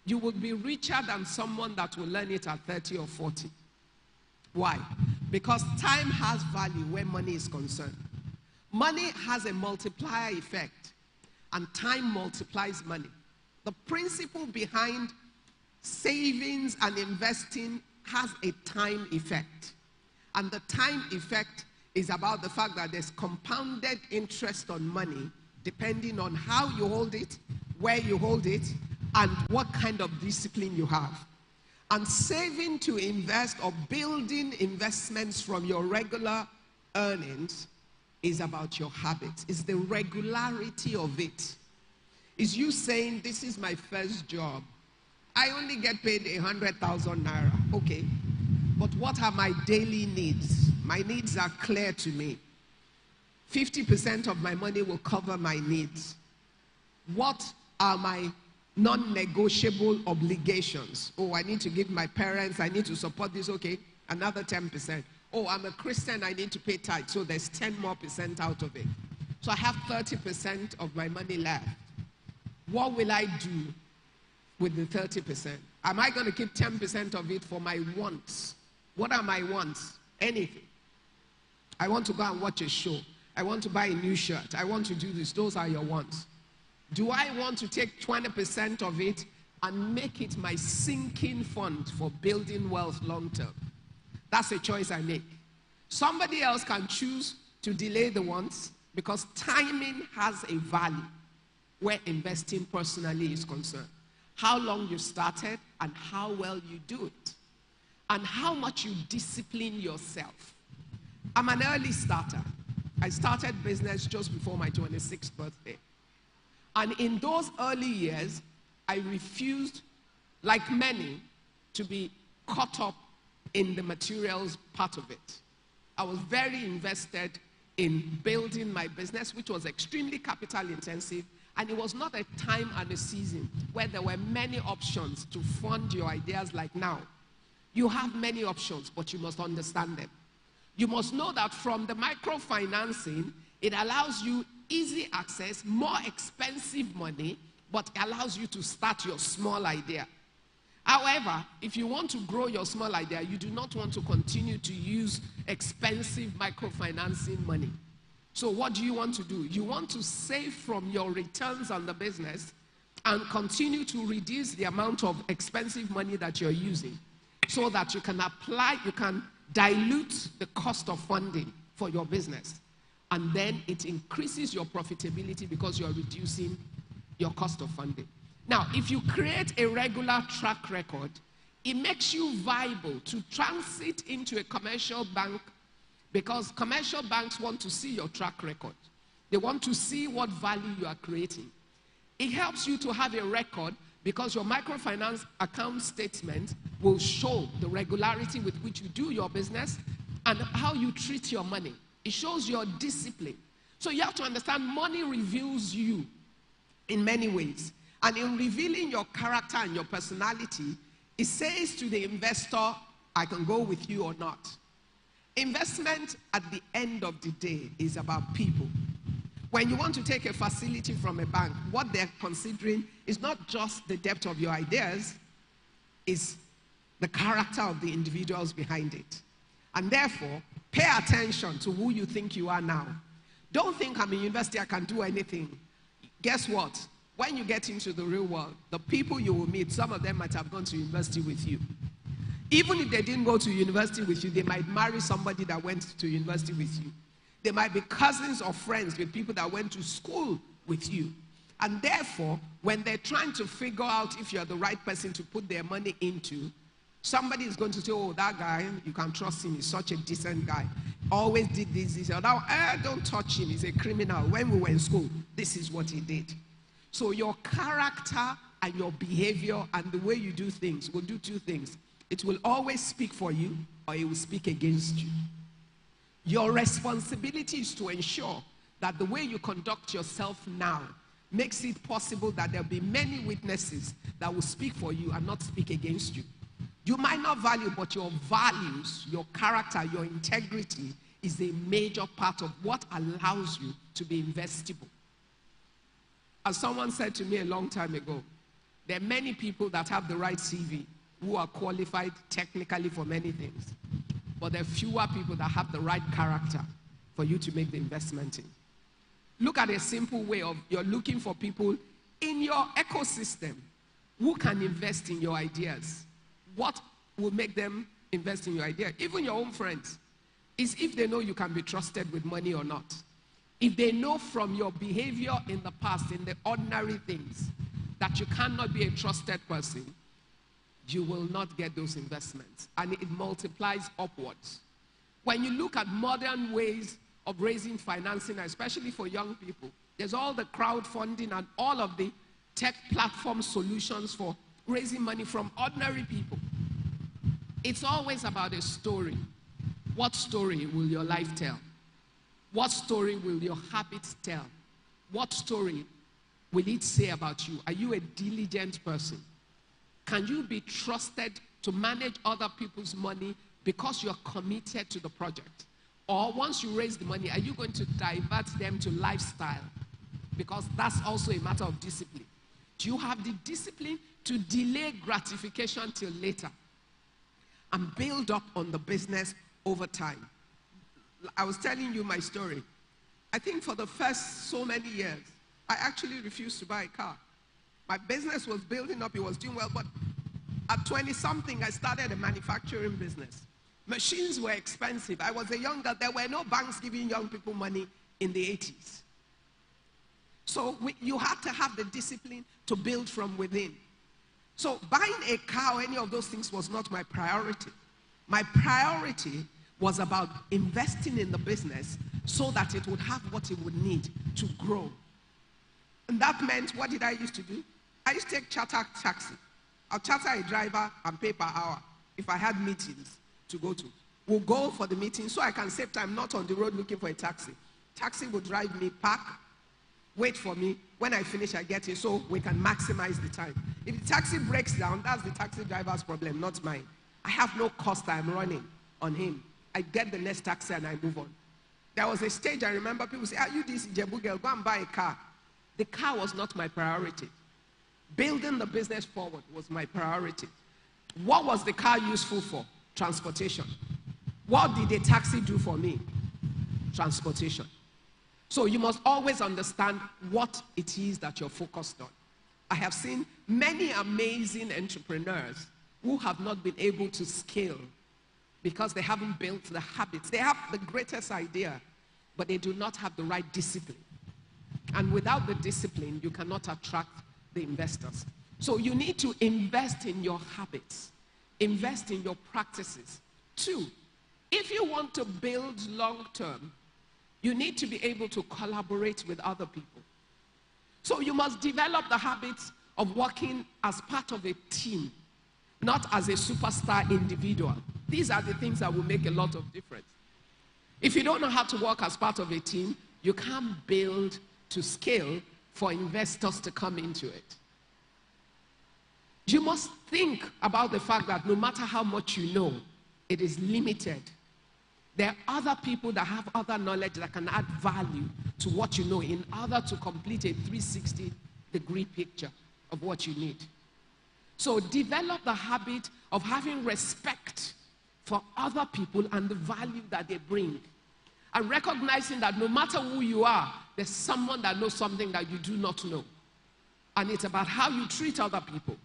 you will be richer than someone that will learn it at 30 or 40. Why? Because time has value where money is concerned. Money has a multiplier effect, and time multiplies money. The principle behind savings and investing has a time effect. And the time effect is about the fact that there's compounded interest on money depending on how you hold it, where you hold it, and what kind of discipline you have. And saving to invest or building investments from your regular earnings is about your habits. It's the regularity of it. It's you saying, this is my first job. I only get paid 100,000 naira. Okay. But what are my daily needs? My needs are clear to me. 50% of my money will cover my needs. What are my non-negotiable obligations? Oh, I need to give my parents, I need to support this, okay, another 10%. Oh, I'm a Christian, I need to pay tithe, so there's 10% more out of it. So I have 30% of my money left. What will I do with the 30%? Am I going to keep 10% of it for my wants? What are my wants? Anything. I want to go and watch a show. I want to buy a new shirt. I want to do this. Those are your wants. Do I want to take 20% of it and make it my sinking fund for building wealth long term? That's a choice I make. Somebody else can choose to delay the wants because timing has a value where investing personally is concerned. How long you started and how well you do it. And how much you discipline yourself. I'm an early starter. I started business just before my 26th birthday. And in those early years, I refused, like many, to be caught up in the materials part of it. I was very invested in building my business, which was extremely capital intensive, and it was not a time and a season where there were many options to fund your ideas like now. You have many options, but you must understand them. You must know that from the microfinancing, it allows you easy access, more expensive money, but allows you to start your small idea. However, if you want to grow your small idea, you do not want to continue to use expensive microfinancing money. So what do you want to do? You want to save from your returns on the business and continue to reduce the amount of expensive money that you're using so that you can dilute the cost of funding for your business. And then it increases your profitability because you're reducing your cost of funding. Now, if you create a regular track record, it makes you viable to transit into a commercial bank because commercial banks want to see your track record. They want to see what value you are creating. It helps you to have a record because your microfinance account statement will show the regularity with which you do your business and how you treat your money. It shows your discipline. So you have to understand money reveals you in many ways. And in revealing your character and your personality, it says to the investor, I can go with you or not. Investment at the end of the day is about people. When you want to take a facility from a bank, what they're considering is not just the depth of your ideas, it's the character of the individuals behind it. And therefore, pay attention to who you think you are now. Don't think I'm in university, I can do anything. Guess what? When you get into the real world, the people you will meet, some of them might have gone to university with you. Even if they didn't go to university with you, they might marry somebody that went to university with you. They might be cousins or friends with people that went to school with you. And therefore, when they're trying to figure out if you're the right person to put their money into, somebody is going to say, oh, that guy, you can trust him, he's such a decent guy. Always did this, or that. Don't touch him, he's a criminal. When we were in school, this is what he did. So your character and your behavior and the way you do things will do two things. It will always speak for you, or it will speak against you. Your responsibility is to ensure that the way you conduct yourself now makes it possible that there'll be many witnesses that will speak for you and not speak against you. You might not value, but your values, your character, your integrity is a major part of what allows you to be investable. As someone said to me a long time ago, There are many people that have the right CV who are qualified technically for many things. But there are fewer people that have the right character for you to make the investment in. Look at a simple way of you're looking for people in your ecosystem who can invest in your ideas. What will make them invest in your idea? Even your own friends. Is if they know you can be trusted with money or not. If they know from your behavior in the past, in the ordinary things, that you cannot be a trusted person, you will not get those investments. And it multiplies upwards. When you look at modern ways of raising financing, especially for young people, there's all the crowdfunding and all of the tech platform solutions for raising money from ordinary people. It's always about a story. What story will your life tell? What story will your habits tell? What story will it say about you? Are you a diligent person? Can you be trusted to manage other people's money because you're committed to the project? Or once you raise the money, are you going to divert them to lifestyle? Because that's also a matter of discipline. Do you have the discipline to delay gratification till later and build up on the business over time? I was telling you my story. I think for the first so many years, I actually refused to buy a car. My business was building up, it was doing well, but at 20-something, I started a manufacturing business. Machines were expensive. I was a young girl. There were no banks giving young people money in the 80s. So you had to have the discipline to build from within. So buying a car or any of those things was not my priority. My priority was about investing in the business so that it would have what it would need to grow. And that meant, what did I used to do? I used to take charter taxi. I'll charter a driver and pay per hour if I had meetings to go to. We'll go for the meeting so I can save time, not on the road looking for a taxi. Taxi will drive me, park, wait for me. When I finish, I get in so we can maximize the time. If the taxi breaks down, that's the taxi driver's problem, not mine. I have no cost I'm running on him. I get the next taxi and I move on. There was a stage I remember people say, are you this Ijebu girl? Go and buy a car. The car was not my priority. Building the business forward was my priority. What was the car useful for? Transportation. What did a taxi do for me? Transportation. So you must always understand what it is that you're focused on. I have seen many amazing entrepreneurs who have not been able to scale because they haven't built the habits. They have the greatest idea, but they do not have the right discipline. And without the discipline, you cannot attract the investors. So you need to invest in your habits, invest in your practices. 2, if you want to build long-term, you need to be able to collaborate with other people. So you must develop the habits of working as part of a team, not as a superstar individual. These are the things that will make a lot of difference. If you don't know how to work as part of a team, you can't build to scale for investors to come into it. You must think about the fact that no matter how much you know, it is limited. There are other people that have other knowledge that can add value to what you know in order to complete a 360-degree picture of what you need. So develop the habit of having respect for other people and the value that they bring. And recognizing that no matter who you are, there's someone that knows something that you do not know. And it's about how you treat other people.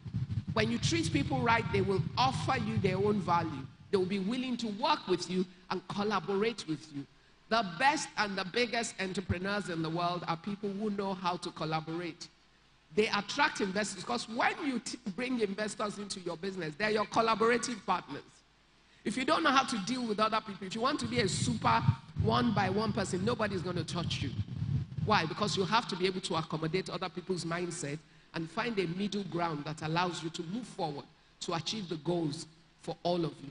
When you treat people right, they will offer you their own value. They will be willing to work with you and collaborate with you. The best and the biggest entrepreneurs in the world are people who know how to collaborate. They attract investors because when you bring investors into your business, they're your collaborative partners. If you don't know how to deal with other people, if you want to be a super one-by-one person, nobody's going to touch you. Why? Because you have to be able to accommodate other people's mindset and find a middle ground that allows you to move forward to achieve the goals for all of you.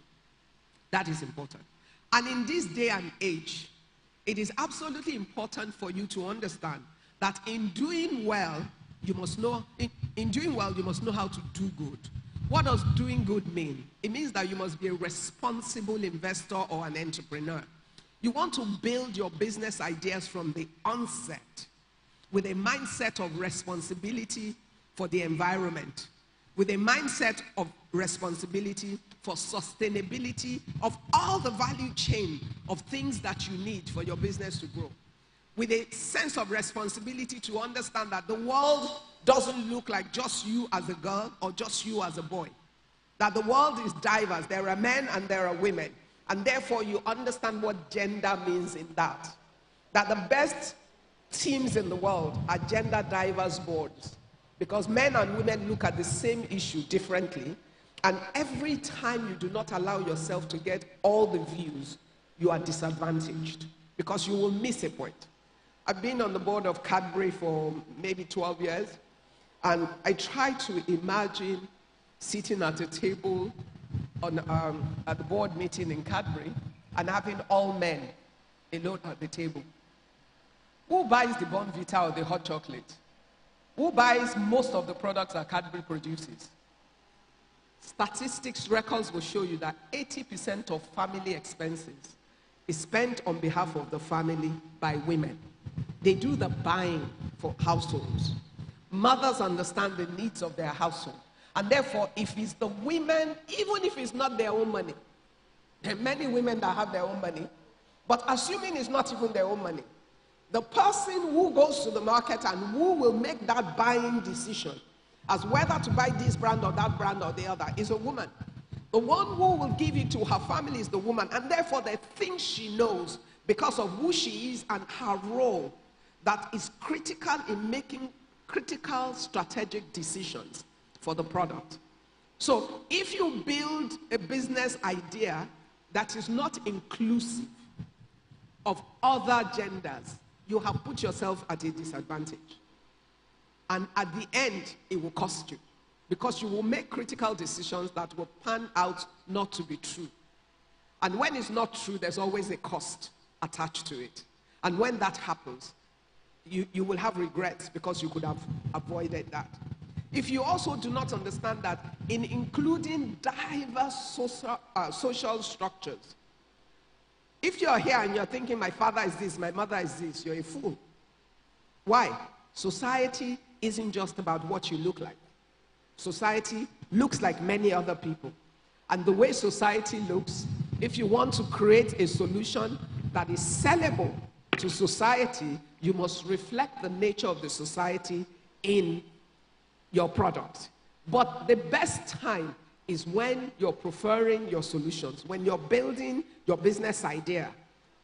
That is important. And in this day and age, it is absolutely important for you to understand that in doing well, you must know, in doing well, you must know how to do good. What does doing good mean? It means that you must be a responsible investor or an entrepreneur. You want to build your business ideas from the onset with a mindset of responsibility for the environment, with a mindset of responsibility for sustainability of all the value chain of things that you need for your business to grow. With a sense of responsibility to understand that the world doesn't look like just you as a girl or just you as a boy. That the world is diverse. There are men and there are women. And therefore you understand what gender means in that. That the best teams in the world are gender diverse boards. Because men and women look at the same issue differently. And every time you do not allow yourself to get all the views, you are disadvantaged. Because you will miss a point. I've been on the board of Cadbury for maybe 12 years. And I try to imagine sitting at a table at the board meeting in Cadbury and having all men alone at the table. Who buys the Bonvita or the hot chocolate? Who buys most of the products that Cadbury produces? Statistics records will show you that 80% of family expenses is spent on behalf of the family by women. They do the buying for households. Mothers understand the needs of their household. And therefore, if it's the women, even if it's not their own money, there are many women that have their own money, but assuming it's not even their own money, the person who goes to the market and who will make that buying decision as whether to buy this brand or that brand or the other is a woman. The one who will give it to her family is the woman, and therefore the things she knows because of who she is and her role that is critical in making critical strategic decisions for the product. So if you build a business idea that is not inclusive of other genders, you have put yourself at a disadvantage. And at the end, it will cost you. Because you will make critical decisions that will pan out not to be true. And when it's not true, there's always a cost attached to it. And when that happens, you will have regrets because you could have avoided that. If you also do not understand that in including diverse social structures, if you're here and you're thinking, my father is this, my mother is this, you're a fool. Why? Society isn't just about what you look like. Society looks like many other people. And the way society looks, if you want to create a solution that is sellable to society, you must reflect the nature of the society in your product. But the best time is when you're preferring your solutions, when you're building your business idea,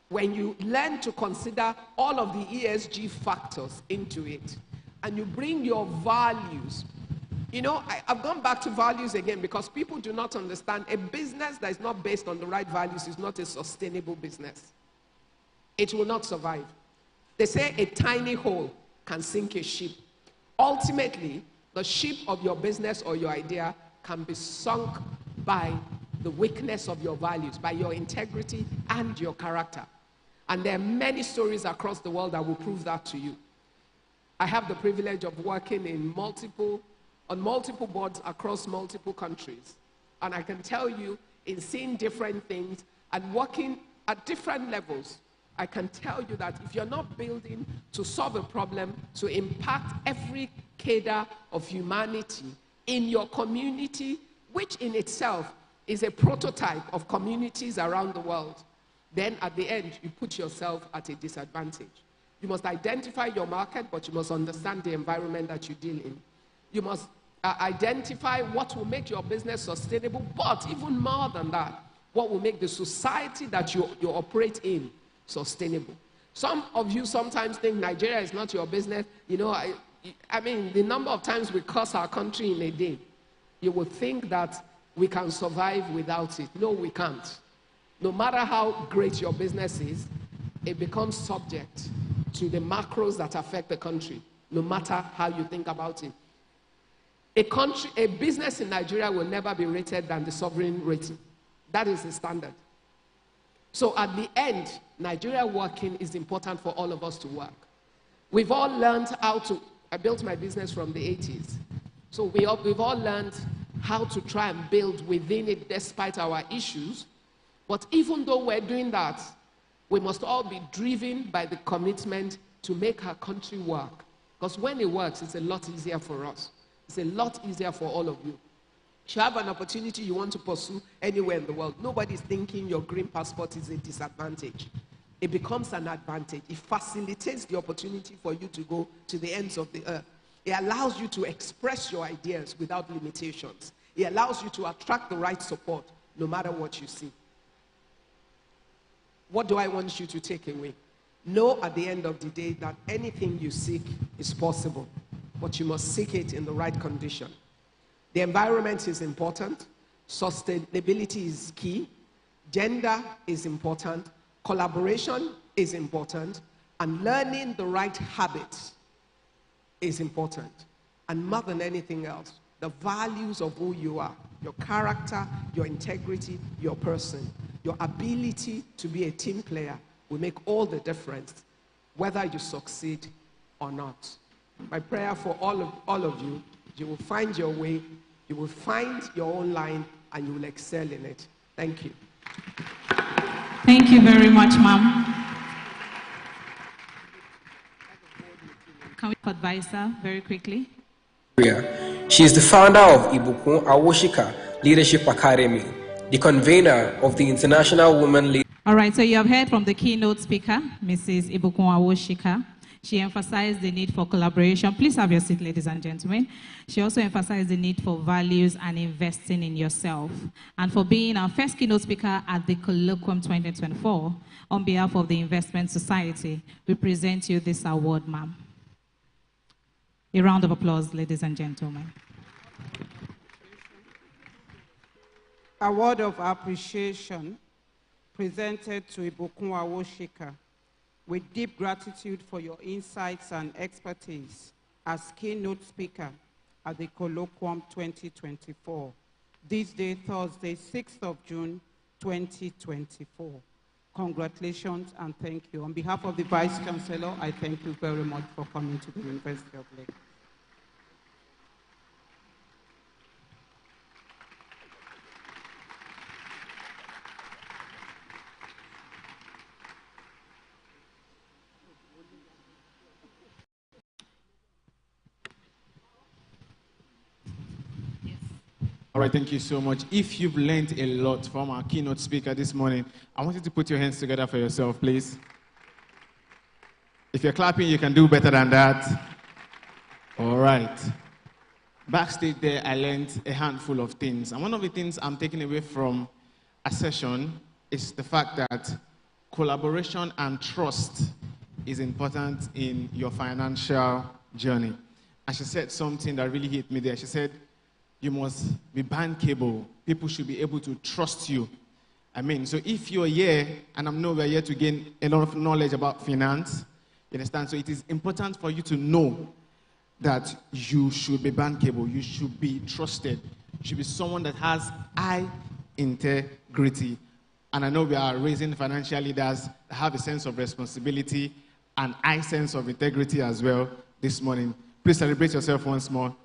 when you learn to consider all of the ESG factors into it, and you bring your values. You know, I've gone back to values again because people do not understand a business that is not based on the right values is not a sustainable business. It will not survive. They say a tiny hole can sink a ship. Ultimately, the ship of your business or your idea can be sunk by the weakness of your values, by your integrity and your character. And there are many stories across the world that will prove that to you. I have the privilege of working on multiple boards across multiple countries. And I can tell you, in seeing different things and working at different levels, I can tell you that if you're not building to solve a problem, to impact every cadre of humanity in your community, which in itself is a prototype of communities around the world, then at the end, you put yourself at a disadvantage. You must identify your market, but you must understand the environment that you deal in. You must identify what will make your business sustainable, but even more than that, what will make the society that you operate in sustainable. Some of you sometimes think Nigeria is not your business. You know, I mean, the number of times we curse our country in a day, you would think that we can survive without it. No, we can't. No matter how great your business is, it becomes subject to the macros that affect the country, no matter how you think about it. A business in Nigeria will never be rated than the sovereign rating. That is the standard. So at the end, Nigeria working is important for all of us to work. We've all learned how to, I built my business from the 80s. So we've all learned how to try and build within it despite our issues. But even though we're doing that, we must all be driven by the commitment to make our country work. Because when it works, it's a lot easier for us. It's a lot easier for all of you. If you have an opportunity you want to pursue anywhere in the world, nobody's thinking your green passport is a disadvantage. It becomes an advantage. It facilitates the opportunity for you to go to the ends of the earth. It allows you to express your ideas without limitations. It allows you to attract the right support no matter what you see. What do I want you to take away? Know at the end of the day that anything you seek is possible, but you must seek it in the right condition. The environment is important. Sustainability is key. Gender is important. Collaboration is important. And learning the right habits is important. And more than anything else, the values of who you are, your character, your integrity, your person, your ability to be a team player will make all the difference, whether you succeed or not. My prayer for all of you, you will find your way, you will find your own line, and you will excel in it. Thank you. Thank you very much, ma'am. Can we advise her very quickly? She is the founder of Ibukun Awoshika Leadership Academy, the convener of the International Women Leadership. All right, so you have heard from the keynote speaker, Mrs. Ibukun Awoshika. She emphasized the need for collaboration. Please have your seat, ladies and gentlemen. She also emphasized the need for values and investing in yourself. And for being our first keynote speaker at the Colloquium 2024, on behalf of the Investment Society, we present you this award, ma'am. A round of applause, ladies and gentlemen. Award of appreciation presented to Ibukun Awoshika, with deep gratitude for your insights and expertise as keynote speaker at the Colloquium 2024. This day, Thursday, 6th of June, 2024. Congratulations and thank you. On behalf of the Vice Chancellor, I thank you very much for coming to the University of Lagos. All right, thank you so much. If you've learned a lot from our keynote speaker this morning, I want you to put your hands together for yourself, please. If you're clapping, you can do better than that. All right. Backstage there, I learned a handful of things. And one of the things I'm taking away from a session is the fact that collaboration and trust is important in your financial journey. And she said something that really hit me there. She said, you must be bankable. People should be able to trust you. I mean, so if you're here, and I know we're here to gain a lot of knowledge about finance, you understand? So it is important for you to know that you should be bankable. You should be trusted. You should be someone that has high integrity. And I know we are raising financial leaders that have a sense of responsibility and high sense of integrity as well this morning. Please celebrate yourself once more.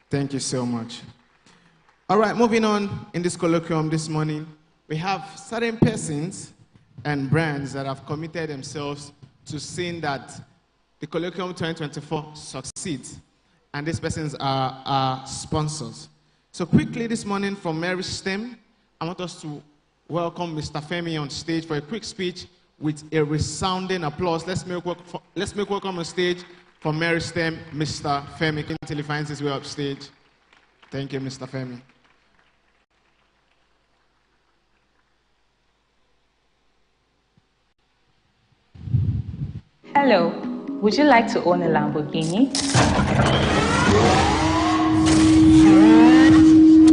Thank you so much. All right, moving on in this colloquium this morning, we have certain persons and brands that have committed themselves to seeing that the Colloquium 2024 succeeds. And these persons are our sponsors. So quickly this morning from Mary STEM, I want us to welcome Mr. Femi on stage for a quick speech with a resounding applause. Let's make welcome on stage from Mary STEM, Mr. Femi. Can he finds his way up stage? Thank you, Mr. Femi. Hello, would you like to own a Lamborghini?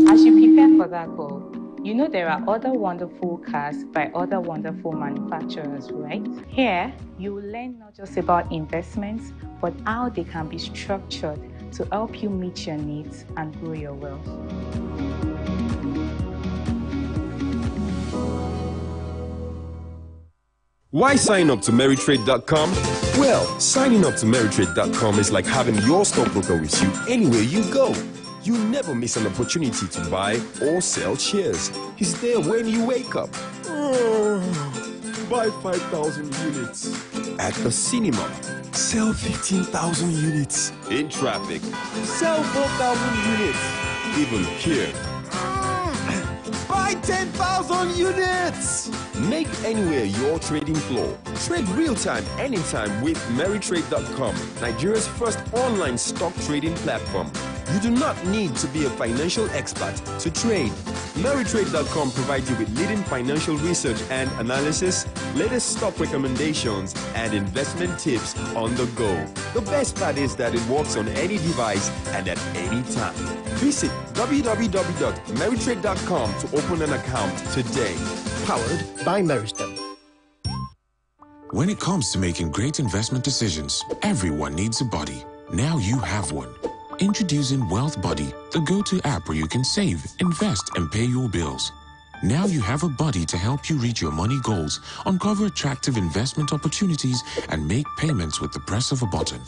As you prepare for that goal, you know there are other wonderful cars by other wonderful manufacturers, right? Here, you will learn not just about investments, but how they can be structured to help you meet your needs and grow your wealth. Why sign up to Meritrade.com? Well, signing up to Meritrade.com is like having your stockbroker with you anywhere you go. You never miss an opportunity to buy or sell shares. He's there when you wake up. Buy 5,000 units At the cinema, sell 15,000 units. In traffic, sell 4,000 units. Even here, buy 10,000 units. Make anywhere your trading floor. Trade real-time, anytime with MerryTrade.com, Nigeria's first online stock trading platform. You do not need to be a financial expert to trade. MerryTrade.com provides you with leading financial research and analysis, latest stock recommendations, and investment tips on the go. The best part is that it works on any device and at any time. Visit www.MerryTrade.com to open an account today. Powered by Meristem. When it comes to making great investment decisions, everyone needs a buddy. Now you have one. Introducing Wealth Buddy, the go-to app where you can save, invest, and pay your bills. Now you have a buddy to help you reach your money goals, uncover attractive investment opportunities, and make payments with the press of a button.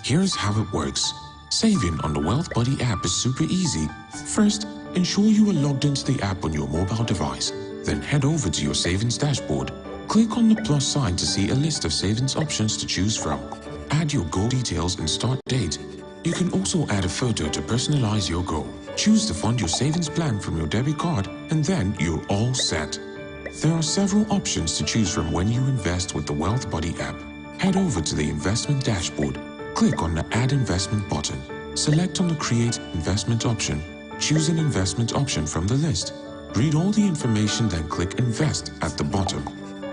Here's how it works. Saving on the Wealth Buddy app is super easy. First, ensure you are logged into the app on your mobile device. Then head over to your savings dashboard. Click on the plus sign to see a list of savings options to choose from. Add your goal details and start date. You can also add a photo to personalize your goal. Choose to fund your savings plan from your debit card, and then you're all set. There are several options to choose from when you invest with the Wealth Buddy app. Head over to the investment dashboard. Click on the Add Investment button. Select on the Create Investment option. Choose an investment option from the list. Read all the information, then click Invest at the bottom.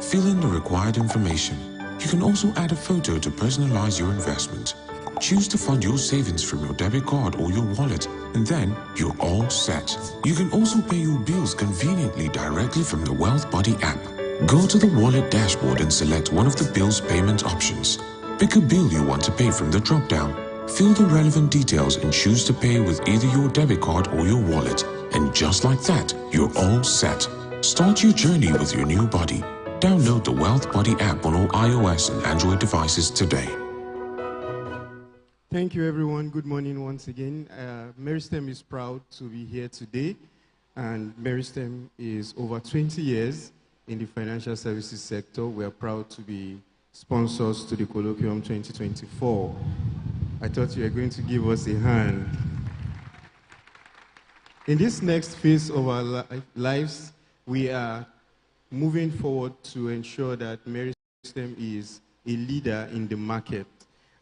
Fill in the required information. You can also add a photo to personalize your investment. Choose to fund your savings from your debit card or your wallet, and then you're all set. You can also pay your bills conveniently directly from the Wealth Buddy app. Go to the wallet dashboard and select one of the bill's payment options. Pick a bill you want to pay from the drop-down. Fill the relevant details and choose to pay with either your debit card or your wallet. And just like that, you're all set. Start your journey with your new buddy. Download the Wealth Buddy app on all iOS and Android devices today. Thank you, everyone. Good morning once again. Meristem is proud to be here today, and Meristem is over 20 years in the financial services sector. We are proud to be sponsors to the Colloquium 2024. I thought you were going to give us a hand. In this next phase of our lives, we are moving forward to ensure that Meristem is a leader in the market.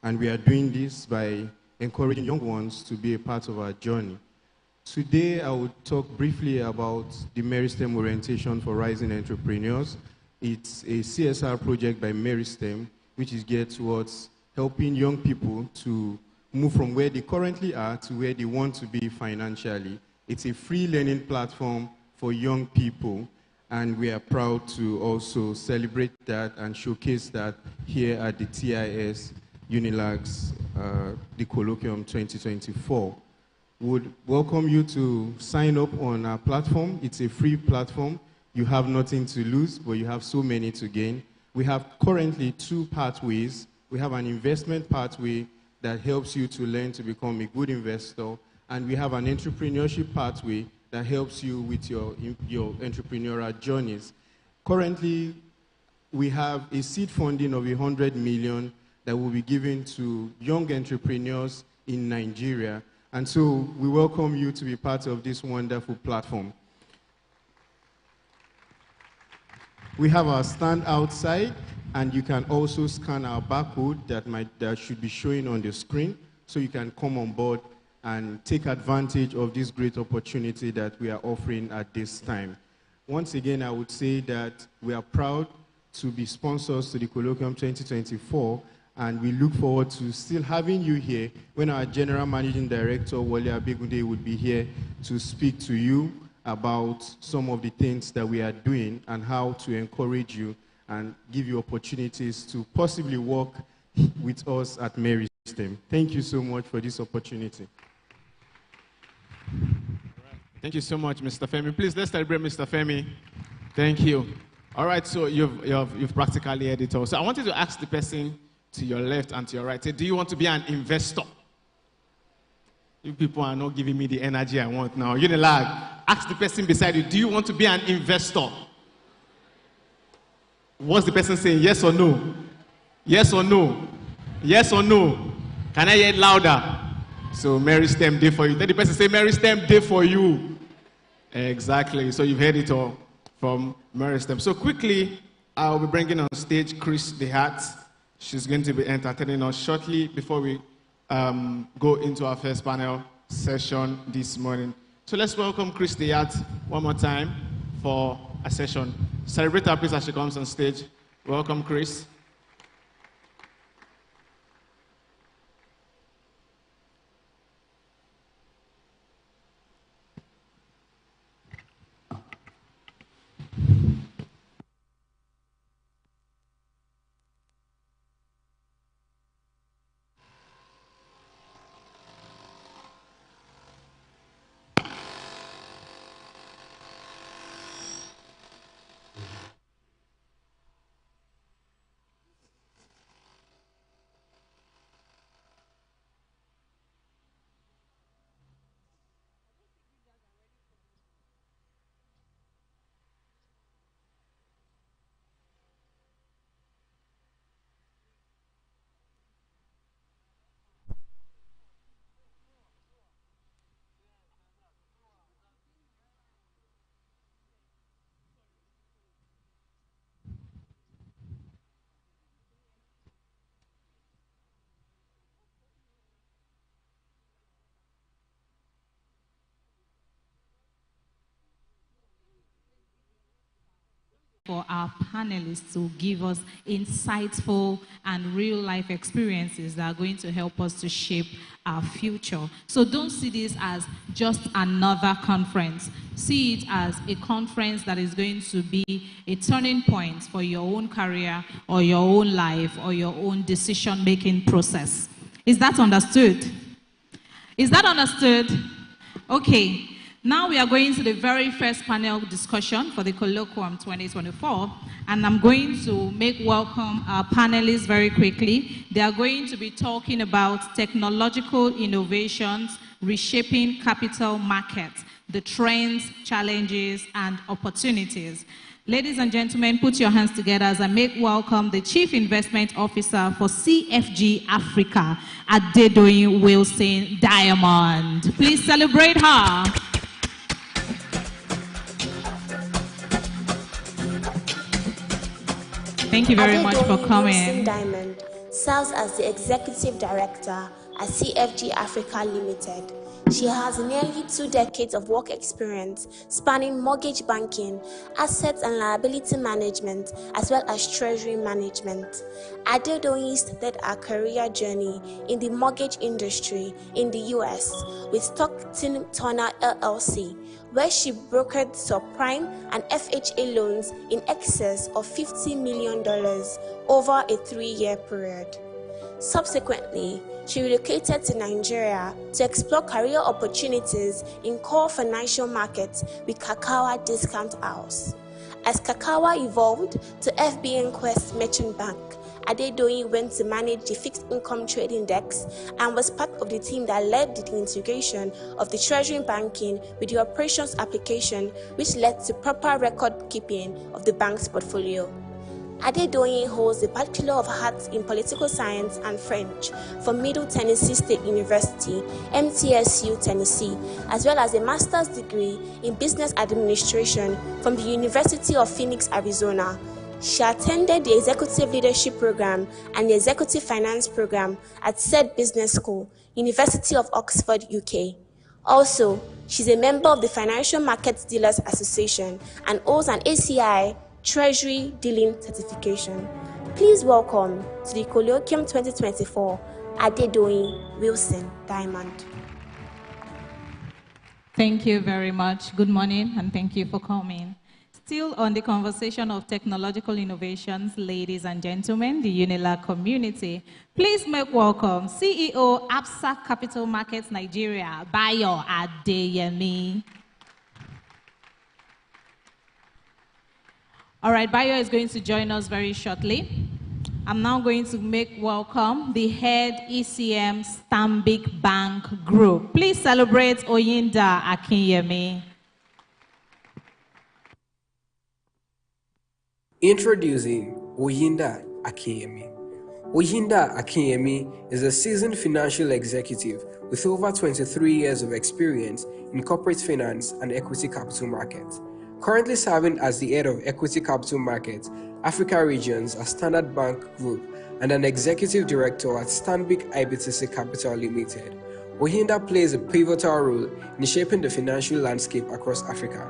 And we are doing this by encouraging young ones to be a part of our journey. Today, I will talk briefly about the Meristem Orientation for Rising Entrepreneurs. It's a CSR project by Meristem, which is geared towards helping young people to move from where they currently are to where they want to be financially. It's a free learning platform for young people, and we are proud to also celebrate that and showcase that here at the TIS Unilags, the Colloquium 2024. Would welcome you to sign up on our platform. It's a free platform. You have nothing to lose, but you have so many to gain. We have currently two pathways. We have an investment pathway that helps you to learn to become a good investor, and we have an entrepreneurship pathway that helps you with your entrepreneurial journeys. Currently, we have a seed funding of 100 million that will be given to young entrepreneurs in Nigeria. And so we welcome you to be part of this wonderful platform. We have our stand outside, and you can also scan our barcode that should be showing on the screen, so you can come on board and take advantage of this great opportunity that we are offering at this time. Once again, I would say that we are proud to be sponsors to the Colloquium 2024, and we look forward to still having you here when our General Managing Director, Wale Abegunde, would be here to speak to you about some of the things that we are doing and how to encourage you and give you opportunities to possibly work with us at Meristem. Thank you so much for this opportunity. Thank you so much, Mr. Femi. Please, let's celebrate Mr. Femi. Thank you. All right, so you've practically heard it all. So I wanted to ask the person to your left and to your right, say, do you want to be an investor? You people are not giving me the energy I want now. Unilag, ask the person beside you, do you want to be an investor? What's the person saying, yes or no? Yes or no? Yes or no? Can I hear it louder? So Mary STEM Day for you. Then the person say Mary STEM Day for you. Exactly. So you've heard it all from Mary STEM. So quickly, I'll be bringing on stage Chris DeHart. She's going to be entertaining us shortly before we go into our first panel session this morning. So let's welcome Chris DeHart one more time for a session. Celebrate her please as she comes on stage. Welcome, Chris. For our panelists to give us insightful and real-life experiences that are going to help us to shape our future. So don't see this as just another conference. See it as a conference that is going to be a turning point for your own career or your own life or your own decision-making process. Is that understood? Is that understood? Okay. Now we are going to the very first panel discussion for the Colloquium 2024, and I'm going to make welcome our panelists very quickly. They are going to be talking about technological innovations, reshaping capital markets, the trends, challenges, and opportunities. Ladies and gentlemen, put your hands together as I make welcome the Chief Investment Officer for CFG Africa, Adedoyin Wilson Diamond. Please celebrate her. Thank you very much for coming. Diamond serves as the Executive Director at CFG Africa Limited. She has nearly 2 decades of work experience spanning mortgage banking, assets and liability management, as well as treasury management. Adedoyin started her career journey in the mortgage industry in the US with Stockton Turner LLC, where she brokered subprime and FHA loans in excess of $50 million over a 3-year period. Subsequently, she relocated to Nigeria to explore career opportunities in core financial markets with Kakawa Discount House. As Kakawa evolved to FBN Quest Merchant Bank, Adedoyin went to manage the fixed income trading desk and was part of the team that led the integration of the treasury banking with the operations application, which led to proper record keeping of the bank's portfolio. Adedoyin holds a Bachelor of Arts in Political Science and French from Middle Tennessee State University, MTSU, Tennessee, as well as a master's degree in Business Administration from the University of Phoenix, Arizona. She attended the Executive Leadership Program and the Executive Finance Program at said business school, University of Oxford, UK. Also, she's a member of the Financial Markets Dealers Association and holds an ACI Treasury Dealing Certification. Please welcome to the Colloquium 2024, Adedoyin Wilson Diamond. Thank you very much. Good morning, and thank you for coming. Still on the conversation of technological innovations, ladies and gentlemen, the UNILA community, please make welcome CEO, Absa Capital Markets Nigeria, Bayo Adeyemi. All right, Bayo is going to join us very shortly. I'm now going to make welcome the head ECM Stanbic Bank Group. Please celebrate Oyinda Akinyemi. Introducing Oyinda Akinyemi, Oyinda Akinyemi is a seasoned financial executive with over 23 years of experience in corporate finance and equity capital markets. Currently serving as the head of Equity Capital Markets, Africa Regions at Standard Bank Group and an executive director at Stanbic IBTC Capital Limited. Oyinda plays a pivotal role in shaping the financial landscape across Africa.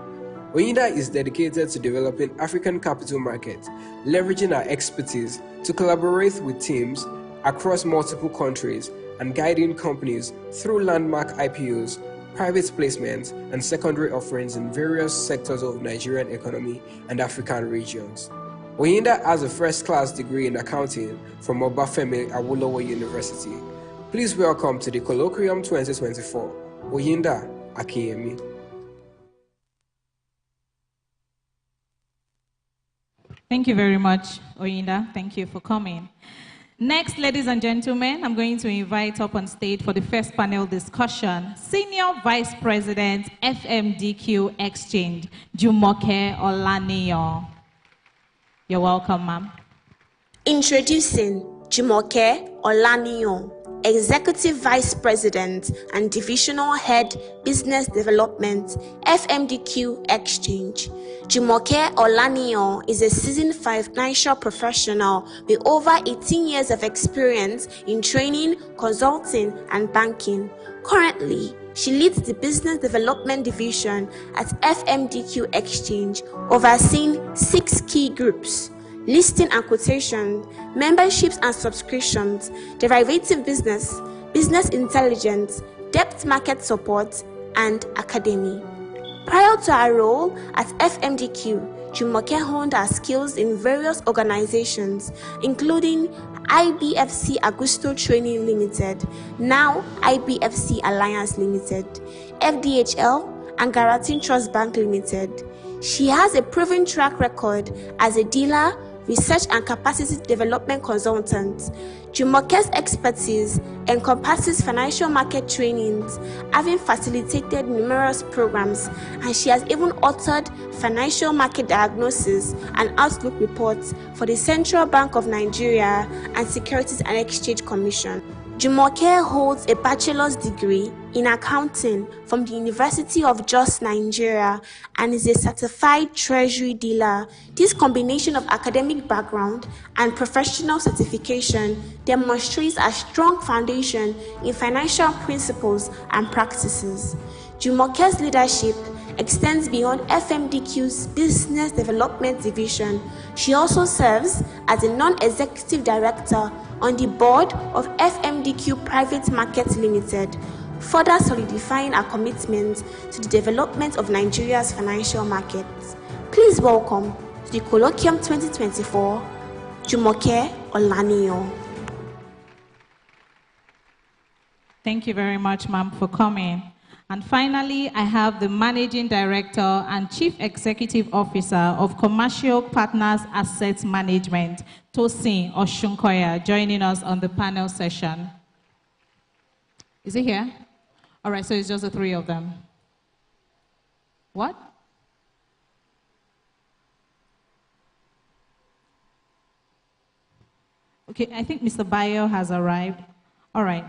Oyinda is dedicated to developing African capital markets, leveraging her expertise to collaborate with teams across multiple countries and guiding companies through landmark IPOs, private placements, and secondary offerings in various sectors of Nigerian economy and African regions. Oyinda has a first-class degree in accounting from Obafemi Awolowo University. Please welcome to the Colloquium 2024, Oyinda Akinyemi. Thank you very much, Oyinda. Thank you for coming. Next, ladies and gentlemen, I'm going to invite up on stage for the first panel discussion, Senior Vice President, FMDQ Exchange, Jumoke Olaniyan. You're welcome, ma'am. Introducing Jumoke Olaniyan, Executive Vice President and Divisional Head, Business Development, FMDQ Exchange. Jumoke Olaniyan is a seasoned financial professional with over 18 years of experience in training, consulting, and banking. Currently, she leads the Business Development Division at FMDQ Exchange, overseeing 6 key groups: listing and quotation, memberships and subscriptions, derivative business, business intelligence, debt market support, and academy. Prior to her role at FMDQ, Jumoke honed her skills in various organizations, including IBFC Augusto Training Limited, now IBFC Alliance Limited, FDHL, and Garantin Trust Bank Limited. She has a proven track record as a dealer, research and capacity development consultant. Jumoke's expertise encompasses financial market trainings, having facilitated numerous programs, and she has even authored financial market diagnosis and outlook reports for the Central Bank of Nigeria and Securities and Exchange Commission. Jumoke holds a bachelor's degree in accounting from the University of Jos, Nigeria, and is a certified treasury dealer. This combination of academic background and professional certification demonstrates a strong foundation in financial principles and practices. Jumoke's leadership extends beyond FMDQ's Business Development Division. She also serves as a non-executive director on the board of FMDQ Private Markets Limited, further solidifying her commitment to the development of Nigeria's financial markets. Please welcome to the Colloquium 2024, Jumoke Olaniyan. Thank you very much, ma'am, for coming. And finally, I have the Managing Director and Chief Executive Officer of Commercial Partners Asset Management, Tosin Oshunkoya, joining us on the panel session. Is he here? All right, so it's just the 3 of them. What? Okay, I think Mr. Bayo has arrived. All right.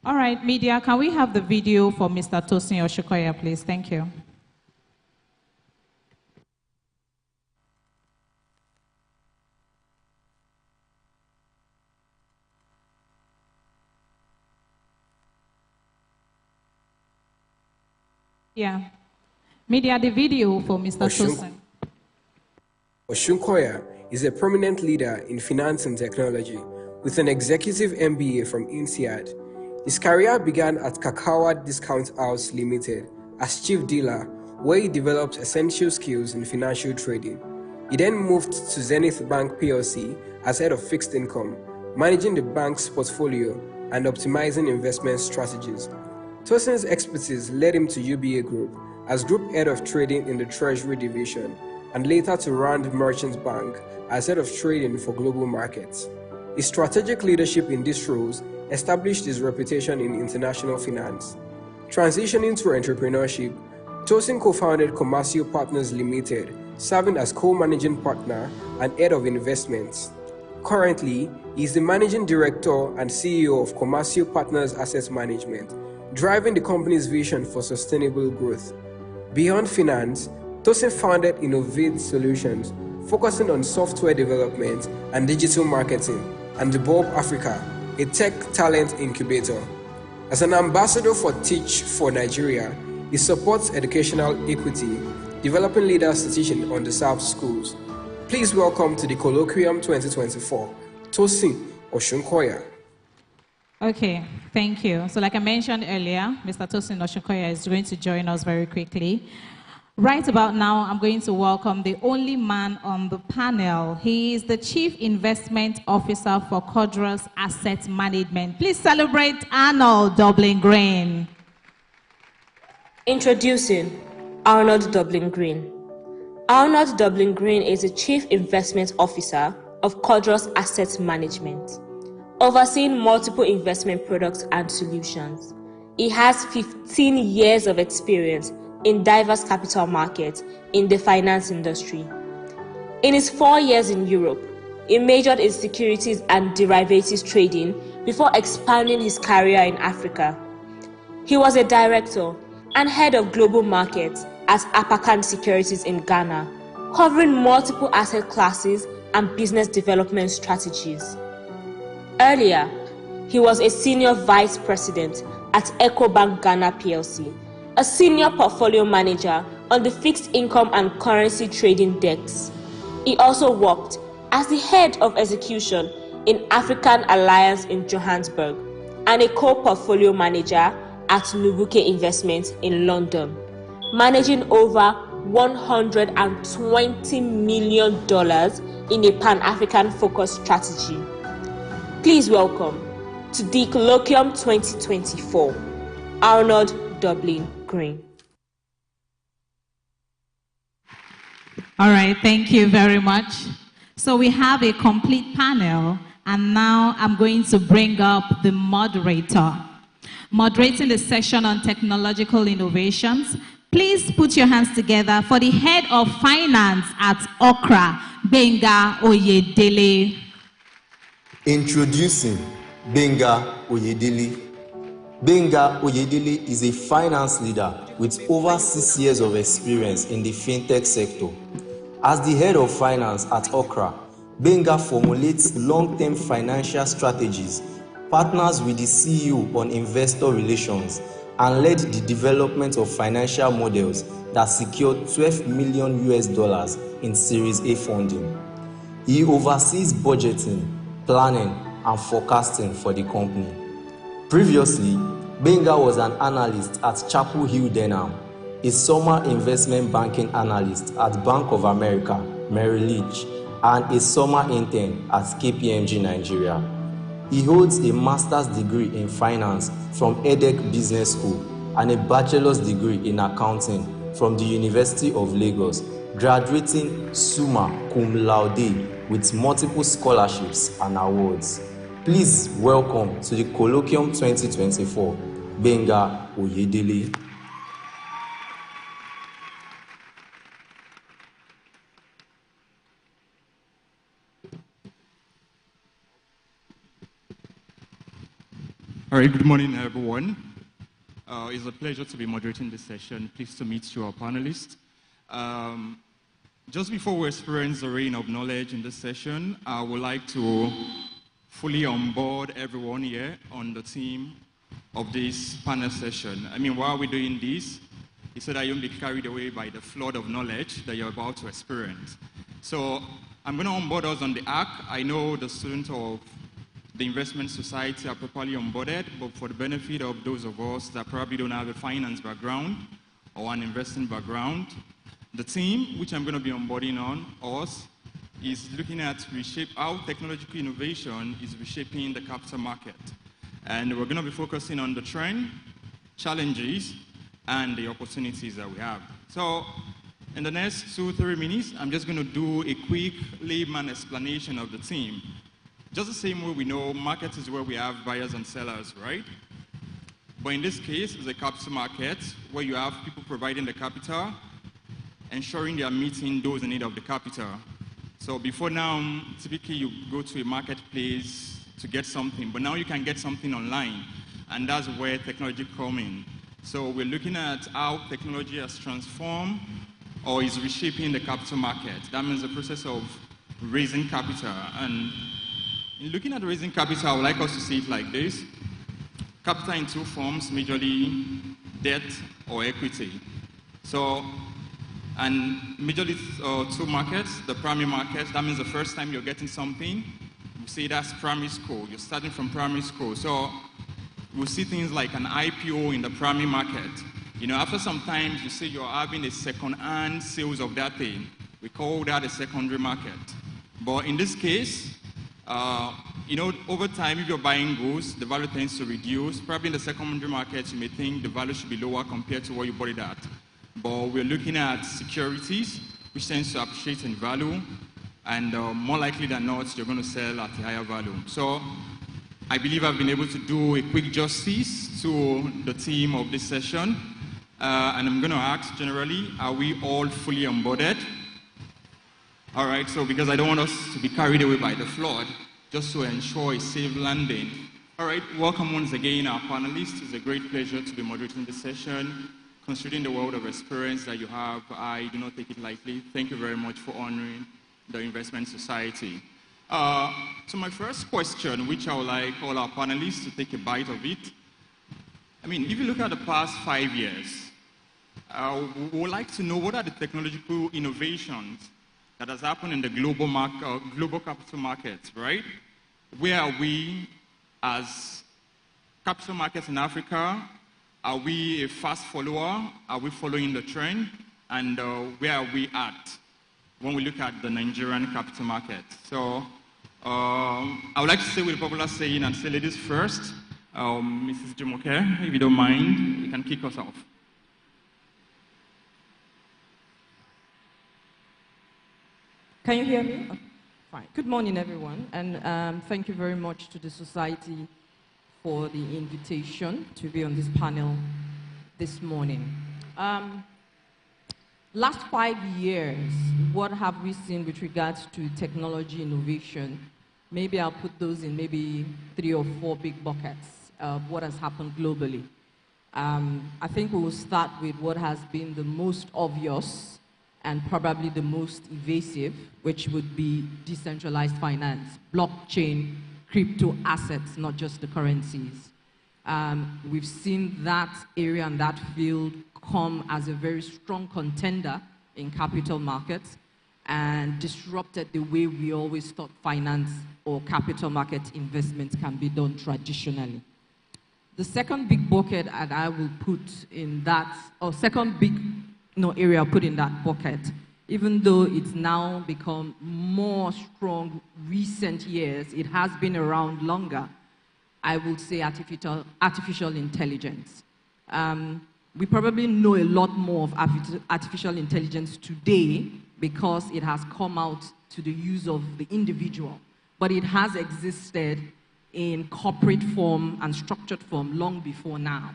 All right, media, can we have the video for Mr. Tosin Oshunkoya, please? Thank you. Yeah. Media, the video for Mr. Tosin. Oshunkoya is a prominent leader in finance and technology with an executive MBA from INSEAD. His career began at Kakawa Discount House Limited as chief dealer, where he developed essential skills in financial trading. He then moved to Zenith Bank PLC as head of fixed income, managing the bank's portfolio and optimizing investment strategies. Tosin's expertise led him to UBA Group as Group Head of Trading in the Treasury Division and later to Rand Merchant Bank as Head of Trading for Global Markets. His strategic leadership in these roles established his reputation in international finance. Transitioning to entrepreneurship, Tosin co-founded Commercio Partners Limited, serving as co-managing partner and head of investments. Currently, he is the managing director and CEO of Commercio Partners Asset Management, driving the company's vision for sustainable growth. Beyond finance, Tosin founded Innovate Solutions, focusing on software development and digital marketing, and Bob Africa, a tech talent incubator. As an ambassador for Teach for Nigeria, he supports educational equity, developing leaders to teach in underserved schools. Please welcome to the Colloquium 2024, Tosin Oshunkoya. Okay, thank you. So like I mentioned earlier, Mr. Tosin Oshunkoya is going to join us very quickly. Right about now, I'm going to welcome the only man on the panel. He is the Chief Investment Officer for Codros Asset Management. Please celebrate Arnold Dublin Green. Introducing Arnold Dublin Green. Arnold Dublin Green is the Chief Investment Officer of Codros Asset Management, overseeing multiple investment products and solutions. He has 15 years of experience in diverse capital markets in the finance industry. In his 4 years in Europe, he majored in securities and derivatives trading before expanding his career in Africa. He was a director and head of global markets at Apakan Securities in Ghana, covering multiple asset classes and business development strategies. Earlier, he was a senior vice president at EcoBank Ghana PLC, a senior portfolio manager on the fixed income and currency trading desks. He also worked as the head of execution in African Alliance in Johannesburg and a co-portfolio manager at Nubuke Investments in London, managing over $120 million in a Pan-African focused strategy. Please welcome to the Colloquium 2024, Arnold Dublin Green. All right, thank you very much. So we have a complete panel, and now I'm going to bring up the moderator. Moderating the session on technological innovations, please put your hands together for the head of finance at Okra, Benga Oyedele. Introducing Benga Oyedele. Benga Oyedele is a finance leader with over 6 years of experience in the fintech sector. As the head of finance at Okra, Benga formulates long-term financial strategies, partners with the CEO on investor relations, and led the development of financial models that secured $12 million in Series A funding. He oversees budgeting, planning, and forecasting for the company. Previously, Benga was an analyst at Chapel Hill Denham, a summer investment banking analyst at Bank of America, Merrill Lynch, and a summer intern at KPMG Nigeria. He holds a master's degree in finance from EDEC Business School and a bachelor's degree in accounting from the University of Lagos, graduating summa cum laude with multiple scholarships and awards. Please welcome to the Colloquium 2024, Benga Oyedele. All right, good morning, everyone. It's a pleasure to be moderating this session. Pleased to meet you, our panelists. Just before we experience the reign of knowledge in this session, I would like to fully onboard everyone here on the team of this panel session. I mean, while we're doing this, it's so that you won't be carried away by the flood of knowledge that you're about to experience. So I'm going to onboard us on the arc. I know the students of the Investment Society are properly onboarded, but for the benefit of those of us that probably don't have a finance background or an investing background, the team, which I'm going to be onboarding on us, is looking at how technological innovation is reshaping the capital market. And we're going to be focusing on the trend, challenges, and the opportunities that we have. So in the next 2-3 minutes, I'm just going to do a quick layman explanation of the team. Just the same way we know market is where we have buyers and sellers, right? But in this case, it's a capital market where you have people providing the capital, ensuring they are meeting those in need of the capital. So before now, typically you go to a marketplace to get something, but now you can get something online, and that's where technology comes in. So we're looking at how technology has transformed or is reshaping the capital market. That means the process of raising capital. And in looking at raising capital, I would like us to see it like this. Capital in two forms, majorly debt or equity. So, and majorly two markets, the primary market, that means the first time you're getting something, we say that's primary school. You're starting from primary school. So we'll see things like an IPO in the primary market. You know, after some time, you say you're having a second-hand sales of that thing. We call that a secondary market. But in this case, you know, over time, if you're buying goods, the value tends to reduce. Probably in the secondary market, you may think the value should be lower compared to what you bought it at. But we're looking at securities, which tends to appreciate in value, and more likely than not, you're going to sell at a higher value. So I believe I've been able to do a quick justice to the theme of this session. And I'm going to ask generally, are we all fully onboarded? All right, so because I don't want us to be carried away by the flood, just to ensure a safe landing. All right, welcome once again, our panelists. It's a great pleasure to be moderating this session. Considering the world of experience that you have, I do not take it lightly. Thank you very much for honoring the Investment Society. So my first question, which I would like all our panelists to take a bite of it. I mean, if you look at the past 5 years, we would like to know what are the technological innovations that has happened in the global capital markets, right? Where are we as capital markets in Africa? Are we a fast follower? Are we following the trend? And where are we at when we look at the Nigerian capital market? So I would like to say with a popular saying and say ladies first. Mrs. Jumoke, if you don't mind, you can kick us off. Can you hear me? Oh, fine. Good morning, everyone, and thank you very much to the Society for the invitation to be on this panel this morning. Last 5 years, what have we seen with regards to technology innovation? Maybe I'll put those in maybe 3 or 4 big buckets of what has happened globally. I think we will start with what has been the most obvious and probably the most evasive, which would be decentralized finance, blockchain, crypto assets, not just the currencies. We've seen that area and that field come as a very strong contender in capital markets and disrupted the way we always thought finance or capital market investments can be done traditionally. The second big bucket that I will put in that, or second big area I'll put in that bucket, even though it's now become more strong recent years, it has been around longer, I would say artificial intelligence. We probably know a lot more of artificial intelligence today because it has come out to the use of the individual, but it has existed in corporate form and structured form long before now.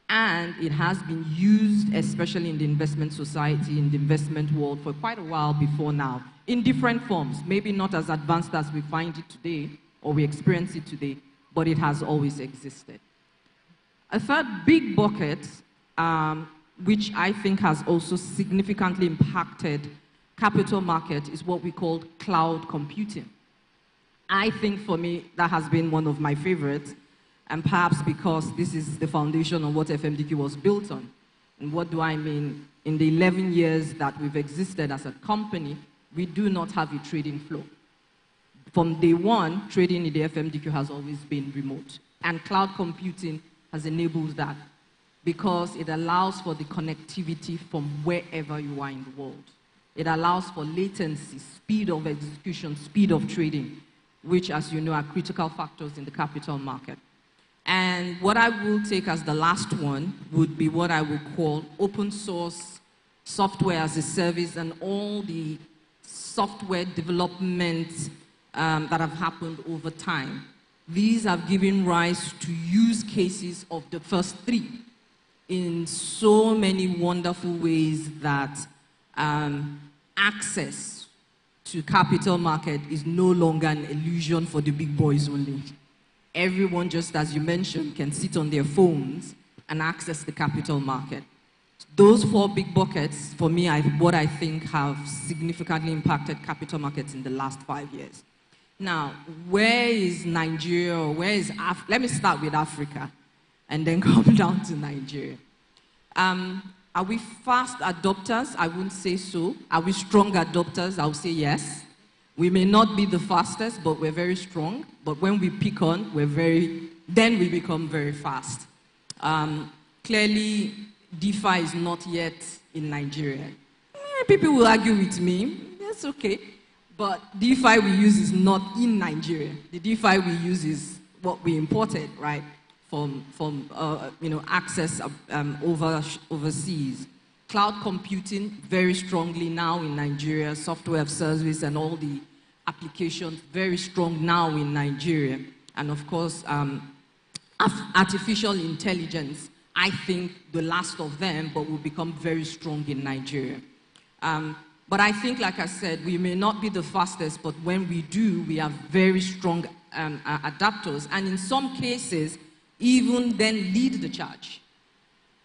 And it has been used, especially in the investment society, in the investment world, for quite a while before now, in different forms, maybe not as advanced as we find it today, or we experience it today, but it has always existed. A third big bucket, which I think has also significantly impacted capital market, is what we call cloud computing. I think for me, that has been one of my favorites, and perhaps because this is the foundation of what FMDQ was built on. And what do I mean? In the 11 years that we've existed as a company, we do not have a trading flow. From day one, trading in the FMDQ has always been remote. And cloud computing has enabled that because it allows for the connectivity from wherever you are in the world. It allows for latency, speed of execution, speed of trading, which, as you know, are critical factors in the capital market. And what I will take as the last one would be what I would call open source software as a service and all the software development that have happened over time. These have given rise to use cases of the first three in so many wonderful ways that access to capital market is no longer an illusion for the big boys only. Everyone, just as you mentioned, can sit on their phones and access the capital market. Those four big buckets, for me, what I think have significantly impacted capital markets in the last 5 years. Now, where is Nigeria, or where is let me start with Africa and then come down to Nigeria. Are we fast adopters? I wouldn't say so. Are we strong adopters? I would say yes. We may not be the fastest, but we're very strong. But when we pick on, then we become very fast. Clearly, DeFi is not yet in Nigeria. People will argue with me. That's okay. But DeFi we use is not in Nigeria. The DeFi we use is what we imported, right, from access overseas. Cloud computing very strongly now in Nigeria. Software as service and all the applications very strong now in Nigeria. And of course, artificial intelligence, I think the last of them, but will become very strong in Nigeria. But I think, like I said, we may not be the fastest, but when we do, we have very strong adapters, and in some cases, even then lead the charge.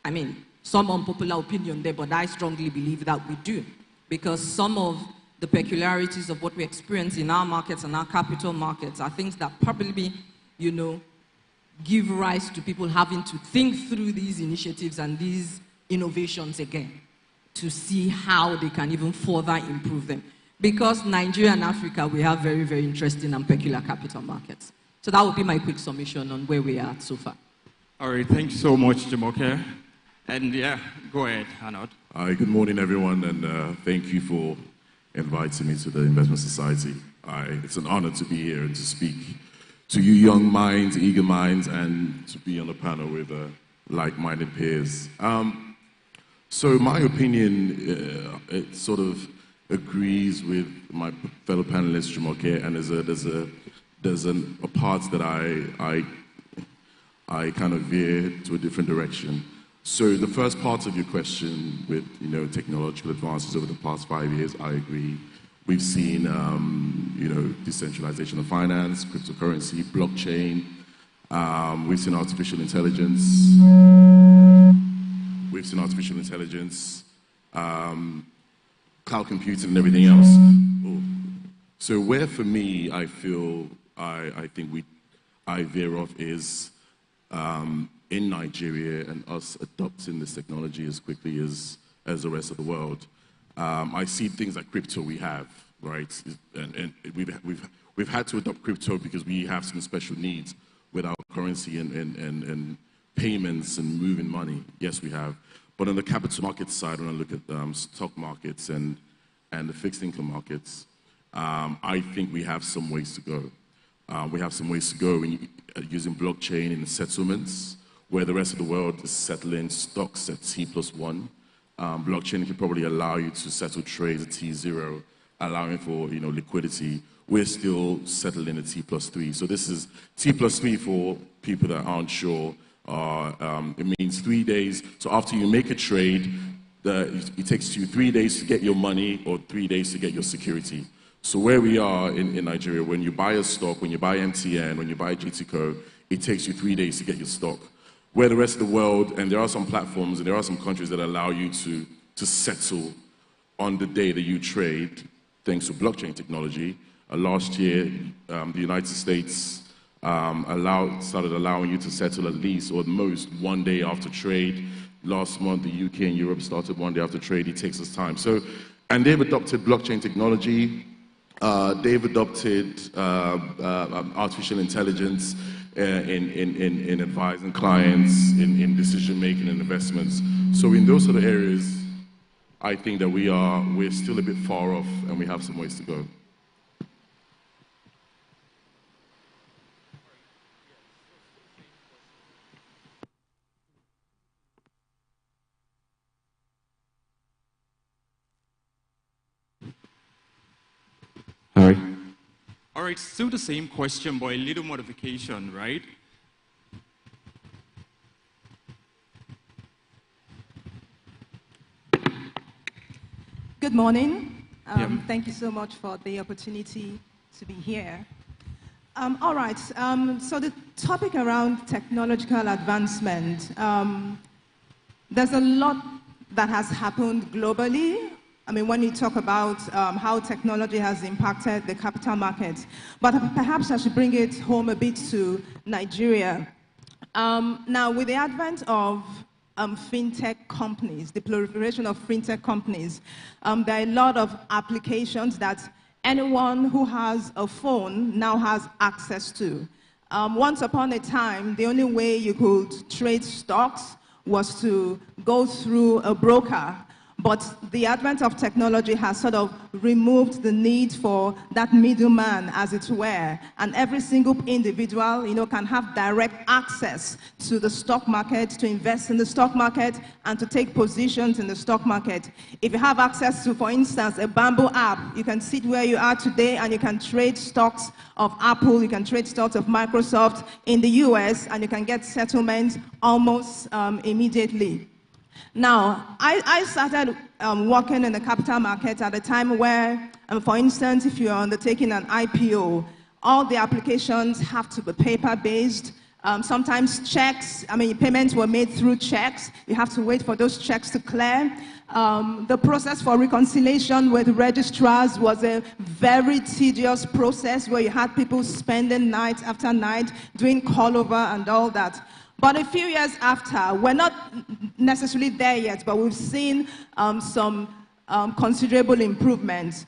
I mean, some unpopular opinion there, but I strongly believe that we do, because some of the peculiarities of what we experience in our markets and our capital markets are things that probably, give rise to people having to think through these initiatives and these innovations again, to see how they can even further improve them. Because Nigeria and Africa, we have very, very interesting and peculiar capital markets. So that would be my quick summation on where we are so far. All right, thanks so much, Jumoke. And yeah, go ahead, Arnold. Hi, good morning, everyone, and thank you for inviting me to the Investment Society. It's an honor to be here and to speak to you young minds, eager minds, and to be on a panel with like-minded peers. So my opinion, it sort of agrees with my fellow panelist, Jumoke, and there's a part that I kind of veer to a different direction. So the first part of your question with, technological advances over the past 5 years, I agree. We've seen, decentralization of finance, cryptocurrency, blockchain. We've seen artificial intelligence. We've seen artificial intelligence, cloud computing, and everything else. Oh. So where, for me, I feel I think I veer off is in Nigeria and us adopting this technology as quickly as the rest of the world. I see things like crypto we have, right? And we've had to adopt crypto because we have some special needs with our currency and payments and moving money. Yes, we have. But on the capital market side, when I look at stock markets and the fixed income markets, I think we have some ways to go. We have some ways to go in using blockchain in settlements, where the rest of the world is settling stocks at T+1. Blockchain can probably allow you to settle trades at T0, allowing for liquidity. We're still settling at T+3. So this is T+3 for people that aren't sure. It means 3 days. So after you make a trade, it takes you 3 days to get your money or 3 days to get your security. So where we are in Nigeria, when you buy a stock, when you buy MTN, when you buy GTCO, it takes you 3 days to get your stock. Where the rest of the world, and there are some platforms and there are some countries that allow you to settle on the day that you trade, thanks to blockchain technology. Last year, the United States started allowing you to settle at least or at most 1 day after trade. Last month, the UK and Europe started 1 day after trade. It takes us time. And they've adopted blockchain technology. They've adopted artificial intelligence in advising clients, in decision-making and investments. So in those sort of areas, I think that we're still a bit far off and we have some ways to go. All right, still the same question, but a little modification, right? Good morning. Thank you so much for the opportunity to be here. All right, so the topic around technological advancement, there's a lot that has happened globally. I mean, when you talk about how technology has impacted the capital markets, but perhaps I should bring it home a bit to Nigeria. Now, with the advent of fintech companies, the proliferation of fintech companies, there are a lot of applications that anyone who has a phone now has access to. Once upon a time, the only way you could trade stocks was to go through a broker. But the advent of technology has sort of removed the need for that middleman, as it were. And every single individual, can have direct access to the stock market, to invest in the stock market, and to take positions in the stock market. If you have access to, for instance, a Bamboo app, you can sit where you are today and you can trade stocks of Apple, you can trade stocks of Microsoft in the US, and you can get settlements almost immediately. Now, I started working in the capital market at a time where, for instance, if you're undertaking an IPO, all the applications have to be paper-based. Sometimes checks, payments were made through checks. You have to wait for those checks to clear. The process for reconciliation with registrars was a very tedious process where you had people spending night after night doing call over and all that. But a few years after, we're not necessarily there yet, but we've seen some considerable improvements.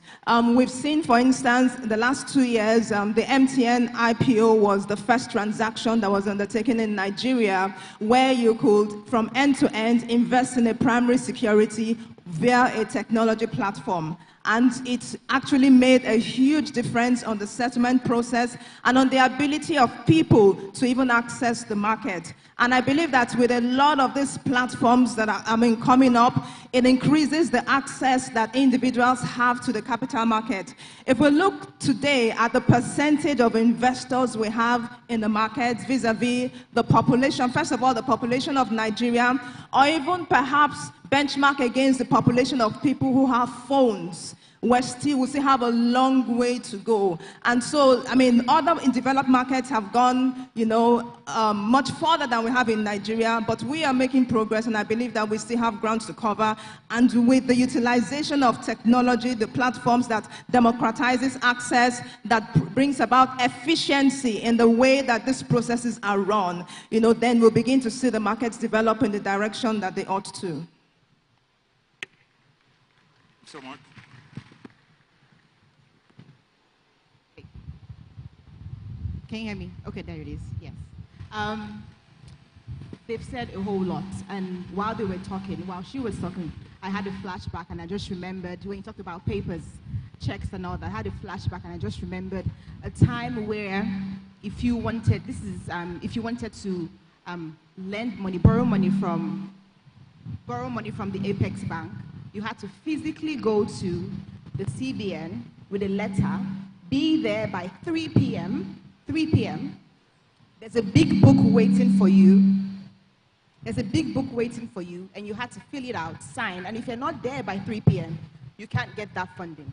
We've seen, for instance, the last 2 years, the MTN IPO was the first transaction that was undertaken in Nigeria where you could, from end to end, invest in a primary security via a technology platform. And it actually made a huge difference on the settlement process and on the ability of people to even access the market. And I believe that with a lot of these platforms that are coming up, it increases the access that individuals have to the capital market. If we look today at the percentage of investors we have in the market vis-a-vis the population, first of all, the population of Nigeria, or even perhaps benchmark against the population of people who have phones, we still have a long way to go. And so, other developed markets have gone, much further than we have in Nigeria, but we are making progress, and I believe that we still have ground to cover. And with the utilization of technology, the platforms that democratizes access, that brings about efficiency in the way that these processes are run, then we'll begin to see the markets develop in the direction that they ought to. So much. Can you hear me? Okay, there it is. Yes. They've said a whole lot, and while they were talking, while she was talking, I had a flashback, and I just remembered when you talked about papers, checks, and all that. I had a flashback, and I just remembered a time where, if you wanted, if you wanted to lend money, borrow money from the Apex Bank, you had to physically go to the CBN with a letter, be there by 3 p.m. 3 p.m. There's a big book waiting for you. There's a big book waiting for you, and you had to fill it out, sign. And if you're not there by 3 p.m., you can't get that funding.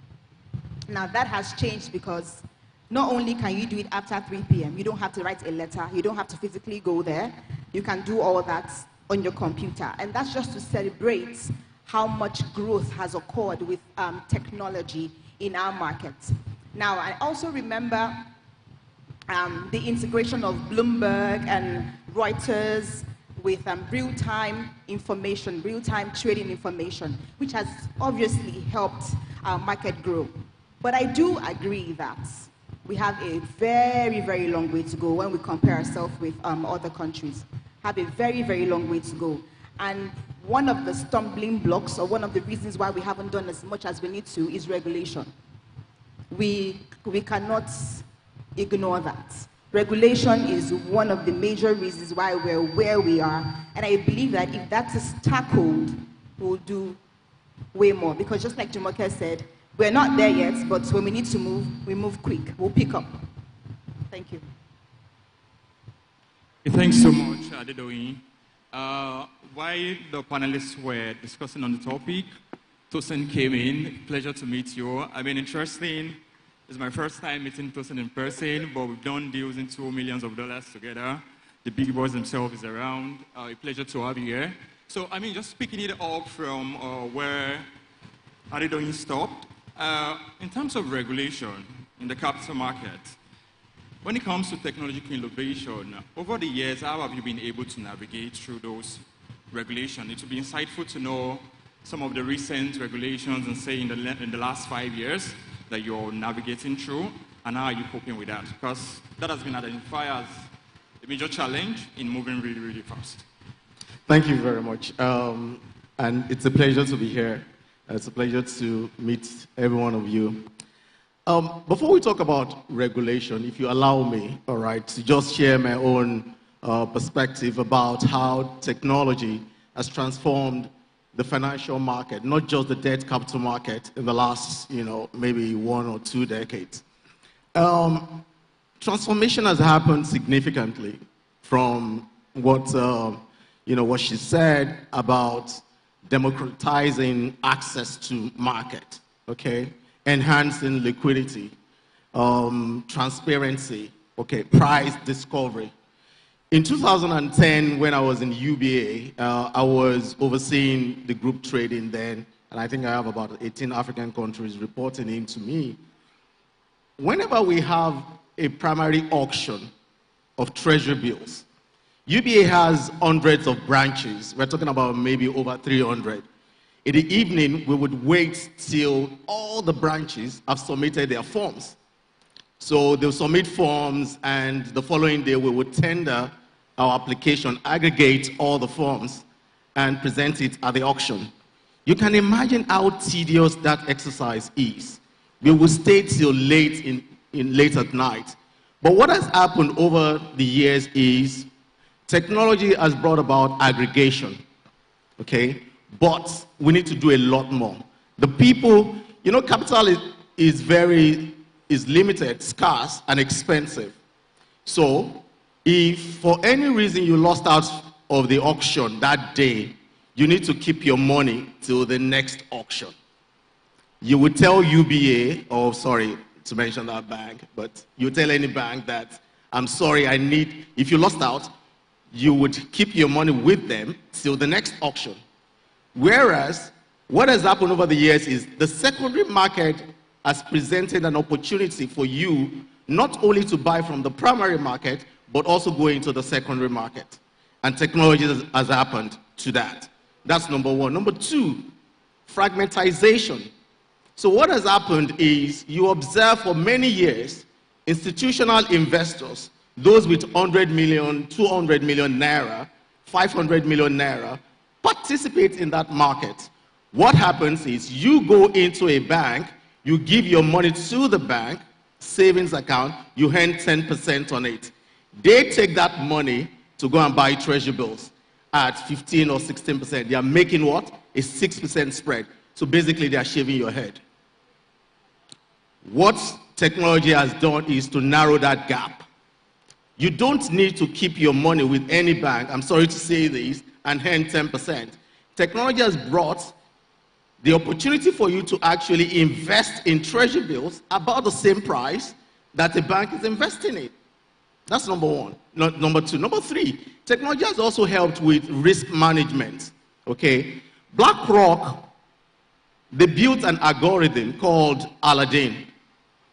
Now, that has changed because not only can you do it after 3 p.m., you don't have to write a letter, you don't have to physically go there, you can do all that on your computer. And that's just to celebrate how much growth has occurred with technology in our market. Now, I also remember the integration of Bloomberg and Reuters with real-time information, real-time trading information, which has obviously helped our market grow. But I do agree that we have a very, very long way to go when we compare ourselves with other countries. Have a very, very long way to go. And one of the stumbling blocks, or one of the reasons why we haven't done as much as we need to, is regulation. We cannot ignore that. Regulation is one of the major reasons why we're where we are. And I believe that if that is tackled, we'll do way more. Because just like Jumoke said, We're not there yet, but when we need to move, we move quick. We'll pick up. Thank you. Thanks so much, Adedoyin. While the panelists were discussing on the topic, Tosin came in. Pleasure to meet you. I've been interesting. It's my first time meeting Tosin in person, but we've done deals into millions of dollars together. The big boys themselves is around. A pleasure to have you here. So, just picking it up from where Adedoyin stopped. In terms of regulation in the capital market, when it comes to technological innovation, over the years, how have you been able to navigate through those regulations? It would be insightful to know some of the recent regulations and say in the last 5 years that you're navigating through, and how are you coping with that? Because that has been identified as a major challenge in moving really, really fast. Thank you very much. And it's a pleasure to be here. It's a pleasure to meet every one of you. Before we talk about regulation, if you allow me, all right, to just share my own perspective about how technology has transformed the financial market, not just the debt capital market in the last, maybe 1 or 2 decades. Transformation has happened significantly from what she said about democratizing access to market, okay? Enhancing liquidity, transparency, okay, price discovery. In 2010, when I was in UBA, I was overseeing the group trading then, and I think I have about 18 African countries reporting in to me. Whenever we have a primary auction of treasury bills, UBA has hundreds of branches. We're talking about maybe over 300. In the evening, we would wait till all the branches have submitted their forms. So they'll submit forms, and the following day, we would tender our application, aggregate all the forms, and present it at the auction. You can imagine how tedious that exercise is. We will stay till late at night. But what has happened over the years is technology has brought about aggregation, okay? But we need to do a lot more. The people, capital is limited, scarce, and expensive. So if for any reason you lost out of the auction that day, you need to keep your money till the next auction. You would tell UBA, sorry to mention that bank, but you tell any bank that, I'm sorry, if you lost out, you would keep your money with them till the next auction. Whereas, what has happened over the years is the secondary market has presented an opportunity for you not only to buy from the primary market, but also go into the secondary market. And technology has happened to that. That's number one. Number two, fragmentization. So what has happened is you observe for many years, institutional investors, those with 100 million, 200 million naira, 500 million naira, participate in that market. What happens is you go into a bank, you give your money to the bank, savings account, you earn 10% on it. They take that money to go and buy treasury bills at 15 or 16%. They are making what? A 6% spread. So basically they are shaving your head. What technology has done is to narrow that gap. You don't need to keep your money with any bank, I'm sorry to say this, and earn 10%. Technology has brought the opportunity for you to actually invest in treasury bills about the same price that the bank is investing in. That's number one. Number two. Number three, technology has also helped with risk management. Okay? BlackRock, they built an algorithm called Aladdin.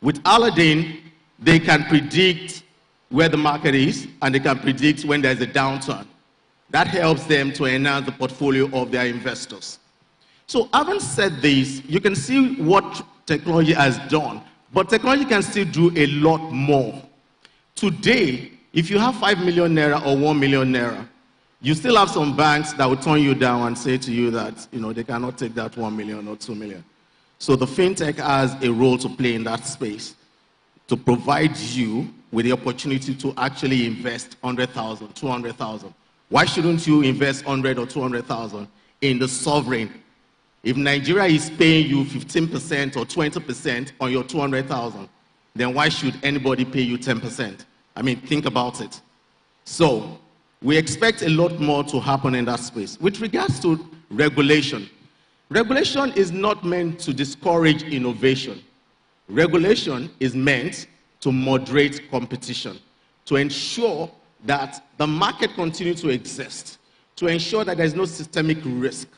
With Aladdin, they can predict where the market is, and they can predict when there's a downturn. That helps them to enhance the portfolio of their investors. So having said this, you can see what technology has done, but technology can still do a lot more. Today, if you have 5 million naira or 1 million naira, you still have some banks that will turn you down and say to you that they cannot take that 1 million or 2 million. So the fintech has a role to play in that space to provide you with the opportunity to actually invest 100,000, 200,000. Why shouldn't you invest 100 or 200,000 in the sovereign If Nigeria is paying you 15% or 20% on your 200,000, then why should anybody pay you 10%? I mean, think about it. So, we expect a lot more to happen in that space. With regards to regulation, regulation is not meant to discourage innovation. Regulation is meant to moderate competition, to ensure that the market continues to exist, to ensure that there's no systemic risk.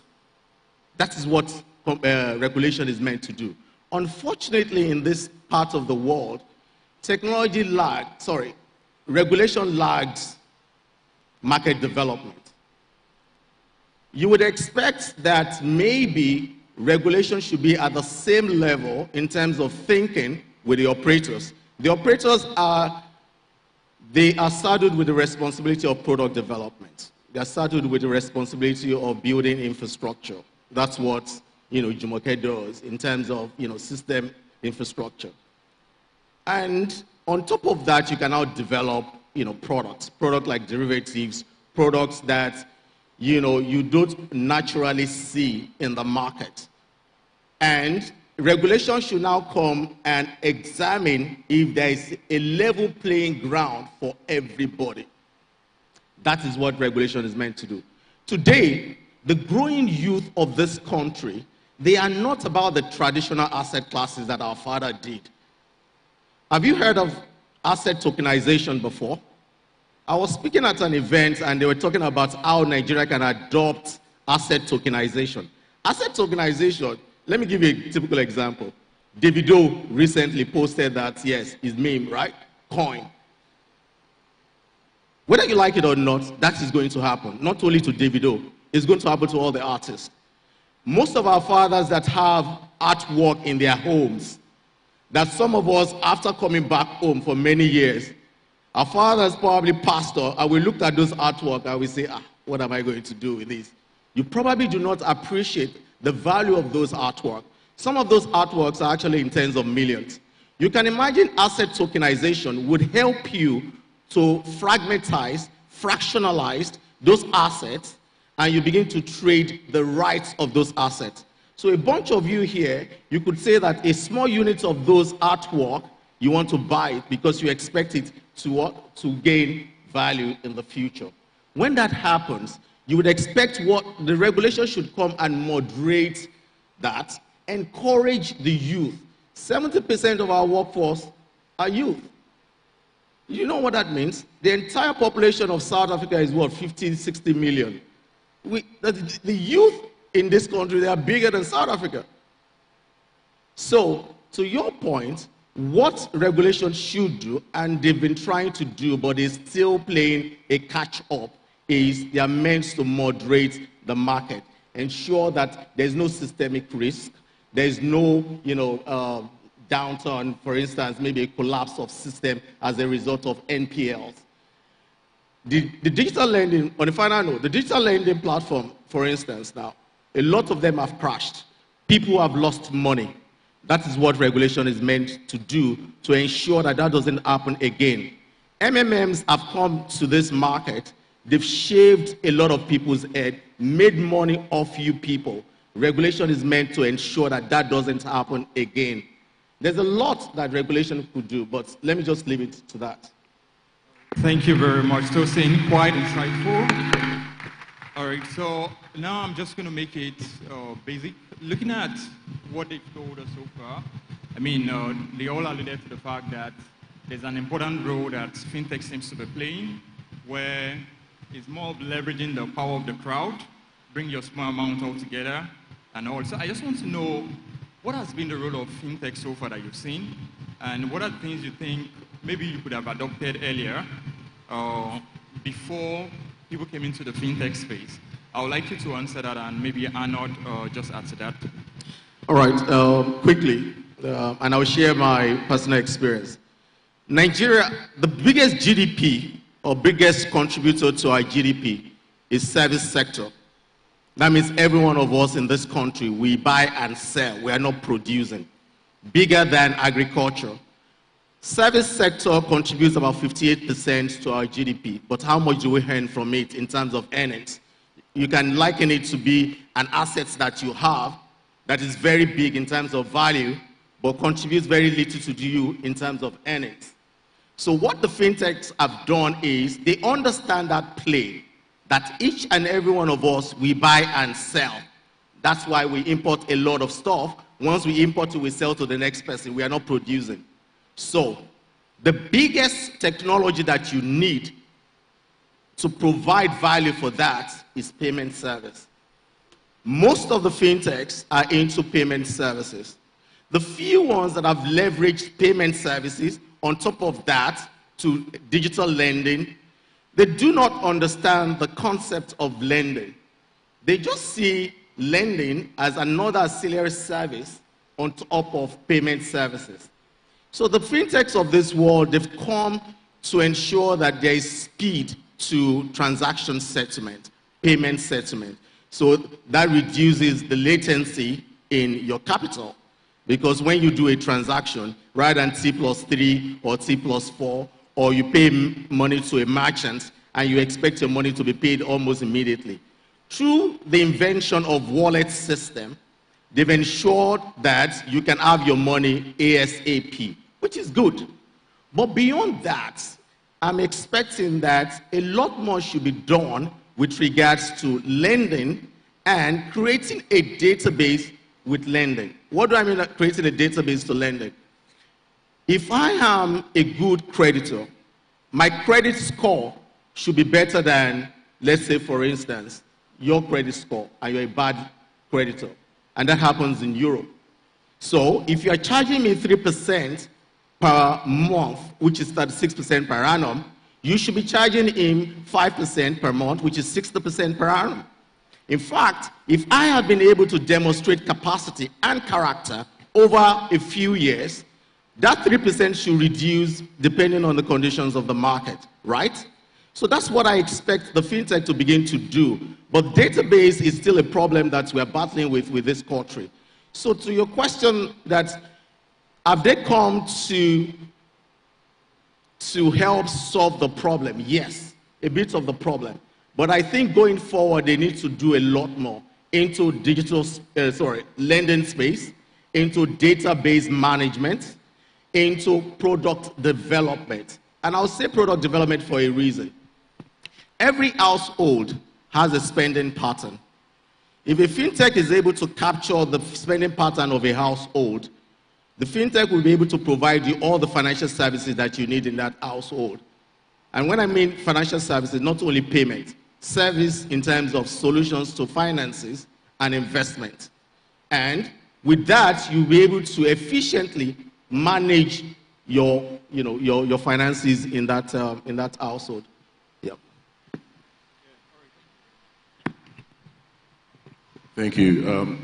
That is what regulation is meant to do. Unfortunately, in this part of the world, regulation lags market development. You would expect that maybe regulation should be at the same level in terms of thinking with the operators. The operators are saddled with the responsibility of product development. They are saddled with the responsibility of building infrastructure. That's what Jumoke does in terms of system infrastructure. And on top of that, you can now develop products like derivatives, products that you don't naturally see in the market. And regulation should now come and examine if there is a level playing ground for everybody. That is what regulation is meant to do. Today, the growing youth of this country, they are not about the traditional asset classes that our father did. Have you heard of asset tokenization before? I was speaking at an event and they were talking about how Nigeria can adopt asset tokenization. Asset tokenization, let me give you a typical example. Davido recently posted that, yes, his meme, right? Coin. Whether you like it or not, that is going to happen. Not only to Davido, it's going to happen to all the artists. Most of our fathers that have artwork in their homes, that some of us, after coming back home for many years, our fathers probably pastor, and we looked at those artwork and we say, what am I going to do with this? You probably do not appreciate the value of those artworks. Some of those artworks are actually in tens of millions. You can imagine asset tokenization would help you to fragmentize, fractionalize those assets, and you begin to trade the rights of those assets. So a bunch of you here, you could say that a small unit of those artwork, you want to buy it because you expect it to gain value in the future. When that happens, you would expect what the regulation should come and moderate that, encourage the youth. 70% of our workforce are youth. You know what that means? The entire population of South Africa is what, 50, 60 million. The youth in this country, they are bigger than South Africa. So, to your point, what regulation should do, and they've been trying to do, but is still playing a catch-up, is they are meant to moderate the market, ensure that there's no systemic risk, there's no, downturn, for instance, maybe a collapse of system as a result of NPLs. The digital lending, on a final note, the digital lending platform, for instance, now, a lot of them have crashed. People have lost money. That is what regulation is meant to do, to ensure that that doesn't happen again. MMMs have come to this market. They've shaved a lot of people's head, made money off you people. Regulation is meant to ensure that that doesn't happen again. There's a lot that regulation could do, but let me just leave it to that. Thank you very much, Tosin. Quite insightful. All right, so now I'm just going to make it basic. Looking at what they've told us so far, I mean, they all alluded to the fact that there's an important role that fintech seems to be playing, where it's more of leveraging the power of the crowd, bring your small amount all together, and also I just want to know what has been the role of fintech so far that you've seen, and what are the things you think maybe you could have adopted earlier before people came into the fintech space? I would like you to answer that, and maybe Arnold just add to that. All right, quickly, and I'll share my personal experience. Nigeria, the biggest GDP or biggest contributor to our GDP is service sector. That means every one of us in this country, we buy and sell. We are not producing. Bigger than agriculture. Service sector contributes about 58% to our GDP, but how much do we earn from it in terms of earnings? You can liken it to be an asset that you have that is very big in terms of value, but contributes very little to you in terms of earnings. So what the fintechs have done is they understand that play, that each and every one of us, we buy and sell. That's why we import a lot of stuff. Once we import it, we sell to the next person. We are not producing. So the biggest technology that you need to provide value for that is payment service. Most of the fintechs are into payment services. The few ones that have leveraged payment services on top of that to digital lending, they do not understand the concept of lending. They just see lending as another ancillary service on top of payment services. So the fintechs of this world, they've come to ensure that there is speed to transaction settlement, payment settlement. So that reduces the latency in your capital. Because when you do a transaction, rather than T+3 or T+4, or you pay money to a merchant and you expect your money to be paid almost immediately. Through the invention of wallet system, they've ensured that you can have your money ASAP, which is good. But beyond that, I'm expecting that a lot more should be done with regards to lending and creating a database with lending. What do I mean by creating a database to lending? If I am a good creditor, my credit score should be better than, let's say, for instance, your credit score, and you're a bad creditor. And that happens in Europe. So if you're charging me 3% per month, which is 36% per annum, you should be charging him 5% per month, which is 60% per annum. In fact, if I have been able to demonstrate capacity and character over a few years, that 3% should reduce depending on the conditions of the market, right? So that's what I expect the fintech to begin to do. But database is still a problem that we're battling with this country. So to your question, that have they come to help solve the problem? Yes, a bit of the problem. But I think going forward, they need to do a lot more into digital, lending space, into database management, into product development. And I'll say product development for a reason. Every household has a spending pattern. If a fintech is able to capture the spending pattern of a household, the fintech will be able to provide you all the financial services that you need in that household. And when I mean financial services, not only payment, service in terms of solutions to finances and investment. And with that, you'll be able to efficiently manage your finances in that household. Yep. Thank you.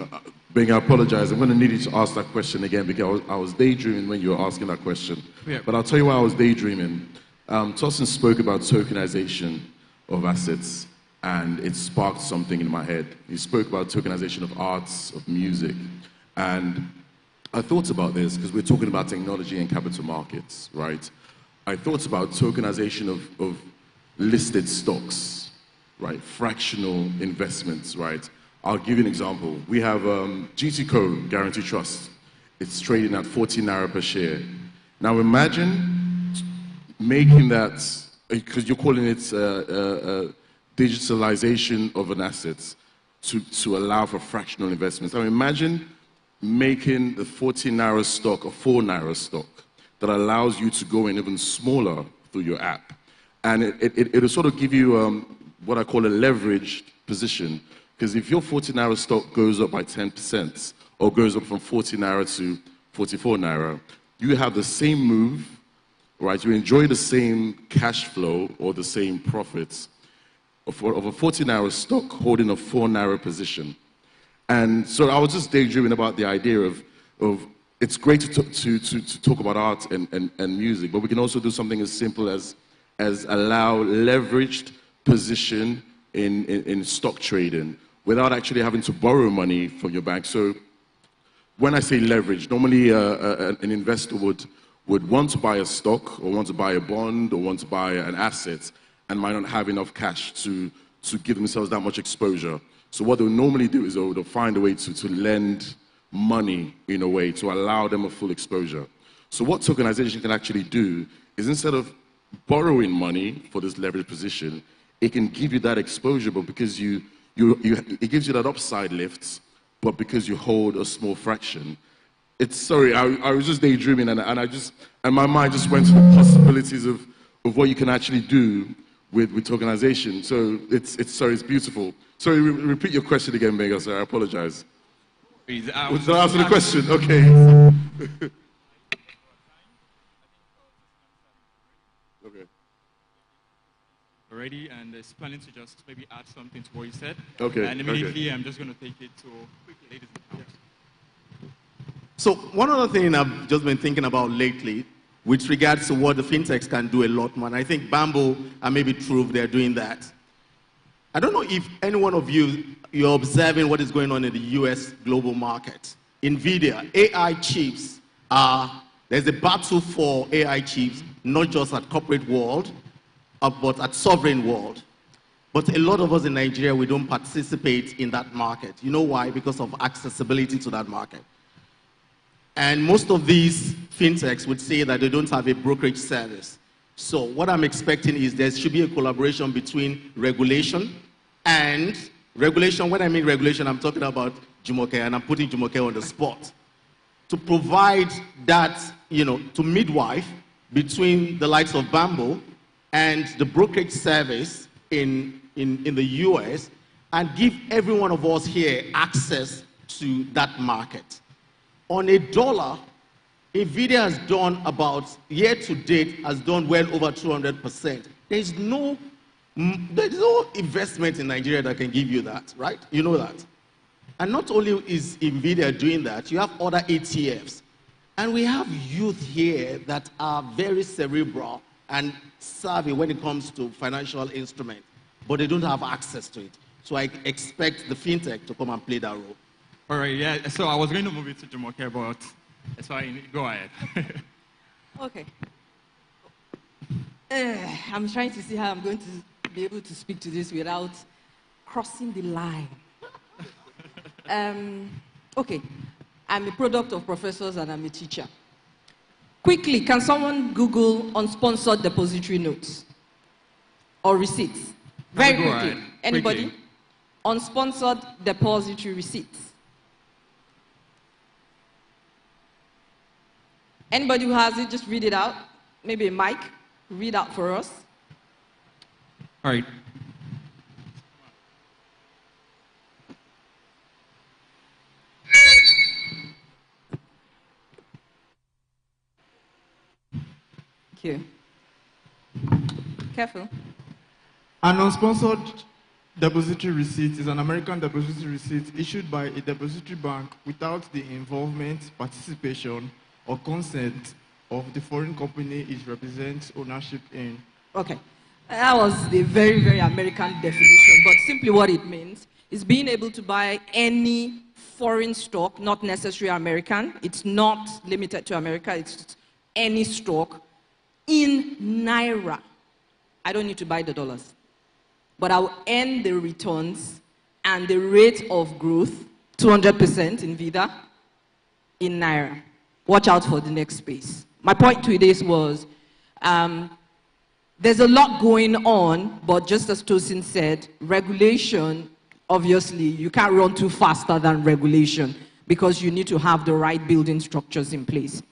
Bing, I apologize. I'm going to need you to ask that question again because I was daydreaming when you were asking that question. Yeah. But I'll tell you why I was daydreaming. Tosin spoke about tokenization of assets, and it sparked something in my head. He spoke about tokenization of arts, of music, and I thought about this because we're talking about technology and capital markets, right? I thought about tokenization of listed stocks, right? Fractional investments, right? I'll give you an example. We have GTCO, Guarantee Trust. It's trading at 14 naira per share. Now imagine making that, because you're calling it digitalization of an asset to allow for fractional investments. Now imagine making the 14 naira stock a 4 naira stock that allows you to go in even smaller through your app. And it'll sort of give you what I call a leveraged position. Because if your 14 naira stock goes up by 10% or goes up from 40 naira to 44 naira, you have the same move, right? You enjoy the same cash flow or the same profits of a 40 naira stock holding a 4 naira position. And so I was just daydreaming about the idea of it's great to talk about art and music, but we can also do something as simple as allow leveraged position in stock trading without actually having to borrow money from your bank. So when I say leverage, normally an investor would want to buy a stock or want to buy a bond or want to buy an asset and might not have enough cash to give themselves that much exposure. So what they'll normally do is they'll find a way to lend money in a way to allow them a full exposure. So what tokenization can actually do is instead of borrowing money for this leverage position, it can give you that exposure, but because it gives you that upside lifts, but because you hold a small fraction. I was just daydreaming, and my mind just went to the possibilities of what you can actually do with tokenization. So it's beautiful. Sorry, repeat your question again, Benga, sir. I apologize. Please, Did I answer the question? Okay. Okay. Already, and is planning to just maybe add something to what you said. Okay. And immediately, I'm just going to take it to quickly, ladies and gentlemen. So one other thing I've just been thinking about lately, with regards to what the fintechs can do a lot more, and I think Bamboo and maybe Truth, they're doing that. I don't know if any one of you're observing what is going on in the US global market. NVIDIA, AI chips there's a battle for AI chips, not just at corporate world, but at sovereign world. But a lot of us in Nigeria, we don't participate in that market. You know why? Because of accessibility to that market. And most of these fintechs would say that they don't have a brokerage service. So what I'm expecting is there should be a collaboration between regulation and regulation. When I mean regulation, I'm talking about Jumoke, and I'm putting Jumoke on the spot. To provide that, to midwife between the likes of Bamboo and the brokerage service in the US, and give every one of us here access to that market. On a dollar, NVIDIA has done about, year to date, has done well over 200%. There's no investment in Nigeria that can give you that, right? You know that. And not only is NVIDIA doing that, you have other ETFs. And we have youth here that are very cerebral and savvy when it comes to financial instruments, but they don't have access to it. So I expect the fintech to come and play that role. All right, yeah, so I was going to move it to Jumoke, but that's fine. Go ahead. Okay. I'm trying to see how I'm going to be able to speak to this without crossing the line. Okay, I'm a product of professors and I'm a teacher. Quickly, can someone Google unsponsored depository notes or receipts? Very quickly. Ahead. Anybody? Quickly. Unsponsored depository receipts. Anybody who has it, just read it out. Maybe a mic, read out for us. All right. Thank you. Careful. An unsponsored depository receipt is an American depository receipt issued by a depository bank without the involvement, participation, or consent of the foreign company it represents ownership in. Okay. That was a very, very American definition, but simply what it means is being able to buy any foreign stock, not necessarily American. It's not limited to America. It's any stock in Naira. I don't need to buy the dollars, but I'll earn the returns and the rate of growth, 200% in Vida, in Naira. Watch out for the next space. My point to this was, there's a lot going on, but just as Tosin said, regulation, obviously, you can't run too faster than regulation because you need to have the right building structures in place.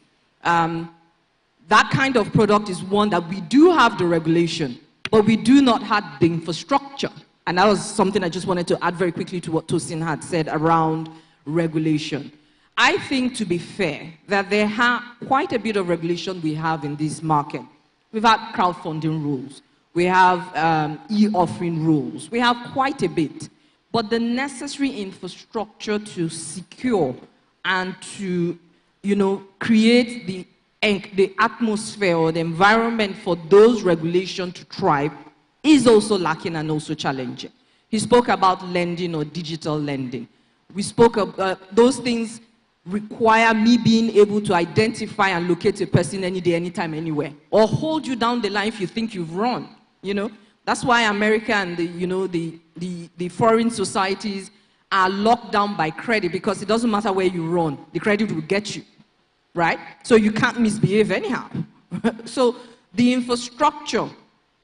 That kind of product is one that we do have the regulation, but we do not have the infrastructure. And that was something I just wanted to add very quickly to what Tosin had said around regulation. I think, to be fair, that there are quite a bit of regulation we have in this market. We've had crowdfunding rules. We have e-offering rules. We have quite a bit. But the necessary infrastructure to secure and to, create the atmosphere or the environment for those regulations to thrive is also lacking and also challenging. He spoke about lending or digital lending. We spoke about those things require me being able to identify and locate a person any day, anytime, anywhere, or hold you down the line if you think you've run. That's why America and the foreign societies are locked down by credit because it doesn't matter where you run, the credit will get you, right? So you can't misbehave anyhow. So the infrastructure,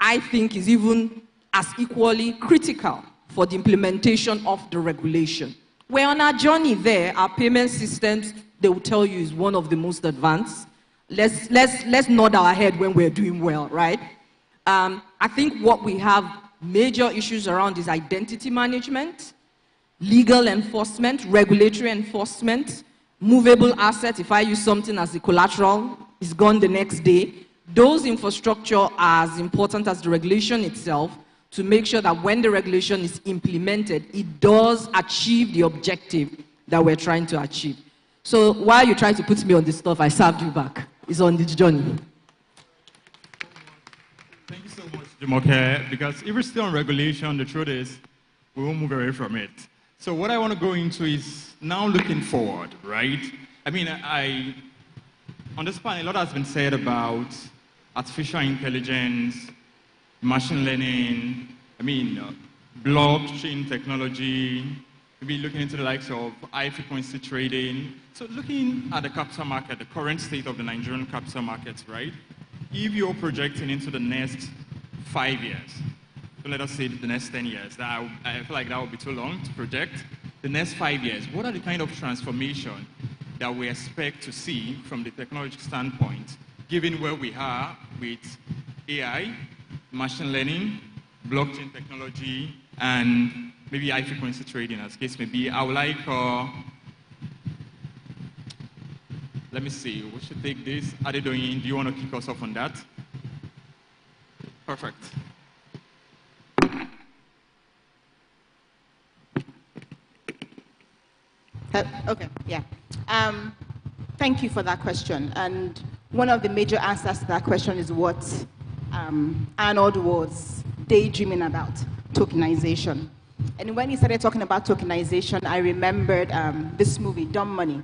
I think, is even as equally critical for the implementation of the regulation. We're on our journey there. Our payment systems, they will tell you, is one of the most advanced. Let's nod our head when we're doing well, right? I think what we have major issues around is identity management, legal enforcement, regulatory enforcement, movable assets. If I use something as the collateral, it's gone the next day. Those infrastructure are as important as the regulation itself to make sure that when the regulation is implemented, it does achieve the objective that we're trying to achieve. So while you try to put me on this stuff, I served you back. It's on this journey. Thank you so much, Jumoke, because if we're still on regulation, the truth is we won't move away from it. So what I want to go into is now looking forward, right? I mean, on this panel, a lot has been said about artificial intelligence, machine learning, blockchain technology, maybe looking into the likes of high-frequency trading. So looking at the capital market, the current state of the Nigerian capital markets, right? If you're projecting into the next 5 years, so let us say the next 10 years, I feel like that would be too long to project. The next 5 years, what are the kind of transformation that we expect to see from the technological standpoint, given where we are with AI, machine learning, blockchain technology, and maybe high-frequency trading, as case may be? I would like, let me see, we should take this. Adedoyin, do you want to kick us off on that? Perfect. Okay, yeah. Thank you for that question. And one of the major answers to that question is what Arnold was daydreaming about, tokenization. And when he started talking about tokenization, I remembered this movie, Dumb Money.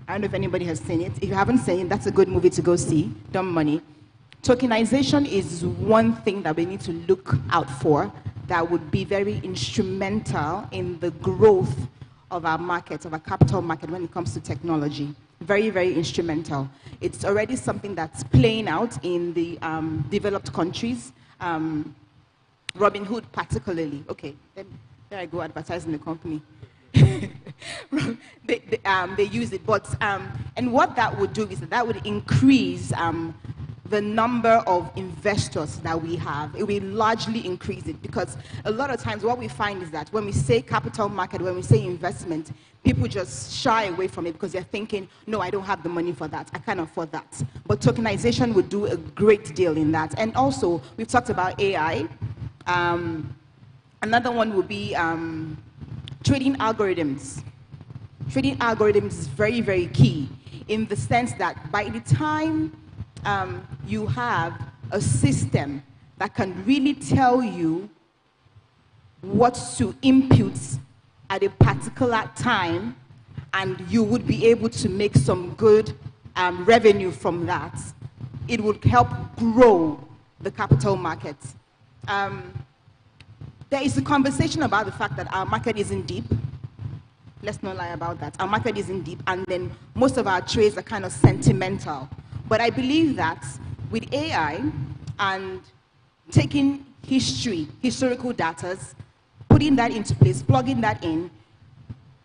I don't know if anybody has seen it. If you haven't seen it, that's a good movie to go see, Dumb Money. Tokenization is one thing that we need to look out for that would be very instrumental in the growth of our market, of our capital market when it comes to technology. Very, very instrumental. It's already something that's playing out in the developed countries. Robinhood particularly. Okay, there I go advertising the company. They use it, but and what that would do is that would increase the number of investors that we have. It will largely increase it, because a lot of times what we find is that when we say capital market, when we say investment, people just shy away from it because they're thinking, no, I don't have the money for that, I can't afford that. But tokenization would do a great deal in that. And also, we've talked about AI. Another one would be trading algorithms. Trading algorithms is very, very key in the sense that by the time you have a system that can really tell you what to input at a particular time, and you would be able to make some good revenue from that, it would help grow the capital market. There is a conversation about the fact that our market isn't deep. Let's not lie about that. Our market isn't deep, and then most of our trades are kind of sentimental. But I believe that with AI and taking historical data, putting that into place, plugging that in,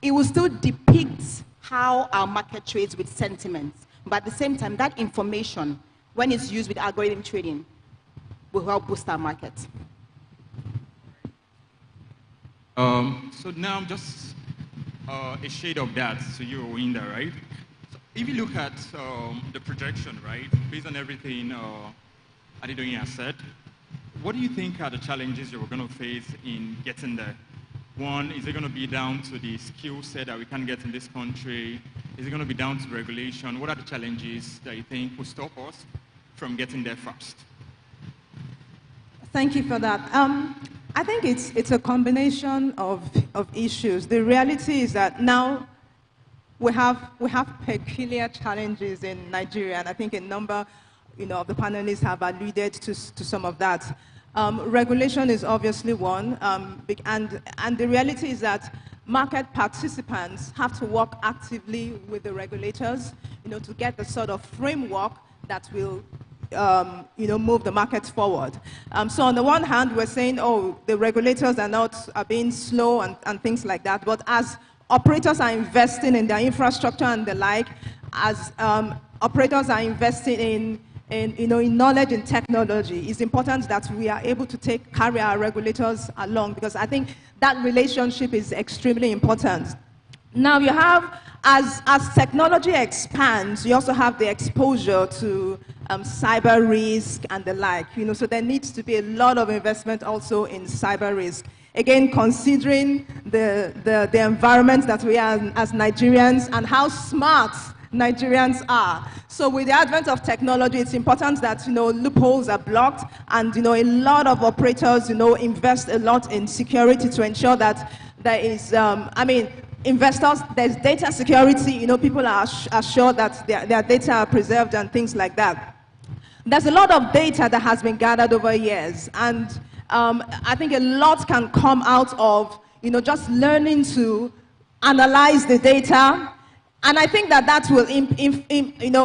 it will still depict how our market trades with sentiments. But at the same time, that information, when it's used with algorithm trading, will help boost our market. So now just a shade of that, so you're Winda, right? So if you look at the projection, right, based on everything Adedoyin has said, what do you think are the challenges you're going to face in getting there? One, is it going to be down to the skill set that we can get in this country? Is it going to be down to regulation? What are the challenges that you think will stop us from getting there fast? Thank you for that. I think it's a combination of issues. The reality is that now we have peculiar challenges in Nigeria, and I think a number of the panelists have alluded to some of that. Regulation is obviously one, and the reality is that market participants have to work actively with the regulators, to get the sort of framework that will move the market forward. So on the one hand, we're saying, oh, the regulators are being slow and things like that. But as operators are investing in their infrastructure and the like, as operators are investing in knowledge and technology, it's important that we are able to carry our regulators along, because I think that relationship is extremely important. Now you have, as technology expands, you also have the exposure to cyber risk and the like, so there needs to be a lot of investment also in cyber risk. Again, considering the environment that we are as Nigerians and how smart Nigerians are. So with the advent of technology, it's important that, loopholes are blocked, and, a lot of operators, invest a lot in security to ensure that there is, investors, there's data security, people are assured that their data are preserved and things like that. There's a lot of data that has been gathered over years, and I think a lot can come out of, just learning to analyze the data. And I think that will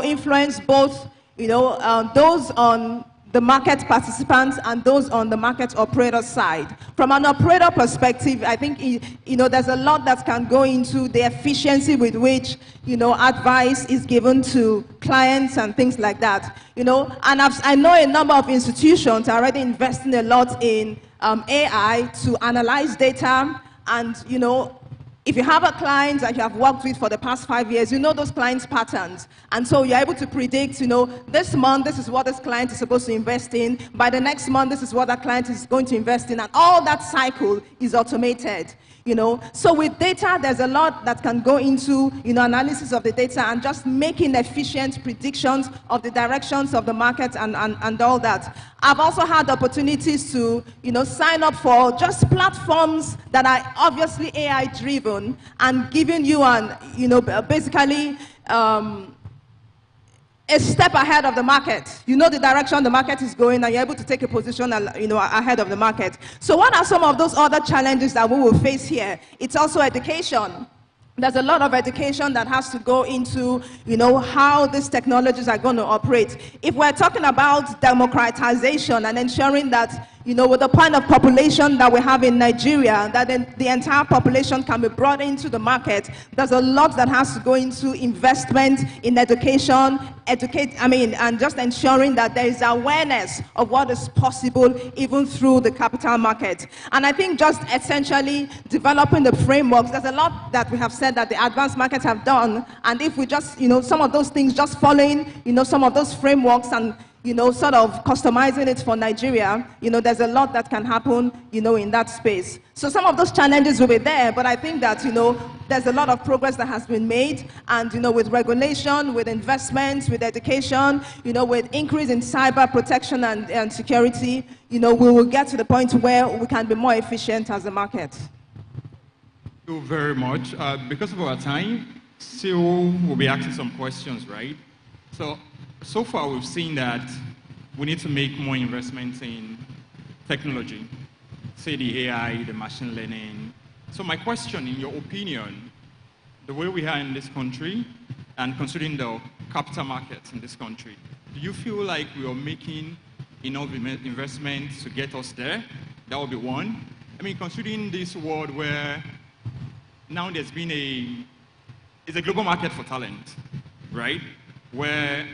influence both, those on the market participants and those on the market operator side. From an operator perspective, I think, there's a lot that can go into the efficiency with which, advice is given to clients and things like that. And I know a number of institutions are already investing a lot in AI to analyze data, and, if you have a client that you have worked with for the past 5 years, you know those clients' patterns. And so you're able to predict, this month, this is what this client is supposed to invest in. By the next month, this is what that client is going to invest in. And all that cycle is automated. So with data, there's a lot that can go into, analysis of the data and just making efficient predictions of the directions of the market and all that. I've also had opportunities to, sign up for just platforms that are obviously AI-driven and giving you basically, a step ahead of the market. You know the direction the market is going, and you're able to take a position, ahead of the market. So what are some of those other challenges that we will face here? It's also education. There's a lot of education that has to go into, how these technologies are going to operate. If we're talking about democratization and ensuring that, with the kind of population that we have in Nigeria, that the entire population can be brought into the market, there's a lot that has to go into investment in education, and just ensuring that there is awareness of what is possible even through the capital market. And I think just essentially developing the frameworks, there's a lot that we have said that the advanced markets have done, and if we just, some of those things, just following, some of those frameworks and, sort of customizing it for Nigeria, there's a lot that can happen, in that space. So some of those challenges will be there, but I think that, there's a lot of progress that has been made, and, with regulation, with investments, with education, with increase in cyber protection and security, we will get to the point where we can be more efficient as a market. Thank you very much. Because of our time, still we'll be asking some questions, right? So far we've seen that we need to make more investments in technology, say the AI, the machine learning. So my question, in your opinion, the way we are in this country, and considering the capital markets in this country, do you feel like we are making enough investments to get us there? That would be one. Considering this world where now there's been it's a global market for talent, right? Where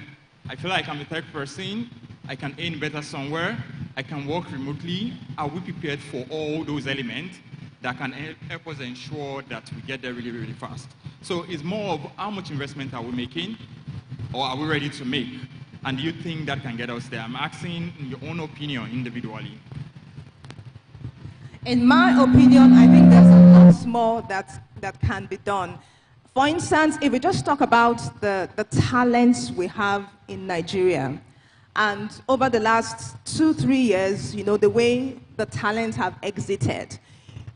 I feel like I'm a tech person, I can earn better somewhere, I can work remotely. Are we prepared for all those elements that can help us ensure that we get there really, really fast? So it's more of how much investment are we making, or are we ready to make? And do you think that can get us there? I'm asking in your own opinion individually. In my opinion, I think there's a lot more that can be done. For instance, if we just talk about the talents we have in Nigeria, and over the last 2-3 years, the way the talents have exited,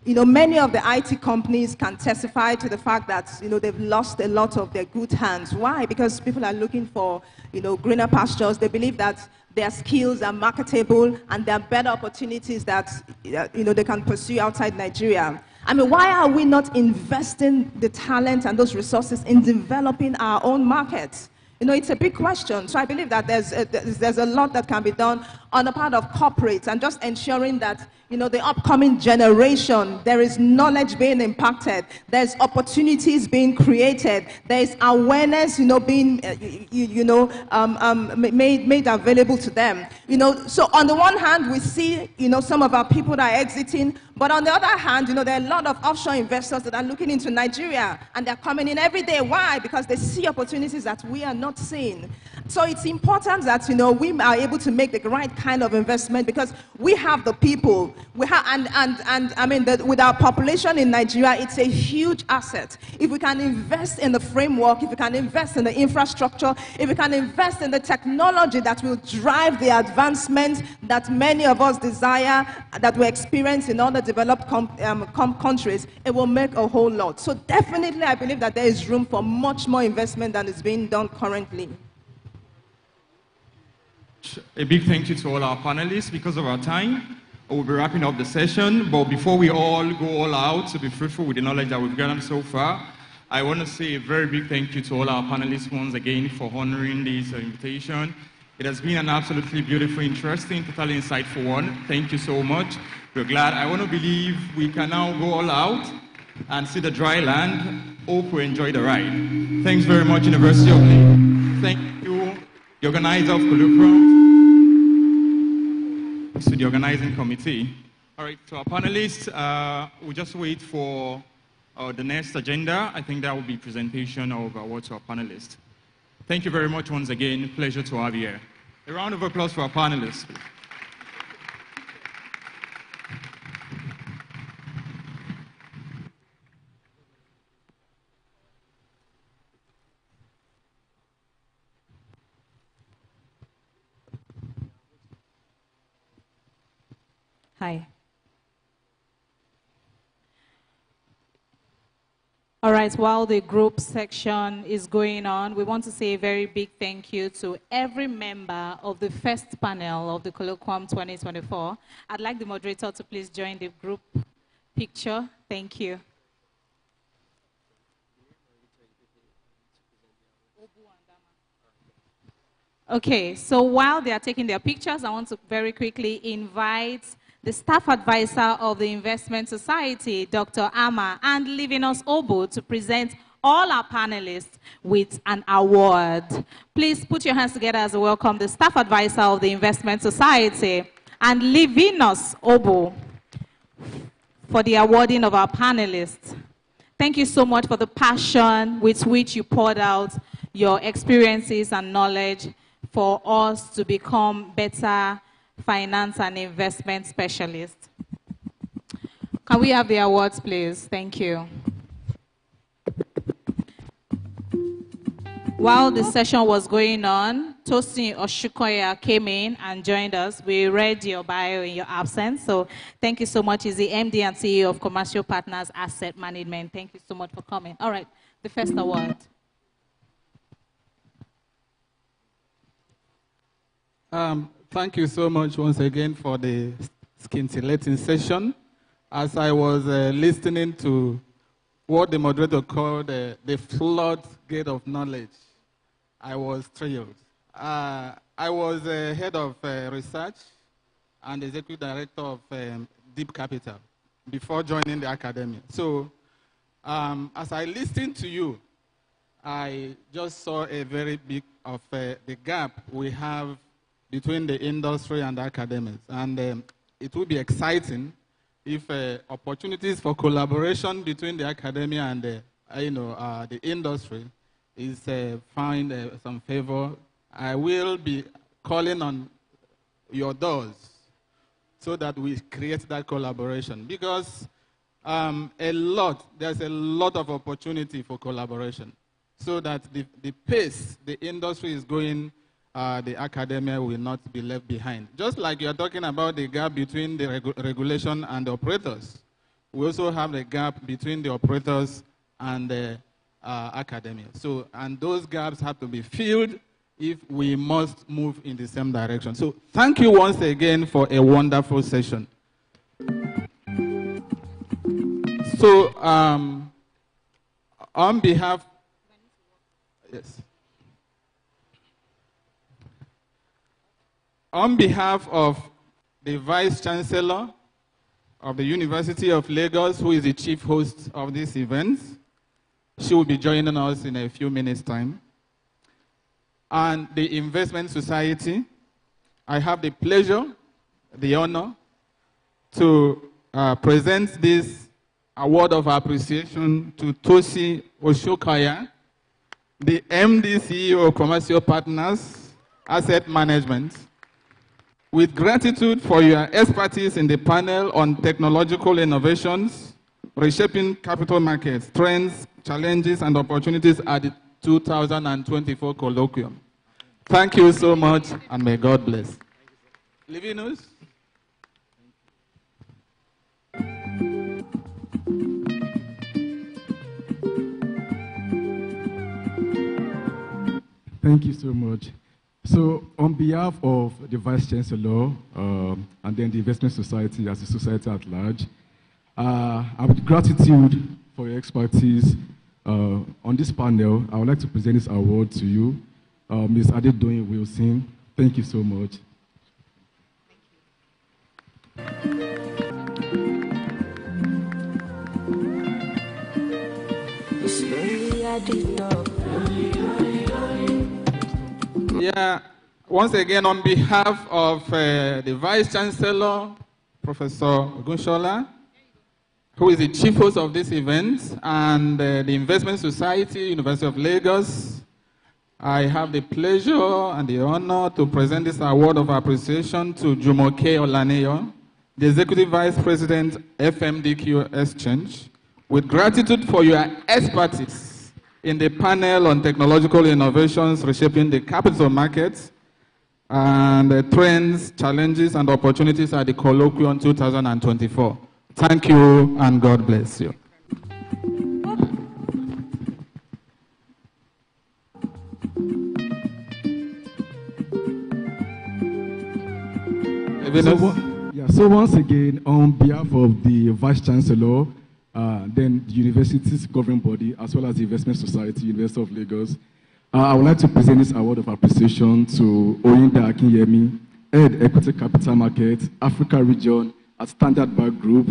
many of the IT companies can testify to the fact that, they've lost a lot of their good hands. Why? Because people are looking for, greener pastures. They believe that their skills are marketable and there are better opportunities that, they can pursue outside Nigeria. I mean, why are we not investing the talent and those resources in developing our own markets? You know, it's a big question. So I believe that there's a lot that can be done on the part of corporates and just ensuring that, you know, the upcoming generation, there is knowledge being impacted, there's opportunities being created, there's awareness, you know, being, made available to them. You know, so on the one hand, we see, you know, some of our people that are exiting, but on the other hand, you know, there are a lot of offshore investors that are looking into Nigeria, and they're coming in every day. Why? Because they see opportunities that we are not seeing. So it's important that, you know, we are able to make the right kind of investment, because we have the people. We have, and I mean, with our population in Nigeria, it's a huge asset. If we can invest in the framework, if we can invest in the infrastructure, if we can invest in the technology that will drive the advancement that many of us desire, that we experience in other developed countries, it will make a whole lot. So definitely, I believe that there is room for much more investment than is being done currently. A big thank you to all our panelists. Because of our time, we'll be wrapping up the session. But before we all go all out to be fruitful with the knowledge that we've gathered so far, I want to say a very big thank you to all our panelists once again for honoring this invitation. It has been an absolutely beautiful, interesting, totally insightful one. Thank you so much. We're glad. I want to believe we can now go all out and see the dry land. Hope we enjoy the ride. Thanks very much, University of Leeds. Thank you, the organizer of Colloquium, to the organizing committee. All right, to our panelists, we'll just wait for the next agenda. I think that will be presentation of awards to our panelists. Thank you very much once again. Pleasure to have you here. A round of applause for our panelists. Hi. All right, while the group section is going on, we want to say a very big thank you to every member of the first panel of the Colloquium 2024. I'd like the moderator to please join the group picture. Thank you. Okay, so while they are taking their pictures, I want to very quickly invite the staff advisor of the Investment Society, Dr. Ama, and Livinus Obu, to present all our panelists with an award. Please put your hands together as we welcome the staff advisor of the Investment Society and Livinus Obu for the awarding of our panelists. Thank you so much for the passion with which you poured out your experiences and knowledge for us to become better finance and investment specialists. Can we have the awards, please? Thank you. While the session was going on, Tosin Oshukoya came in and joined us. We read your bio in your absence, so thank you so much. He's the MD and CEO of Commercial Partners Asset Management. Thank you so much for coming. All right, the first award. Thank you so much once again for the scintillating session. As I was listening to what the moderator called the floodgate of knowledge, I was thrilled. I was head of research and executive director of Deep Capital before joining the academy. So as I listened to you, I just saw a very big of the gap we have between the industry and the academics. And it will be exciting if opportunities for collaboration between the academia and the industry is find some favor. I will be calling on your doors so that we create that collaboration, because there's a lot of opportunity for collaboration, so that the pace the industry is going, the academia will not be left behind. Just like you're talking about the gap between the regulation and the operators, we also have the gap between the operators and the academia. So, and those gaps have to be filled if we must move in the same direction. So thank you once again for a wonderful session. So, on behalf, yes. On behalf of the Vice Chancellor of the University of Lagos, who is the chief host of this event, she will be joining us in a few minutes' time. And the Investment Society, I have the pleasure, the honor, to present this award of appreciation to Tosi Oshokaya, the MD CEO of Commercial Partners Asset Management. With gratitude for your expertise in the panel on technological innovations, reshaping capital markets, trends, challenges, and opportunities at the 2024 Colloquium. Thank you so much, and may God bless. Livinus? Thank you so much. So, on behalf of the Vice Chancellor and then the Investment Society as a society at large, and with gratitude for your expertise on this panel, I would like to present this award to you, Ms. Adedoyin Wilson. Thank you so much. Yeah, once again, on behalf of the Vice Chancellor, Professor Ogunshola, who is the chief host of this event, and the Investment Society, University of Lagos, I have the pleasure and the honor to present this award of appreciation to Jumoke Olaniyo, the Executive Vice President, FMDQ Exchange, with gratitude for your expertise in the panel on technological innovations reshaping the capital markets and the trends, challenges, and opportunities at the Colloquium 2024. Thank you, and God bless you. So once again, on behalf of the Vice Chancellor, then the university's governing body, as well as the Investment Society, University of Lagos, I would like to present this award of appreciation to Oyinda Akinyemi, Head Equity Capital Market, Africa Region at Standard Bank Group,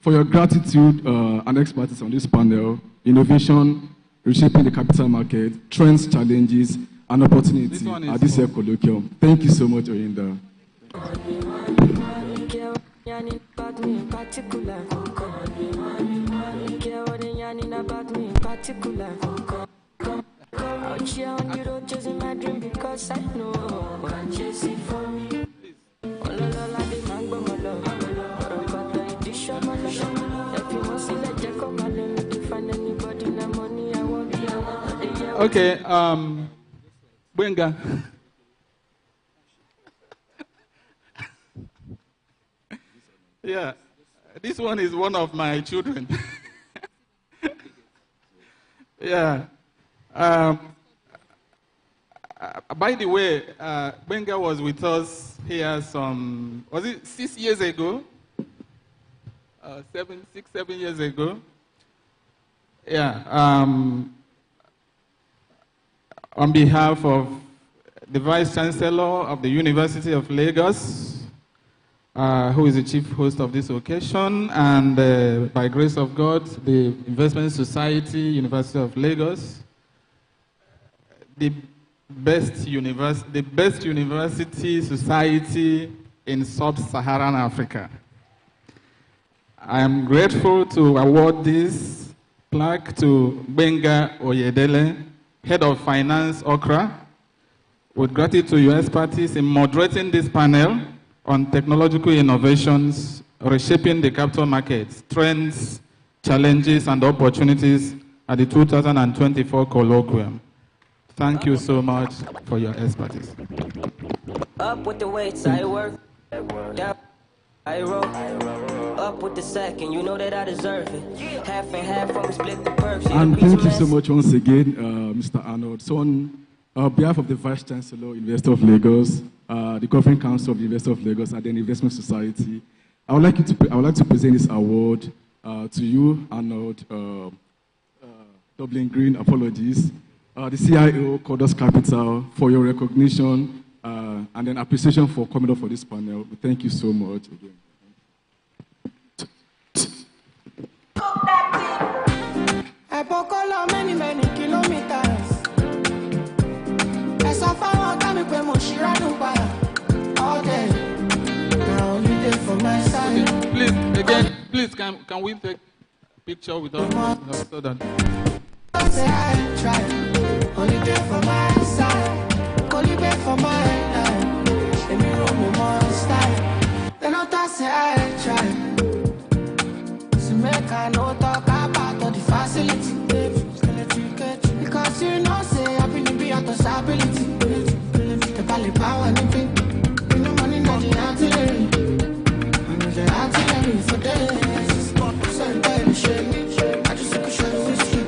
for your gratitude and expertise on this panel, innovation, reshaping the capital market, trends, challenges, and opportunities at this year's colloquium. Thank you so much, Oyinda. Okay, Benga. Yeah, this one is one of my children. Yeah. By the way, Benga was with us here was it 6 years ago? 7 years ago. Yeah. On behalf of the Vice Chancellor of the University of Lagos, who is the chief host of this occasion, and by grace of God, the Investment Society, University of Lagos, the best university society in Sub-Saharan Africa. I am grateful to award this plaque to Benga Oyedele, Head of Finance, Okra, with gratitude to your expertise in moderating this panel on technological innovations, reshaping the capital markets, trends, challenges, and opportunities at the 2024 Colloquium. Thank you so much for your expertise. Up with the weights, I work. Down, I roll. Up with the second, you know that I deserve it. Half and half from split the perks. And thank you so much once again, Mr. Arnold. So on behalf of the Vice Chancellor, University of Lagos, the Governing Council of the University of Lagos, and the Investment Society, I would like to present this award To you, Arnold, Dublin Green, apologies. The CIO, Cordus Capital, for your recognition and then appreciation for coming up for this panel. Thank you so much again. I walk along many kilometers. I suffer all time with all day. Now only day for my side. Please, can we take a picture with us so that? I say I try. Only day for my side. Only day for my life. Let me roll me more style. Then I say I try. So make I no talk about all the facility. Because you know say I been to be out of stability. The valley power and the money not the artillery. I know the artillery for days. So baby shake. I just took a shot of this shit.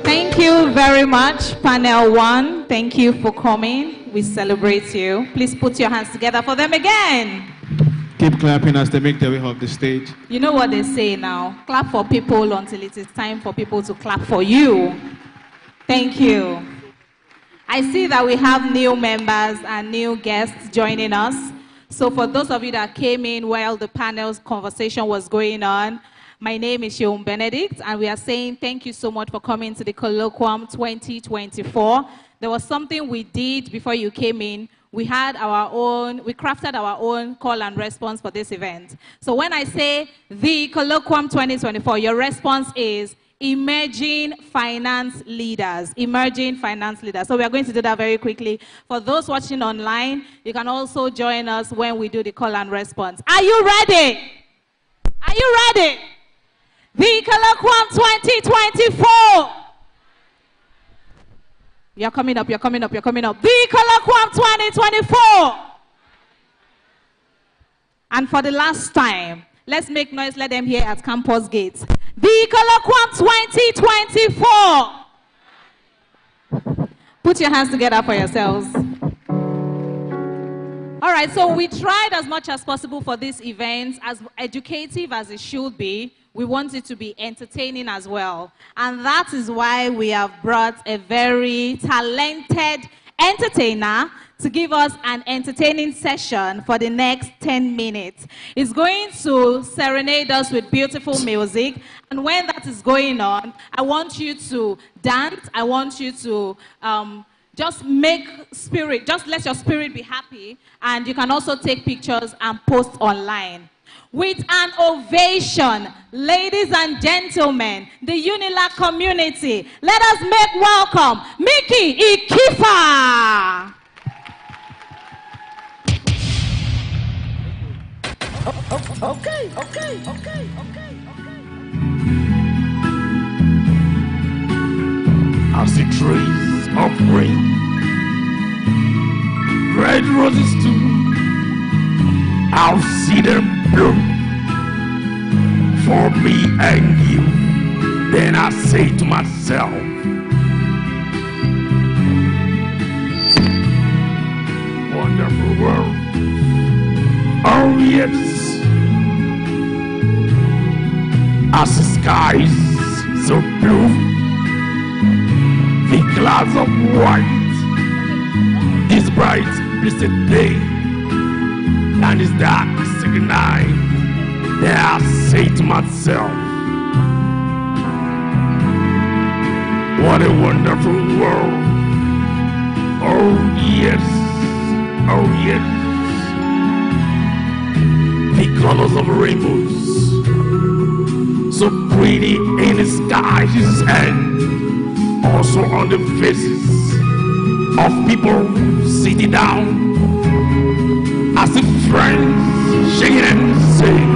Thank you very much, panel one. Thank you for coming. We celebrate you. Please put your hands together for them again. Keep clapping as they make their way off the stage. You know what they say now, clap for people until it is time for people to clap for you. Thank you. I see that we have new members and new guests joining us. So for those of you that came in while the panel's conversation was going on, my name is Sheung Benedict, and we are saying thank you so much for coming to the Colloquium 2024. There was something we did before you came in. We crafted our own call and response for this event. So when I say the Colloquium 2024, your response is emerging finance leaders. Emerging finance leaders. So we are going to do that very quickly. For those watching online, you can also join us when we do the call and response. Are you ready? Are you ready? The Colloquium 2024. You're coming up. The Colloquium 2024. And for the last time, let's make noise, let them hear at campus gates. The Colloquium 2024. Put your hands together for yourselves. All right, so we tried as much as possible for this event, as educative as it should be. We want it to be entertaining as well. And that is why we have brought a very talented entertainer to give us an entertaining session for the next 10 minutes. He's going to serenade us with beautiful music. And when that is going on, I want you to dance. I want you to just let your spirit be happy. And you can also take pictures and post online. With an ovation, ladies and gentlemen, the UNILAG community, let us make welcome Mickey Ikifa. Okay. I see trees of green, red roses too. I'll see them bloom for me and you. Then I say to myself, wonderful world. Oh yes, I see skies so blue, the clouds of white, this bright blessed day, and this dark secret night. Then I say to myself, what a wonderful world. Oh yes, oh yes. The colors of rainbows, so pretty in the skies and also on the faces of people sitting down. I see friends shaking and saying,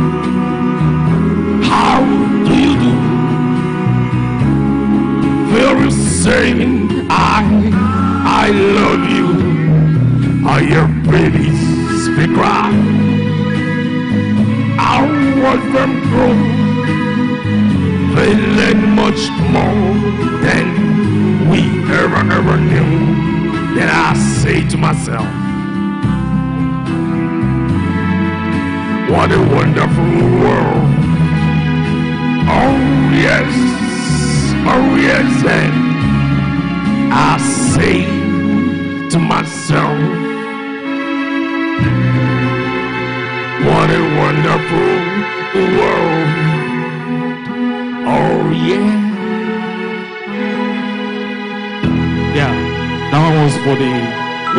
how do you do? Very saying, I love you. I hear babies speak cry. I watch them grow. They learn much more than we ever knew. Then I say to myself, What a wonderful world. Oh yes, oh yes, and I say to myself, what a wonderful world. Oh yeah. Yeah, that one was for the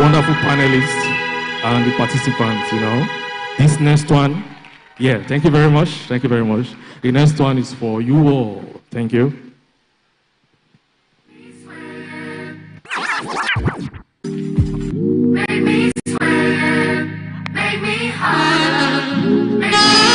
wonderful panelists and the participants, you know. This next one, yeah, thank you very much. Thank you very much. The next one is for you all. Thank you. Make me sweat, make me holler, make me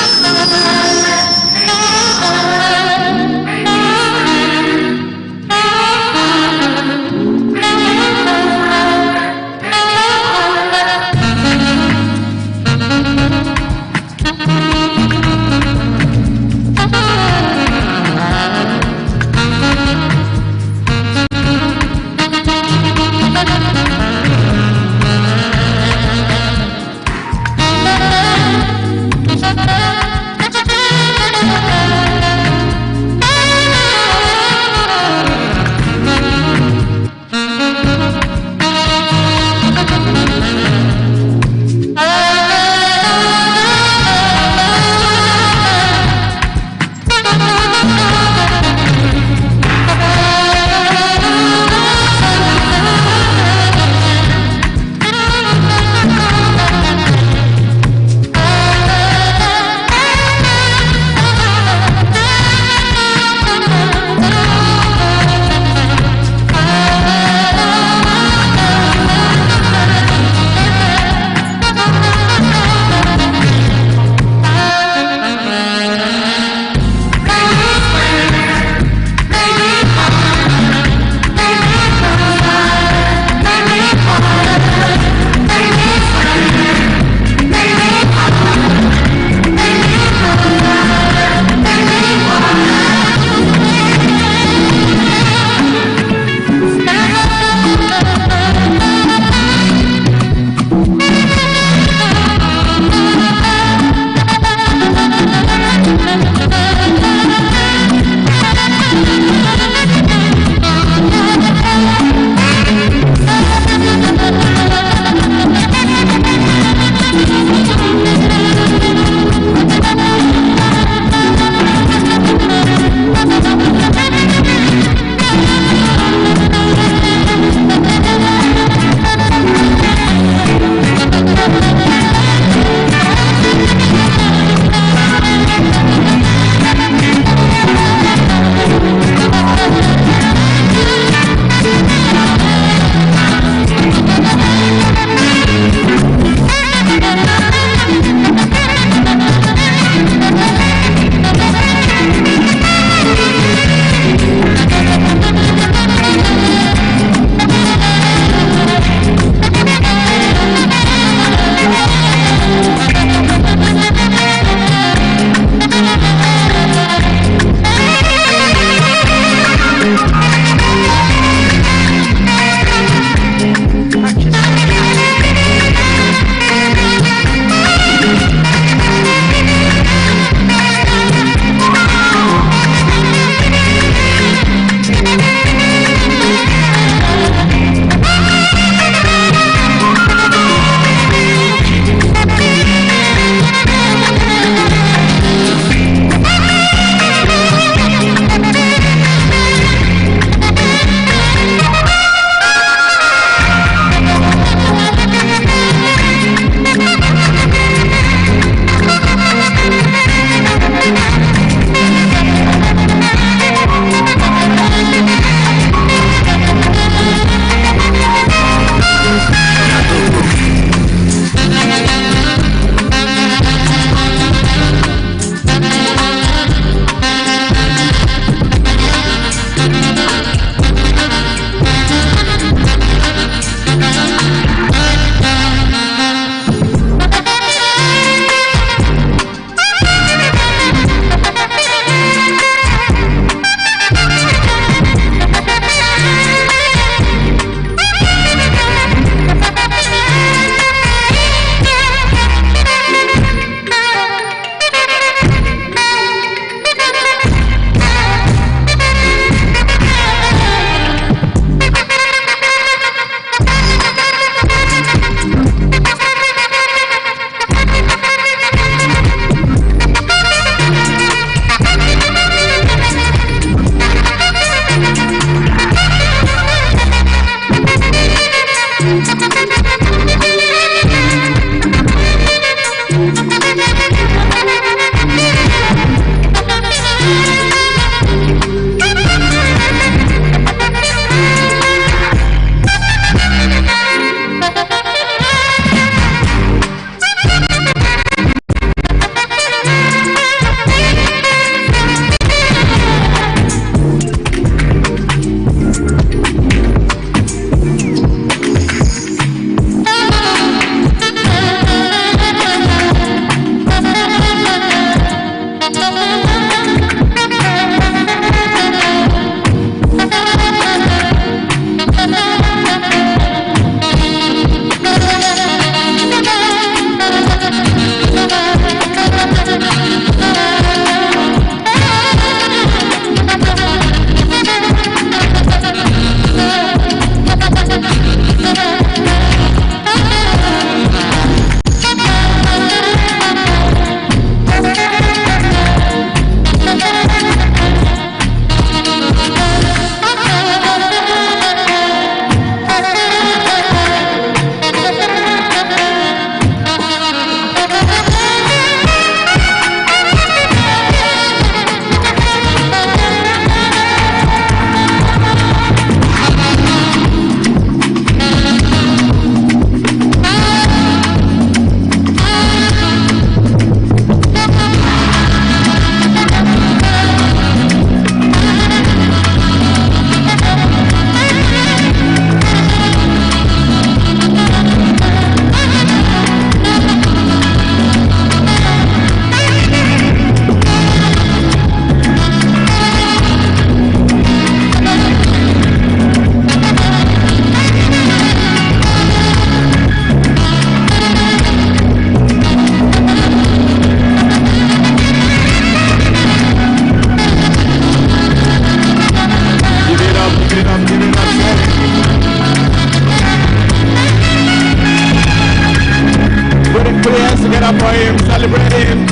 up for him, celebrate him.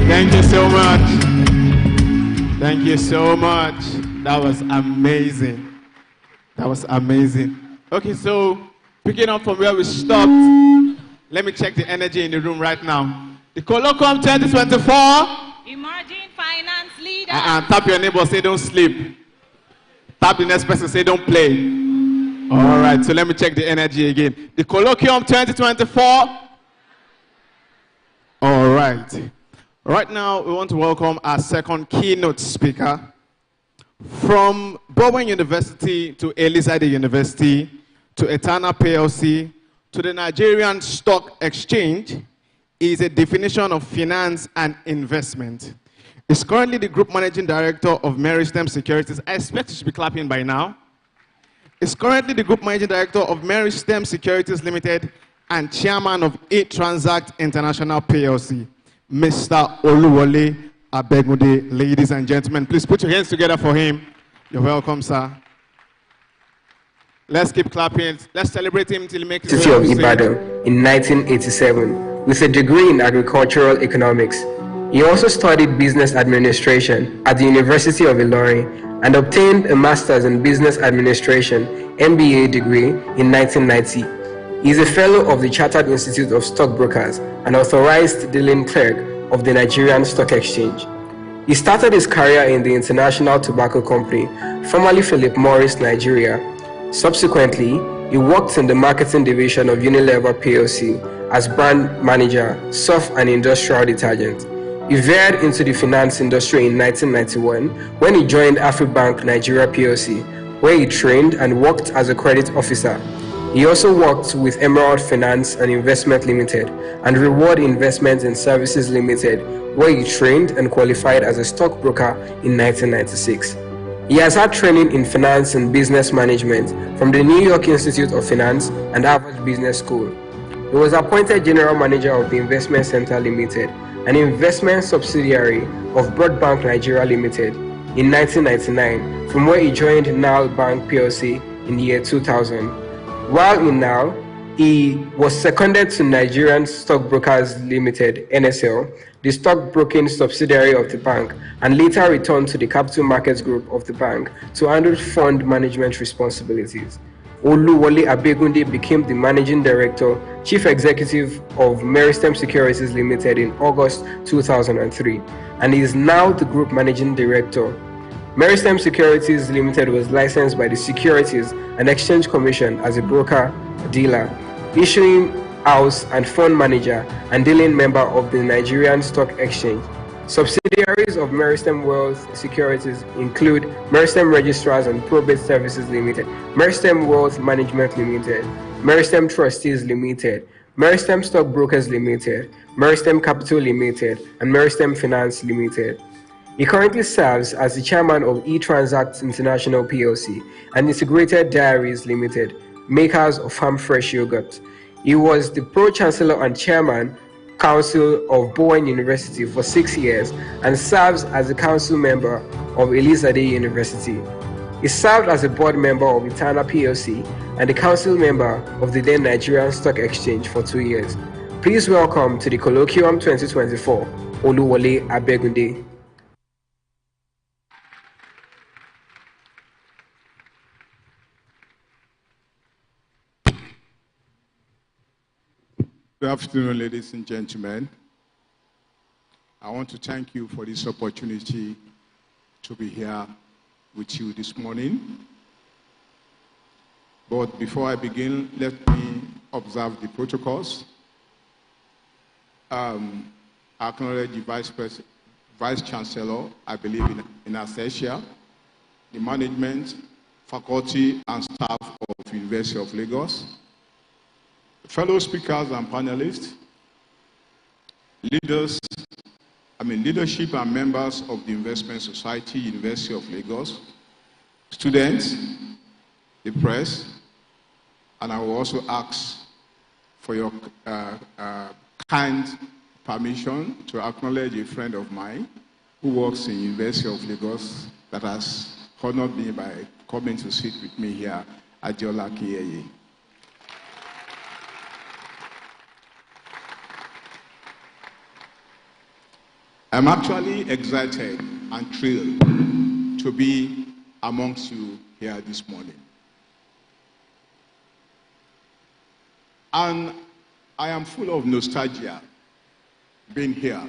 Thank you so much. Thank you so much. That was amazing. That was amazing. Okay, so picking up from where we stopped, let me check the energy in the room right now. The Colloquium 2024. Emerging finance leader. Tap your neighbor, say don't sleep. Tap the next person, say don't play. All right, so let me check the energy again. The Colloquium 2024. All right. Right now, we want to welcome our second keynote speaker. From Bowen University to Elizade University to Etana PLC to the Nigerian Stock Exchange is a definition of finance and investment. He's currently the Group Managing Director of Meristem Securities. I expect you should be clapping by now. He's currently the Group Managing Director of Meristem Securities Limited and Chairman of eTransact International PLC. Mr. Oluwole Abegunde, ladies and gentlemen, please put your hands together for him. You're welcome, sir. Let's keep clapping. Let's celebrate him until he makes it. City of Ibadan in 1987 with a degree in agricultural economics. He also studied business administration at the University of Ilorin and obtained a master's in business administration MBA degree in 1990. He is a fellow of the Chartered Institute of Stockbrokers and authorized dealing clerk of the Nigerian Stock Exchange. He started his career in the International Tobacco Company, formerly Philip Morris, Nigeria. Subsequently, he worked in the marketing division of Unilever PLC as brand manager, soft and industrial detergent. He veered into the finance industry in 1991 when he joined Afribank Nigeria PLC, where he trained and worked as a credit officer. He also worked with Emerald Finance and Investment Limited and Reward Investments and Services Limited, where he trained and qualified as a stockbroker in 1996. He has had training in finance and business management from the New York Institute of Finance and Harvard Business School. He was appointed General Manager of the Investment Center Limited, an investment subsidiary of Broadbank Nigeria Limited, in 1999, from where he joined Nile Bank PLC in the year 2000. While in Nile, he was seconded to Nigerian Stockbrokers Limited, NSL, the stockbroking subsidiary of the bank, and later returned to the Capital Markets Group of the bank to handle fund management responsibilities. Oluwole Abegunde became the Managing Director, Chief Executive of Meristem Securities Limited in August 2003, and is now the Group Managing Director. Meristem Securities Limited was licensed by the Securities and Exchange Commission as a broker-dealer, issuing house and fund manager and dealing member of the Nigerian Stock Exchange. Subsidiaries of Meristem Wealth Securities include Meristem Registrars and Probate Services Limited, Meristem Wealth Management Limited, Meristem Trustees Limited, Meristem Stockbrokers Limited, Meristem Capital Limited, and Meristem Finance Limited. He currently serves as the chairman of eTransact International PLC and Integrated Dairies Limited, makers of Farm Fresh Yogurt. He was the Pro-Chancellor and Chairman Council of Bowen University for 6 years and serves as a council member of Elizade University. He served as a board member of Itana PLC and a council member of the then Nigerian Stock Exchange for 2 years. Please welcome to the Colloquium 2024, Oluwole Abegunde. Good afternoon, ladies and gentlemen. I want to thank you for this opportunity to be here with you this morning. But before I begin, let me observe the protocols. I acknowledge the Vice Chancellor, I believe in Acacia, the management, faculty, and staff of University of Lagos, fellow speakers and panelists, leadership and members of the Investment Society, University of Lagos, students, the press, and I will also ask for your kind permission to acknowledge a friend of mine who works in University of Lagos that has honored me by coming to sit with me here, Adiola Kiyeye. I'm actually excited and thrilled to be amongst you here this morning. And I am full of nostalgia being here,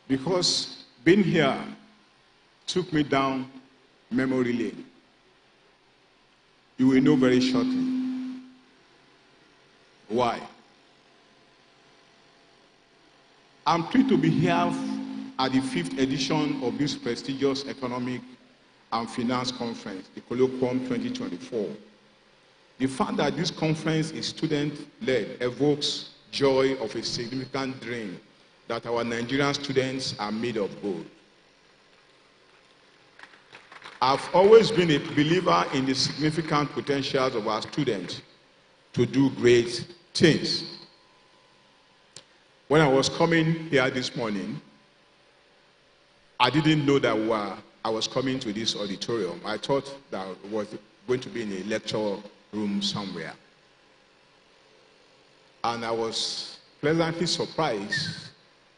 because being here took me down memory lane. You will know very shortly why. I'm thrilled to be here at the 5th edition of this prestigious economic and finance conference, the Colloquium 2024. The fact that this conference is student-led evokes joy of a significant dream that our Nigerian students are made of gold. I've always been a believer in the significant potentials of our students to do great things. When I was coming here this morning, I didn't know that I was coming to this auditorium. I thought that I was going to be in a lecture room somewhere. And I was pleasantly surprised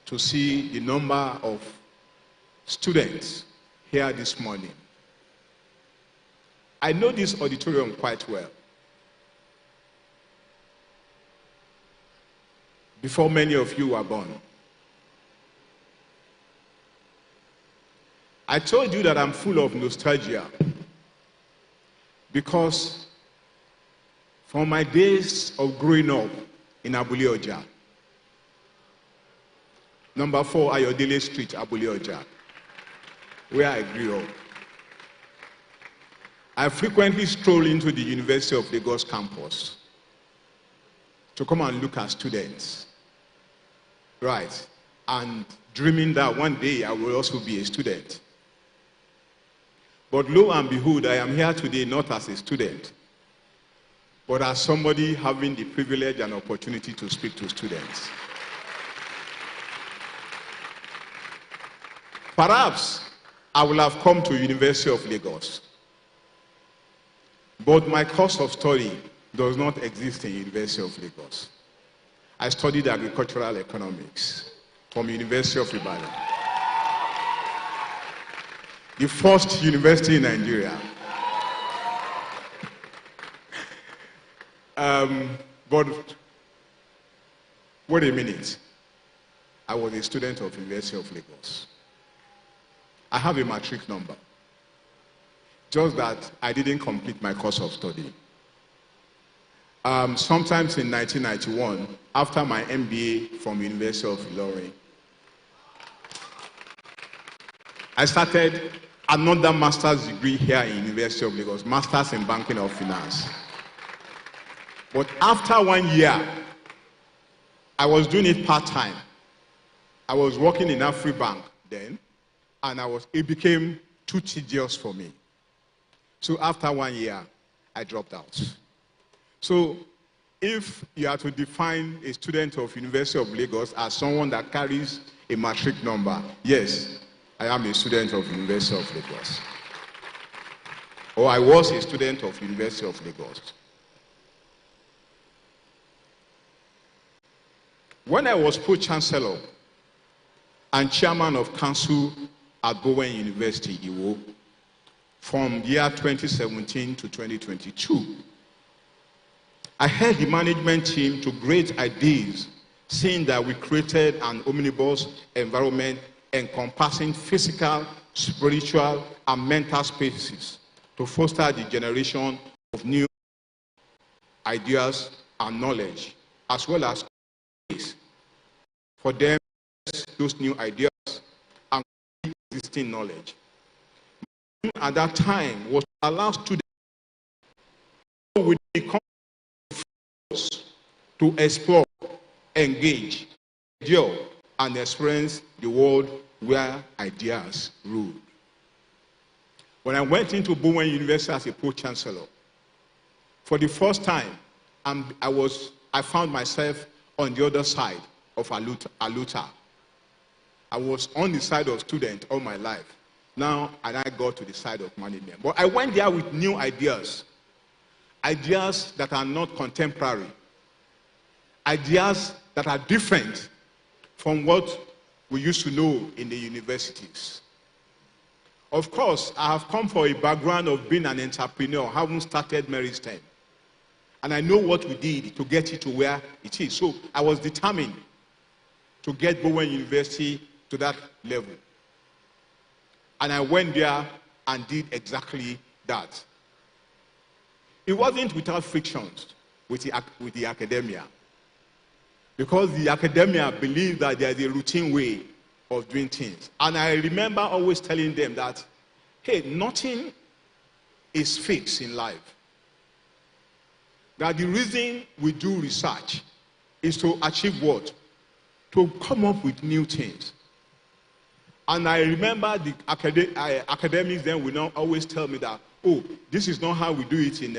to see the number of students here this morning. I know this auditorium quite well. Before many of you were born. I told you that I'm full of nostalgia because from my days of growing up in Abule Oja, number 4 Ayodele Street, Abule Oja, where I grew up, I frequently stroll into the University of Lagos campus to come and look at students. Right, and dreaming that one day I will also be a student. But lo and behold, I am here today not as a student, but as somebody having the privilege and opportunity to speak to students. Perhaps I will have come to University of Lagos, but my course of study does not exist in University of Lagos. I studied agricultural economics from University of Ibadan, the first university in Nigeria. But wait a minute. I was a student of University of Lagos. I have a matric number. Just that I didn't complete my course of study. Sometimes in 1991, after my MBA from University of Ilorin, I started another master's degree here in University of Lagos, Masters in Banking of Finance. But after 1 year, I was doing it part-time. I was working in AfriBank then, and it became too tedious for me. So after 1 year, I dropped out. So if you are to define a student of University of Lagos as someone that carries a matric number, yes, I am a student of University of Lagos. Or I was a student of University of Lagos. When I was pro-chancellor and chairman of council at Bowen University, Iwo, from year 2017 to 2022, I held the management team to great ideas, seeing that we created an omnibus environment encompassing physical, spiritual, and mental spaces to foster the generation of new ideas and knowledge, as well as for them those new ideas and existing knowledge. At that time was to allow students with the to explore, engage, endure, and experience the world where ideas rule. When I went into Bowen University as a pro-chancellor, for the first time, I found myself on the other side of Aluta. I was on the side of student all my life. Now, and I got to the side of management. But I went there with new ideas. Ideas that are not contemporary. Ideas that are different from what we used to know in the universities. Of course, I have come from a background of being an entrepreneur, having started Meristem. And I know what we did to get it to where it is. So I was determined to get Bowen University to that level. And I went there and did exactly that. It wasn't without frictions with the academia. Because the academia believed that there's a routine way of doing things. And I remember always telling them that, hey, nothing is fixed in life. That the reason we do research is to achieve what? To come up with new things. And I remember the academics then will now always tell me that, oh, this is not how we do it in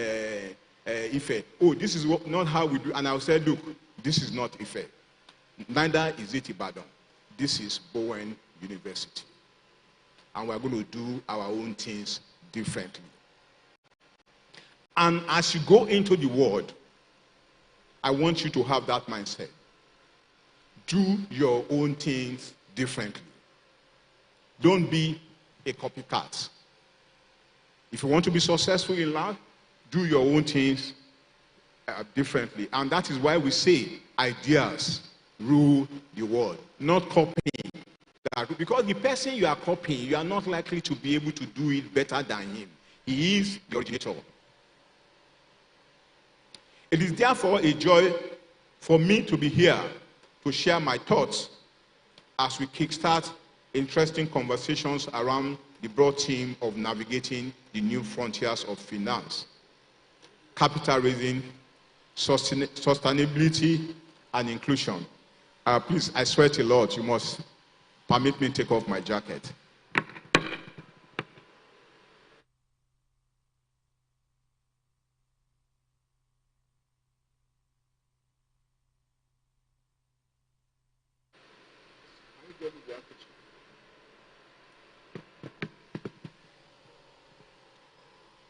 Ife. Oh, this is not how we do. And I'll say, look, this is not Ife. Neither is it Ibadan. This is Bowen University. And we're going to do our own things differently. And as you go into the world, I want you to have that mindset. Do your own things differently. Don't be a copycat. If you want to be successful in life, do your own things differently. And that is why we say ideas rule the world, not copying. Because the person you are copying, you are not likely to be able to do it better than him. He is the originator. It is therefore a joy for me to be here to share my thoughts as we kickstart interesting conversations around the broad theme of navigating the new frontiers of finance, capital raising, sustainability, and inclusion. Please, I sweat a lot. You must permit me to take off my jacket.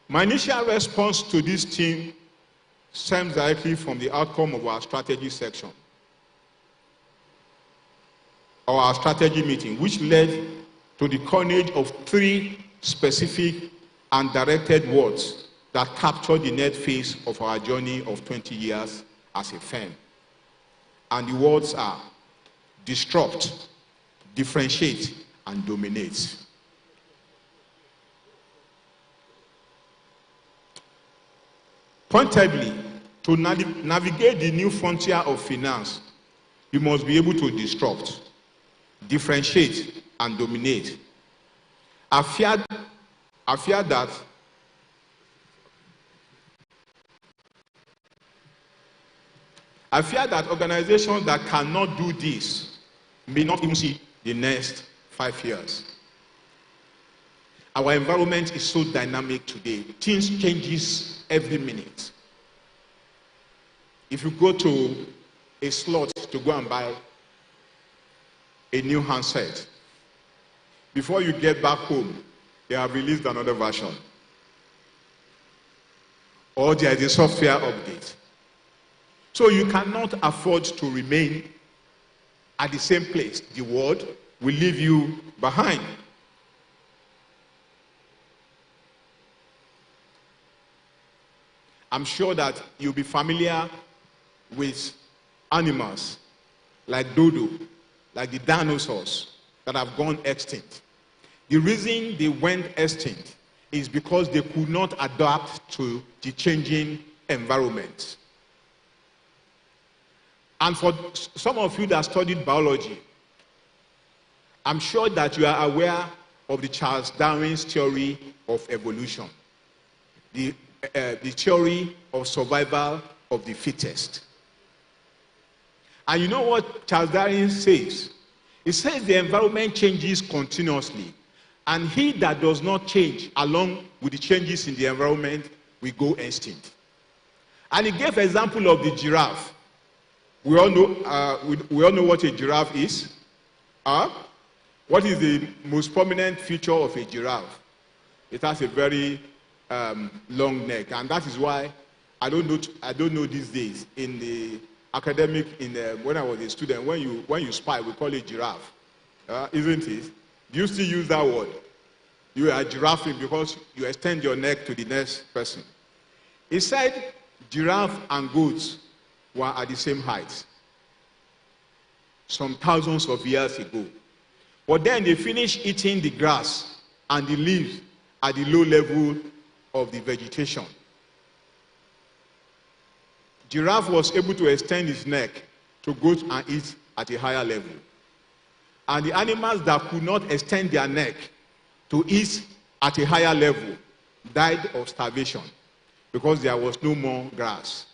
My initial response to this theme stems directly from the outcome of our strategy section, or our strategy meeting, which led to the coinage of 3 specific and directed words that capture the net phase of our journey of 20 years as a firm. And the words are disrupt, differentiate, and dominate. Pointedly, to navigate the new frontier of finance, you must be able to disrupt, differentiate, and dominate. I fear that organizations that cannot do this may not even see the next 5 years. Our environment is so dynamic today. Things changes every minute. If you go to a slot to go and buy a new handset, before you get back home, they have released another version. Or there is a software update. So you cannot afford to remain at the same place. The world will leave you behind. I'm sure that you'll be familiar with animals like dodo, like the dinosaurs that have gone extinct. The reason they went extinct is because they could not adapt to the changing environment. And for some of you that studied biology, I'm sure that you are aware of the Charles Darwin's theory of evolution, the theory of survival of the fittest. And you know what Charles Darwin says? He says the environment changes continuously, and he that does not change along with the changes in the environment will go extinct. And he gave an example of the giraffe. We all know what a giraffe is. What is the most prominent feature of a giraffe? It has a very long neck, and that is why I don't know these days in the academic, when I was a student, when you spy, we call it giraffe, isn't it? Do you still use that word? You are giraffing because you extend your neck to the next person. He said giraffe and goats were at the same height some thousands of years ago. But then they finished eating the grass and the leaves at the low level of the vegetation. Giraffe was able to extend his neck to go and eat at a higher level. And the animals that could not extend their neck to eat at a higher level died of starvation because there was no more grass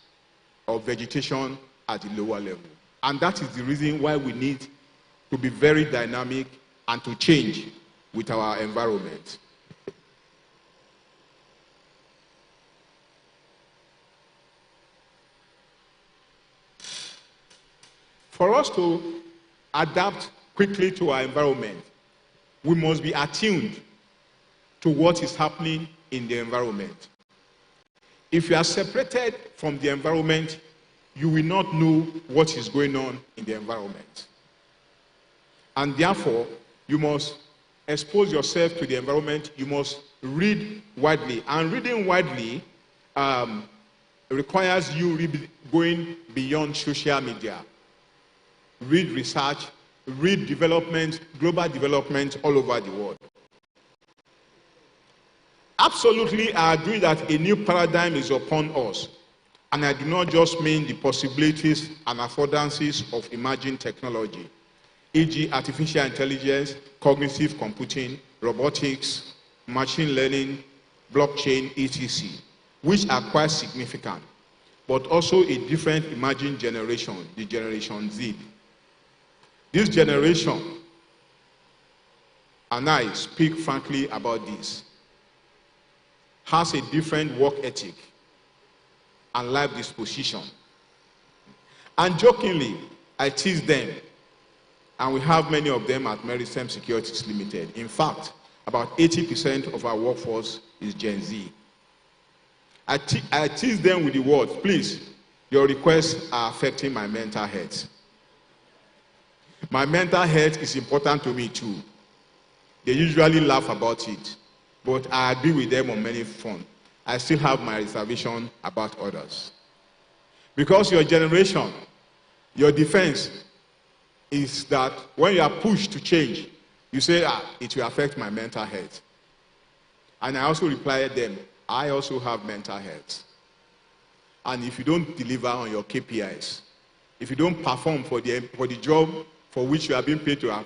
or vegetation at the lower level. And that is the reason why we need to be very dynamic and to change with our environment. For us to adapt quickly to our environment, we must be attuned to what is happening in the environment. If you are separated from the environment, you will not know what is going on in the environment. And therefore, you must expose yourself to the environment. You must read widely. And reading widely requires you going beyond social media. Read research, read development, global development all over the world. Absolutely, I agree that a new paradigm is upon us. And I do not just mean the possibilities and affordances of emerging technology, e.g. artificial intelligence, cognitive computing, robotics, machine learning, blockchain, etc., which are quite significant, but also a different emerging generation, the Generation Z. This generation, and I speak frankly about this, has a different work ethic and life disposition. And jokingly, I tease them, and we have many of them at Meristem Securities Limited. In fact, about 80% of our workforce is Gen Z. I tease them with the words, please, your requests are affecting my mental health. My mental health is important to me too. They usually laugh about it, but I agree with them on many fronts. I still have my reservation about others. Because your generation, your defense is that when you are pushed to change, you say, it will affect my mental health. And I also replied them, I also have mental health. And if you don't deliver on your KPIs, if you don't perform for the job for which you are being paid to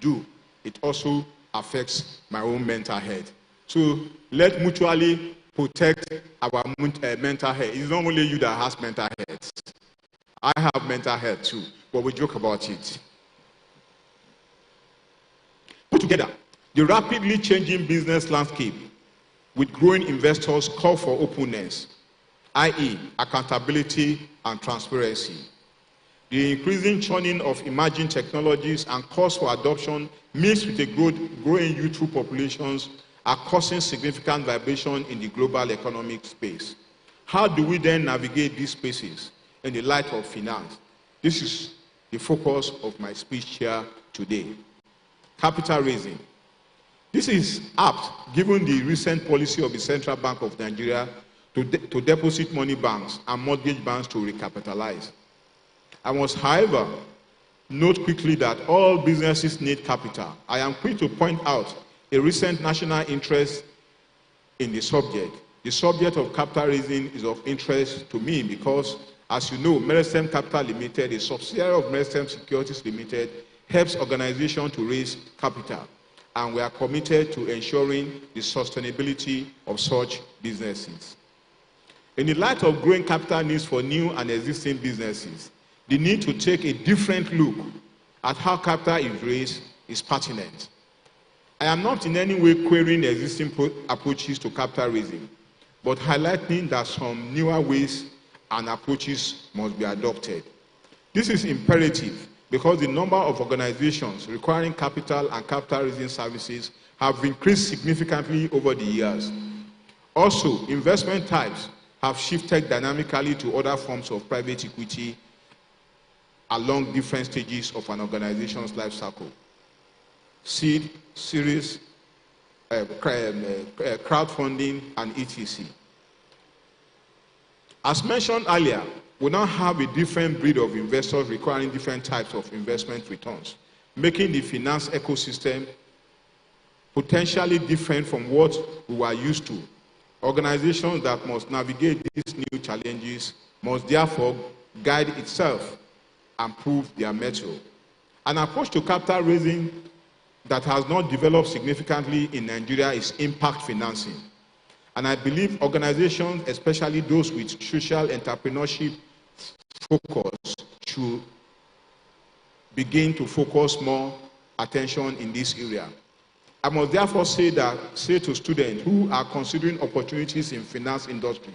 do, it also affects my own mental health. So let's mutually protect our mental health. It's not only you that has mental health. I have mental health too, but we joke about it. Put together, the rapidly changing business landscape with growing investors call for openness, i.e. accountability and transparency. The increasing churning of emerging technologies and calls for adoption mixed with the growing youthful populations are causing significant vibration in the global economic space. How do we then navigate these spaces in the light of finance? This is the focus of my speech here today. Capital raising. This is apt given the recent policy of the Central Bank of Nigeria to deposit money banks and mortgage banks to recapitalize. I must, however, note quickly that all businesses need capital. I am quick to point out a recent national interest in the subject. The subject of capital raising is of interest to me because, as you know, Meristem Capital Limited, a subsidiary of Meristem Securities Limited, helps organizations to raise capital, and we are committed to ensuring the sustainability of such businesses. In the light of growing capital needs for new and existing businesses, the need to take a different look at how capital is raised is pertinent. I am not in any way querying existing approaches to capital raising, but highlighting that some newer ways and approaches must be adopted. This is imperative because the number of organizations requiring capital and capital raising services have increased significantly over the years. Also, investment types have shifted dynamically to other forms of private equity along different stages of an organization's life cycle. Seed, series, crowdfunding, and etc. As mentioned earlier, we now have a different breed of investors requiring different types of investment returns, making the finance ecosystem potentially different from what we were used to. Organizations that must navigate these new challenges must therefore guide itself and prove their mettle. An approach to capital raising that has not developed significantly in Nigeria is impact financing. And I believe organizations, especially those with social entrepreneurship focus, should begin to focus more attention in this area. I must therefore say to students who are considering opportunities in finance industry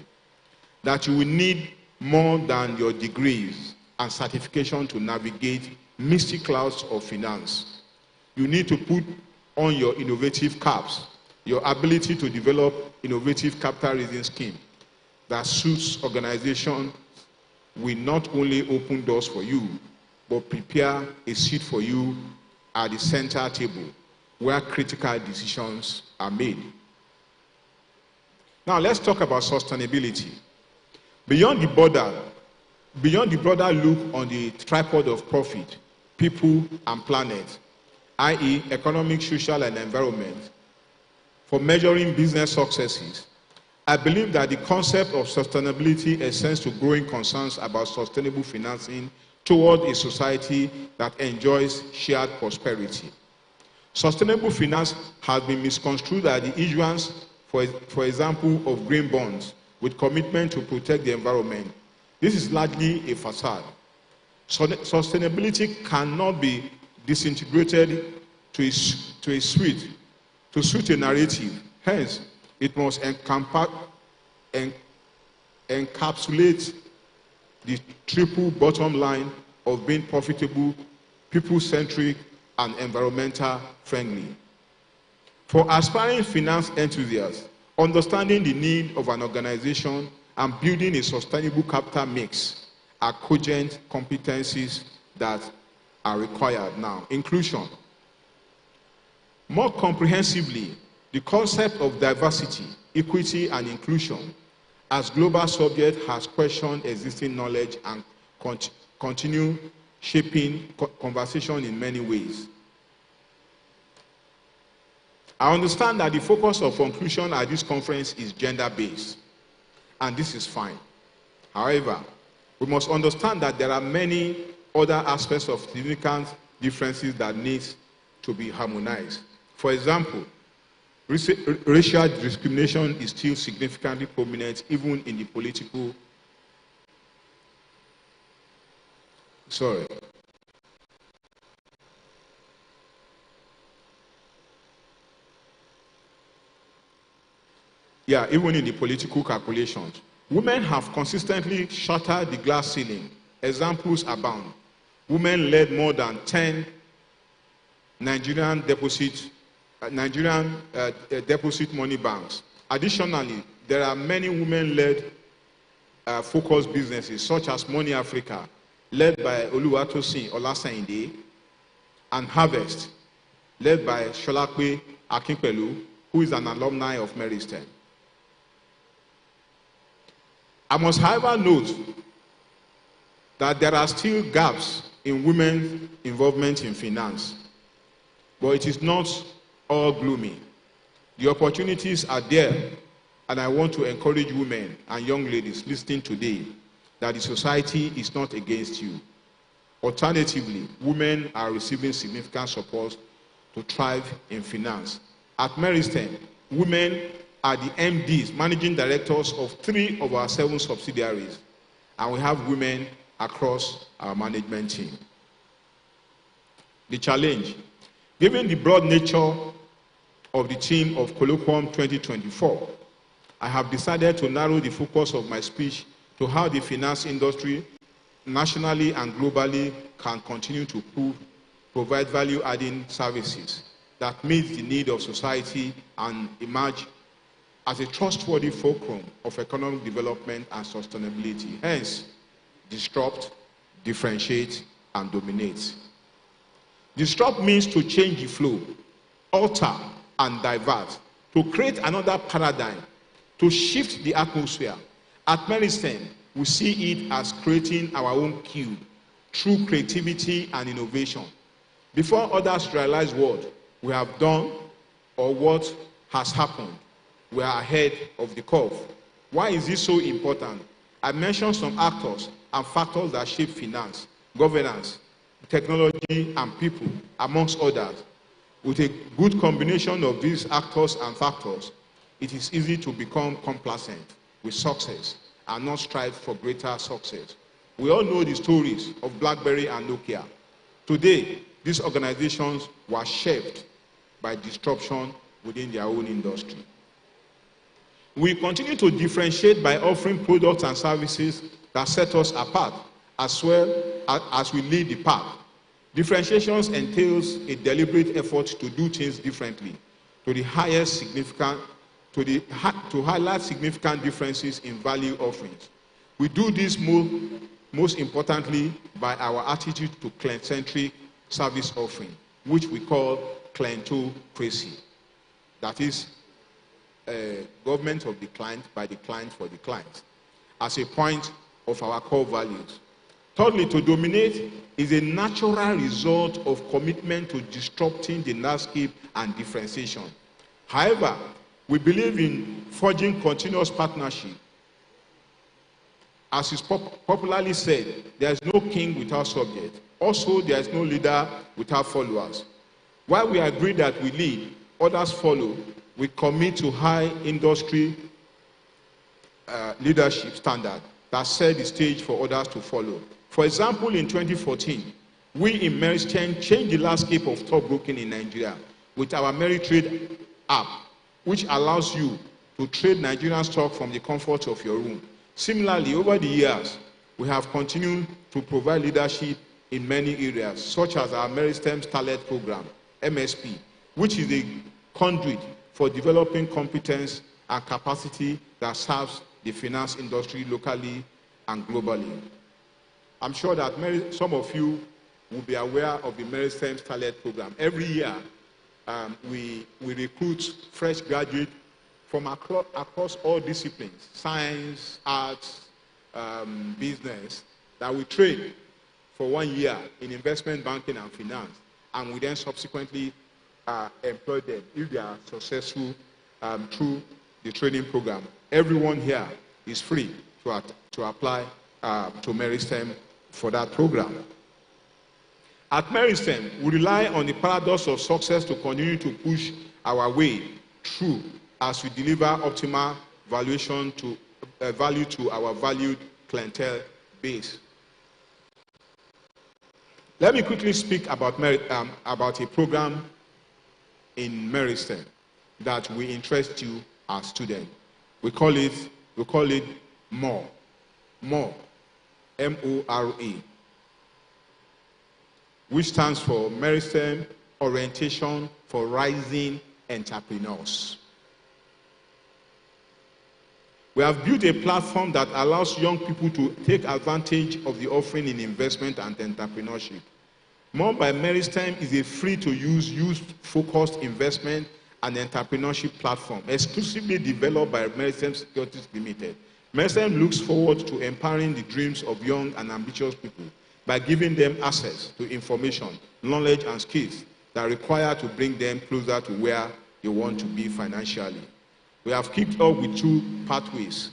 that you will need more than your degrees and certification to navigate misty clouds of finance. You need to put on your innovative caps, your ability to develop innovative capital raising scheme that suits organizations will not only open doors for you, but prepare a seat for you at the center table where critical decisions are made. Now let's talk about sustainability. Beyond the broader look on the tripod of profit, people and planet, i.e. economic, social, and environment, for measuring business successes, I believe that the concept of sustainability extends to growing concerns about sustainable financing toward a society that enjoys shared prosperity. Sustainable finance has been misconstrued as the issuance, for example, of green bonds with commitment to protect the environment. This is largely a facade. Sustainability cannot be disintegrated to suit a narrative. Hence, it must encapsulate the triple bottom line of being profitable, people-centric, and environmental friendly. For aspiring finance enthusiasts, understanding the need of an organization and building a sustainable capital mix are cogent competencies that are required now. Inclusion. More comprehensively, the concept of diversity equity, and inclusion, as global subject has questioned existing knowledge and continue shaping conversation in many ways. I understand that the focus of conclusion at this conference is gender-based, and this is fine. However, we must understand that there are many other aspects of significant differences that need to be harmonized. For example, racial discrimination is still significantly prominent even in the political. Even in the political calculations. Women have consistently shattered the glass ceiling. Examples abound. Women led more than 10 Nigerian deposit money banks. Additionally, there are many women-led focused businesses, such as Money Africa, led by Oluwatosin Olasayinde, and Harvest, led by Sholakwe Akinpelu, who is an alumni of Meristem. I must, however, note that there are still gaps in women's involvement in finance, but it is not all gloomy. The opportunities are there, and I want to encourage women and young ladies listening today that the society is not against you. Alternatively, women are receiving significant support to thrive in finance. At Meristem, women are the MDs, managing directors of 3 of our 7 subsidiaries, and we have women across our management team. The challenge, given the broad nature of the theme of Colloquium 2024, I have decided to narrow the focus of my speech to how the finance industry, nationally and globally, can continue to provide value-adding services that meet the need of society and emerge as a trustworthy fulcrum of economic development and sustainability. Hence, disrupt, differentiate, and dominate. Disrupt means to change the flow, alter, and divert, to create another paradigm, to shift the atmosphere. At Meristem, we see it as creating our own cube through creativity and innovation. Before others realize what we have done or what has happened, we are ahead of the curve. Why is this so important? I mentioned some actors and factors that shape finance, governance, technology, and people, amongst others. With a good combination of these actors and factors, it is easy to become complacent with success and not strive for greater success. We all know the stories of BlackBerry and Nokia. Today, these organizations were shaped by disruption within their own industry. We continue to differentiate by offering products and services that set us apart, as well as we lead the path. Differentiations entails a deliberate effort to do things differently, to highlight significant differences in value offerings. We do this most importantly by our attitude to client-centric service offering, which we call clientocracy. That is, government of the client, by the client, for the client, as a point of our core values. Thirdly, to dominate is a natural result of commitment to disrupting the landscape and differentiation. However, we believe in forging continuous partnership. As is popularly said, there is no king without subject. Also, there is no leader without followers. While we agree that we lead, others follow, we commit to high industry leadership standard that set the stage for others to follow. For example, in 2014, we in Meristem changed the landscape of stockbroking in Nigeria with our MeriTrade app, which allows you to trade Nigerian stock from the comfort of your room. Similarly, over the years, we have continued to provide leadership in many areas, such as our Meristem Talent Program, MSP, which is a conduit for developing competence and capacity that serves the finance industry locally and globally. I'm sure that some of you will be aware of the Meristem Talent Program. Every year, we recruit fresh graduates from across all disciplines, science, arts, business, that we train for 1 year in investment banking and finance, and we then subsequently employ them if they are successful through the training program. Everyone here is free to apply to Meristem for that program. At Meristem, we rely on the paradox of success to continue to push our way through as we deliver optimal value to our valued clientele base. Let me quickly speak about a program in Meristem that will interest you as students. We call it MORE. MORE, M-O-R-E, which stands for Meristem Orientation for Rising Entrepreneurs. We have built a platform that allows young people to take advantage of the offering in investment and entrepreneurship. MORE by Meristem is a free-to-use, youth-focused investment and entrepreneurship platform exclusively developed by Meristem Securities Limited. Meristem looks forward to empowering the dreams of young and ambitious people by giving them access to information, knowledge, and skills that are required to bring them closer to where they want to be financially. We have kicked off with 2 pathways: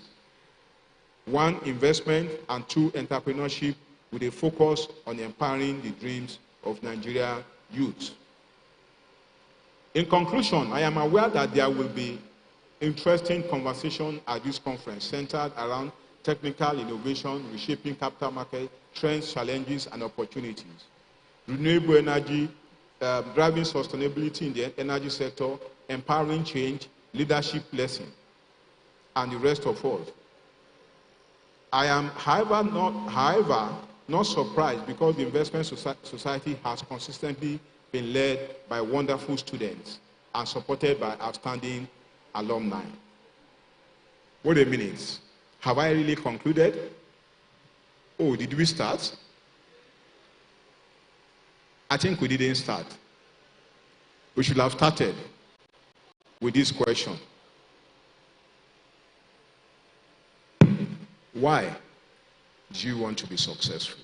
1, investment, and 2, entrepreneurship, with a focus on empowering the dreams of Nigeria youth. In conclusion, I am aware that there will be interesting conversation at this conference centered around technical innovation, reshaping capital market, trends, challenges, and opportunities, renewable energy, driving sustainability in the energy sector, empowering change, leadership lesson, and the rest of us. I am, however, not surprised, because the investment society has consistently been led by wonderful students and supported by outstanding alumni. Wait a minute. Have I really concluded? Oh, did we start? I think we didn't start. We should have started with this question. Why do you want to be successful?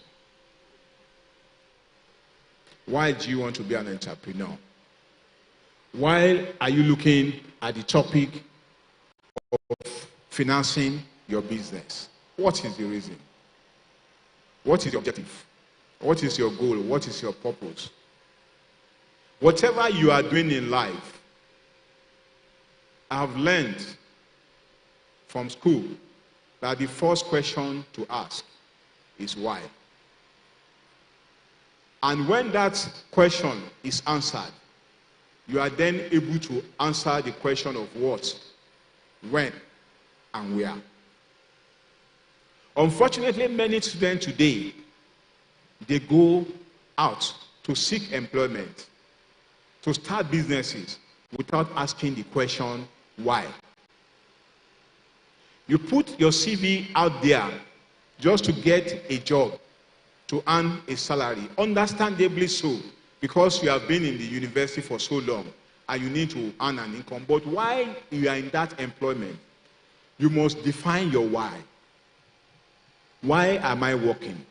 Why do you want to be an entrepreneur? Why are you looking at the topic of financing your business? What is the reason? What is your objective? What is your goal? What is your purpose? Whatever you are doing in life, I have learned from school that the first question to ask is why. And when that question is answered, you are then able to answer the question of what, when, and where. Unfortunately, many students today, they go out to seek employment, to start businesses, without asking the question, why? You put your CV out there just to get a job, to earn a salary, understandably so, because you have been in the university for so long and you need to earn an income. But while you are in that employment, you must define your why. Why am I working?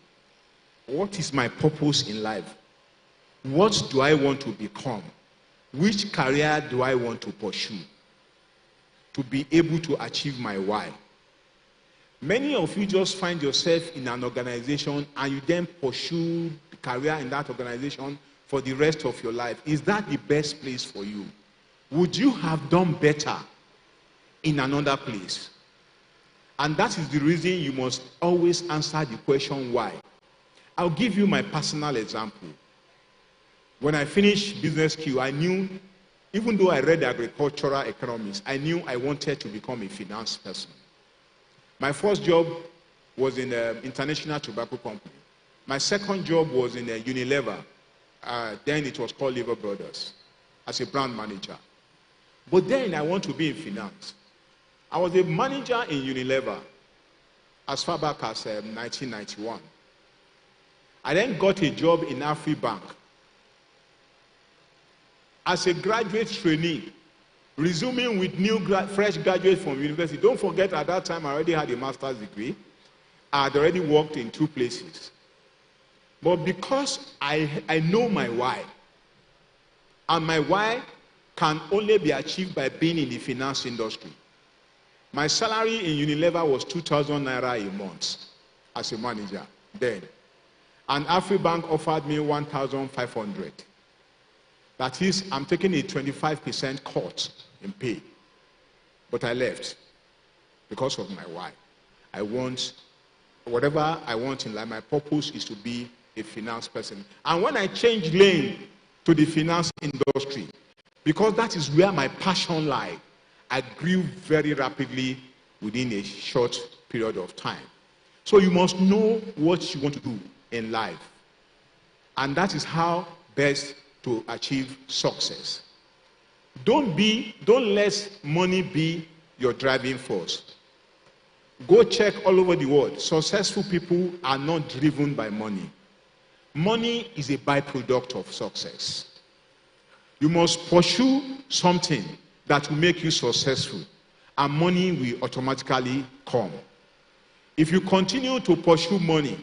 What is my purpose in life? What do I want to become? Which career do I want to pursue to be able to achieve my why? Many of you just find yourself in an organization and you then pursue the career in that organization for the rest of your life. Is that the best place for you? Would you have done better in another place? And that is the reason you must always answer the question why. I'll give you my personal example. When I finished business Q, I knew, even though I read agricultural economics, I knew I wanted to become a finance person. My first job was in an international tobacco company. My second job was in a Unilever. Then it was called Lever Brothers, as a brand manager. But then I want to be in finance. I was a manager in Unilever as far back as 1991. I then got a job in AfriBank as a graduate trainee resuming with fresh graduates from university. Don't forget, at that time, I already had a master's degree. I had already worked in 2 places. But because I know my why, and my why can only be achieved by being in the finance industry. My salary in Unilever was 2,000 naira a month as a manager then. And AfriBank offered me 1,500. That is, I'm taking a 25% cut in pay. But I left because of my why. I want, whatever I want in life, my purpose is to be a finance person. And when I changed lane to the finance industry, because that is where my passion lies, I grew very rapidly within a short period of time. So you must know what you want to do in life. And that is how best to achieve success. Don't let money be your driving force. Go check all over the world. Successful people are not driven by money. Money is a byproduct of success. You must pursue something that will make you successful, and money will automatically come. If you continue to pursue money,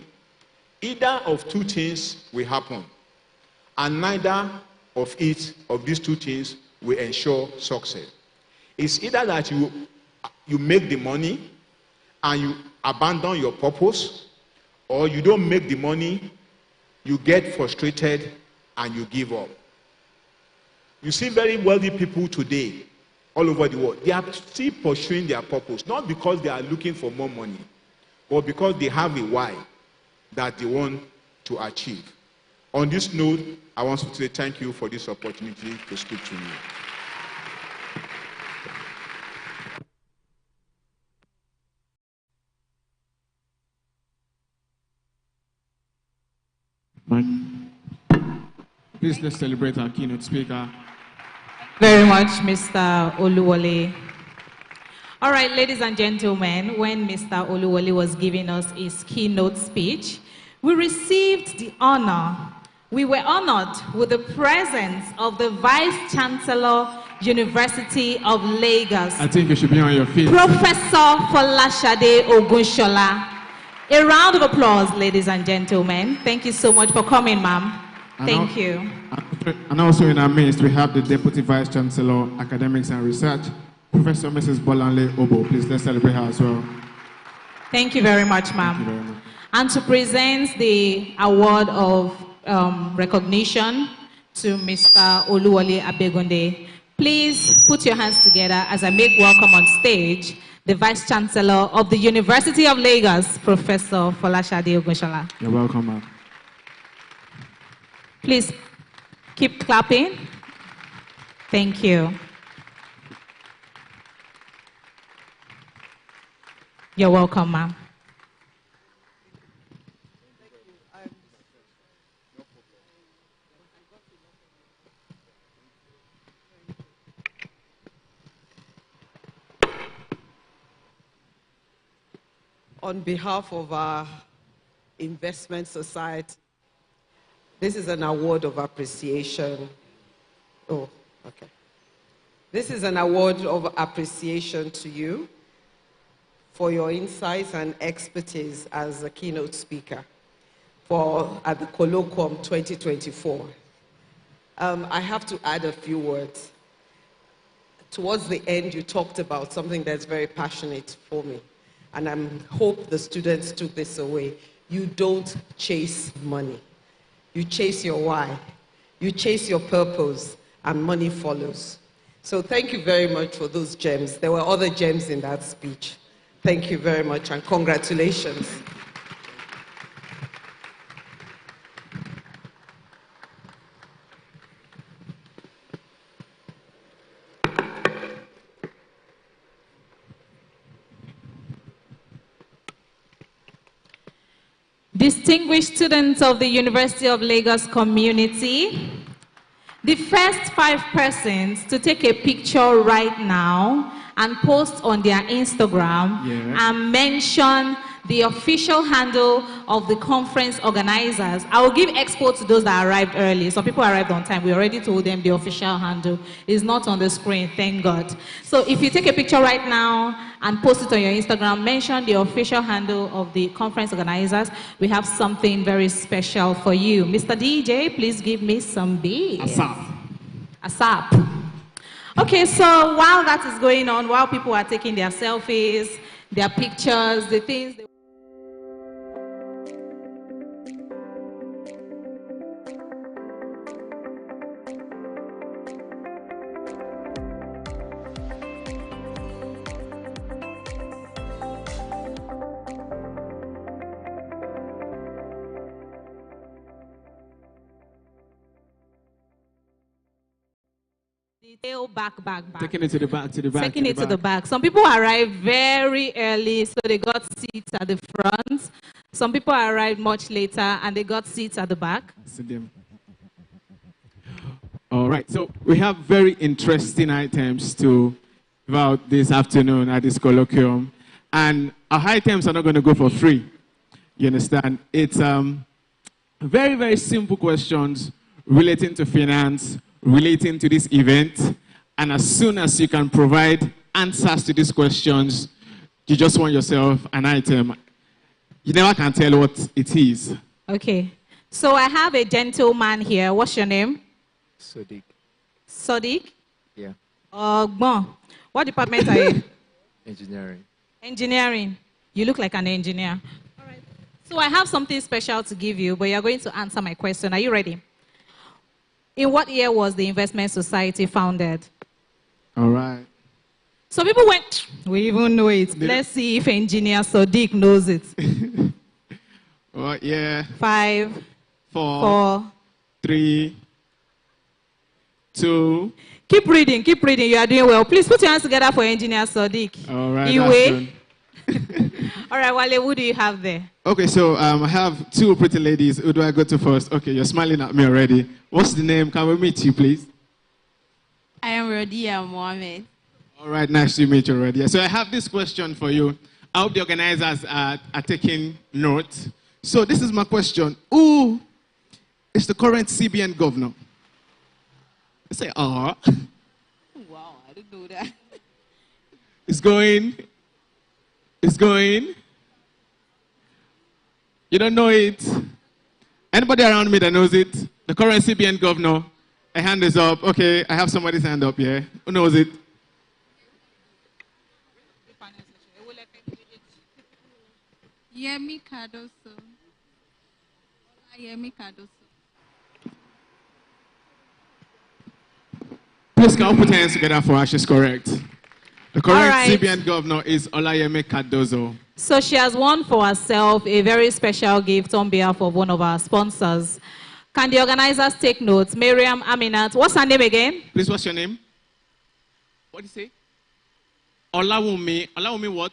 either of 2 things will happen, and neither of these 2 things will ensure success. It's either that you make the money and you abandon your purpose, or you don't make the money, you get frustrated and you give up. You see very wealthy people today all over the world. They are still pursuing their purpose, not because they are looking for more money, but because they have a why that they want to achieve. On this note, I want to say thank you for this opportunity to speak to you. Please let's celebrate our keynote speaker. Very much, Mr. Oluwole. All right, ladies and gentlemen, when Mr. Oluwole was giving us his keynote speech, we received the honor. We were honored with the presence of the Vice Chancellor, University of Lagos. I think you should be on your feet. Professor Folashade Ogunshola. A round of applause, ladies and gentlemen. Thank you so much for coming, ma'am. Thank you. And also in our midst, we have the Deputy Vice Chancellor, Academics and Research, Professor Mrs. Bolanle Obo. Please, let's celebrate her as well. Thank you very much, ma'am. And to present the award of recognition to Mr. Oluwole Abegunde, please put your hands together as I make welcome on stage the Vice Chancellor of the University of Lagos, Professor Folashade Ogunshola. You're welcome, ma'am. Please keep clapping. Thank you. You're welcome, ma'am. On behalf of our investment society, this is an award of appreciation. Oh, okay. This is an award of appreciation to you for your insights and expertise as a keynote speaker at the Colloquium 2024. I have to add a few words. Towards the end, you talked about something that's very passionate for me, and I hope the students took this away. You don't chase money. You chase your why. You chase your purpose, and money follows. So thank you very much for those gems. There were other gems in that speech. Thank you very much, and congratulations. Distinguished students of the University of Lagos community, the first 5 persons to take a picture right now and post on their Instagram and mention the official handle of the conference organizers. I will give expo to those that arrived early. Some people arrived on time. We already told them the official handle is not on the screen, thank God. So if you take a picture right now and post it on your Instagram, mention the official handle of the conference organizers. We have something very special for you. Mr. DJ, please give me some beats. ASAP. Okay, so while that is going on, while people are taking their selfies, their pictures, the things they back. Taking it to the back, Taking it to the back. Some people arrived very early, so they got seats at the front. Some people arrived much later, and they got seats at the back. All right, so we have very interesting items to give out this afternoon at this colloquium. And our items are not going to go for free. You understand? It's very, very simple questions relating to finance, relating to this event. And as soon as you can provide answers to these questions, you just want yourself an item. You never can tell what it is. Okay. So I have a gentleman here. What's your name? Sadiq. Sadiq? Yeah. What department are you? Engineering. Engineering. You look like an engineer. All right. So I have something special to give you, but you're going to answer my question. Are you ready? In what year was the Investment Society founded? All right. So people went, we even know it. Let's see if engineer Sadiq knows it. What year? 5, 4, 3, 2. Keep reading. You are doing well. Please put your hands together for engineer Sadiq. All right. Iwe. All right, Wale, who do you have there? Okay, so I have two pretty ladies. Who do I go to first? Okay, you're smiling at me already. What's the name? Can we meet you, please? I am Rodia Mohammed. All right, nice to meet you, Rodia. So I have this question for you. I hope the organizers are taking note. So this is my question. Who is the current CBN governor? I say, Wow, I didn't know that. It's going. You don't know it? Anybody around me that knows it? The current CBN governor? A hand is up. Okay, I have somebody's hand up here. Who knows it? Yemi Cardoso. Yemi Cardoso. Please, can we put hands together for her? She's correct. The current CBN governor is Olayemi Cardoso. So she has won for herself a very special gift on behalf of one of our sponsors. Can the organizers take notes? Miriam Aminat. What's her name again? Please, what's your name? What do you say? Olawumi. Olawumi what?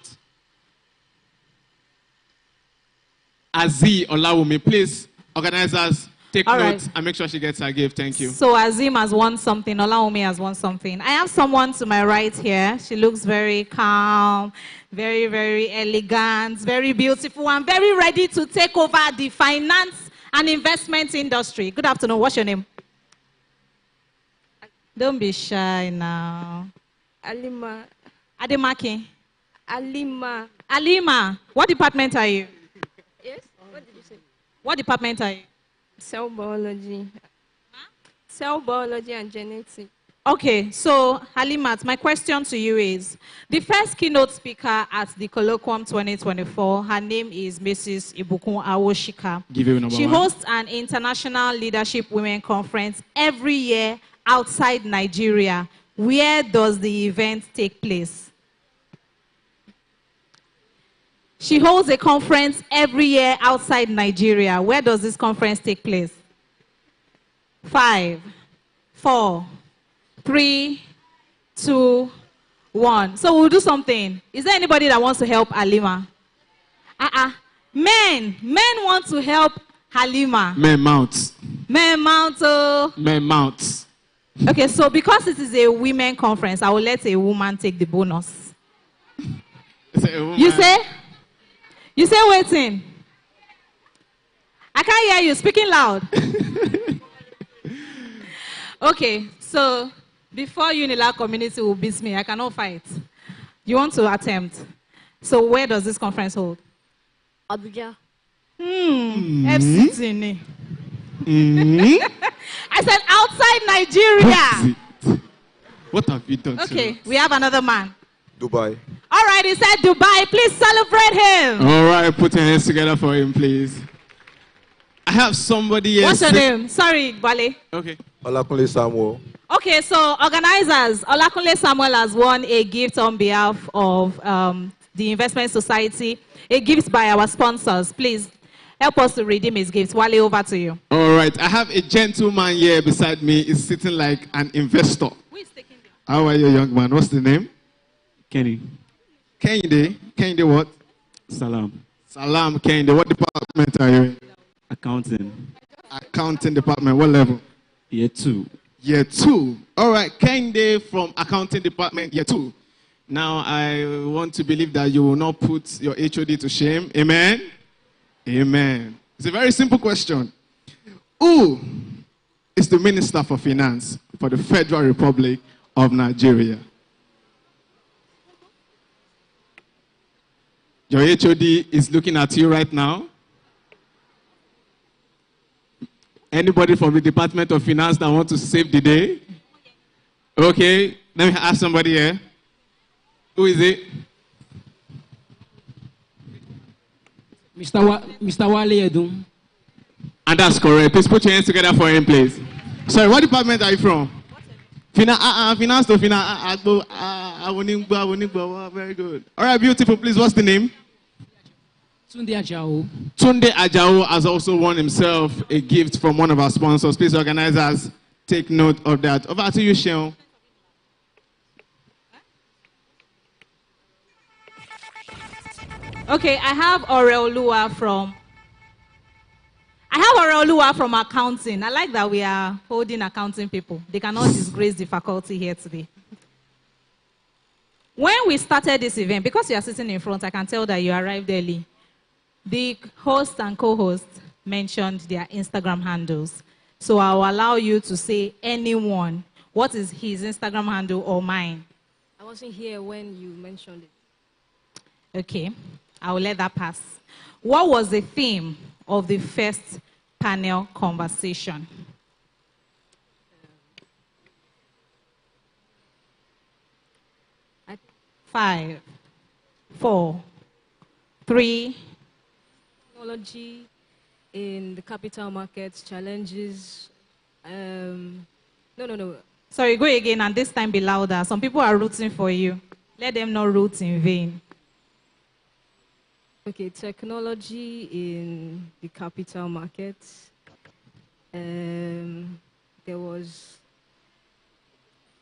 Azi Olawumi. Please, organizers, take notes and make sure she gets her gift. Thank you. So Azim has won something. Olawumi has won something. I have someone to my right here. She looks very calm, very, very elegant, very beautiful, and very ready to take over the finance and investment industry. Good afternoon. What's your name? Don't be shy now. Alima. Ademaki. Alima. Alima. What department are you? Yes? What did you say? What department are you? Cell biology. Huh? Cell biology and genetics. Okay, so Halimat, my question to you is, the first keynote speaker at the Colloquium 2024, her name is Mrs. Ibukun Awoshika. She hosts an international leadership women conference every year outside Nigeria. Where does the event take place? She holds a conference every year outside Nigeria. Where does this conference take place? 5, 4, 3, 2, 1. So we'll do something. Is there anybody that wants to help Halima? Men want to help Halima. Men mounts. Men mount. Men mounts. Okay, so because it is a women conference, I will let a woman take the bonus. You say? You say waiting. I can't hear you. Speaking loud. Okay, so before Unilag community will beat me, I cannot fight. You want to attempt. So where does this conference hold? Abuja. FCT. I said outside Nigeria. What have you done? Okay, we have another man. Dubai. All right, he said Dubai. Please celebrate him. All right, put your hands together for him, please. I have somebody here. What's your name? Sorry, Wale. Okay. Olakunle Samuel. Okay, so organizers, Olakunle Samuel has won a gift on behalf of the Investment Society, a gift by our sponsors. Please help us to redeem his gift. Wale, over to you. All right, I have a gentleman here beside me. He's sitting like an investor. Who is taking them? How are you, young man? What's the name? Kenny. Kehinde. Kehinde what? Salam. Salam Kehinde. What department are you in? Accounting. Accounting department. What level? Year 2. Year 2. All right, Kehinde from accounting department, year 2. Now, I want to believe that you will not put your HOD to shame. Amen? Amen. It's a very simple question. Who is the Minister for Finance for the Federal Republic of Nigeria? Your HOD is looking at you right now. Anybody from the Department of Finance that want to save the day? Okay, let me ask somebody here. Who is it? Mr. Wale Edun. And that's correct. Please put your hands together for him, please. Sorry, what department are you from? Finance to finance. Very good. All right, beautiful. Please, what's the name? Tunde Ajao. Tunde Ajao has also won himself a gift from one of our sponsors. Please, organizers, take note of that. Over to you, Sheon. Okay, I have Oreolua from accounting. I like that we are holding accounting people. They cannot disgrace the faculty here today. When we started this event, because you are sitting in front, I can tell that you arrived early. The host and co-host mentioned their Instagram handles. So I'll allow you to say anyone. What is his Instagram handle or mine? I wasn't here when you mentioned it. Okay, I will let that pass. What was the theme of the first panel conversation? Five, 4, 3. Technology in the capital markets, challenges. No. Sorry, go again, and this time be louder. Some people are rooting for you. Let them not root in vain. Okay, technology in the capital markets. There was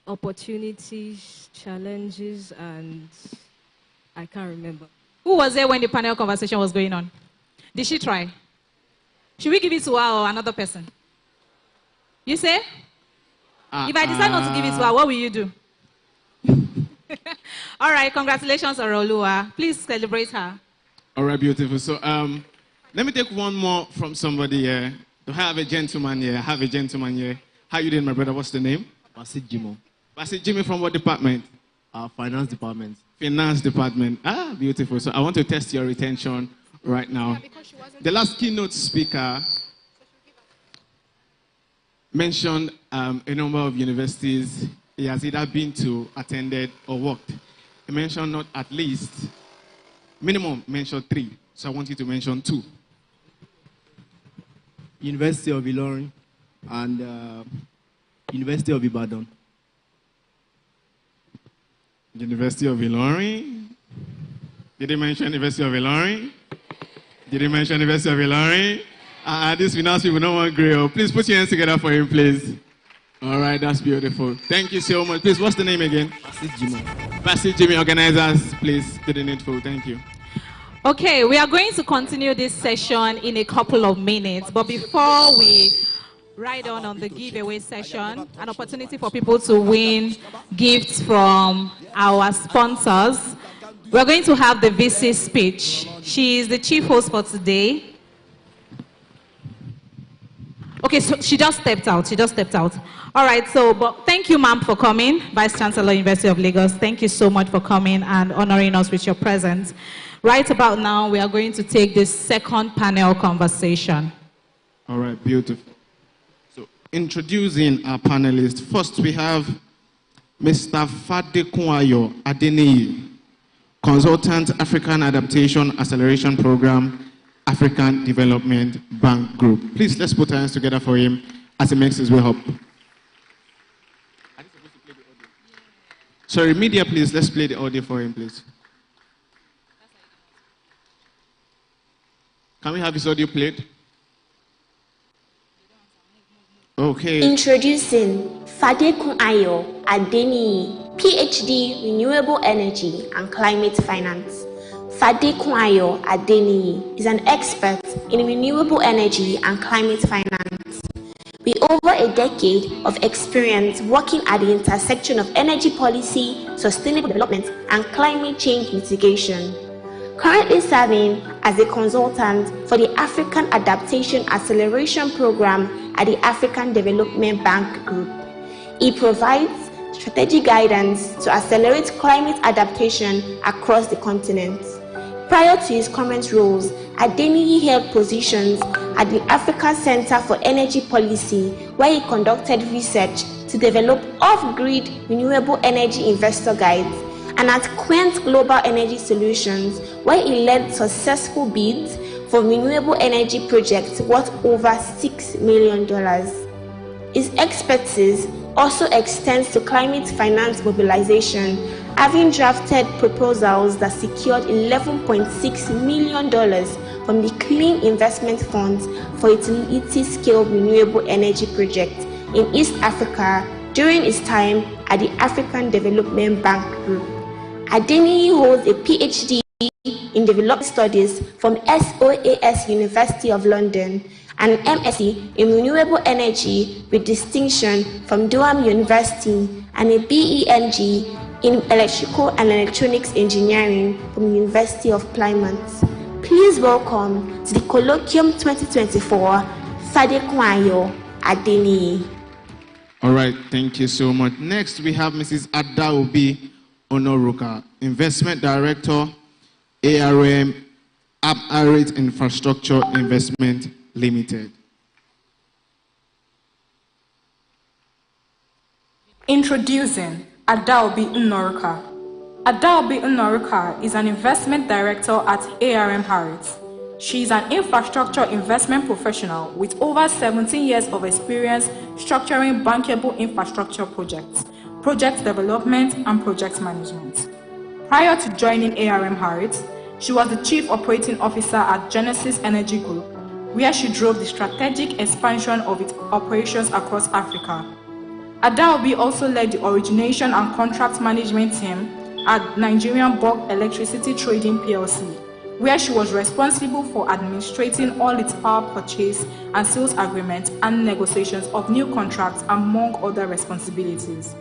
opportunities, challenges, and I can't remember. Who was there when the panel conversation was going on? Did she try? Should we give it to her or another person? You say? If I decide not to give it to her, what will you do? All right, congratulations, Orolua. Please celebrate her. All right, beautiful. So let me take one more from somebody here. Do I have a gentleman here? How you doing, my brother? What's the name? Basit Jimo. Basit Jimmy from what department? Finance department. Finance department. Ah, beautiful. So I want to test your retention right now. The last keynote speaker mentioned a number of universities he has either been to, attended, or worked. He mentioned not at least, minimum mentioned 3. So I want you to mention 2. University of Ilorin and University of Ibadan. University of Ilorin? Did he mention University of Ilorin? Did he mention University of Ilorin? These finance people don't want grill. Please put your hands together for him, please. All right, that's beautiful. Thank you so much. Please, what's the name again? Basit Jimo. Basit Jimmy, organizers, please do the needful. Thank you. Okay, we are going to continue this session in a couple of minutes. But before we ride on the giveaway session, an opportunity for people to win gifts from our sponsors. We're going to have the VC speech. She is the chief host for today. Okay, so she just stepped out. All right, but thank you, ma'am, for coming. Vice Chancellor, University of Lagos, thank you so much for coming and honoring us with your presence. Right about now, we are going to take this second panel conversation. All right, beautiful. So, introducing our panelists. First, we have Mr. Fadekunwayo Adeniyi, Consultant, African Adaptation Acceleration Program, African Development Bank Group. Please, let's put our hands together for him as he makes his way up. Sorry, media, please, let's play the audio for him, please. Can we have his audio played? Okay. Introducing Fadekunwayo Adeniyi, PhD, Renewable Energy and Climate Finance. Fadekunwayo Adeniyi is an expert in renewable energy and climate finance. With over a decade of experience working at the intersection of energy policy, sustainable development, and climate change mitigation. Currently serving as a consultant for the African Adaptation Acceleration Program at the African Development Bank Group. He provides strategic guidance to accelerate climate adaptation across the continent. Prior to his current roles, Adeniyi held positions at the Africa Center for Energy Policy, where he conducted research to develop off-grid renewable energy investor guides, and at Quent Global Energy Solutions, where he led successful bids for renewable energy projects worth over $6 million. His expertise also extends to climate finance mobilization, having drafted proposals that secured $11.6 million from the Clean Investment Fund for utility-scale renewable energy projects in East Africa during his time at the African Development Bank Group. Adeniyi holds a PhD in Development Studies from SOAS University of London and an MSc in Renewable Energy with distinction from Durham University and a BEng in Electrical and Electronics Engineering from the University of Plymouth. Please welcome to the Colloquium 2024, Fadekunwayo Adeniyi. All right, thank you so much. Next, we have Mrs. Adaobi Onoruka, Investment Director, ARM Arate Infrastructure Investment Limited. Introducing Adaobi Onoruka. Adaobi Onoruka is an investment director at ARM Harrods. She is an infrastructure investment professional with over 17 years of experience structuring bankable infrastructure projects, project development, and project management. Prior to joining ARM Harrods, she was the Chief Operating Officer at Genesis Energy Group, where she drove the strategic expansion of its operations across Africa. Adaobi also led the origination and contract management team at Nigerian Bulk Electricity Trading PLC, where she was responsible for administrating all its power purchase and sales agreements and negotiations of new contracts, among other responsibilities.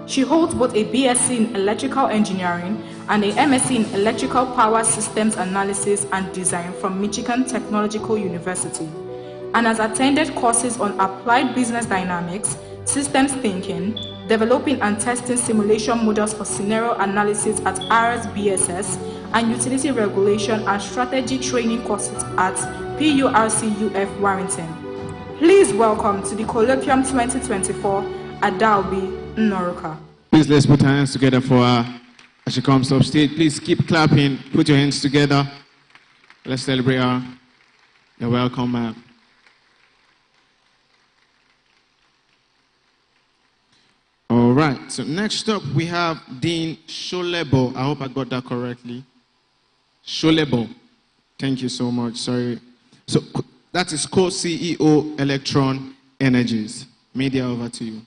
She holds both a BSc in Electrical Engineering and a MSc in Electrical Power Systems Analysis and Design from Michigan Technological University, and has attended courses on Applied Business Dynamics, Systems Thinking, Developing and Testing Simulation Models for Scenario Analysis at RSBSS, and Utility Regulation and Strategy Training courses at PURC-UF Warrington. Please welcome to the Colloquium 2024, Adaobi Onoruka. Please, let's put our hands together for her as she comes up stage. Please keep clapping. Put your hands together. Let's celebrate her. You're welcome, ma'am. All right, so next up we have Dean Sholebo. I hope I got that correctly. Sholebo. Thank you so much. Sorry. So that is co-CEO Electron Energies. Media, over to you.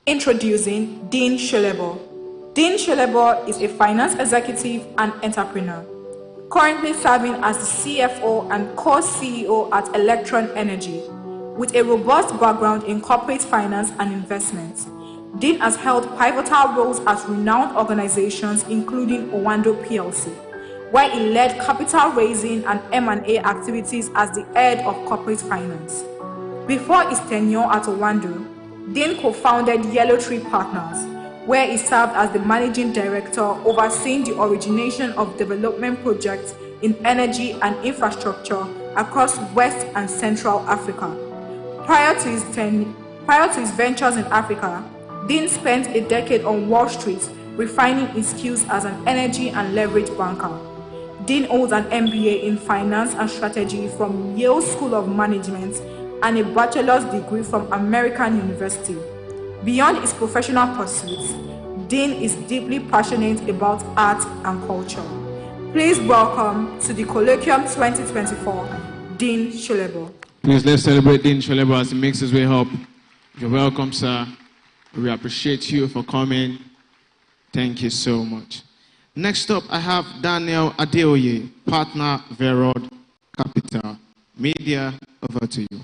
Introducing Dean Sholebo. Dean Sholebo is a finance executive and entrepreneur, currently serving as the CFO and co-CEO at Electron Energy, With a robust background in corporate finance and investments, Dean has held pivotal roles at renowned organizations including Owando PLC, where he led capital raising and M&A activities as the head of corporate finance. Before his tenure at Owando, Dean co-founded Yellow Tree Partners, where he served as the managing director overseeing the origination of development projects in energy and infrastructure across West and Central Africa. Prior to his ventures in Africa, Dean spent a decade on Wall Street refining his skills as an energy and leverage banker. Dean holds an MBA in Finance and Strategy from Yale School of Management and a bachelor's degree from American University. Beyond his professional pursuits, Dean is deeply passionate about art and culture. Please welcome to the Colloquium 2024, Dean Sholebo. Please let's celebrate Dean Sholebo as he makes his way up. You're welcome, sir. We appreciate you for coming. Thank you so much. Next up, I have Daniel Adeoye, partner, Verod Capital. Media, over to you.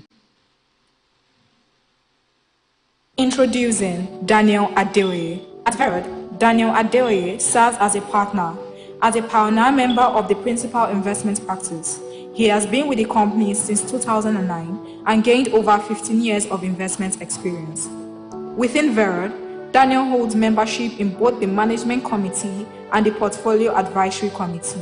Introducing Daniel Adeoye. At Verod, Daniel Adeoye serves as a partner. As a pioneer member of the principal investment practice, he has been with the company since 2009 and gained over 15 years of investment experience. Within Verod, Daniel holds membership in both the Management Committee and the Portfolio Advisory Committee.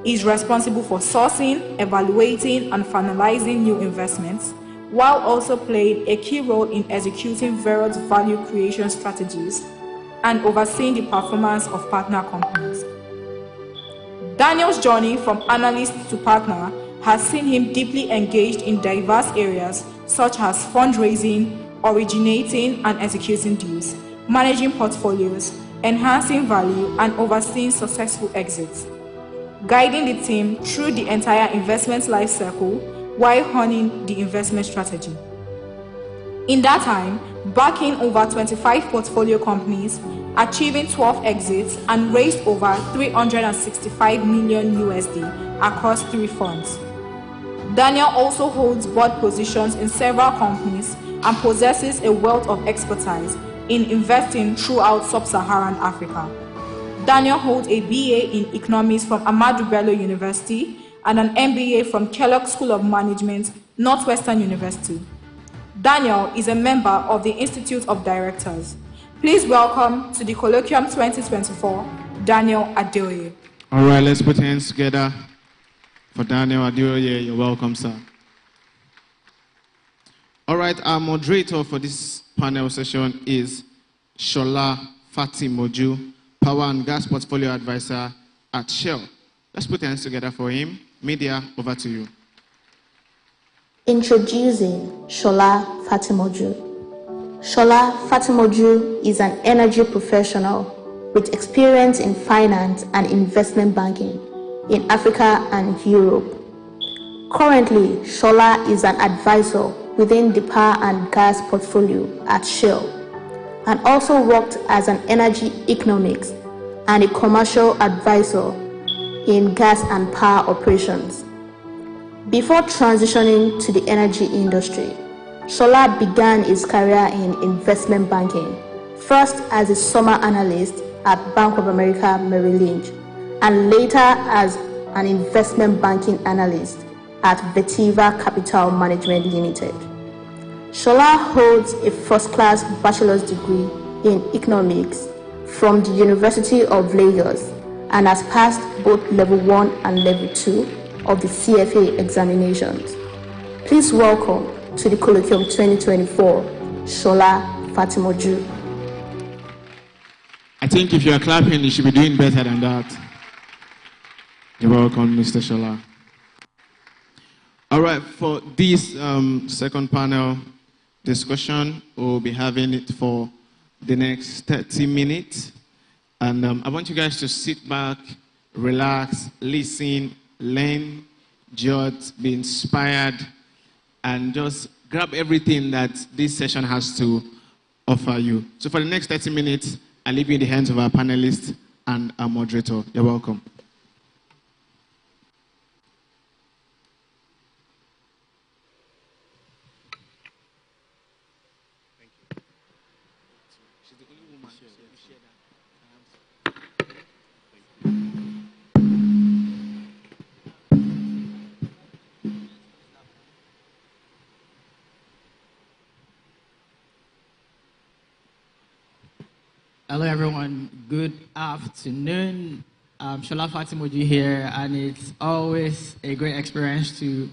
He is responsible for sourcing, evaluating, and finalizing new investments, while also playing a key role in executing Verod's value creation strategies and overseeing the performance of partner companies. Daniel's journey from analyst to partner has seen him deeply engaged in diverse areas such as fundraising, originating and executing deals, managing portfolios, enhancing value, and overseeing successful exits, guiding the team through the entire investment life cycle while honing the investment strategy. In that time, backing over 25 portfolio companies, achieving 12 exits, and raised over 365 million USD across 3 funds. Daniel also holds board positions in several companies and possesses a wealth of expertise in investing throughout Sub-Saharan Africa. Daniel holds a BA in Economics from Ahmadu Bello University and an MBA from Kellogg School of Management, Northwestern University. Daniel is a member of the Institute of Directors. Please welcome to the Colloquium 2024, Daniel Adeoye. All right, let's put hands together for Daniel Adeoye. You're welcome, sir. All right, our moderator for this panel session is Shola Fatimoju, Power and Gas Portfolio Advisor at Shell. Let's put hands together for him. Media, over to you. Introducing Shola Fatimoju. Shola Fatimoju is an energy professional with experience in finance and investment banking in Africa and Europe. Currently, Shola is an advisor within the power and gas portfolio at Shell, and also worked as an energy economics and a commercial advisor in gas and power operations. Before transitioning to the energy industry, Shola began his career in investment banking, first as a summer analyst at Bank of America Merrill Lynch, and later as an investment banking analyst at Vetiva Capital Management Limited. Shola holds a first-class bachelor's degree in economics from the University of Lagos and has passed both level 1 and level 2 of the CFA examinations. Please welcome to the Colloquium 2024, Shola Fatimoju. I think if you are clapping, you should be doing better than that. You're welcome, Mr. Shola. All right, for this second panel discussion, we'll be having it for the next 30 minutes. And I want you guys to sit back, relax, listen, learn, jot, be inspired, and just grab everything that this session has to offer you. So for the next 30 minutes, I'll leave you in the hands of our panelists and our moderator. You're welcome. Hello, everyone. Good afternoon. Shola Fatimoji here, and it's always a great experience to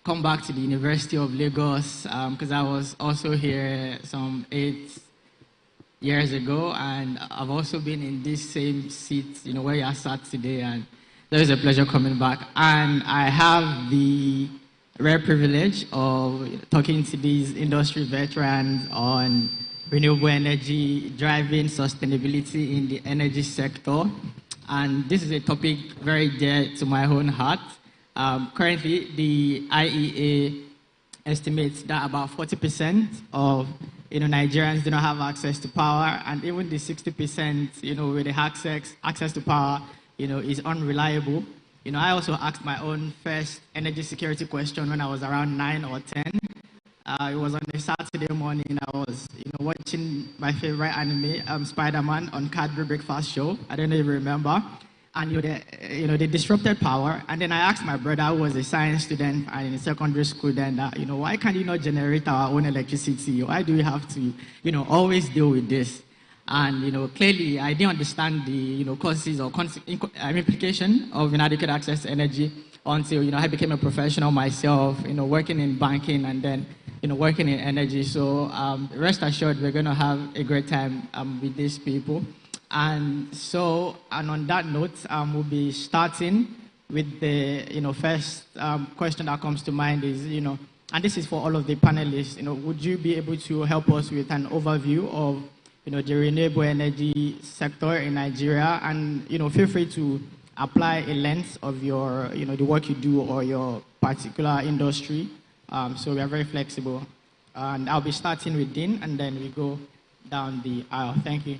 come back to the University of Lagos because I was also here some 8 years ago, and I've also been in this same seat, where you are sat today, and there is a pleasure coming back. And I have the rare privilege of talking to these industry veterans on renewable energy, driving sustainability in the energy sector. And this is a topic very dear to my own heart. Currently, the IEA estimates that about 40% of Nigerians do not have access to power, and even the 60% with the access to power is unreliable. I also asked my own first energy security question when I was around 9 or 10. It was on a Saturday morning. I was watching my favorite anime, Spider-Man, on Cadbury Breakfast Show. I don't know if you remember. And they disrupted power. And then I asked my brother, who was a science student and in secondary school then, why can't you not generate our own electricity? Why do we have to always deal with this? And clearly I didn't understand the causes or implication of inadequate access to energy until I became a professional myself, working in banking and then working in energy. So rest assured, we're going to have a great time with these people. And on that note, we'll be starting with the first question that comes to mind is, and this is for all of the panelists, would you be able to help us with an overview of the renewable energy sector in Nigeria? And feel free to apply a lens of your the work you do or your particular industry. So we are very flexible. And I'll be starting with Dean, and then we go down the aisle. Thank you.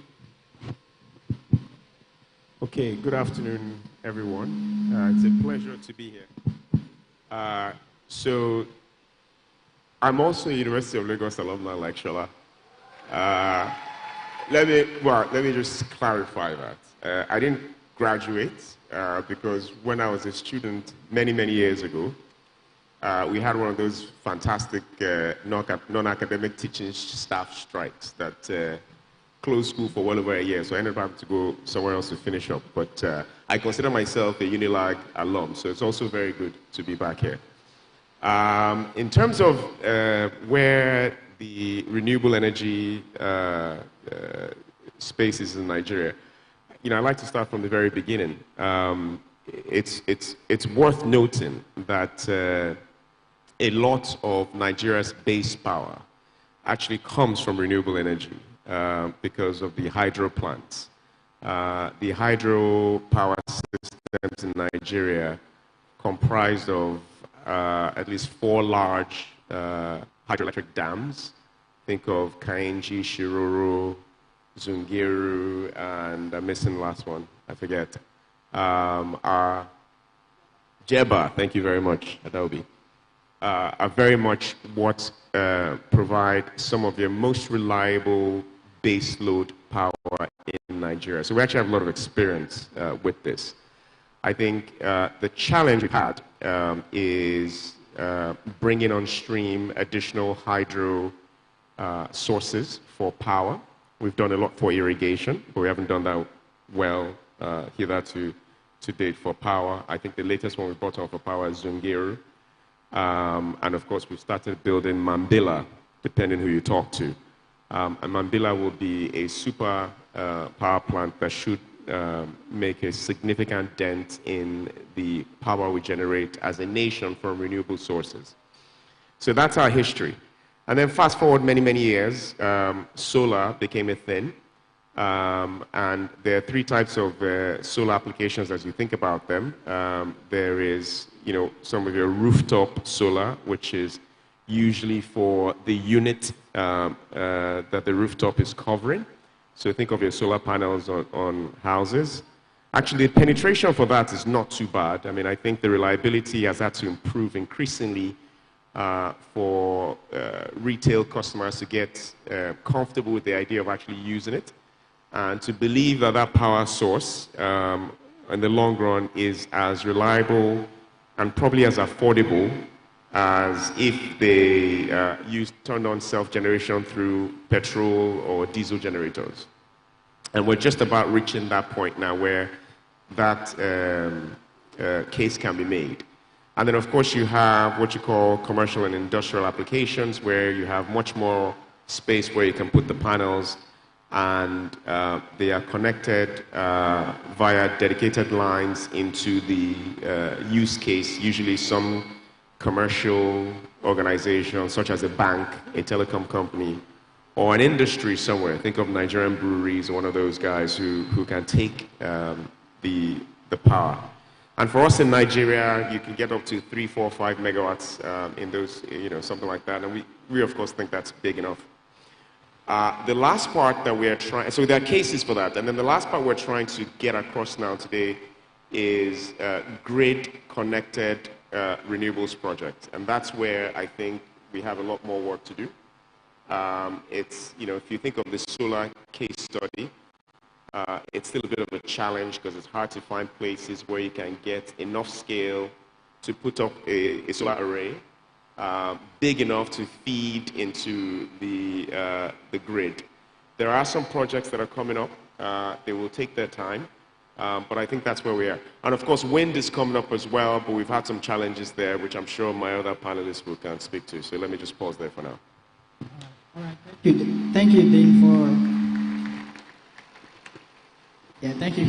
Okay, good afternoon, everyone. It's a pleasure to be here. So I'm also a University of Lagos alumni like Shola. Let me just clarify that. I didn't graduate because when I was a student many years ago, we had one of those fantastic non-academic teaching staff strikes that closed school for well over a year, so I ended up having to go somewhere else to finish up. But I consider myself a Unilag alum, so it's also very good to be back here. In terms of where the renewable energy space is in Nigeria, I'd like to start from the very beginning. It's worth noting that a lot of Nigeria's base power actually comes from renewable energy. Because of the hydro plants. The hydro power systems in Nigeria comprised of at least 4 large hydroelectric dams. Think of Kainji, Shiroro, Zungeru, and I'm missing the last one, I forget. Jeba, thank you very much, Adobe. Are very much what provide some of the most reliable baseload power in Nigeria. So we actually have a lot of experience with this. I think the challenge we've had is bringing on stream additional hydro sources for power. We've done a lot for irrigation, but we haven't done that well hitherto to date for power. I think the latest one we brought on for power is Zungeru. And of course, we've started building Mambila, depending who you talk to. And Mambila will be a super power plant that should make a significant dent in the power we generate as a nation from renewable sources. So that's our history. And then fast forward many years, solar became a thing. And there are 3 types of solar applications as you think about them. There is, some of your rooftop solar, which is usually for the unit that the rooftop is covering. So think of your solar panels on houses. Actually, the penetration for that is not too bad. I mean, I think the reliability has had to improve increasingly for retail customers to get comfortable with the idea of actually using it, and to believe that that power source in the long run is as reliable and probably as affordable as if they turned on self-generation through petrol or diesel generators. And we're just about reaching that point now where that case can be made. And then, of course, you have what you call commercial and industrial applications, where you have much more space where you can put the panels, and they are connected via dedicated lines into the use case, usually some commercial organization, such as a bank, a telecom company, or an industry somewhere. Think of Nigerian breweries, or one of those guys who can take the power. And for us in Nigeria, you can get up to 3, 4, 5 megawatts in those, something like that. And we of course think that's big enough. The last part that we are trying, so there are cases for that. And then the last part we're trying to get across now today is grid-connected renewables projects. And that's where I think we have a lot more work to do. It's, if you think of the solar case study, it's still a bit of a challenge because it's hard to find places where you can get enough scale to put up a solar array big enough to feed into the grid. There are some projects that are coming up. They will take their time, but I think that's where we are. And of course, wind is coming up as well, but we've had some challenges there, which I'm sure my other panelists can speak to. So let me just pause there for now. All right, thank you. Thank you, Dean, for... Yeah, thank you.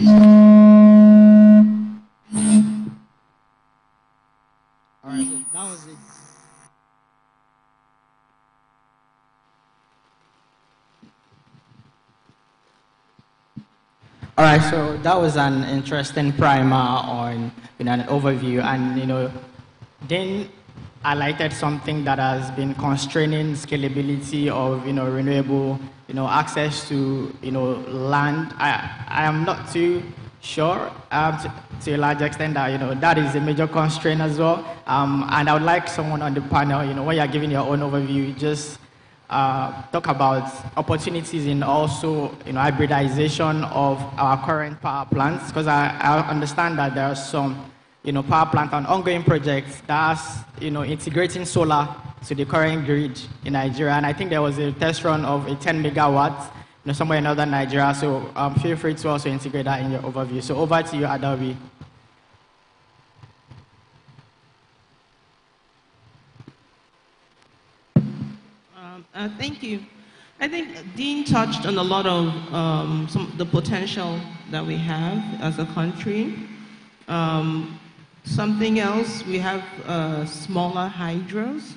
All right, so that was it. All right, so that was an interesting primer on an overview, and then highlighted something that has been constraining scalability of renewable access to land. I am not too sure to a large extent that that is a major constraint as well. And I would like someone on the panel, when you're giving your own overview, just talk about opportunities in also hybridization of our current power plants, because I understand that there are some power plant and ongoing projects that's integrating solar to the current grid in Nigeria. And I think there was a test run of a 10 megawatts somewhere in northern Nigeria. So feel free to also integrate that in your overview. So over to you, Adaobi. Thank you. I think Dean touched on a lot of some of the potential that we have as a country. Something else, we have smaller hydros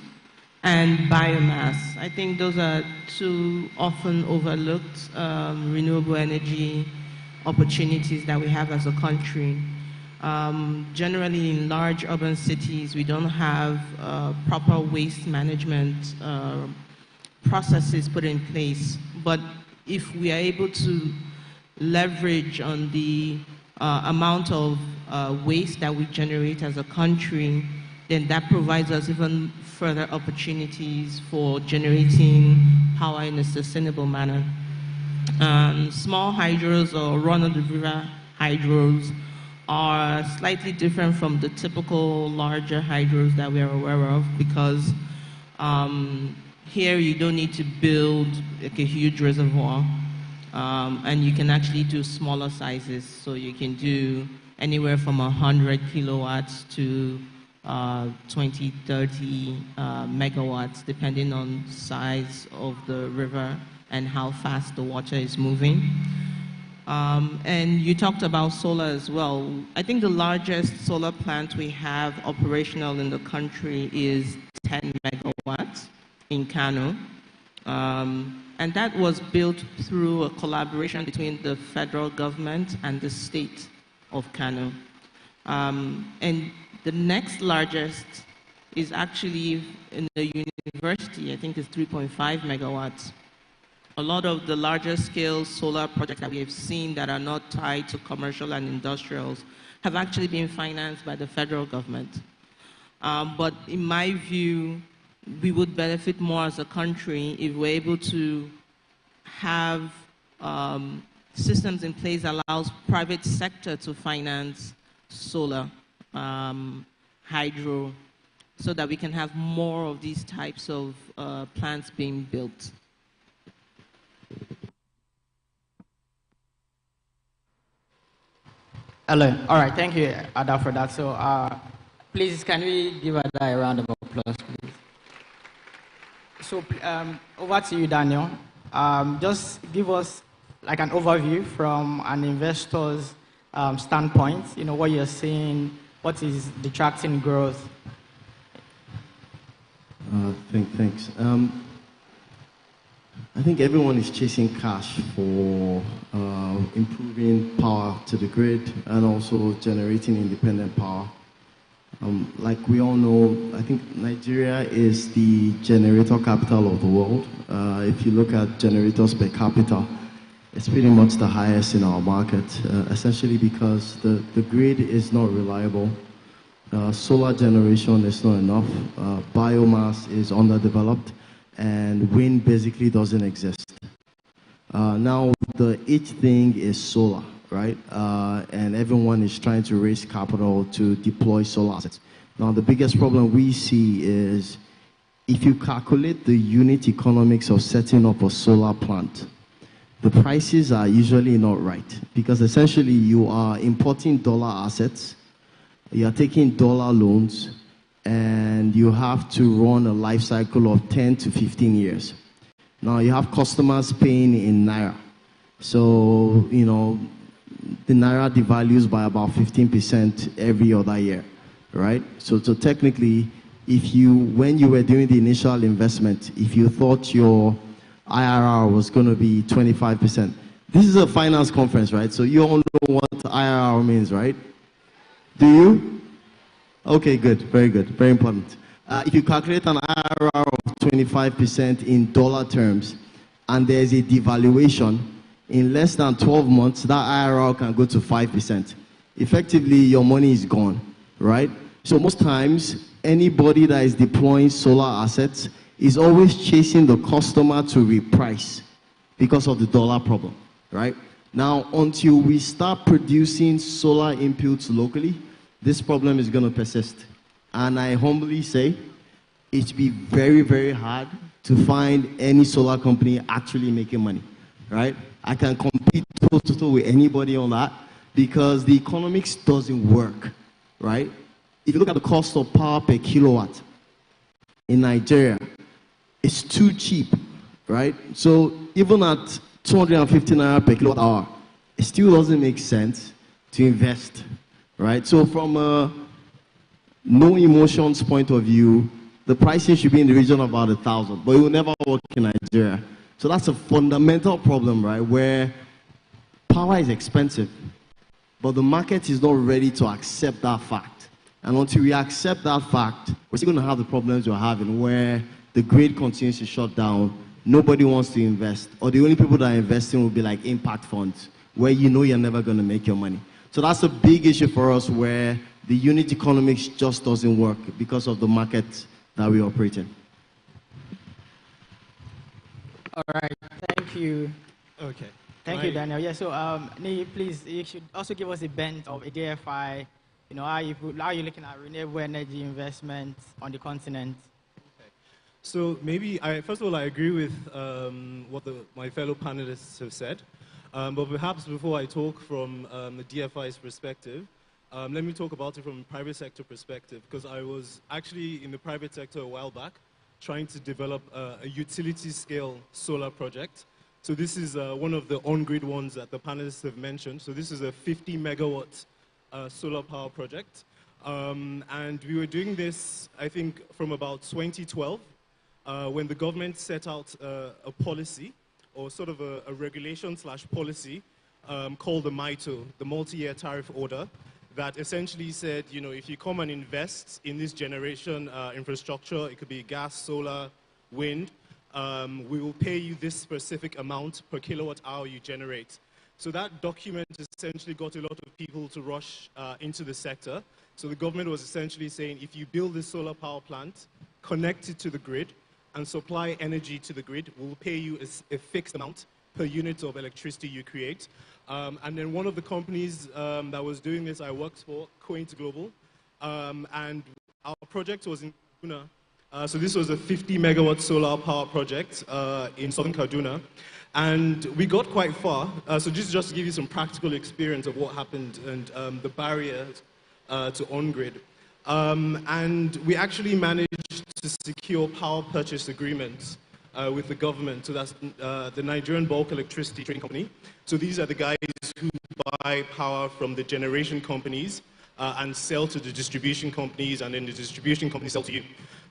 and biomass. I think those are two often overlooked renewable energy opportunities that we have as a country. Generally, in large urban cities, we don't have proper waste management processes put in place. But if we are able to leverage on the amount of waste that we generate as a country, then that provides us even further opportunities for generating power in a sustainable manner. Small hydros or run-of-the-river hydros are slightly different from the typical larger hydros that we are aware of, because here you don't need to build like a huge reservoir, and you can actually do smaller sizes. So you can do anywhere from 100 kilowatts to 20, 30 megawatts, depending on size of the river and how fast the water is moving. And you talked about solar as well. I think the largest solar plant we have operational in the country is 10 megawatts in Kano. And that was built through a collaboration between the federal government and the state of Kano. And the next largest is actually in the university. I think it's 3.5 megawatts. A lot of the larger scale solar projects that we have seen that are not tied to commercial and industrials have actually been financed by the federal government. But in my view, we would benefit more as a country if we're able to have systems in place that allows private sector to finance solar, hydro, so that we can have more of these types of plants being built. Hello. All right. Thank you, Ada, for that. So, please, can we give Ada a round of applause, please? So, over to you, Daniel. Just give us like an overview from an investor's standpoint. You know what you're seeing, what is detracting growth. Thanks. I think everyone is chasing cash for improving power to the grid and also generating independent power. Like we all know, I think Nigeria is the generator capital of the world. If you look at generators per capita, it's pretty much the highest in our market, essentially because the grid is not reliable. Solar generation is not enough. Biomass is underdeveloped, and wind basically doesn't exist. Now, the each thing is solar, right? And everyone is trying to raise capital to deploy solar assets. Now, the biggest problem we see is if you calculate the unit economics of setting up a solar plant, the prices are usually not right because essentially you are importing dollar assets, you are taking dollar loans, and you have to run a life cycle of 10 to 15 years. Now you have customers paying in Naira. So, you know, the Naira devalues by about 15% every other year, right? So technically, when you were doing the initial investment, if you thought your IRR was going to be 25%, this is a finance conference, right? So you all know what IRR means, right? Do you? Okay, good, very good, very important. If you calculate an IRR of 25% in dollar terms, and there's a devaluation, in less than 12 months, that IRR can go to 5%. Effectively, your money is gone, right? So most times, anybody that is deploying solar assets is always chasing the customer to reprice because of the dollar problem, right? Now, until we start producing solar inputs locally, this problem is going to persist. And I humbly say, it will be very, very hard to find any solar company actually making money, right? I can compete toe-to-toe with anybody on that because the economics doesn't work, right? If you look at the cost of power per kilowatt in Nigeria, it's too cheap, right? So even at 250 naira per kilowatt hour, it still doesn't make sense to invest, right? So from a no emotions point of view, the pricing should be in the region of about 1,000, but it will never work in Nigeria. So that's a fundamental problem, right? Where power is expensive, but the market is not ready to accept that fact. And until we accept that fact, we're still going to have the problems we're having where the grid continues to shut down, nobody wants to invest, or the only people that are investing will be like impact funds, where you know you're never going to make your money. So that's a big issue for us where the unit economics just doesn't work because of the market that we operate in. All right, thank you. Okay. Thank you, Daniel. Yeah, so Nii, please, you should also give us a bent of a DFI, you know, how you're looking at renewable energy investment on the continent. Okay. So maybe, first of all, I agree with what my fellow panelists have said. But perhaps before I talk from the DFI's perspective, let me talk about it from a private sector perspective, because I was actually in the private sector a while back trying to develop a utility scale solar project. So this is one of the on-grid ones that the panelists have mentioned. So this is a 50 megawatt solar power project. And we were doing this, I think, from about 2012, when the government set out a policy, or sort of a regulation/policy called the MITO, the Multi-Year Tariff Order, that essentially said, you know, if you come and invest in this generation infrastructure, it could be gas, solar, wind, we will pay you this specific amount per kilowatt hour you generate. So that document essentially got a lot of people to rush into the sector. So the government was essentially saying, if you build this solar power plant, connect it to the grid, and supply energy to the grid. We'll pay you a fixed amount per unit of electricity you create. And then one of the companies that was doing this I worked for, Quaint Global, and our project was in Kaduna. So this was a 50 megawatt solar power project in southern Kaduna. And we got quite far. So this is just to give you some practical experience of what happened and the barriers to on-grid. And we actually managed to secure power purchase agreements with the government. So that's the Nigerian Bulk Electricity Trading Company. So these are the guys who buy power from the generation companies and sell to the distribution companies, and then the distribution companies sell to you.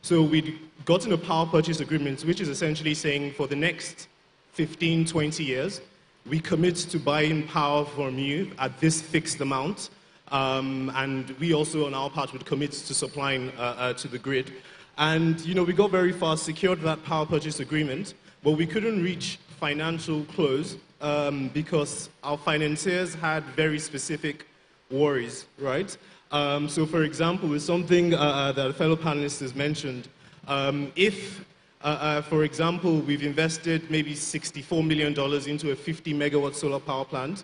So we'd gotten a power purchase agreement, which is essentially saying for the next 15, 20 years, we commit to buying power from you at this fixed amount. And we also, on our part, would commit to supplying to the grid. And, you know, we got very far, secured that power purchase agreement, but we couldn't reach financial close because our financiers had very specific worries, right? So, for example, with something that a fellow panelist has mentioned, if for example, we've invested maybe $64 million into a 50 megawatt solar power plant.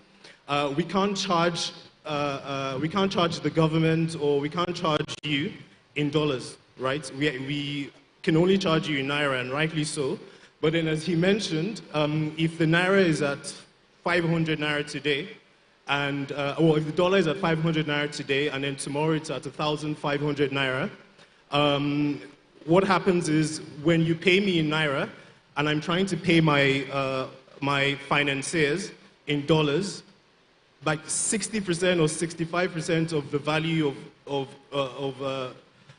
We can't charge the government, or we can't charge you in dollars, right? We can only charge you in naira, and rightly so. But then, as he mentioned, if the naira is at 500 naira today, and or if the dollar is at 500 naira today, and then tomorrow it's at 1,500 naira. What happens is when you pay me in naira, and I'm trying to pay my my financiers in dollars, like 60% or 65% of the value of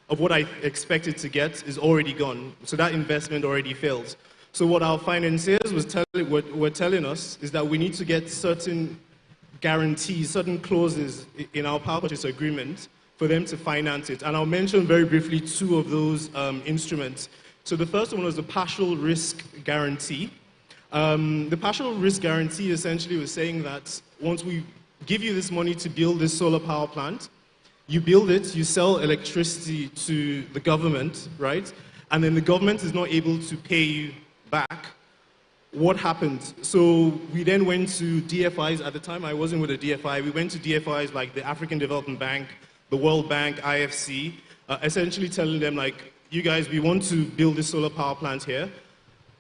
what I expected to get is already gone. So that investment already fails. So what our financiers were telling us is that we need to get certain guarantees, certain clauses in our power purchase agreement for them to finance it. And I'll mention very briefly two of those instruments. So the first one was the partial risk guarantee. The partial risk guarantee essentially was saying that once we give you this money to build this solar power plant, you build it, you sell electricity to the government, right? And then the government is not able to pay you back. What happened? So we then went to DFIs. At the time, I wasn't with a DFI. We went to DFIs like the African Development Bank, the World Bank, IFC, essentially telling them, like, you guys, we want to build this solar power plant here.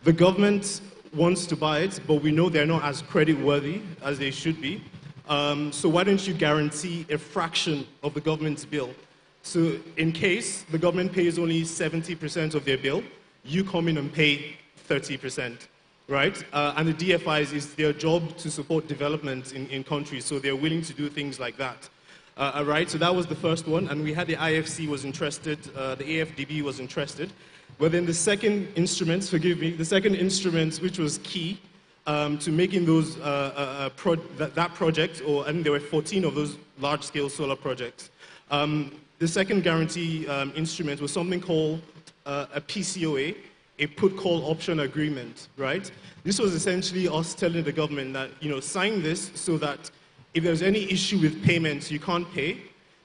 The government wants to buy it, but we know they're not as credit-worthy as they should be. So why don't you guarantee a fraction of the government's bill? So in case the government pays only 70% of their bill, you come in and pay 30%. Right? And the DFIs, is their job to support development in countries, so they're willing to do things like that. Right? So that was the first one, and we had the IFC was interested, the AFDB was interested. But then the second instrument, forgive me, the second instrument, which was key to making those, that project, or I think there were 14 of those large-scale solar projects. The second guarantee instrument was something called a PCOA, a put-call option agreement, right? This was essentially us telling the government that, you know, sign this so that if there's any issue with payments you can't pay,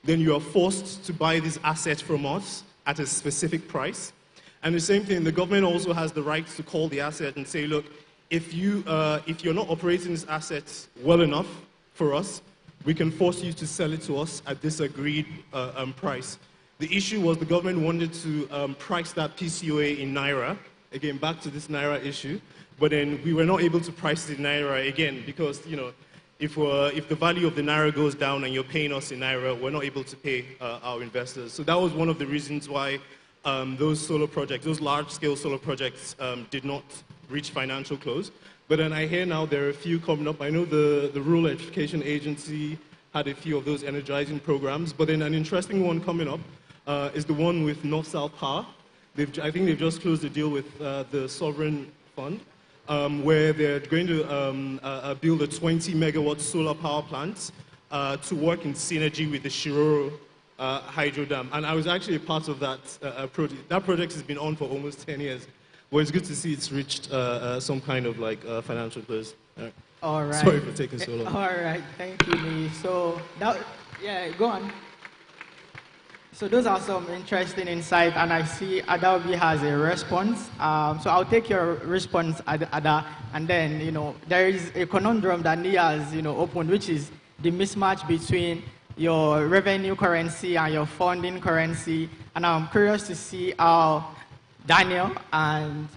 then you are forced to buy this asset from us at a specific price. And the same thing, the government also has the right to call the asset and say, look, if you're not operating this asset well enough for us, we can force you to sell it to us at this agreed price. The issue was the government wanted to price that PCOA in naira. Again, back to this naira issue. But then we were not able to price it in naira again because, you know, if the value of the naira goes down and you're paying us in naira, we're not able to pay our investors. So that was one of the reasons why those solar projects, those large-scale solar projects did not reach financial close. But then I hear now there are a few coming up. I know the Rural Education Agency had a few of those energizing programs. But then an interesting one coming up is the one with North-South Power. I think they've just closed a deal with the Sovereign Fund, where they're going to build a 20 megawatt solar power plant to work in synergy with the Shiroro hydro dam. And I was actually a part of that project. That project has been on for almost 10 years. Well, it's good to see it's reached some kind of like financial close. All right. Sorry for taking so long. All right, thank you, Lee. So, now, yeah, go on. So those are some interesting insight, and I see Adaobi has a response. So I'll take your response, Ada, and then, there is a conundrum that Nia has, opened, which is the mismatch between your revenue currency and your funding currency. And I'm curious to see how Daniel and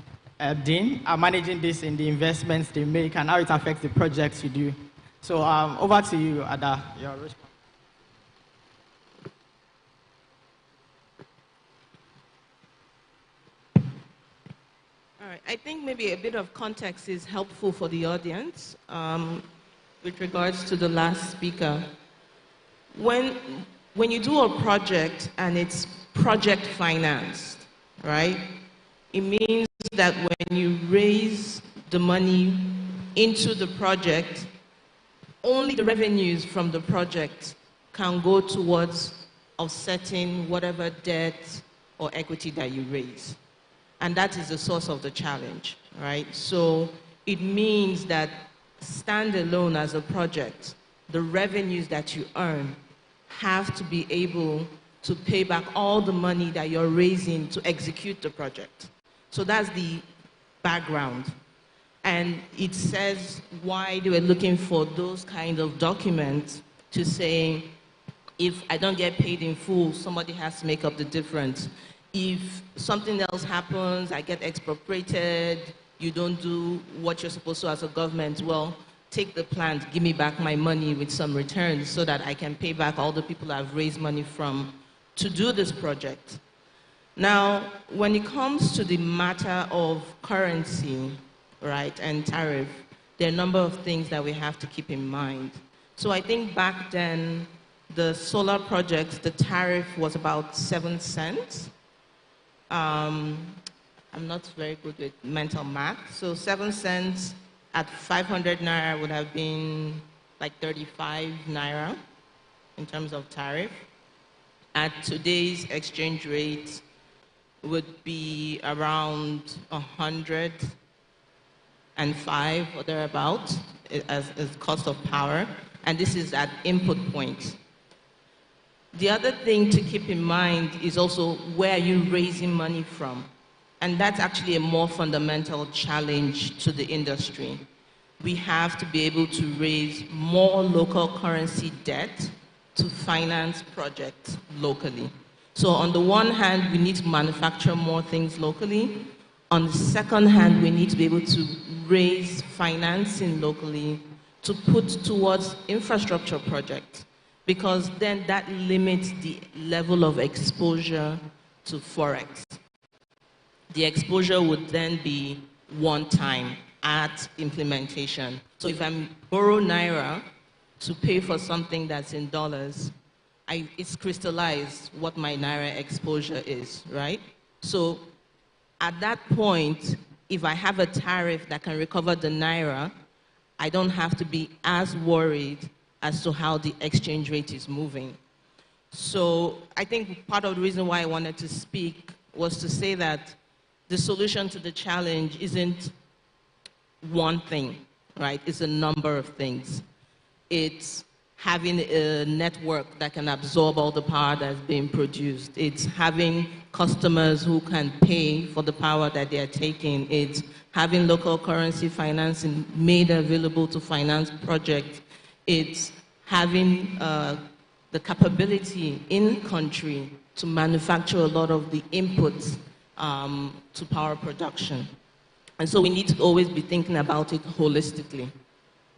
Dean are managing this in the investments they make and how it affects the projects you do. So over to you, Ada, your response. All right, I think maybe a bit of context is helpful for the audience with regards to the last speaker. When you do a project and it's project financed, right, it means that when you raise the money into the project, only the revenues from the project can go towards offsetting whatever debt or equity that you raise. And that is the source of the challenge, right? So it means that standalone as a project, the revenues that you earn have to be able to pay back all the money that you're raising to execute the project. So that's the background. And it says why they were looking for those kind of documents to say, if I don't get paid in full, somebody has to make up the difference. If something else happens, I get expropriated, you don't do what you're supposed to as a government, well, take the plant, give me back my money with some returns so that I can pay back all the people I've raised money from to do this project. Now, when it comes to the matter of currency, right, and tariff, there are a number of things that we have to keep in mind. So I think back then, the solar projects, the tariff was about 7 cents. I'm not very good with mental math, so 7 cents at 500 naira would have been like 35 naira in terms of tariff. At today's exchange rate would be around 105 or thereabouts as cost of power, and this is at input point. The other thing to keep in mind is also where are you raising money from? And that's actually a more fundamental challenge to the industry. We have to be able to raise more local currency debt to finance projects locally. So on the one hand, we need to manufacture more things locally. On the second hand, we need to be able to raise financing locally to put towards infrastructure projects, because then that limits the level of exposure to Forex. The exposure would then be one time at implementation. So if I borrow Naira to pay for something that's in dollars, it's crystallized what my Naira exposure is, right? So at that point, if I have a tariff that can recover the Naira, I don't have to be as worried as to how the exchange rate is moving. So I think part of the reason why I wanted to speak was to say that the solution to the challenge isn't one thing, right? It's a number of things. It's having a network that can absorb all the power that's being produced. It's having customers who can pay for the power that they're taking. It's having local currency financing made available to finance projects. It's having the capability in country to manufacture a lot of the inputs to power production. And so we need to always be thinking about it holistically.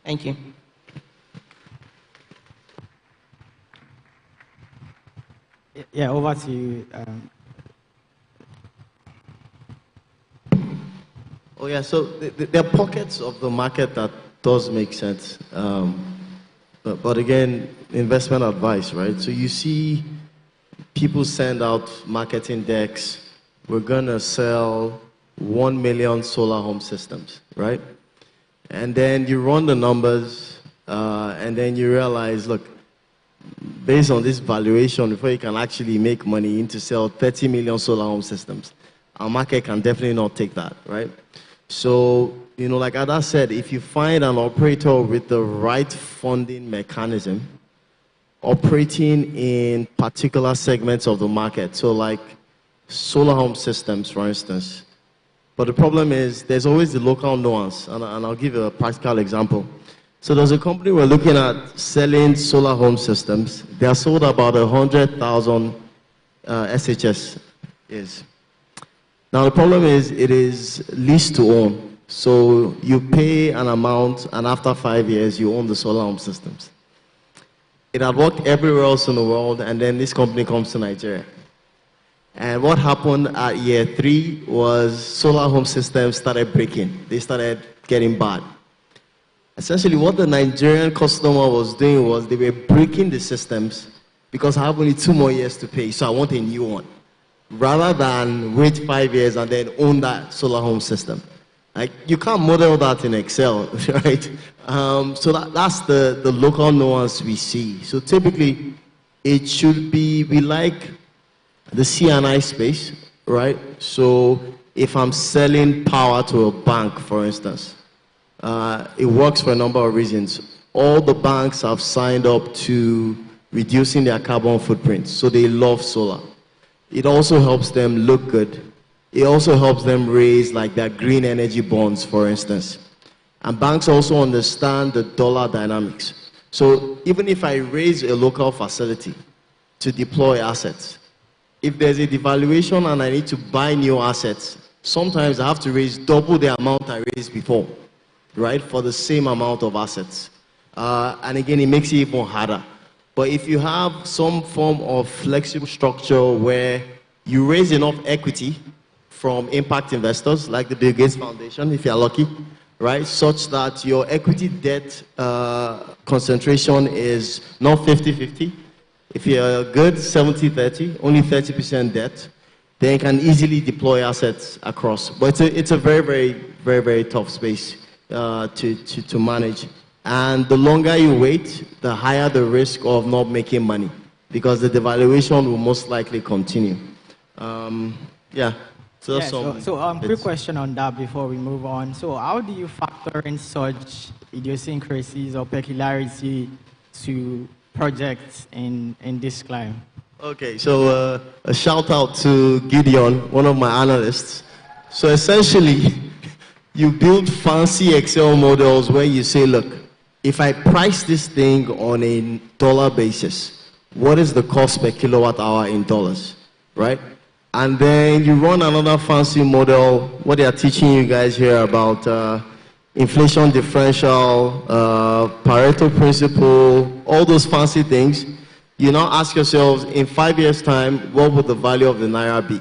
Thank you. Yeah, over to you. Oh yeah, so there are pockets of the market that does make sense. But again, investment advice, right? So you see people send out marketing decks. We're going to sell 1 million solar home systems, right? And then you run the numbers, and then you realize, look, based on this valuation, before you can actually make money, you need to sell 30 million solar home systems. Our market can definitely not take that, right? So, you know, like Ada said, if you find an operator with the right funding mechanism, operating in particular segments of the market. So like solar home systems, for instance. But the problem is there's always the local nuance, and I'll give you a practical example. So there's a company we're looking at selling solar home systems. They are sold about 100,000 SHS is. Now the problem is it is leased to own. So you pay an amount, and after 5 years you own the solar home systems. It had worked everywhere else in the world, and then this company comes to Nigeria. And what happened at year 3 was solar home systems started breaking. They started getting bad. Essentially, what the Nigerian customer was doing was they were breaking the systems because I have only 2 more years to pay, so I want a new one. Rather than wait 5 years and then own that solar home system. Like, you can't model that in Excel, right? So that's the local nuance we see. So typically, it should be, we like the C&I space, right? So if I'm selling power to a bank, for instance, it works for a number of reasons. All the banks have signed up to reducing their carbon footprint, so they love solar. It also helps them look good. It also helps them raise like their green energy bonds, for instance. And banks also understand the dollar dynamics. So even if I raise a local facility to deploy assets, if there's a devaluation and I need to buy new assets, sometimes I have to raise double the amount I raised before, right, for the same amount of assets. And again, it makes it even harder. But if you have some form of flexible structure where you raise enough equity from impact investors, like the Bill Gates Foundation, if you're lucky, right, such that your equity debt concentration is not 50-50. If you're good, 70-30, only 30% debt, then you can easily deploy assets across. But it's a very tough space to manage. And the longer you wait, the higher the risk of not making money, because the devaluation will most likely continue. Yeah. So quick question on that before we move on. So how do you factor in such idiosyncrasies or peculiarity to projects in this climate? Okay, so a shout out to Gideon, one of my analysts. So essentially, you build fancy Excel models where you say, look, if I price this thing on a dollar basis, what is the cost per kilowatt hour in dollars, right? And then you run another fancy model, what they are teaching you guys here about inflation differential, Pareto principle, all those fancy things. You now ask yourselves, in 5 years' time, what would the value of the Naira be?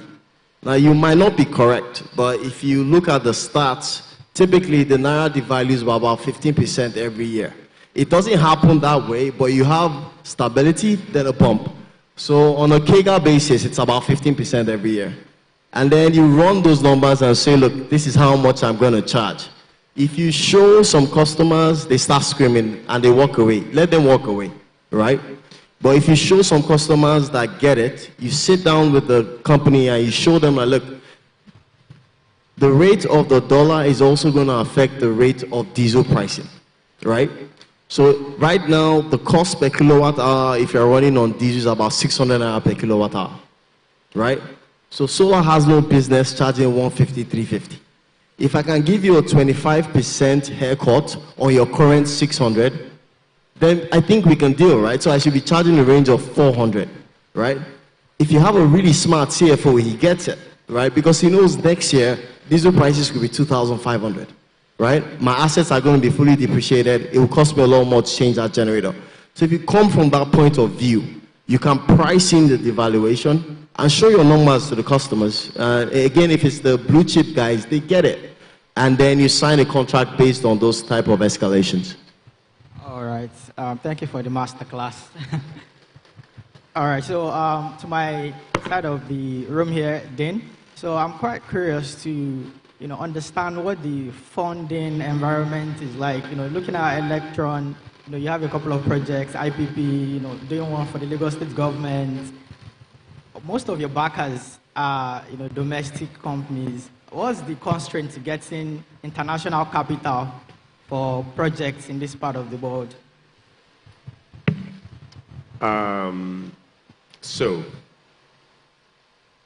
Now, you might not be correct, but if you look at the stats, typically the Naira devalues by about 15% every year. It doesn't happen that way, but you have stability, then a bump. So on a CAGR basis, it's about 15% every year. And then you run those numbers and say, look, this is how much I'm going to charge. If you show some customers, they start screaming and they walk away. Let them walk away, right? But if you show some customers that get it, you sit down with the company and you show them, like, look, the rate of the dollar is also going to affect the rate of diesel pricing, right? So right now, the cost per kilowatt hour, if you're running on diesel, is about 600 naira per kilowatt hour, right? So solar has no business charging 150, 350. If I can give you a 25% haircut on your current 600, then I think we can deal, right? So I should be charging a range of 400, right? If you have a really smart CFO, he gets it, right? Because he knows next year, diesel prices could be 2,500, right? My assets are going to be fully depreciated. It will cost me a lot more to change that generator. So if you come from that point of view, you can price in the devaluation and show your numbers to the customers. Again, if it's the blue chip guys, they get it. And then you sign a contract based on those type of escalations. All right. Thank you for the masterclass. All right. So to my side of the room here, Dean. So I'm quite curious to understand what the funding environment is like. Looking at Electron, you have a couple of projects, IPP, doing one for the Lagos State government. Most of your backers are domestic companies. What's the constraint to getting international capital for projects in this part of the world? So,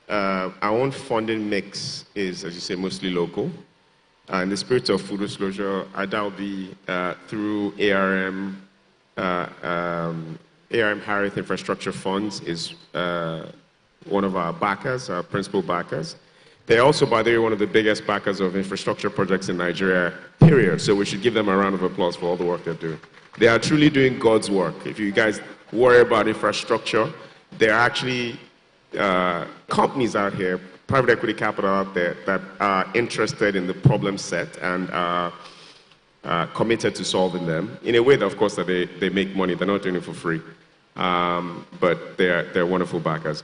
our own funding mix is, as you say, mostly local. In the spirit of full disclosure, Adalbi, through ARM Harris Infrastructure Funds is one of our backers, our principal backers. They're also, by the way, one of the biggest backers of infrastructure projects in Nigeria, period. So we should give them a round of applause for all the work they're doing. They are truly doing God's work. If you guys worry about infrastructure, there are actually companies out here, private equity capital out there, that are interested in the problem set and are committed to solving them in a way that, of course, that they make money. They're not doing it for free, but they're wonderful backers.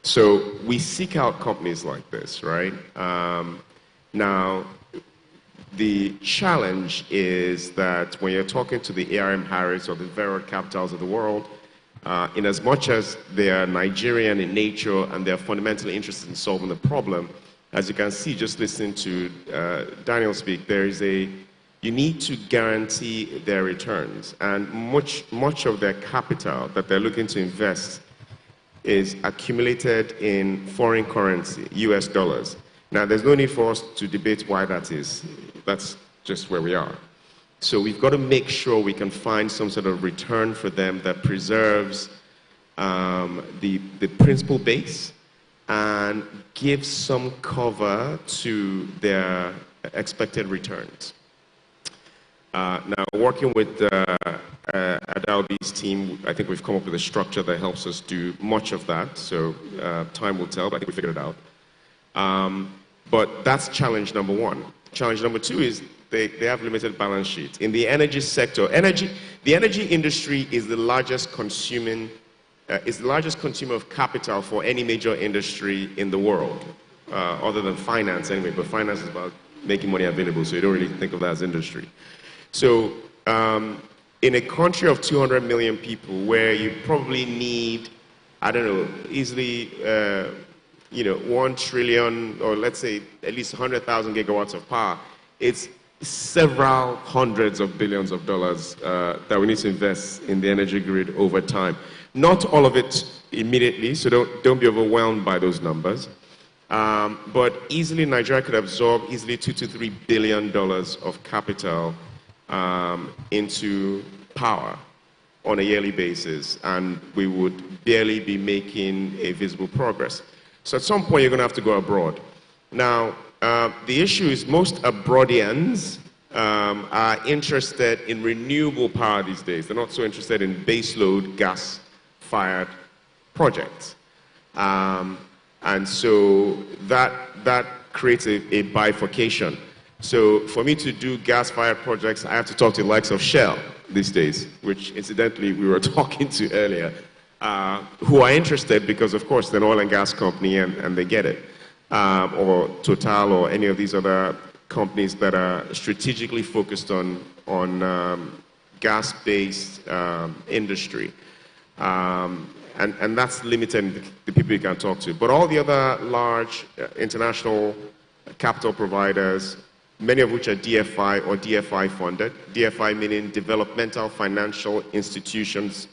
So we seek out companies like this, right? Now, the challenge is that when you're talking to the ARM Harris or the Verot Capitals of the world, in as much as they are Nigerian in nature and they're fundamentally interested in solving the problem, as you can see, just listening to Daniel speak, you need to guarantee their returns. And much of their capital that they're looking to invest is accumulated in foreign currency, US dollars. Now, there's no need for us to debate why that is. That's just where we are. So we've got to make sure we can find some sort of return for them that preserves the principal base and gives some cover to their expected returns. Now, working with Adalbi's team, I think we've come up with a structure that helps us do much of that. So time will tell, but I think we figured it out. But that's challenge number one. Challenge number two is they have limited balance sheets. In the energy sector, the energy industry is the largest consumer of capital for any major industry in the world, other than finance anyway, but finance is about making money available, so you don't really think of that as industry. So in a country of 200 million people where you probably need, I don't know, easily 1 trillion, or let's say at least 100,000 gigawatts of power, it's several hundreds of billions of dollars that we need to invest in the energy grid over time. Not all of it immediately, so don't be overwhelmed by those numbers. But easily Nigeria could absorb easily $2 to $3 billion of capital into power on a yearly basis, and we would barely be making a visible progress. So at some point, you're going to have to go abroad. Now, the issue is most abroadians are interested in renewable power these days. They're not so interested in baseload gas-fired projects. And so that creates a bifurcation. So for me to do gas-fired projects, I have to talk to the likes of Shell these days, which incidentally we were talking to earlier, who are interested because, of course, they're an oil and gas company and they get it. Or Total or any of these other companies that are strategically focused on gas-based industry. And that's limited the people you can talk to. But all the other large international capital providers, many of which are DFI or DFI funded, DFI meaning developmental financial institutions,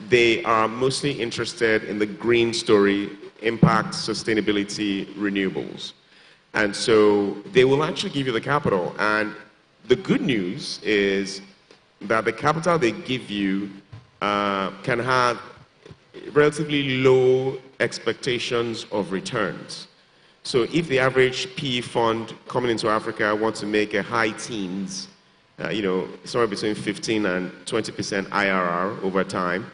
they are mostly interested in the green story, impact, sustainability, renewables. And so they will actually give you the capital. And the good news is that the capital they give you can have relatively low expectations of returns. So if the average PE fund coming into Africa wants to make a high teens, somewhere between 15 and 20% IRR over time,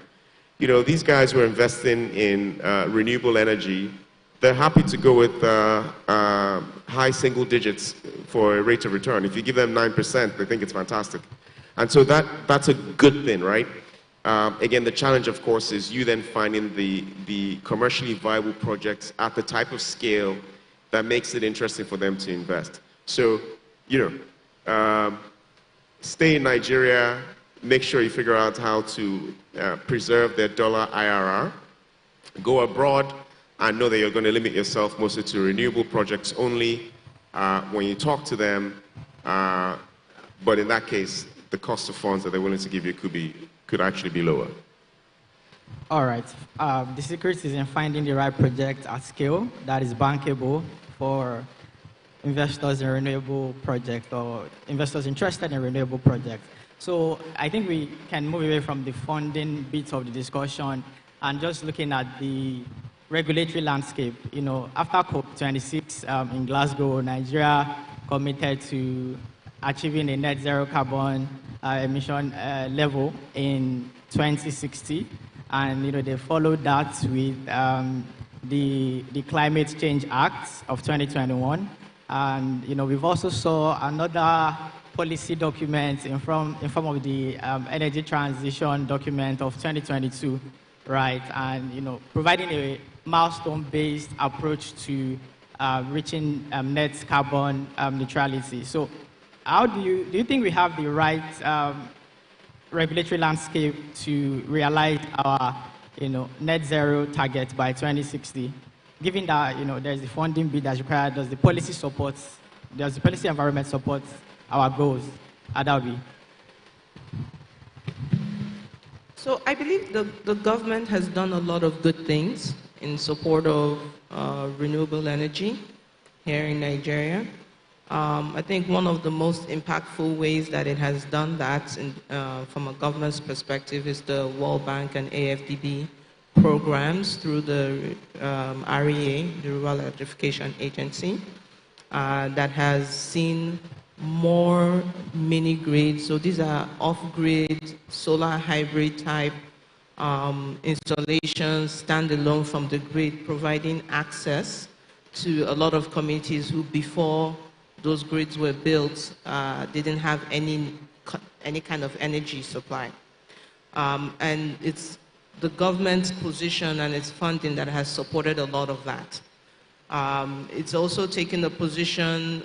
these guys who are investing in renewable energy, they're happy to go with high single digits for a rate of return. If you give them 9%, they think it's fantastic. And so that's a good thing, right? Again, the challenge, of course, is you then finding the commercially viable projects at the type of scale that makes it interesting for them to invest. So, stay in Nigeria, make sure you figure out how to preserve their dollar IRR, go abroad, and know that you're going to limit yourself mostly to renewable projects only when you talk to them. But in that case, the cost of funds that they're willing to give you could could actually be lower? All right. The secret is in finding the right project at scale that is bankable for investors in renewable projects or investors interested in renewable projects. So I think we can move away from the funding bit of the discussion and just looking at the regulatory landscape. You know, after COP26 in Glasgow, Nigeria committed to achieving a net zero carbon emission level in 2060. And, you know, they followed that with the Climate Change Act of 2021. And, you know, we've also saw another policy document in form of the energy transition document of 2022, right? And, you know, providing a milestone-based approach to reaching net carbon neutrality. So how do you think we have the right regulatory landscape to realize our, you know, net zero target by 2060? Given that, you know, there's the funding bit that's required, does the policy environment support our goals? Adabi. So I believe the government has done a lot of good things in support of renewable energy here in Nigeria. I think one of the most impactful ways that it has done that from a government's perspective is the World Bank and AFDB programs through the REA, the Rural Electrification Agency, that has seen more mini grids. So these are off-grid, solar hybrid type installations, standalone from the grid, providing access to a lot of communities who before those grids were built didn't have any kind of energy supply. And it's the government's position and its funding that has supported a lot of that. It's also taken a position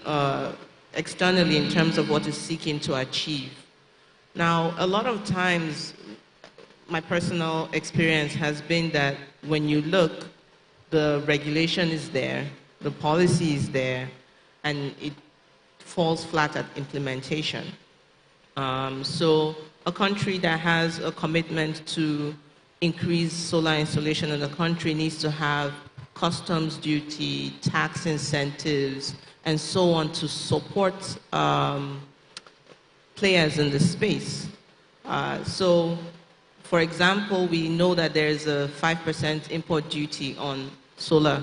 externally in terms of what it's seeking to achieve. Now, a lot of times, my personal experience has been that when you look, the regulation is there, the policy is there, and it falls flat at implementation. So a country that has a commitment to increase solar installation in the country needs to have customs duty, tax incentives, and so on to support players in the space. So, for example, we know that there is a 5% import duty on solar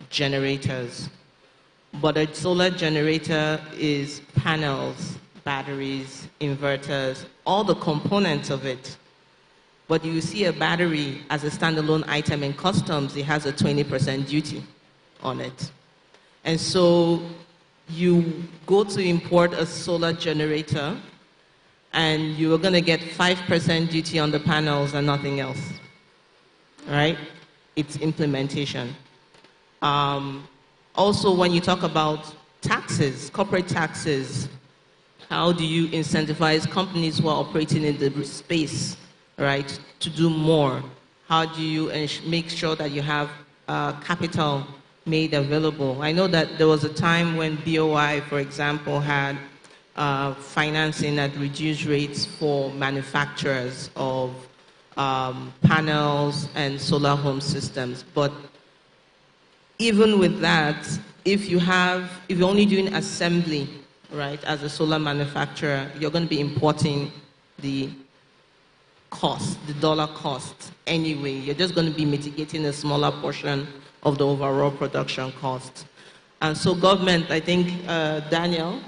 generators. But a solar generator is panels, batteries, inverters, all the components of it. But you see a battery as a standalone item in customs, it has a 20% duty on it. And so you go to import a solar generator and you are going to get 5% duty on the panels and nothing else, right? It's implementation. Also, when you talk about taxes, corporate taxes, how do you incentivize companies who are operating in the space, right, to do more? How do you make sure that you have capital made available? I know that there was a time when BOI, for example, had financing at reduced rates for manufacturers of panels and solar home systems. But even with that, if you're only doing assembly, right, as a solar manufacturer, you're going to be importing the cost, the dollar cost anyway. You're just going to be mitigating a smaller portion of the overall production cost. And so government, I think Daniel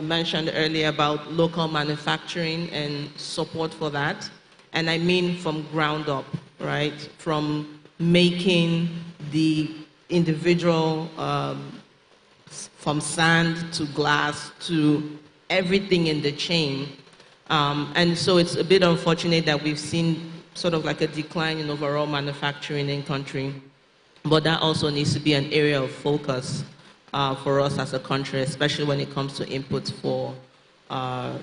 mentioned earlier about local manufacturing and support for that. And I mean from ground up, right? From making the individual, from sand to glass to everything in the chain. And so it's a bit unfortunate that we've seen sort of like a decline in overall manufacturing in country. But that also needs to be an area of focus for us as a country, especially when it comes to inputs for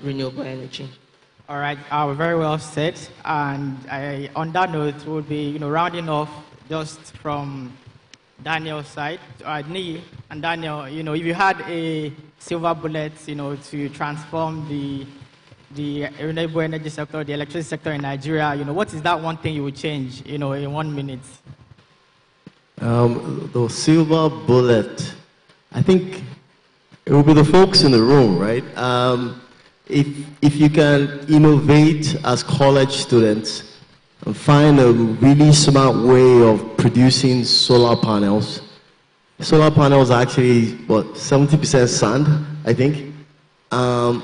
renewable energy. All right, very well said. And on that note, would be rounding off just from Daniel's side, Nii and Daniel. If you had a silver bullet, to transform the the renewable energy sector, the electricity sector in Nigeria, what is that one thing you would change, in 1 minute? The silver bullet, I think it will be the folks in the room, right? If you can innovate as college students and find a really smart way of producing solar panels. Solar panels are actually, 70% sand, I think. And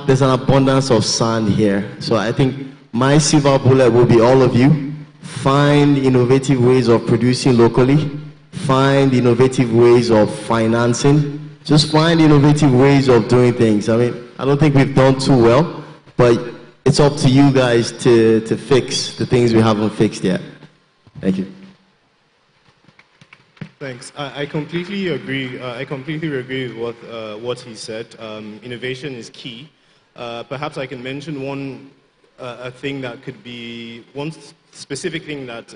there's an abundance of sand here. So I think my silver bullet will be all of you. Find innovative ways of producing locally. Find innovative ways of financing. Just find innovative ways of doing things. I mean, I don't think we've done too well, but it's up to you guys to fix the things we haven't fixed yet. Thank you. Thanks. I completely agree. I completely agree with what he said. Innovation is key. Perhaps I can mention one thing that could be one specific thing that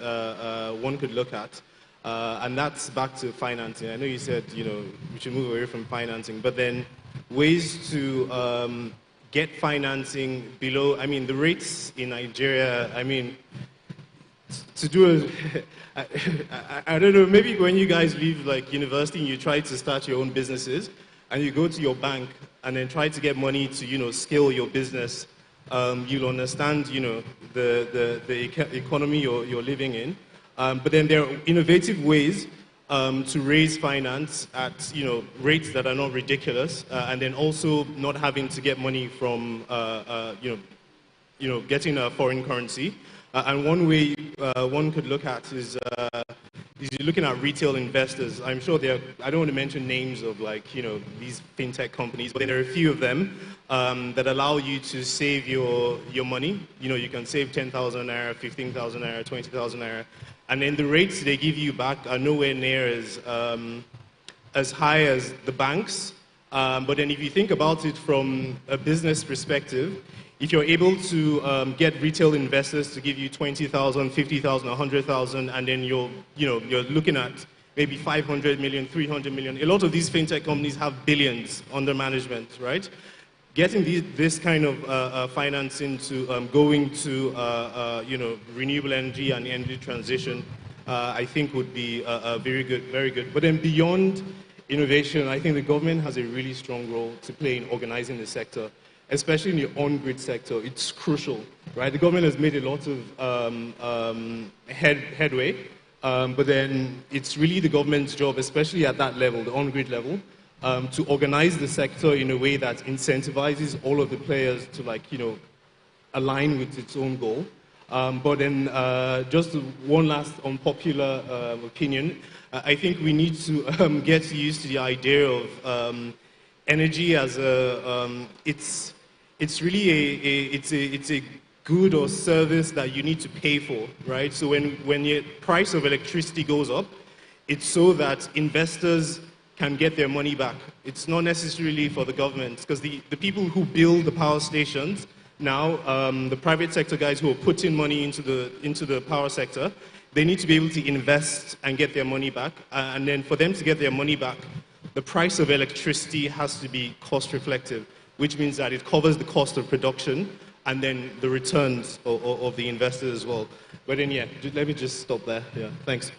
one could look at, and that's back to financing. I know you said we should move away from financing, but then ways to get financing below. I mean, the rates in Nigeria. I mean, to do I don't know, maybe when you guys leave like university and you try to start your own businesses and you go to your bank and then try to get money to, scale your business, you'll understand, the economy you're living in. But then there are innovative ways to raise finance at, rates that are not ridiculous, and then also not having to get money from, getting a foreign currency. And one way one could look at is you're looking at retail investors. I'm sure I don't want to mention names of these fintech companies, but there are a few of them that allow you to save your money. You can save 10,000 naira, 15,000 naira, 20,000 naira. And then the rates they give you back are nowhere near as high as the banks. But then if you think about it from a business perspective, if you're able to get retail investors to give you 20,000, 50,000, 100,000, and then you're looking at maybe 500 million, 300 million. A lot of these fintech companies have billions under management, right? Getting this kind of financing to going to renewable energy and energy transition, I think would be very good, very good. But then beyond innovation, I think the government has a really strong role to play in organizing the sector. Especially in the on-grid sector, it's crucial, right? The government has made a lot of headway, but then it's really the government's job, especially at that level, the on-grid level, to organize the sector in a way that incentivizes all of the players to, align with its own goal. But then, just one last unpopular opinion, I think we need to get used to the idea of energy as it's really a good or service that you need to pay for, right? So when the price of electricity goes up, it's so that investors can get their money back. It's not necessarily for the government, because the people who build the power stations now, the private sector guys who are putting money into the power sector, they need to be able to invest and get their money back. And then for them to get their money back, the price of electricity has to be cost reflective, which means that it covers the cost of production and then the returns of the investors as well. But then, yeah, let me just stop there. Yeah, thanks.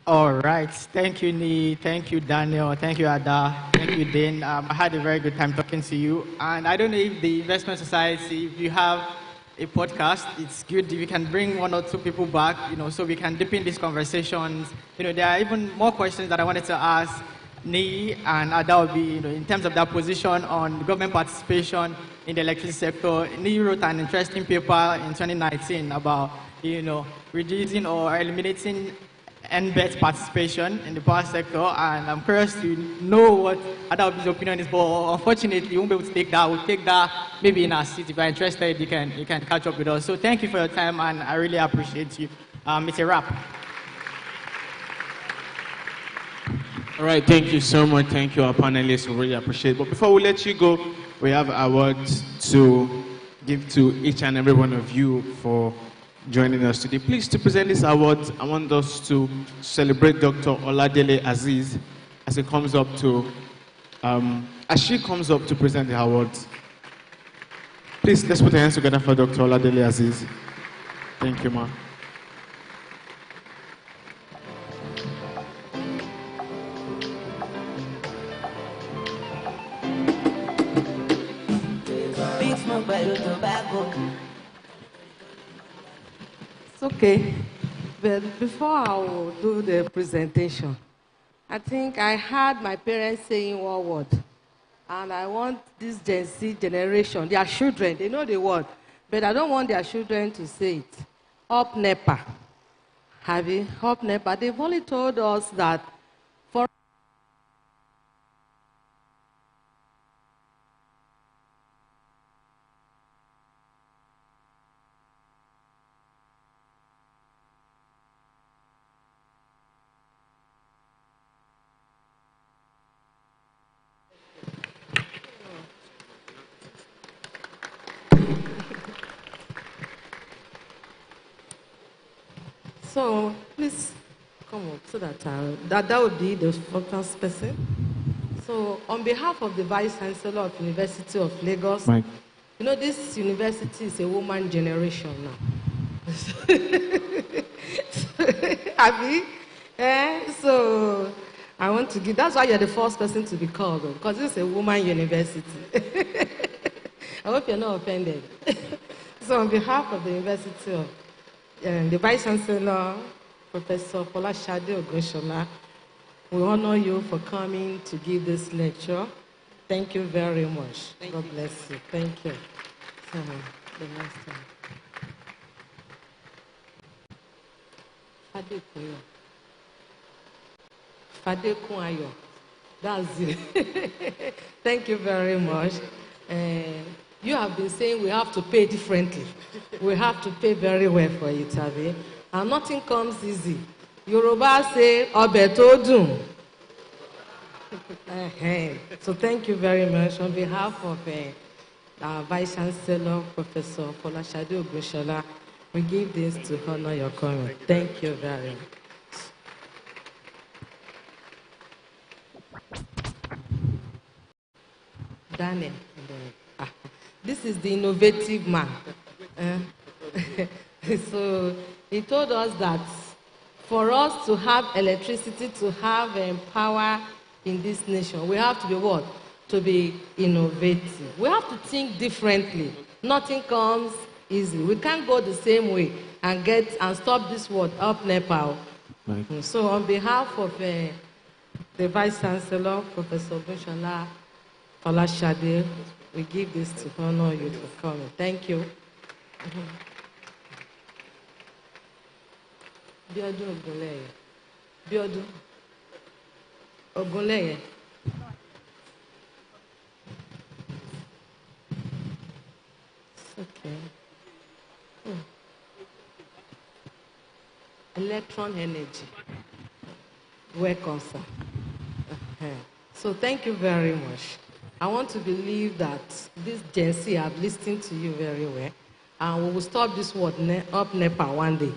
All right. Thank you, Nee. Thank you, Daniel. Thank you, Ada. Thank you, Dane. I had a very good time talking to you. And I don't know if the Investment Society, if you have a podcast, it's good if you can bring one or two people back, so we can deepen these conversations. There are even more questions that I wanted to ask Nee and Ada will be, in terms of their position on government participation in the electricity sector. Nee wrote an interesting paper in 2019 about, reducing or eliminating NBET participation in the power sector, and I'm curious to know what Ada's opinion is, but unfortunately, you won't be able to take that. We'll take that maybe in our seat. If you're interested, you can catch up with us. So thank you for your time, and I really appreciate you. It's a wrap. All right, thank you so much. Thank you, our panelists. We really appreciate it. But before we let you go, we have awards to give to each and every one of you for joining us today. Please, to present this award, I want us to celebrate Dr. Oladele Aziz as she comes up to present the awards. Please, let's put our hands together for Dr. Oladele Aziz. Thank you, ma'am. Big smoke by the tobacco. It's okay. But before I will do the presentation, I think I heard my parents saying one word. And I want this Gen Z generation, their children, they know the word, but I don't want their children to say it. Up NEPA. Have you? Up NEPA. They've only told us that for So please come up so that that would be the focus person. So on behalf of the Vice Chancellor of University of Lagos, Mike. You know this university is a woman generation now. Abi? So I want to give, that's why you're the first person to be called, because it's a woman university. I hope you're not offended. So on behalf of the University of the Vice Chancellor, Professor Folashade Ogunshola, we honor you for coming to give this lecture. Thank you very much. God bless you. Thank you. So, the next one. Fadekun Ayo. That's it. Thank you very much. You have been saying we have to pay differently. We have to pay very well for it, Abi. And nothing comes easy. Yoruba say, Obe to dun. So thank you very much. On behalf of our Vice Chancellor, Professor Folashade Ogunshola, we give this to honor your comment. Thank you very much. Daniel. This is the innovative man. So he told us that for us to have electricity, to have power in this nation, we have to be what? To be innovative. We have to think differently. Nothing comes easy. We can't go the same way and stop this word up Nepal. Right. So on behalf of the Vice Chancellor, Professor Ogunshola Folashade, we give this to honor you for coming. Thank you. Biodun Ogunleye. Biodun Ogunleye. Okay. Electron energy. Welcome, sir. So thank you very much. I want to believe that this Gen Z have listened to you very well, and we will stop this word up NEPA one day.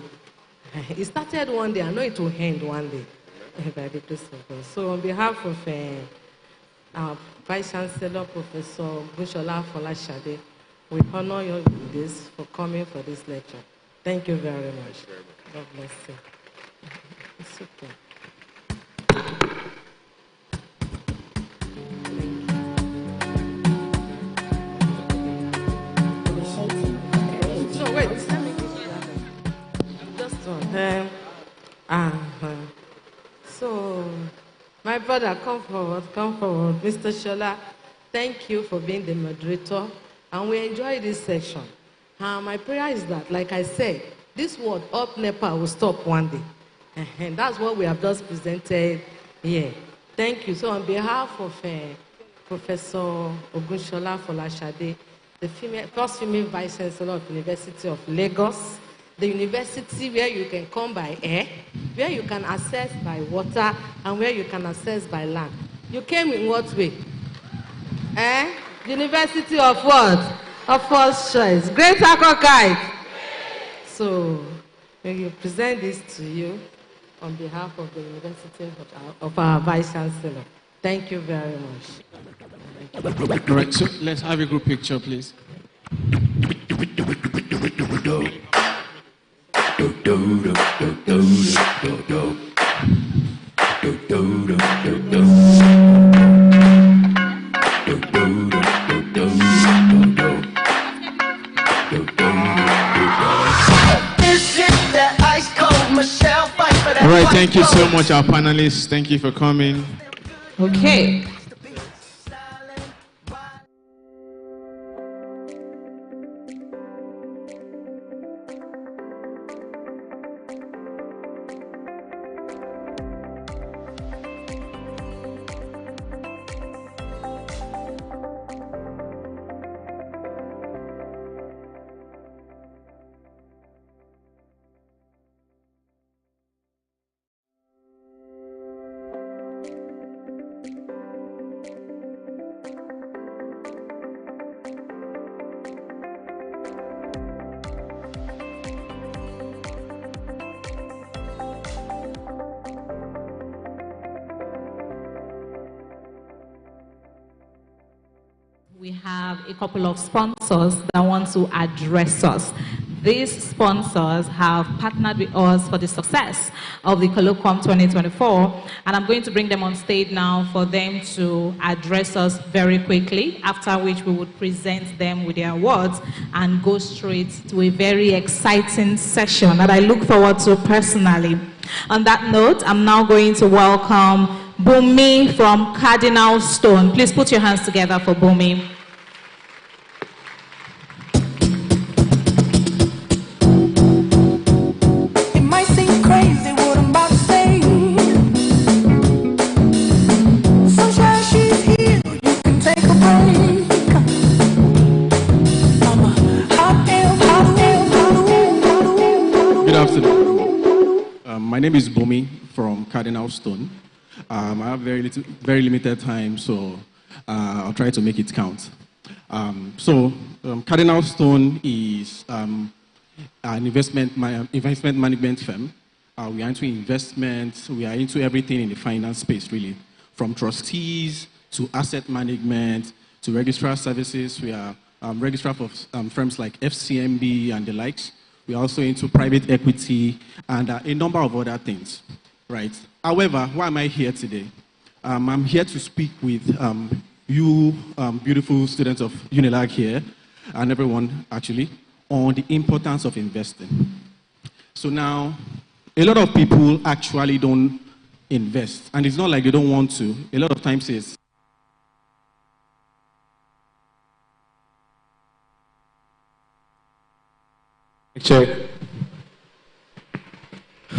It started one day, I know it will end one day. By the grace of God. So on behalf of our Vice Chancellor, Professor Ogunshola Folashade, we honor you with this for coming for this lecture. Thank you very much. God bless you. It's okay. So, my brother, come forward. Mr. Shola, thank you for being the moderator, and we enjoy this session. My prayer is that, like I said, this word up NEPA will stop one day. And that's what we have just presented here. Thank you. So on behalf of Professor Ogunshola Folashade, the first female Vice Chancellor of the University of Lagos, the university where you can come by air, where you can access by water, and where you can access by land. You came in what way? University of what? Of first choice. Great Akokite. So, we present this to you on behalf of the University of our Vice Chancellor. Thank you very much. All right, so let's have a group picture, please. All right, thank you so much, our panelists. Thank you for coming. Okay. We have a couple of sponsors that want to address us. These sponsors have partnered with us for the success of the Colloquium 2024, and I'm going to bring them on stage now for them to address us very quickly, after which we would present them with their awards and go straight to a very exciting session that I look forward to personally. On that note, I'm now going to welcome Bumi from Cardinal Stone. Please put your hands together for Bumi. It might seem crazy what I'm about to say. Sunshine, she's here. You can take a break. I'm a hot air. Good afternoon. My name is Bumi from Cardinal Stone. I have very limited time, so I'll try to make it count. Cardinal Stone is an investment management firm. We are into investments. We are into everything in the finance space, really, from trustees to asset management to registrar services. We are registrar for firms like FCMB and the likes. We are also into private equity and a number of other things, right? However, why am I here today? I'm here to speak with you beautiful students of UNILAG here, and everyone actually, on the importance of investing. So now, a lot of people actually don't invest, and it's not like they don't want to. A lot of times it's check.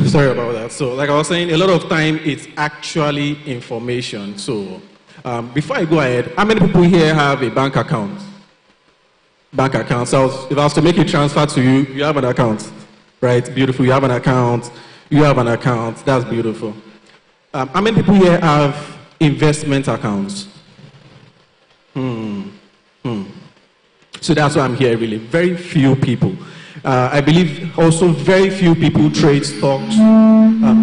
Sorry about that. So like I was saying, a lot of time it's actually information. So before I go ahead, how many people here have a bank account? Bank account. So if I was to make a transfer to you, you have an account, right? Beautiful. You have an account. You have an account. That's beautiful. How many people here have investment accounts? So that's why I'm here, really. Very few people. I believe also very few people trade stocks.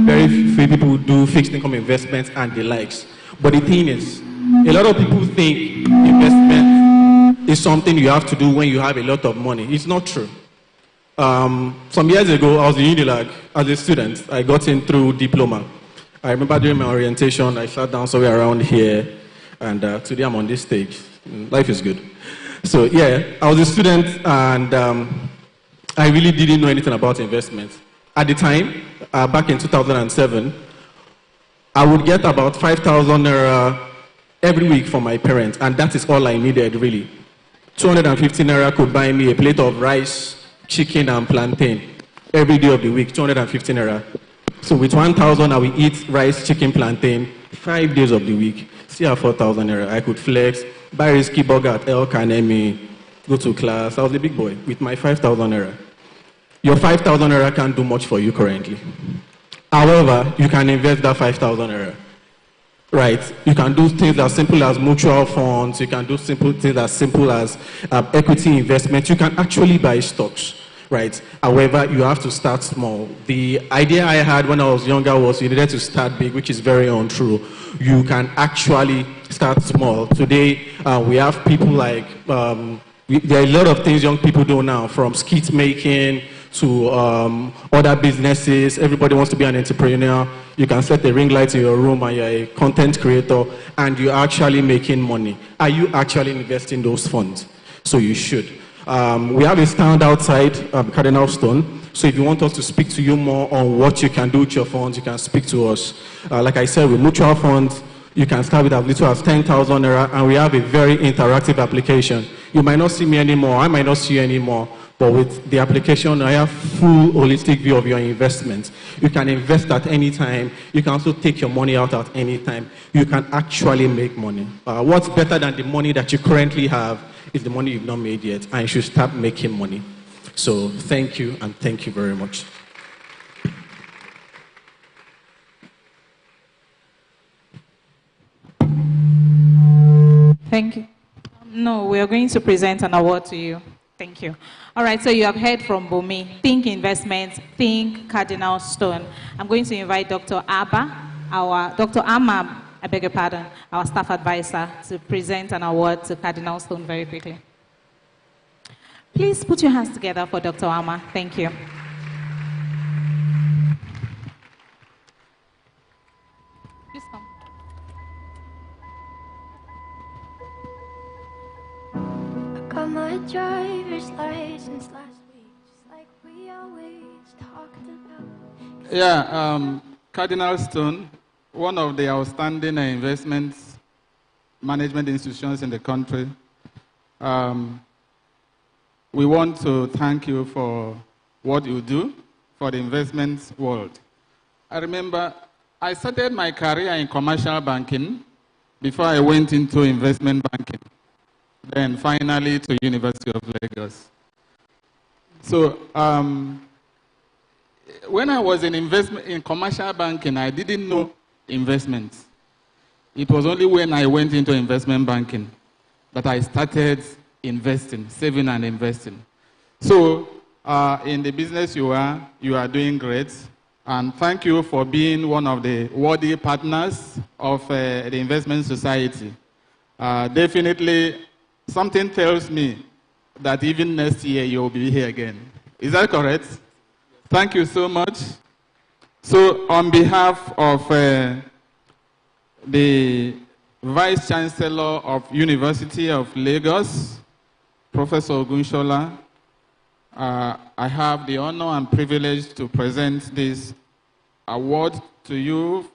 Very few people do fixed income investments and the likes. But the thing is, a lot of people think investment is something you have to do when you have a lot of money. It's not true. Some years ago, I was in UNILAG as a student. I got in through diploma. I remember during my orientation, I sat down somewhere around here, and today I'm on this stage. Life is good. So yeah, I was a student, and I really didn't know anything about investments. At the time, back in 2007, I would get about 5,000 naira every week from my parents, and that is all I needed, really. 250 naira could buy me a plate of rice, chicken, and plantain every day of the week, 250 naira. So with 1,000, I will eat rice, chicken, plantain 5 days of the week. See how 4,000 naira I could flex, buy risky burger at El Kanemi, go to class. I was a big boy with my 5,000 naira. Your 5,000 naira can't do much for you currently. However, you can invest that 5,000 naira. Right? You can do things as simple as mutual funds. You can do simple things as simple as equity investment. You can actually buy stocks. Right? However, you have to start small. The idea I had when I was younger was you needed to start big, which is very untrue. You can actually start small. Today, we have people like There are a lot of things young people do now, from skit making to other businesses. Everybody wants to be an entrepreneur. You can set a ring light in your room and you're a content creator and you're actually making money. Are you actually investing those funds? So you should. We have a stand outside Cardinal Stone. So if you want us to speak to you more on what you can do with your funds, you can speak to us. Like I said, with mutual funds, you can start with as little as 10,000 naira, and we have a very interactive application. You might not see me anymore, I might not see you anymore, but with the application, I have full holistic view of your investments. You can invest at any time. You can also take your money out at any time. You can actually make money. What's better than the money that you currently have is the money you've not made yet, and you should start making money. So thank you, and thank you very much. Thank you. No, we are going to present an award to you. Thank you. All right, so you have heard from Bumi. Think investments, think Cardinal Stone. I'm going to invite Dr. Dr. Amma, I beg your pardon, our staff advisor, to present an award to Cardinal Stone very quickly. Please put your hands together for Dr. Amma. Thank you. Please come. Got my driver's license last week, just like we always talked about. Yeah, Cardinal Stone, one of the outstanding investments management institutions in the country. We want to thank you for what you do for the investments world. I remember I started my career in commercial banking before I went into investment banking. Then finally to University of Lagos. So when I was in commercial banking, I didn't know investments. It was only when I went into investment banking that I started investing, saving and investing. So in the business you are doing great. And thank you for being one of the worthy partners of the investment society. Definitely, something tells me that even next year you'll be here again. Is that correct? Thank you so much. So on behalf of the Vice Chancellor of University of Lagos, Professor Ogunshola, I have the honor and privilege to present this award to you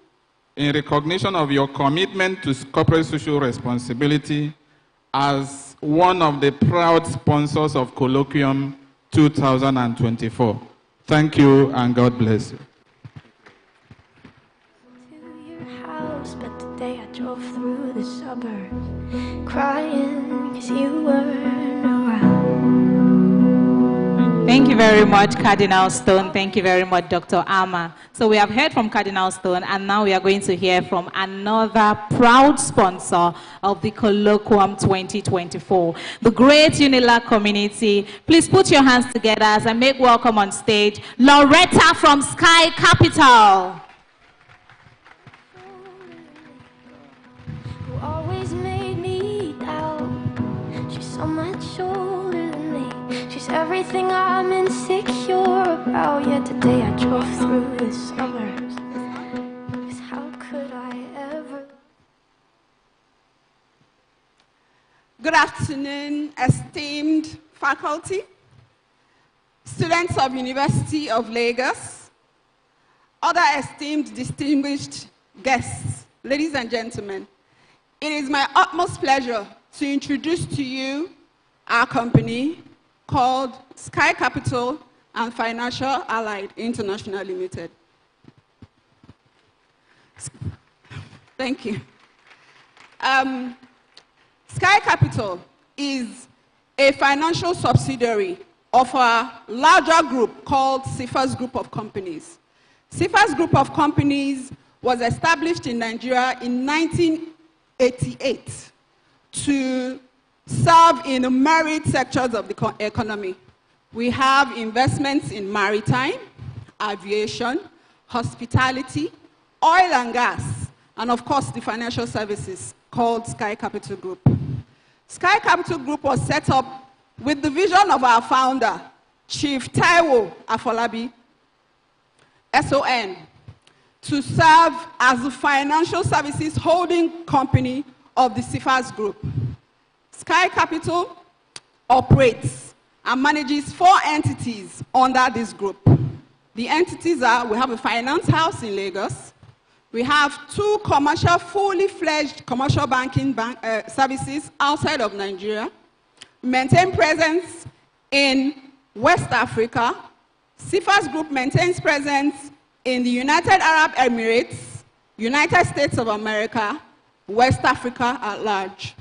in recognition of your commitment to corporate social responsibility as one of the proud sponsors of Colloquium 2024. Thank you and God bless you. To your house, but today I drove through the suburbs, crying because you weren't around. Thank you very much, Cardinal Stone. Thank you very much, Dr. Amma. So we have heard from Cardinal Stone, and now we are going to hear from another proud sponsor of the Colloquium 2024, the great Unilag community. Please put your hands together as I make welcome on stage Loretta from Sky Capital. Who always made me doubt. She's so much older than me. She's everything I'm insecure about. Yet today I drove through the suburbs. 'Cause how could I ever? Good afternoon, esteemed faculty, students of University of Lagos, other esteemed distinguished guests, ladies and gentlemen. It is my utmost pleasure to introduce to you our company called Sky Capital and Financial Allied International Limited. Thank you. Sky Capital is a financial subsidiary of a larger group called CIFAS Group of Companies. CIFAS Group of Companies was established in Nigeria in 1988 to serve in the merit sectors of the economy. We have investments in maritime, aviation, hospitality, oil and gas, and of course the financial services called Sky Capital Group. Sky Capital Group was set up with the vision of our founder, Chief Taiwo Afolabi, SON, to serve as the financial services holding company of the CFAS Group. Sky Capital operates and manages 4 entities under this group. The entities are, we have a finance house in Lagos, we have 2 commercial, fully fledged commercial banking services outside of Nigeria, maintain presence in West Africa. CFAS Group maintains presence in the United Arab Emirates, United States of America, West Africa at large.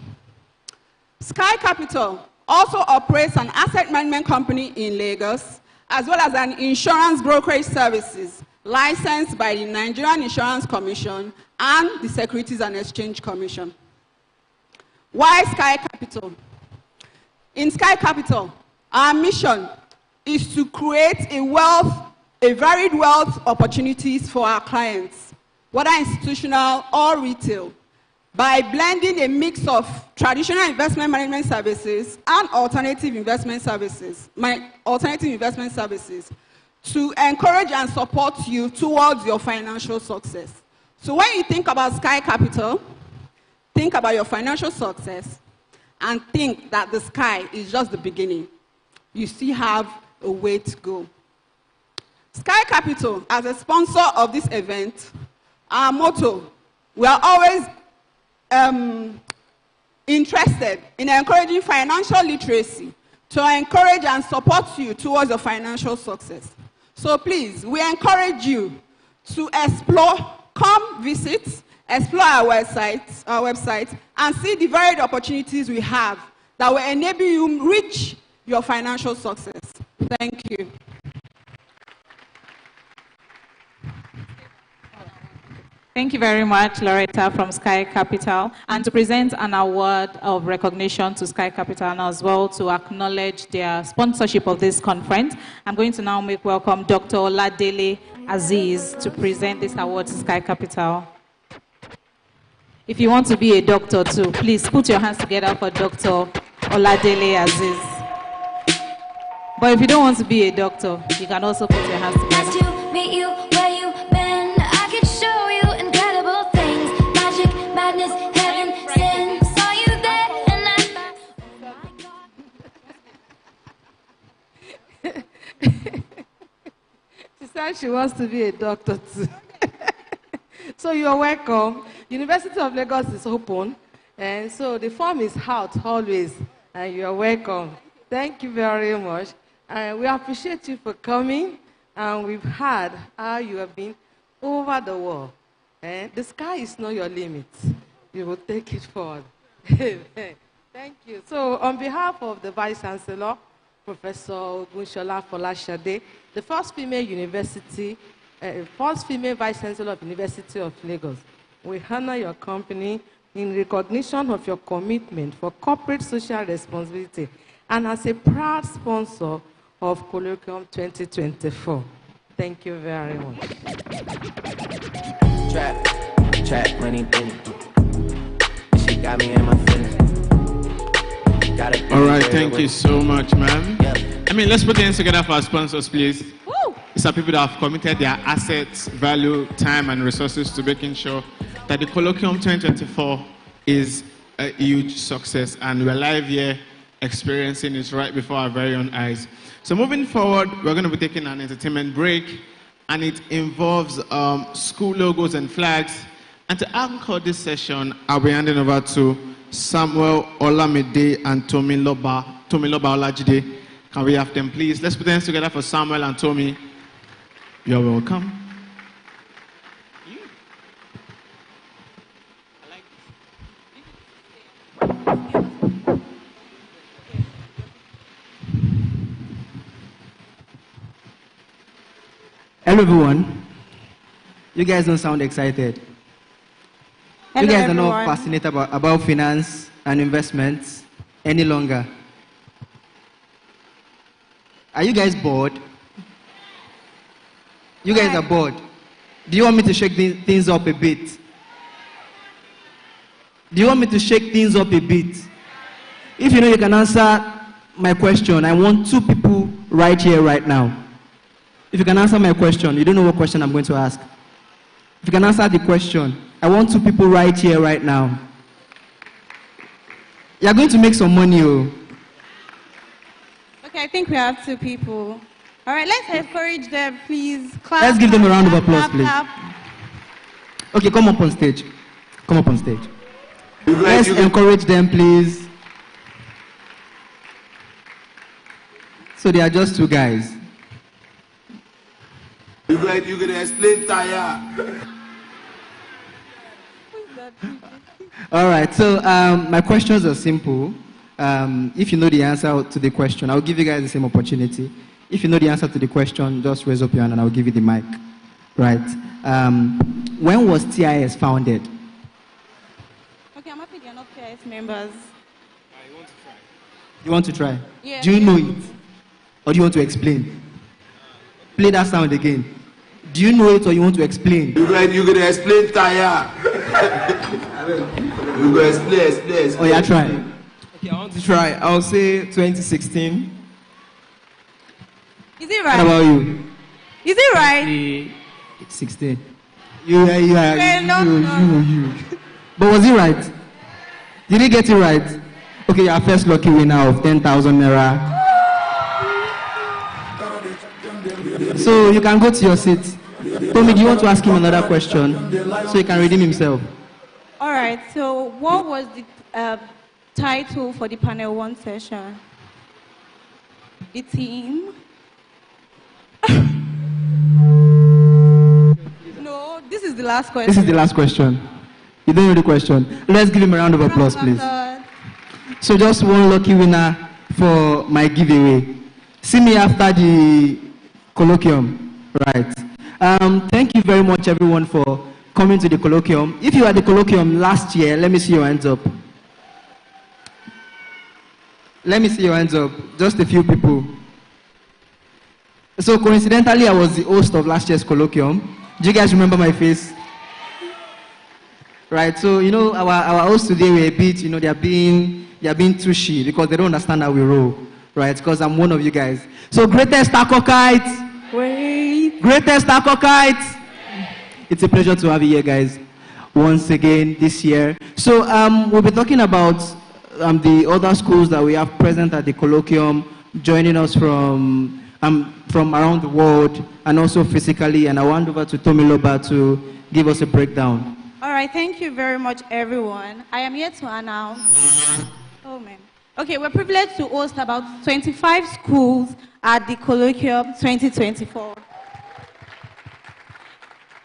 Sky Capital also operates an asset management company in Lagos, as well as an insurance brokerage services licensed by the Nigerian Insurance Commission and the Securities and Exchange Commission. Why Sky Capital? In Sky Capital, our mission is to create a varied wealth opportunities for our clients, whether institutional or retail, by blending a mix of traditional investment management services and alternative investment services, to encourage and support you towards your financial success. So when you think about Sky Capital, think about your financial success and think that the sky is just the beginning. You still have a way to go. Sky Capital, as a sponsor of this event, our motto, we are always interested in encouraging financial literacy to encourage and support you towards your financial success. So please, we encourage you to explore, come visit, explore our website, and see the varied opportunities we have that will enable you reach your financial success. Thank you. Thank you very much, Loretta from Sky Capital. And to present an award of recognition to Sky Capital and as well to acknowledge their sponsorship of this conference, I'm going to now make welcome Dr. Oladele Aziz to present this award to Sky Capital. If you want to be a doctor too, please put your hands together for Dr. Oladele Aziz. But if you don't want to be a doctor, you can also put your hands together. Nice to meet you where you been. I could show you incredible things. Magic, madness, heaven, sin. Saw you there and I thought, She said she wants to be a doctor too. So you're welcome. University of Lagos is open, and so the form is out always, and you're welcome. Thank you very much. We appreciate you for coming, and we've heard how you have been over the world. The sky is not your limit. You will take it forward. Thank you. So on behalf of the Vice Chancellor, Professor Ogunshola Folashade, the first female Vice Chancellor of University of Lagos, we honor your company in recognition of your commitment for corporate social responsibility and as a proud sponsor of Colloquium 2024. Thank you very much. Trap, money, penny. She got me in my feelings. All right, thank you so much, ma'am. I mean, let's put hands together for our sponsors, please. Woo! These are people that have committed their assets, value, time, and resources to making sure that the Colloquium 2024 is a huge success, and we're live here experiencing it right before our very own eyes. So moving forward, we're going to be taking an entertainment break, and it involves school logos and flags. And to anchor this session, I'll be handing over to Samuel Olamide and Tomiloba Olajide. Can we have them, please? Let's put hands together for Samuel and Tommy. You're welcome. Hello everyone. You guys don't sound excited. Hello, you guys everyone. are not passionate about finance and investments any longer. Are you guys bored? You guys are bored. Do you want me to shake things up a bit? Do you want me to shake things up a bit? If you know you can answer my question, I want 2 people right here, right now. If you can answer my question, you don't know what question I'm going to ask. If you can answer the question, I want 2 people right here, right now. You're going to make some money, oh. Okay, I think we have 2 people. All right, let's encourage them, please. Clap, Let's give them a round of applause, clap, please. clap. Okay, come up on stage. Come up on stage. Let's encourage them, please. So they are just 2 guys. You can explain tire. All right, so my questions are simple. If you know the answer to the question, I'll give you guys the same opportunity. If you know the answer to the question, just raise up your hand and I'll give you the mic. Right. When was TIS founded? Okay, I'm happy they're not PIS members. You want to try? Yeah. Do you know it? Or do you want to explain? Play that sound again. Do you know it or you want to explain? You can explain tire. You can explain. Oh, yeah, try. Okay, I want to try. I'll say 2016. Is it right? What about you? Is it right? 16. You. No. But was it right? Did he get it right? Okay, your first lucky winner of 10,000 naira. So you can go to your seat. Tommy, do you want to ask him another question so he can redeem himself? All right, so what was the title for the panel 1 session? The theme? No, this is the last question. This is the last question. You don't know the question. Let's give him a round of applause, please. So just 1 lucky winner for my giveaway. See me after the colloquium. Right. Thank you very much, everyone, for coming to the colloquium. If you were at the colloquium last year, let me see your hands up. Let me see your hands up. Just a few people. So coincidentally, I was the host of last year's colloquium. Do you guys remember my face? Right. So our hosts today were a bit, they are being tushy because they don't understand how we roll. Right. Because I'm one of you guys. So greatest tacokites. Wait. Greatest tacokites. It's a pleasure to have you here, guys, once again this year. So we'll be talking about the other schools that we have present at the colloquium, joining us from around the world and also physically. And I'll hand over to Tommy Loba to give us a breakdown. All right, thank you very much, everyone. I am here to announce. Oh, man. Okay, we're privileged to host about 25 schools at the Colloquium 2024.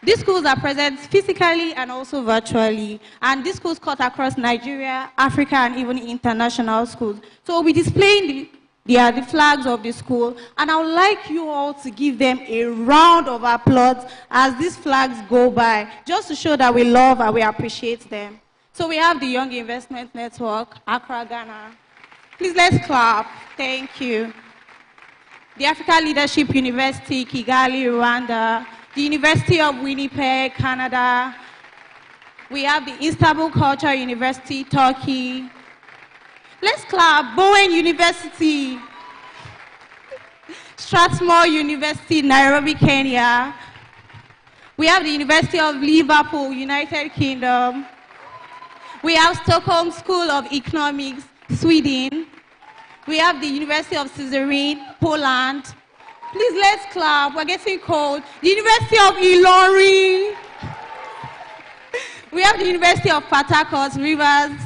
These schools are present physically and also virtually, and these schools cut across Nigeria, Africa, and even international schools. So we'll be displaying the flags of the school, and I would like you all to give them a round of applause as these flags go by, just to show that we love and we appreciate them. So we have the Young Investment Network, Accra, Ghana. Please let's clap. Thank you. The Africa Leadership University, Kigali, Rwanda. The University of Winnipeg, Canada. We have the Istanbul Cultural University, Turkey. Let's clap. Bowen University. Strathmore University, Nairobi, Kenya. We have the University of Liverpool, United Kingdom. We have Stockholm School of Economics, Sweden. We have the University of Caesarea, Poland. Please, let's clap. We're getting cold. The University of Ilorin. We have the University of Port Harcourt, Rivers.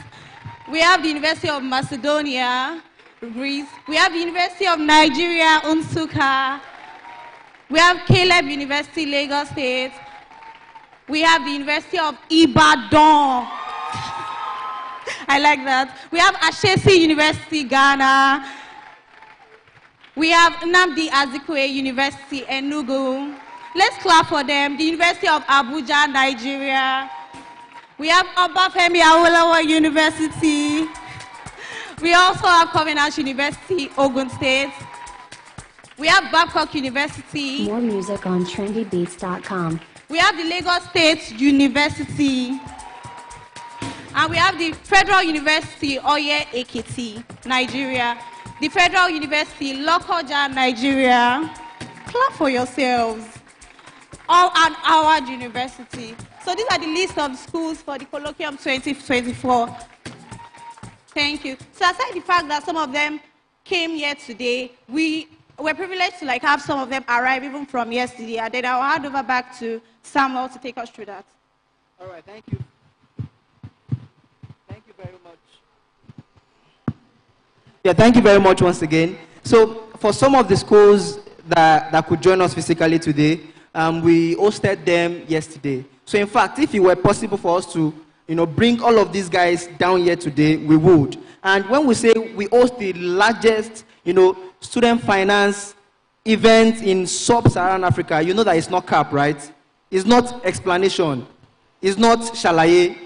We have the University of Macedonia, Greece. We have the University of Nigeria, Nsukka. We have Caleb University, Lagos State. We have the University of Ibadan. I like that. We have Ashesi University, Ghana. We have Nnamdi Azikiwe University, Enugu. Let's clap for them. The University of Abuja, Nigeria. We have Obafemi Awolowo University. We also have Covenant University, Ogun State. We have Babcock University. More music on trendybeats.com. We have the Lagos State University. And we have the Federal University, Oye Ekiti, Nigeria. the Federal University, Lokoja, Nigeria. Clap for yourselves. All an Howard University. So these are the list of schools for the Colloquium 2024. Thank you. So aside the fact that some of them came here today, we're privileged to have some of them arrive even from yesterday. And then I'll hand over back to Samuel to take us through that. All right, thank you. Thank you very much. Yeah, thank you very much once again. So for some of the schools that could join us physically today, we hosted them yesterday. So in fact, if it were possible for us to bring all of these guys down here today, we would. And when we say we host the largest, student finance event in Sub-Saharan Africa, you know that it's not cap, right? It's not explanation. It's not shalaye.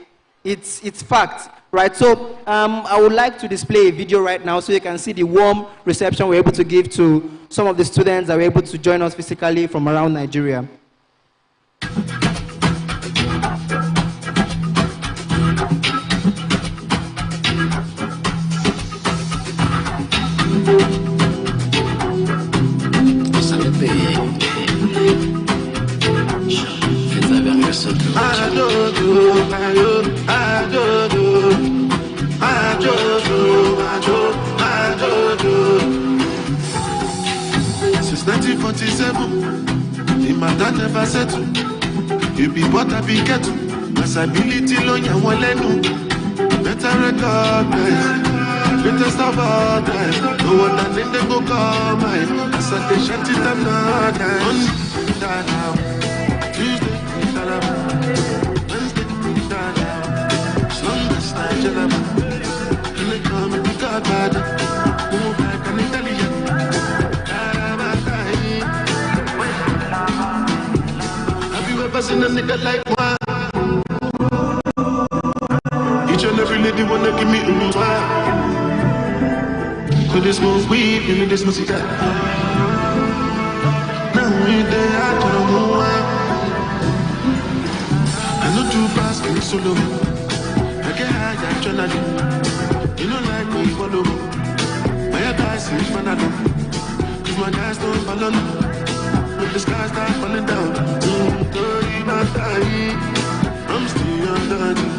It's fact, right? So I would like to display a video right now so you can see the warm reception we're able to give to some of the students that were able to join us physically from around Nigeria. Since 1947, the matter never settled. You be what I be kettle. Masability lawyer walenu. Better recognize. Greatest of all time. No one that need them go call mine. I said they shut it down now. Tuesday, Wednesday, Sunday, Jalaba. And they call me the Godfather. Move like an Italian. Have you ever seen a nigga like one? Each and every lady wanna give me a smile. So this smoke weed, you need this music. Now we there, I don't know why. I know too fast, can you solo? I get high, I'm trying to. You don't like me, follow. My guys is Panado. Cause my guys don't follow. When the sky start falling down. I'm still under you.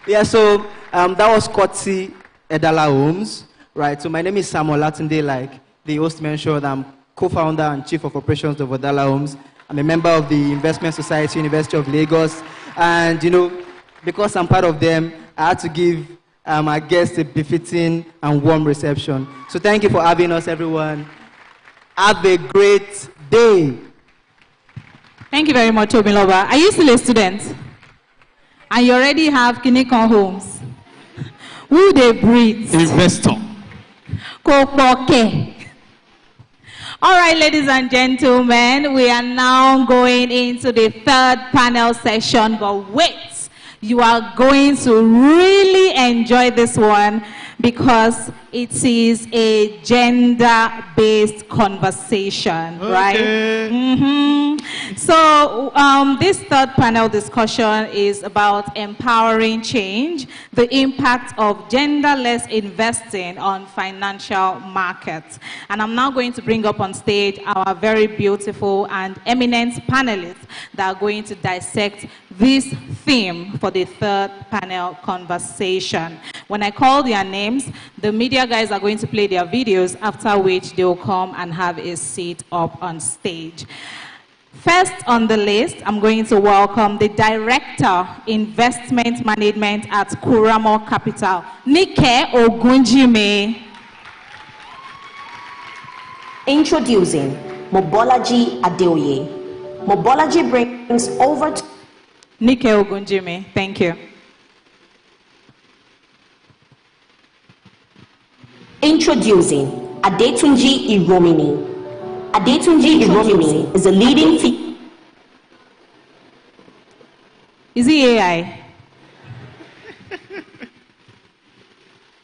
Yeah, so that was Kotsi Edala Homes, right? So my name is Samuel Latunde, like the host mentioned. I'm co-founder and chief of operations of Edala Homes. I'm a member of the Investment Society, University of Lagos. And, because I'm part of them, I had to give our guests a befitting and warm reception. So thank you for having us, everyone. Have a great day. Thank you very much, Obiloba. Are you still a student? And you already have Kinikon Homes. Who they breed? Investor. Kopoke. All right, ladies and gentlemen, we are now going into the third panel session, but wait, you are going to really enjoy this one because it is a gender-based conversation, right? So this third panel discussion is about empowering change, the impact of genderless investing on financial markets. And I'm now going to bring up on stage our very beautiful and eminent panelists that are going to dissect this theme for the third panel conversation. When I call their names, the media guys are going to play their videos, after which they will come and have a seat up on stage. First on the list, I'm going to welcome the Director, Investment Management at Kuramo Capital, Nike Ogunjime. Introducing Mobolaji Adeoye. Mobolaji brings over to Nike Ogunjime, thank you. Introducing Adetunji Iromini. Adetunji Iromini is a leading Is he AI?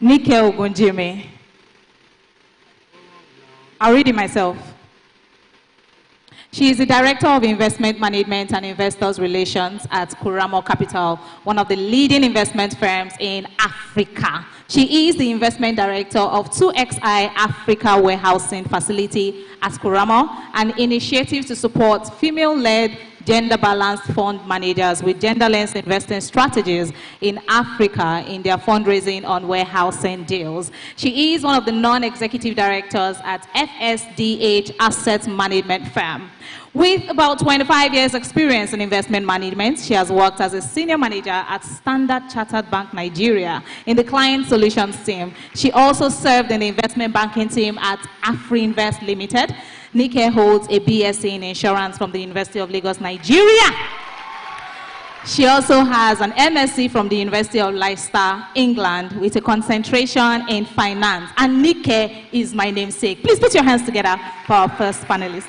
Nike Ogunjime. I'll read it myself. She is the Director of Investment Management and Investors Relations at Kuramo Capital, one of the leading investment firms in Africa. She is the Investment Director of 2XI Africa Warehousing Facility at Kuramo, an initiative to support female-led, gender-balanced fund managers with gender-less investing strategies in Africa in their fundraising on warehousing deals. She is one of the non-executive directors at FSDH Asset Management Firm. With about 25 years experience in investment management, she has worked as a senior manager at Standard Chartered Bank Nigeria in the client solutions team. She also served in the investment banking team at AfriInvest Limited. Nike holds a BSc in insurance from the University of Lagos, Nigeria. She also has an MSc from the University of Leicester, England, with a concentration in finance. And Nike is my namesake. Please put your hands together for our first panelist.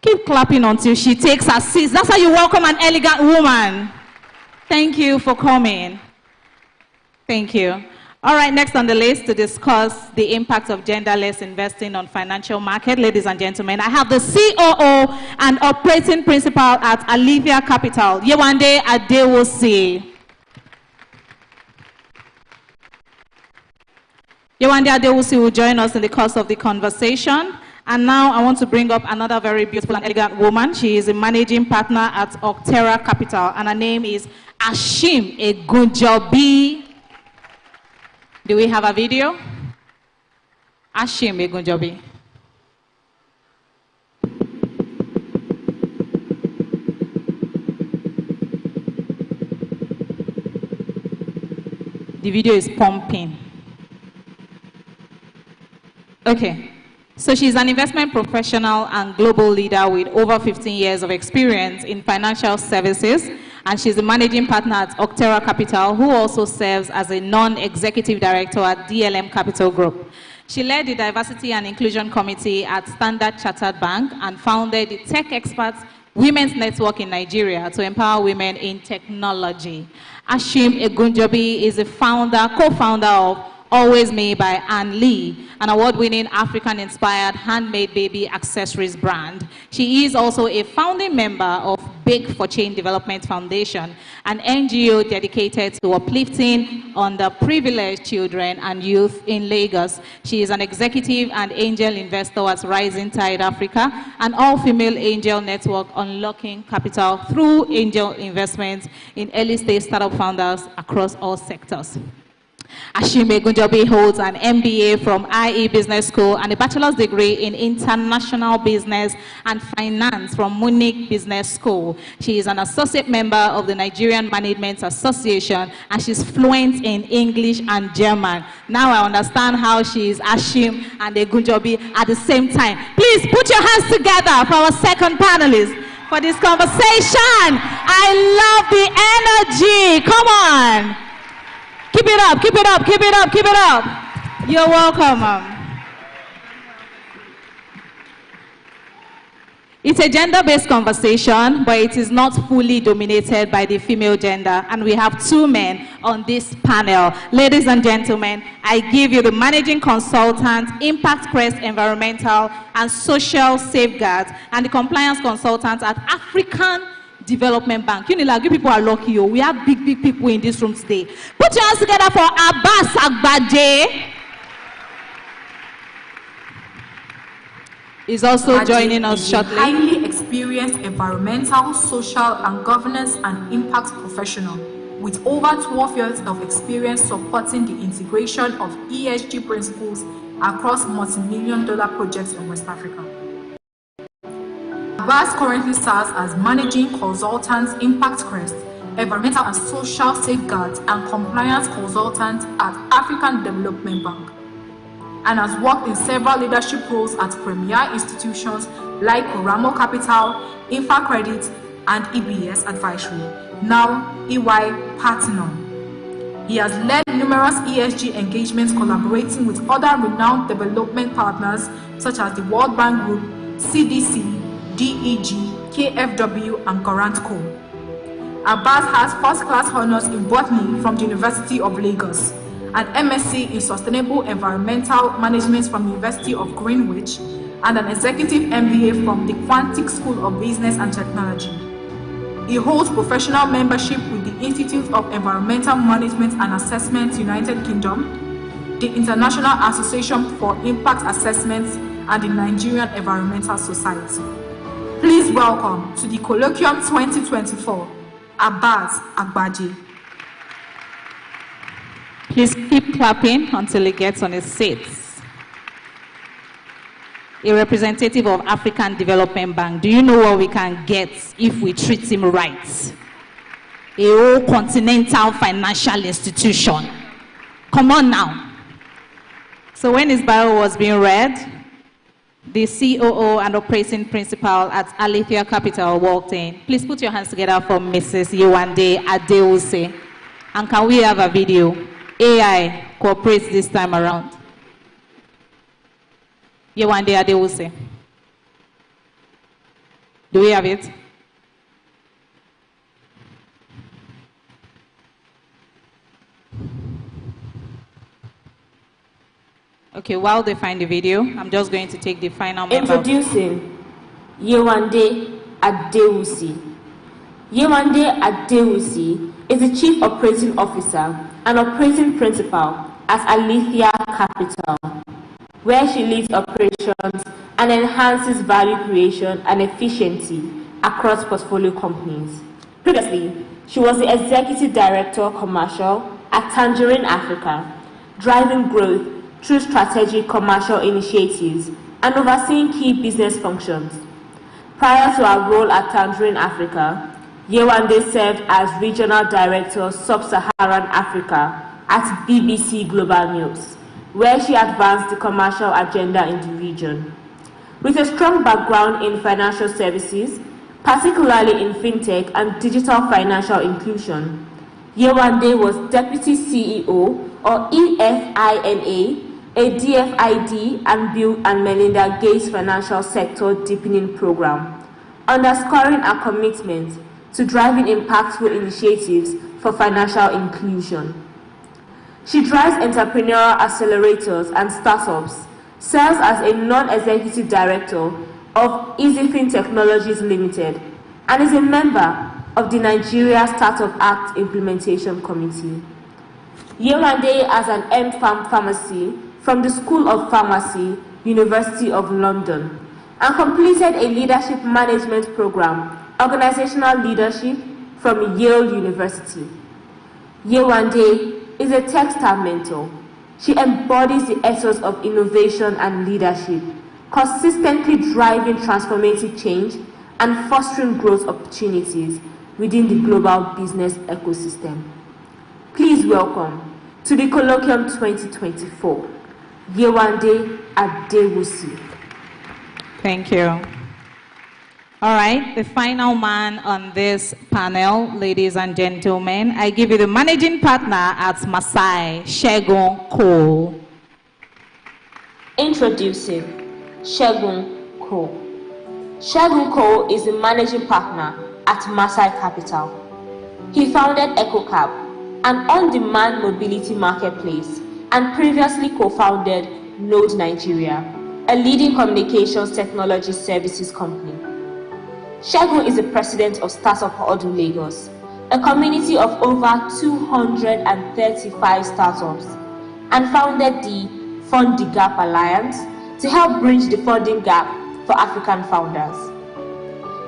Keep clapping until she takes her seat. That's how you welcome an elegant woman. Thank you for coming. Thank you. All right, next on the list to discuss the impact of genderless investing on financial market, ladies and gentlemen, I have the COO and operating principal at Alivia Capital, Yewande Adewosi. Yewande Adewosi will join us in the course of the conversation. And now I want to bring up another very beautiful and elegant woman. She is a managing partner at Octera Capital, and her name is Ashim Egunjobi. Do we have a video? Ashim Egunjobi. The video is pumping. Okay. So she's an investment professional and global leader with over 15 years of experience in financial services, and she's the managing partner at Octera Capital, who also serves as a non-executive director at DLM Capital Group. She led the Diversity and Inclusion Committee at Standard Chartered Bank and founded the Tech Experts Women's Network in Nigeria to empower women in technology. Ashim Egunjobi is a co-founder of Always Me by Ann Lee, an award-winning African-inspired handmade baby accessories brand. She is also a founding member of Bake for Change Development Foundation, an NGO dedicated to uplifting underprivileged children and youth in Lagos. She is an executive and angel investor at Rising Tide Africa, an all-female angel network unlocking capital through angel investments in early-stage startup founders across all sectors. Ashim Egunjobi holds an MBA from IE Business School and a bachelor's degree in international business and finance from Munich Business School. She is an associate member of the Nigerian Management Association, and she's fluent in English and German. Now I understand how she is Ashim and Egunjobi at the same time. Please put your hands together for our second panelist for this conversation. I love the energy. Come on. Keep it up, keep it up, keep it up, keep it up. You're welcome. It's a gender-based conversation, but it is not fully dominated by the female gender. And we have two men on this panel. Ladies and gentlemen, I give you the managing consultant, Impact Crest Environmental and Social Safeguards, and the compliance consultant at African Development Bank. Unilag, you people are lucky. We have big people in this room today. Put your hands together for Abbas Agbaje. He's also joining us shortly. Highly experienced environmental, social, and governance and impact professional with over 12 years of experience supporting the integration of ESG principles across multi-million-dollar projects in West Africa. Abbas currently serves as Managing Consultant Impact Crest, Environmental and Social Safeguards and Compliance Consultant at African Development Bank, and has worked in several leadership roles at premier institutions like Ramo Capital, InfaCredit, and EBS Advisory, now EY Partner. He has led numerous ESG engagements collaborating with other renowned development partners such as the World Bank Group, CDC, DEG, KFW, and Garantco. Abbas has first-class honors in botany from the University of Lagos, an MSc in Sustainable Environmental Management from the University of Greenwich, and an Executive MBA from the Quantic School of Business and Technology. He holds professional membership with the Institute of Environmental Management and Assessment, United Kingdom, the International Association for Impact Assessments, and the Nigerian Environmental Society. Please welcome to the Colloquium 2024, Abbas Agbaje. Please keep clapping until he gets on his seat. A representative of African Development Bank. Do you know what we can get if we treat him right? A whole continental financial institution. Come on now. So when his bio was being read, the COO and operating principal at Alethea Capital walked in. Please put your hands together for Mrs. Yewande Adeose. And can we have a video? AI cooperates this time around. Yewande Adeose. Do we have it? Okay, while they find the video, I'm just going to take the final member. Introducing Yewande Adeose. Yewande Adeose is the Chief Operating Officer and Operating Principal at Alethea Capital, where she leads operations and enhances value creation and efficiency across portfolio companies. Previously, she was the Executive Director Commercial at Tangerine Africa, driving growth through strategic commercial initiatives and overseeing key business functions. Prior to her role at Tangerine Africa, Yewande served as Regional Director Sub-Saharan Africa at BBC Global News, where she advanced the commercial agenda in the region. With a strong background in financial services, particularly in fintech and digital financial inclusion, Yewande was Deputy CEO or EFINA, a DFID and Bill and Melinda Gates Financial Sector Deepening Program, underscoring her commitment to driving impactful initiatives for financial inclusion. She drives entrepreneurial accelerators and startups, serves as a non-executive director of EasyFin Technologies Limited, and is a member of the Nigeria Startup Act Implementation Committee. Yewande has an M.Pharm Pharmacy from the School of Pharmacy, University of London, and completed a leadership management program, organizational leadership, from Yale University. Yewande is a textile mentor. She embodies the ethos of innovation and leadership, consistently driving transformative change and fostering growth opportunities within the global business ecosystem. Please welcome to the Colloquium 2024, Yewande Adeose. Thank you. All right, the final man on this panel, ladies and gentlemen, I give you the managing partner at Masai, Segun Cole. Introducing Segun Cole. Segun Cole is the managing partner at Masai Capital. He founded EcoCab, an on-demand mobility marketplace, and previously co-founded Node Nigeria, a leading communications technology services company. Segun is the president of Startup Odu Lagos, a community of over 235 startups, and founded the Fund the Gap Alliance to help bridge the funding gap for African founders.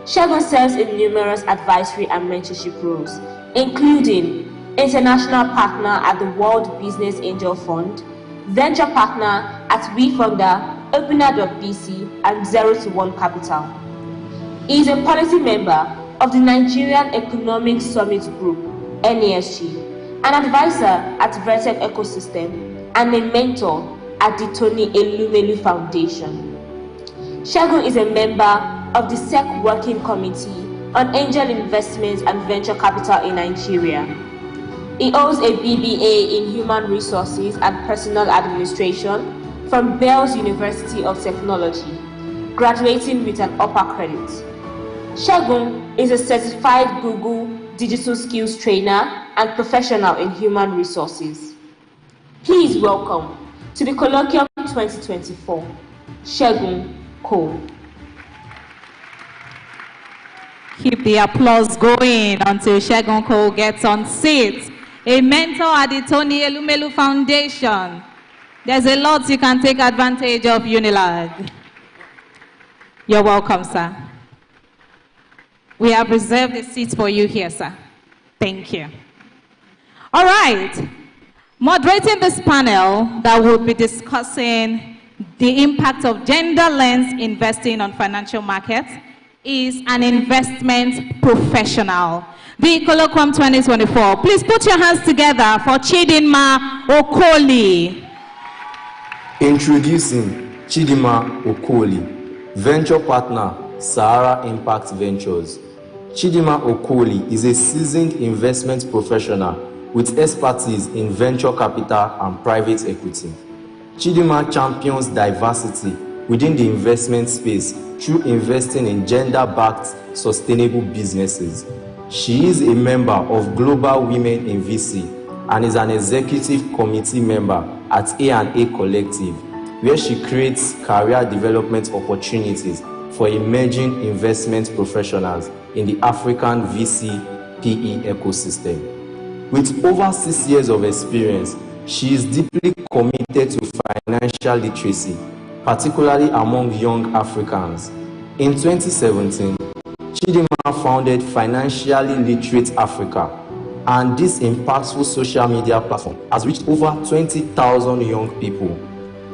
Segun serves in numerous advisory and mentorship roles, including international partner at the World Business Angel Fund, venture partner at WeFounder, Opener.bc, and 0 to 1 Capital. He is a policy member of the Nigerian Economic Summit Group, NESG, an advisor at Vertec Ecosystem, and a mentor at the Tony Elumelu Foundation. Segun is a member of the SEC Working Committee on Angel Investments and Venture Capital in Nigeria. He holds a BBA in Human Resources and Personal Administration from Bells University of Technology, graduating with an upper credit. Segun is a certified Google Digital Skills Trainer and professional in human resources. Please welcome to the Colloquium 2024, Segun Cole. Keep the applause going until Segun Cole gets on seat. A mentor at the Tony Elumelu Foundation. There's a lot you can take advantage of, Unilag. You're welcome, sir. We have reserved a seat for you here, sir. Thank you. All right. Moderating this panel that will be discussing the impact of gender lens investing on financial markets is an investment professional. The Colloquium 2024. Please put your hands together for Chidinma Okoli. Introducing Chidinma Okoli, venture partner, Sahara Impact Ventures. Chidinma Okoli is a seasoned investment professional with expertise in venture capital and private equity. Chidinma champions diversity within the investment space through investing in gender-backed sustainable businesses. She is a member of Global Women in VC and is an executive committee member at A&A Collective, where she creates career development opportunities for emerging investment professionals in the African VC PE ecosystem. With over 6 years of experience, she is deeply committed to financial literacy, particularly among young Africans. In 2017, Chidinma founded Financially Literate Africa, and this impactful social media platform has reached over 20,000 young people,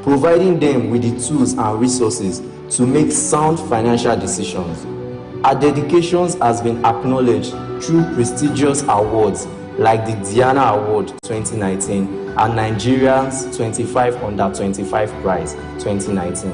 providing them with the tools and resources to make sound financial decisions. Her dedications has been acknowledged through prestigious awards like the Diana Award 2019 and Nigeria's 25 Under 25 Prize 2019.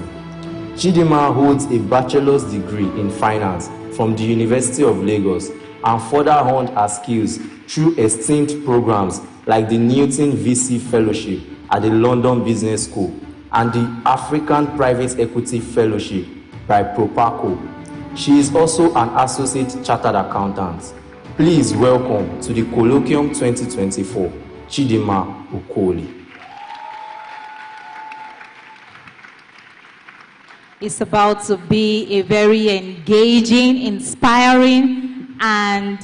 Chidinma holds a bachelor's degree in finance from the University of Lagos and further honed her skills through esteemed programs like the Newton VC Fellowship at the London Business School and the African Private Equity Fellowship by Propaco. She is also an Associate Chartered Accountant. Please welcome to the Colloquium 2024, Chidinma Okoli. It's about to be a very engaging, inspiring, and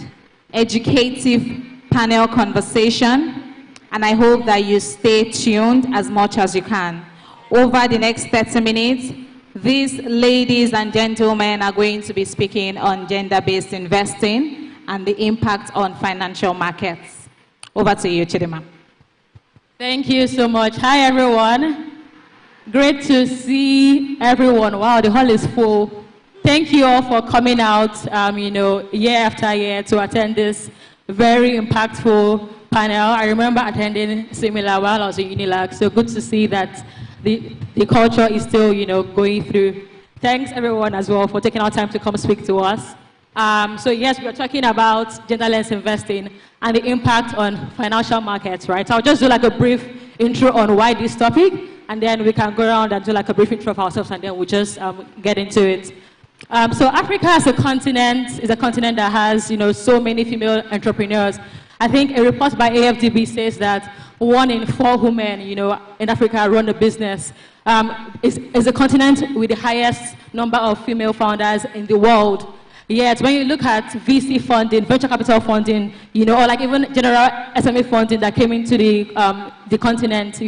educative panel conversation. And I hope that you stay tuned as much as you can. Over the next 30 minutes, these ladies and gentlemen are going to be speaking on gender-based investing and the impact on financial markets. Over to you, Chidinma. Thank you so much. Hi, everyone. Great to see everyone. Wow, the hall is full. Thank you all for coming out, year after year to attend this very impactful panel. I remember attending similar while I was in Unilag, so good to see that the culture is still, going through. Thanks, everyone, as well, for taking our time to come speak to us. So yes, we are talking about genderless investing and the impact on financial markets, right? So I'll just do like a brief intro on why this topic, and then we can go around and do like a brief intro of ourselves, and then we'll just get into it. So Africa as a continent is a continent that has, so many female entrepreneurs. I think a report by AFDB says that 1 in 4 women, in Africa run a business. Is a continent with the highest number of female founders in the world. Yet, when you look at VC funding, venture capital funding, or like even general SME funding that came into the continent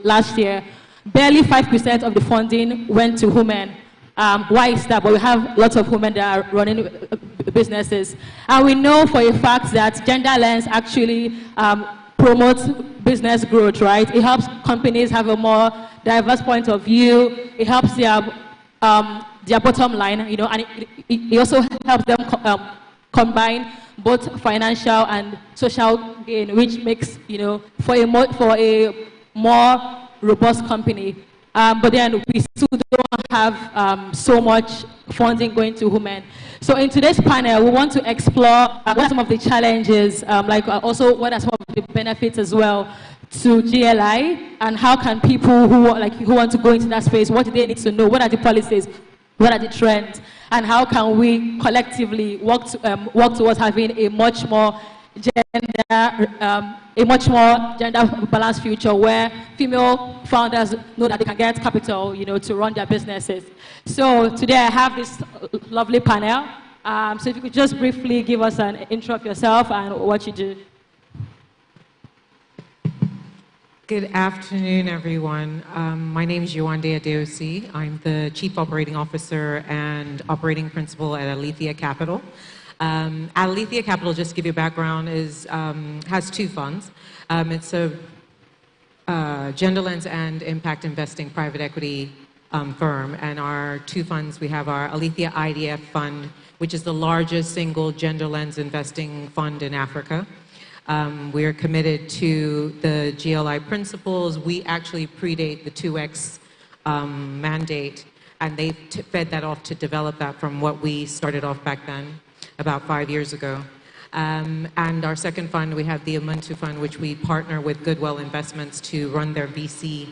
last year, barely 5% of the funding went to women. Why is that? But we have lots of women that are running businesses. And we know for a fact that gender lens actually promotes business growth, right? It helps companies have a more diverse point of view. It helps their bottom line, you know, and it also helps them combine both financial and social gain, which makes, you know, for a more robust company. But then we still don't have so much funding going to women. So in today's panel, we want to explore what are some of the challenges, also what are some of the benefits as well to GLI, and how can people who want to go into that space, what do they need to know, what are the policies, what are the trends, and how can we collectively work towards having a much more gender balanced future where female founders know that they can get capital, you know, to run their businesses. So today I have this lovely panel. So if you could just briefly give us an intro of yourself and what you do. Good afternoon, everyone. My name is Yewande Adeosi. I'm the Chief Operating Officer and Operating Principal at Alethea Capital. Alethea Capital, just to give you a background, has two funds. It's a gender lens and impact investing private equity firm. And our two funds, we have our Alethea IDF fund, which is the largest single gender lens investing fund in Africa. We are committed to the GLI principles. We actually predate the 2X mandate, and they fed that off to develop that from what we started off back then, about 5 years ago. And our second fund, we have the Ubuntu Fund, which we partner with Goodwill Investments to run their VC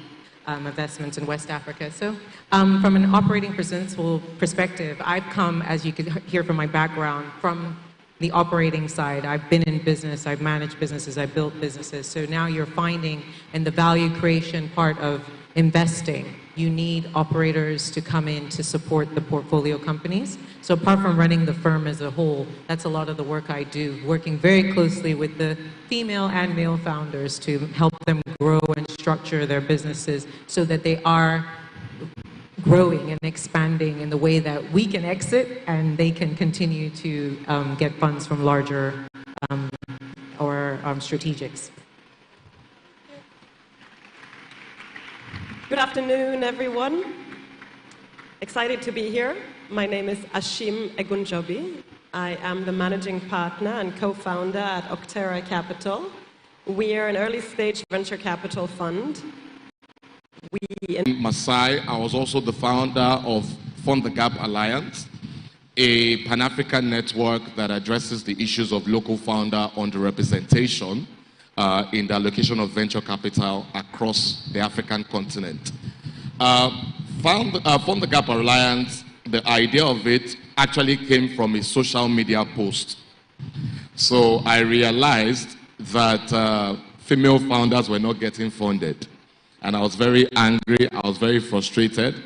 investments in West Africa. So from an operating principle perspective, I've come, as you can hear from my background, from the operating side. I've been in business, I've managed businesses, I've built businesses. So now you're finding in the value creation part of investing, you need operators to come in to support the portfolio companies. So apart from running the firm as a whole, that's a lot of the work I do, working very closely with the female and male founders to help them grow and structure their businesses so that they are growing and expanding in the way that we can exit and they can continue to get funds from larger strategics. Good afternoon, everyone. Excited to be here. My name is Ashim Egunjobi. I am the managing partner and co-founder at Octera Capital. We are an early-stage venture capital fund. Masai, I was also the founder of Fund the Gap Alliance, a Pan-African network that addresses the issues of local founder underrepresentation in the allocation of venture capital across the African continent. Fund the Gap Alliance, the idea of it actually came from a social media post. So I realized that female founders were not getting funded. And I was very angry, I was very frustrated.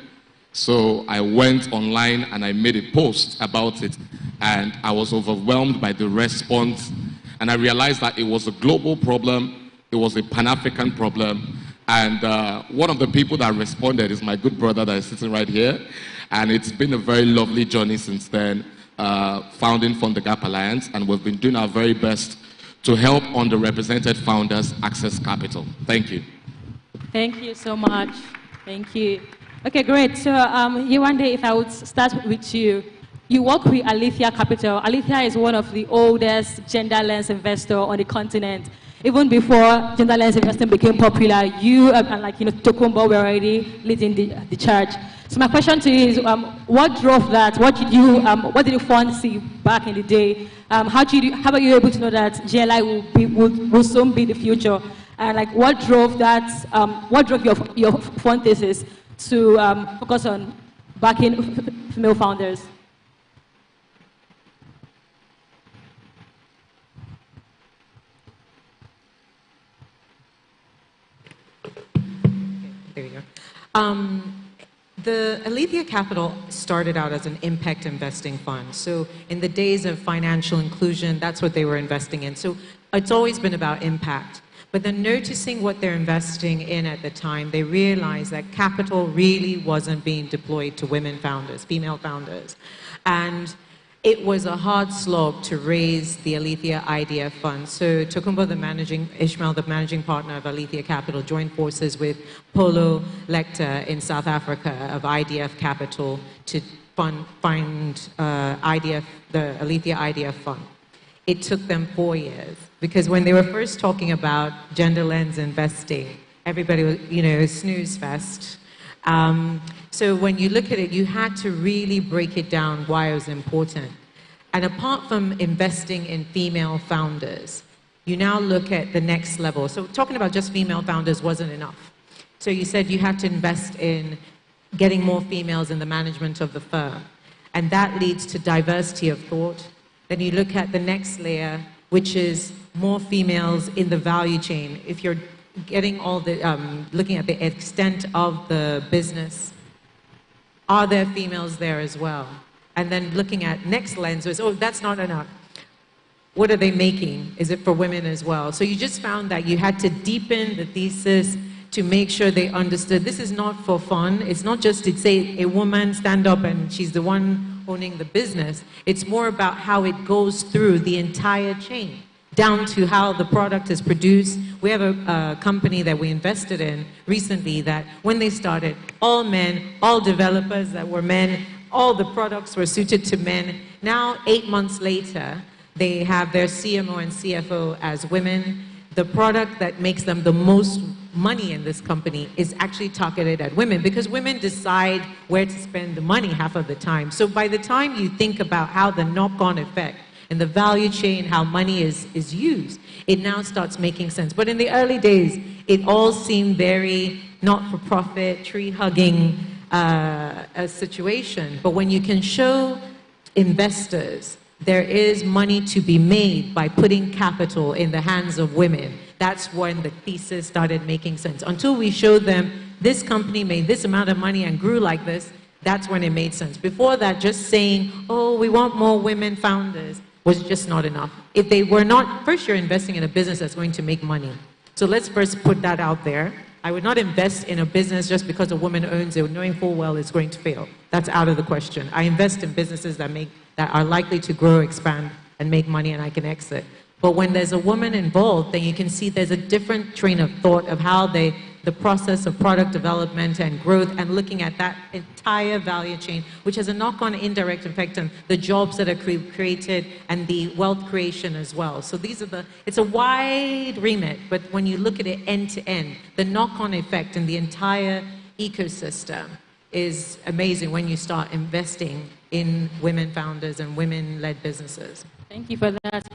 So I went online and I made a post about it. And I was overwhelmed by the response. And I realized that it was a global problem, it was a Pan-African problem. And one of the people that responded is my good brother that is sitting right here. And it's been a very lovely journey since then, founding Fund the Gap Alliance. And we've been doing our very best to help underrepresented founders access capital. Thank you. Thank you so much. Thank you. Okay, great. So, Yewande, if I would start with you. You work with Alethea Capital. Alethea is one of the oldest gender lens investor on the continent. Even before gender lens investing became popular, you and Tokumbo were already leading the charge. So my question to you is, what drove that? What did you fund see back in the day? How were you able to know that GLI will soon be the future? And what drove that? What drove your fund thesis to focus on backing female founders? There you go. The Alethea Capital started out as an impact investing fund. So in the days of financial inclusion, that's what they were investing in. So it's always been about impact. But then noticing what they're investing in at the time, they realized that capital really wasn't being deployed to women founders, female founders. And It was a hard slog to raise the Alethea IDF fund. So Tokumbo, Ishmael, the managing partner of Alethea Capital, joined forces with Polo Lecter in South Africa of IDF Capital to find IDF, the Alethea IDF fund. It took them 4 years because when they were first talking about gender lens investing, everybody was, snooze fest. So when you look at it, you had to really break it down why it was important. And apart from investing in female founders, you now look at the next level. So talking about just female founders wasn't enough. So you said you had to invest in getting more females in the management of the firm. And that leads to diversity of thought. Then you look at the next layer, which is more females in the value chain. If you're getting all the, looking at the extent of the business, are there females there as well? And then looking at next lens was, oh, that's not enough. What are they making? Is it for women as well? So you just found that you had to deepen the thesis to make sure they understood this is not for fun. It's not just to say a woman stand up and she's the one owning the business. It's more about how it goes through the entire chain, down to how the product is produced. We have a company that we invested in recently that when they started, all men, all developers that were men, all the products were suited to men. Now, 8 months later, they have their CMO and CFO as women. The product that makes them the most money in this company is actually targeted at women because women decide where to spend the money half of the time. So by the time you think about how the knock-on effect and the value chain, how money is used, it now starts making sense. But in the early days, it all seemed very not-for-profit, tree-hugging a situation. But when you can show investors there is money to be made by putting capital in the hands of women, that's when the thesis started making sense. Until we showed them this company made this amount of money and grew like this, that's when it made sense. Before that, just saying, oh, we want more women founders was just not enough. If they were not, first you're investing in a business that's going to make money. So let's first put that out there. I would not invest in a business just because a woman owns it, knowing full well it's going to fail. That's out of the question. I invest in businesses that are likely to grow, expand, and make money, and I can exit. But when there's a woman involved, then you can see there's a different train of thought of how the process of product development and growth and looking at that entire value chain, which has a knock-on indirect effect on the jobs that are created and the wealth creation as well. So it's a wide remit, but when you look at it end to end, the knock-on effect in the entire ecosystem is amazing when you start investing in women founders and women-led businesses. Thank you for that.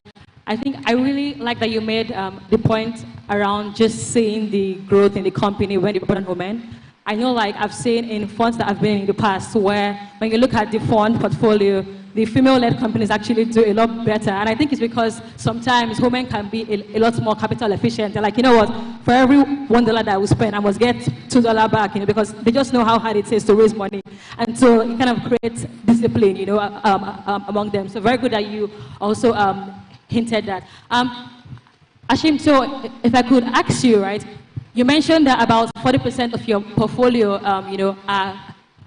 I think I really like that you made the point around just seeing the growth in the company when you put on women. I know, like I've seen in funds that I've been in the past where when you look at the fund portfolio, the female-led companies actually do a lot better. And I think it's because sometimes women can be a lot more capital efficient. They're like, you know what, for every $1 that we spend, I must get $2 back, because they just know how hard it is to raise money. And so it kind of creates discipline, among them. So very good that you also hinted that. Ashim, so if I could ask you, right, you mentioned that about 40% of your portfolio,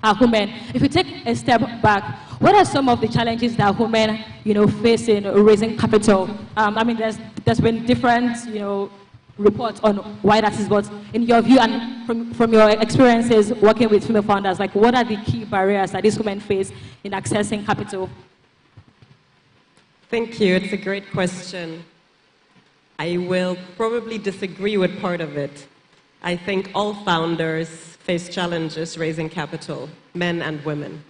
are women. If you take a step back, what are some of the challenges that women, face in raising capital? I mean, there's been different, reports on why that is, but in your view and from your experiences working with female founders, like what are the key barriers that these women face in accessing capital? Thank you. It's a great question. I will probably disagree with part of it. I think all founders face challenges raising capital, men and women.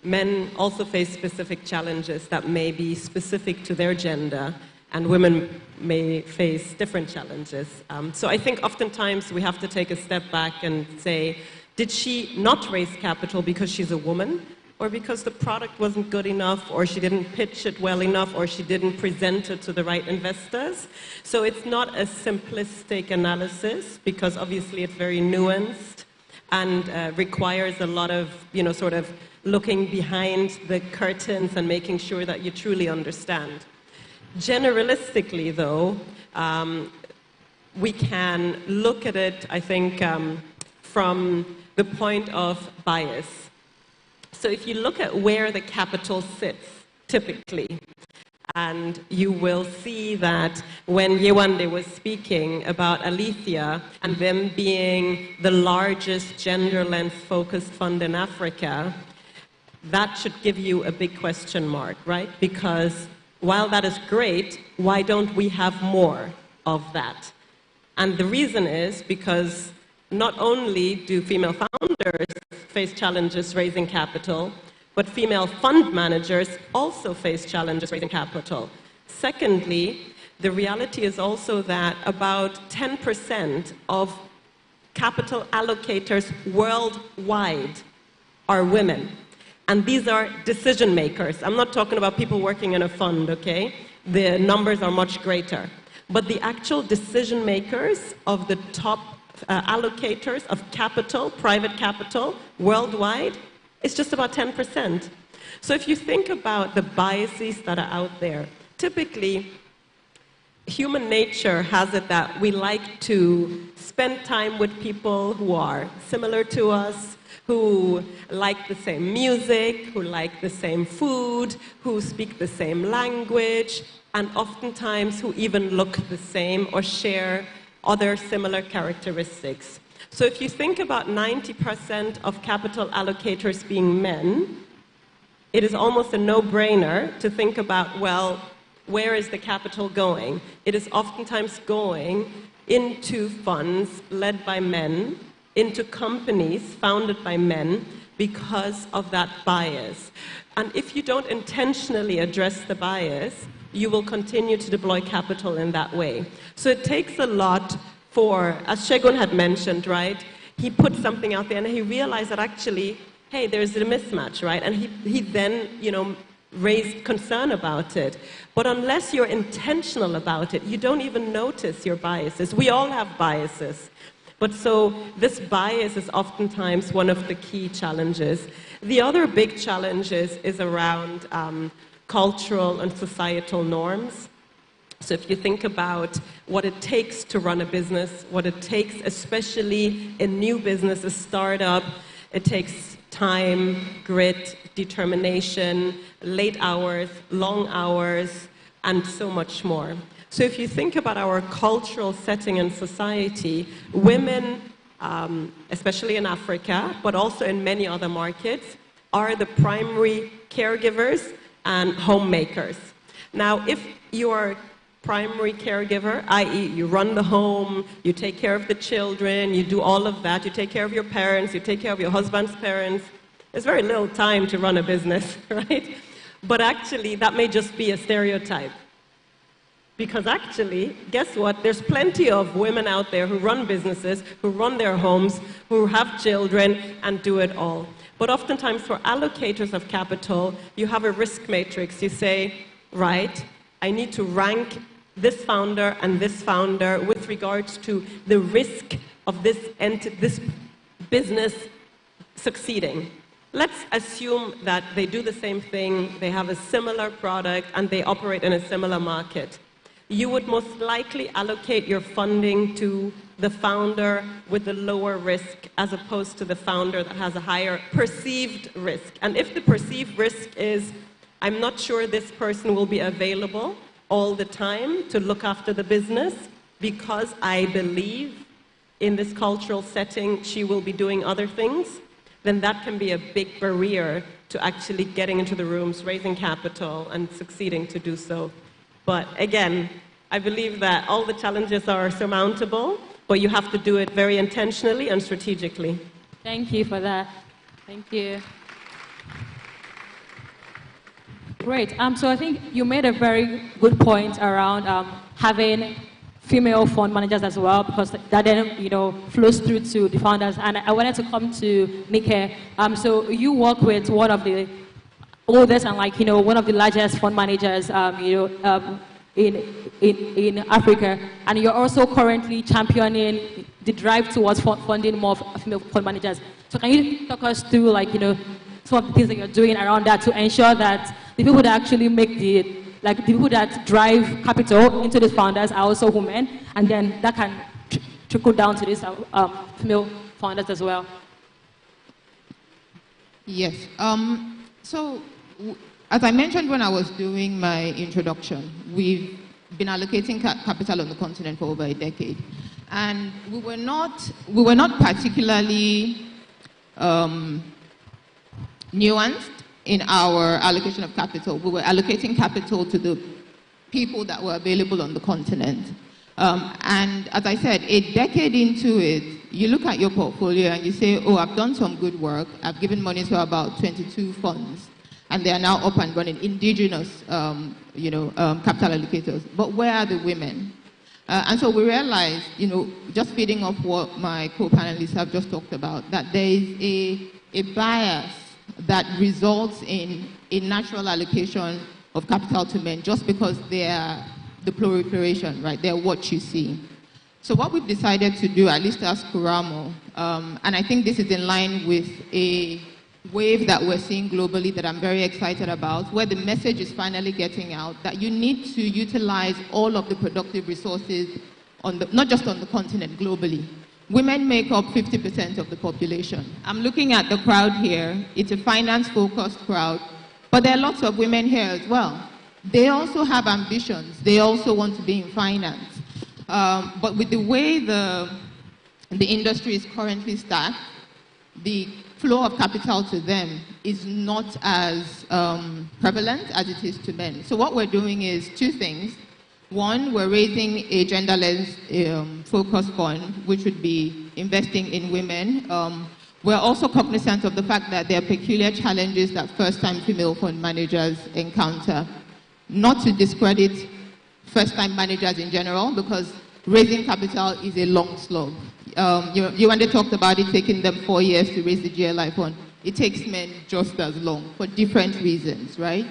Men also face specific challenges that may be specific to their gender, and women may face different challenges. So I think oftentimes we have to take a step back and say, did she not raise capital because she's a woman, or because the product wasn't good enough, or she didn't pitch it well enough, or she didn't present it to the right investors? So it's not a simplistic analysis, because obviously it's very nuanced and requires a lot of, sort of looking behind the curtains and making sure that you truly understand. Generalistically, though, we can look at it, I think, from the point of bias. So if you look at where the capital sits, typically, and you will see that when Yewande was speaking about Alethea and them being the largest gender lens-focused fund in Africa, that should give you a big question mark, right? Because while that is great, why don't we have more of that? And the reason is because not only do female founders face challenges raising capital, but female fund managers also face challenges raising capital. Secondly, the reality is also that about 10% of capital allocators worldwide are women. And these are decision makers. I'm not talking about people working in a fund, okay? The numbers are much greater. But the actual decision makers of the top allocators of capital, private capital, worldwide, it's just about 10%. So if you think about the biases that are out there, typically, human nature has it that we like to spend time with people who are similar to us, who like the same music, who like the same food, who speak the same language, and oftentimes who even look the same or share other similar characteristics. So if you think about 90% of capital allocators being men, it is almost a no-brainer to think about, well, where is the capital going? It is oftentimes going into funds led by men, into companies founded by men because of that bias. And if you don't intentionally address the bias, you will continue to deploy capital in that way. So it takes a lot for, as Shegun had mentioned, right? He put something out there and he realized that actually, hey, there's a mismatch, right? And he then, raised concern about it. But unless you're intentional about it, you don't even notice your biases. We all have biases. But so this bias is oftentimes one of the key challenges. The other big challenge is around cultural and societal norms. So if you think about what it takes to run a business, what it takes, especially in new business, a startup, it takes time, grit, determination, late hours, long hours, and so much more. So if you think about our cultural setting and society, women, especially in Africa, but also in many other markets, are the primary caregivers and homemakers. Now, if you are a primary caregiver, i.e. you run the home, you take care of the children, you do all of that, you take care of your parents, you take care of your husband's parents, there's very little time to run a business, right? But actually, that may just be a stereotype. Because actually, guess what? There's plenty of women out there who run businesses, who run their homes, who have children, and do it all. But oftentimes, for allocators of capital, you have a risk matrix. You say, right, I need to rank this founder and this founder with regards to the risk of this business succeeding. Let's assume that they do the same thing, they have a similar product, and they operate in a similar market. You would most likely allocate your funding to the founder with the lower risk as opposed to the founder that has a higher perceived risk. And if the perceived risk is, I'm not sure this person will be available all the time to look after the business because I believe in this cultural setting she will be doing other things, then that can be a big barrier to actually getting into the rooms, raising capital, and succeeding to do so. But again, I believe that all the challenges are surmountable, but you have to do it very intentionally and strategically. Thank you for that. Thank you. Great. So I think you made a very good point around having female fund managers as well, because that then, flows through to the founders. And I wanted to come to Nike. So you work with one of the oldest and one of the largest fund managers, in Africa, and you're also currently championing the drive towards funding more female fund managers. So can you talk us through, some of the things that you're doing around that to ensure that the people that actually make the people that drive capital into these founders are also women, and then that can trickle down to these female founders as well? Yes. As I mentioned when I was doing my introduction, we've been allocating capital on the continent for over a decade. And we were not particularly nuanced in our allocation of capital. We were allocating capital to the people that were available on the continent. And as I said, a decade into it, you look at your portfolio and you say, oh, I've done some good work. I've given money to about 22 funds, and they are now up and running, indigenous capital allocators. But where are the women? And so we realized, just feeding off what my co-panelists have just talked about, that there is a bias that results in a natural allocation of capital to men just because they are the proliferation, right? They're what you see. So what we've decided to do, at least as Kuramo, and I think this is in line with a wave that we're seeing globally that I'm very excited about, where the message is finally getting out that you need to utilize all of the productive resources, not just on the continent, globally. Women make up 50% of the population. I'm looking at the crowd here. It's a finance-focused crowd, but there are lots of women here as well. They also have ambitions. They also want to be in finance. But with the way the industry is currently stacked, the flow of capital to them is not as prevalent as it is to men. So what we're doing is two things. One, we're raising a gender-less focus fund, which would be investing in women. We're also cognizant of the fact that there are peculiar challenges that first-time female fund managers encounter. Not to discredit first-time managers in general, because raising capital is a long slog. Yewande talked about it taking them 4 years to raise the GLI fund. It takes men just as long for different reasons, right?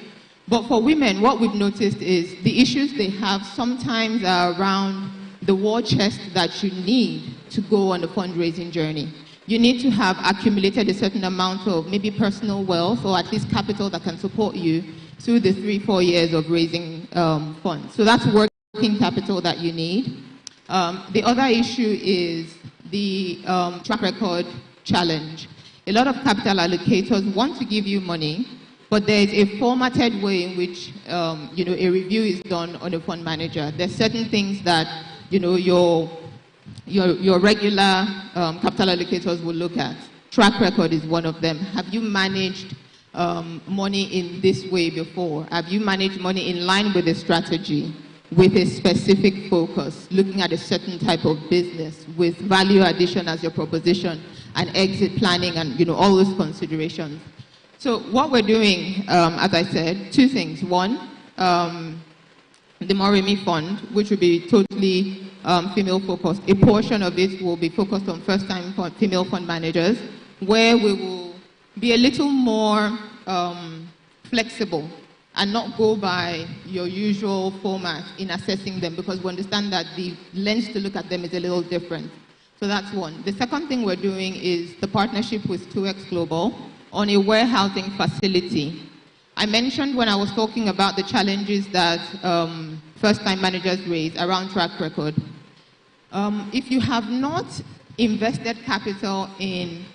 But for women, what we've noticed is the issues they have sometimes are around the war chest that you need to go on the fundraising journey. You need to have accumulated a certain amount of maybe personal wealth or at least capital that can support you through the 3-4 years of raising funds. So that's working capital that you need. The other issue is the track record challenge. A lot of capital allocators want to give you money, but there's a formatted way in which a review is done on a fund manager. There's certain things that your regular capital allocators will look at. Track record is one of them. Have you managed money in this way before? Have you managed money in line with a strategy, with a specific focus, looking at a certain type of business with value addition as your proposition and exit planning and all those considerations? So what we're doing, as I said, two things. One, the Moremi Fund, which will be totally female-focused. A portion of it will be focused on first-time female fund managers, where we will be a little more flexible and not go by your usual format in assessing them, because we understand that the lens to look at them is a little different. So that's one. The second thing we're doing is the partnership with 2X Global on a warehousing facility. I mentioned when I was talking about the challenges that first-time managers raise around track record. If you have not invested capital in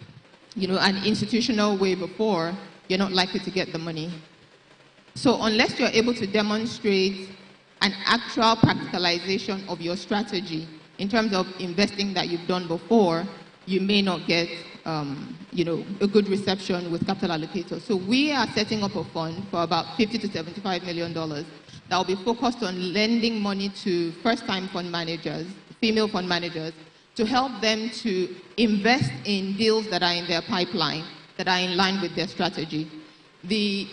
an institutional way before, you're not likely to get the money. So unless you're able to demonstrate an actual practicalization of your strategy in terms of investing that you've done before, you may not get a good reception with capital allocators. So we are setting up a fund for about $50 to $75 million that will be focused on lending money to first-time fund managers, female fund managers, to help them to invest in deals that are in their pipeline, that are in line with their strategy. The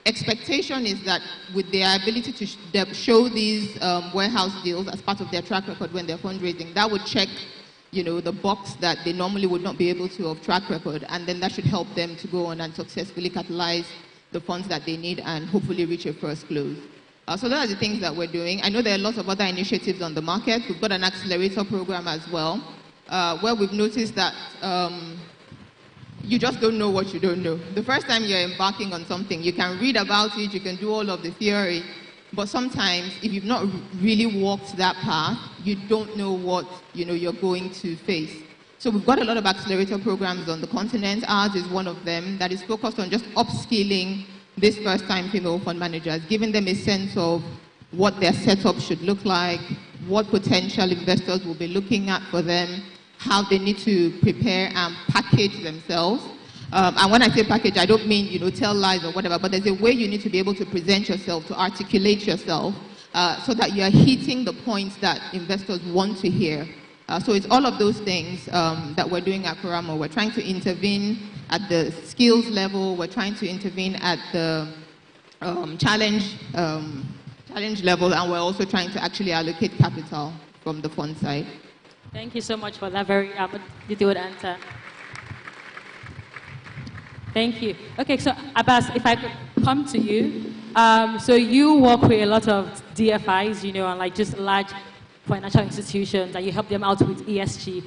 expectation is that with their ability to show these warehouse deals as part of their track record when they're fundraising, that would check the box that they normally would not be able to of track record, and then that should help them to go on and successfully catalyze the funds that they need and hopefully reach a first close. So those are the things that we're doing. I know there are lots of other initiatives on the market. We've got an accelerator program as well, where we've noticed that you just don't know what you don't know. The first time you're embarking on something, you can read about it, you can do all of the theory, but sometimes if you've not really walked that path, you don't know what you're going to face. So we've got a lot of accelerator programs on the continent. Ours is one of them that is focused on just upskilling these first-time female fund managers, giving them a sense of what their setup should look like, what potential investors will be looking at for them, how they need to prepare and package themselves. And when I say package, I don't mean, tell lies or whatever, but there's a way you need to be able to present yourself, to articulate yourself, so that you are hitting the points that investors want to hear. So it's all of those things that we're doing at Kuramo. We're trying to intervene at the skills level. We're trying to intervene at the challenge level, and we're also trying to actually allocate capital from the fund side. Thank you so much for that very detailed answer. Thank you. Okay, so Abbas, if I could come to you. So you work with a lot of DFIs, and like just large financial institutions, and you help them out with ESG.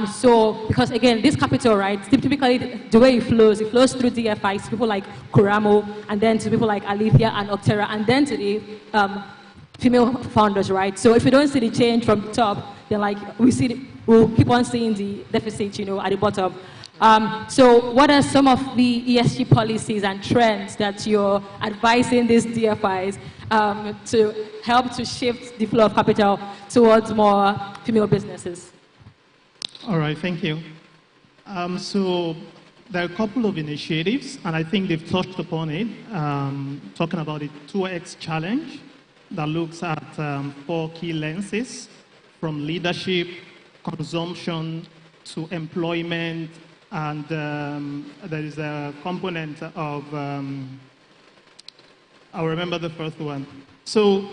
So, because again, this capital, right, typically the way it flows through DFIs, people like Kuramo, and then to people like Alethea and Octera, and then to the female founders, right? So if we don't see the change from the top, then like we'll keep on seeing the deficit, at the bottom. So what are some of the ESG policies and trends that you're advising these DFIs to help to shift the flow of capital towards more female businesses? All right, thank you. So there are a couple of initiatives, and I think they've touched upon it, talking about the 2X challenge that looks at 4 key lenses, from leadership, consumption, to employment, and there is a component of, I'll remember the first one. So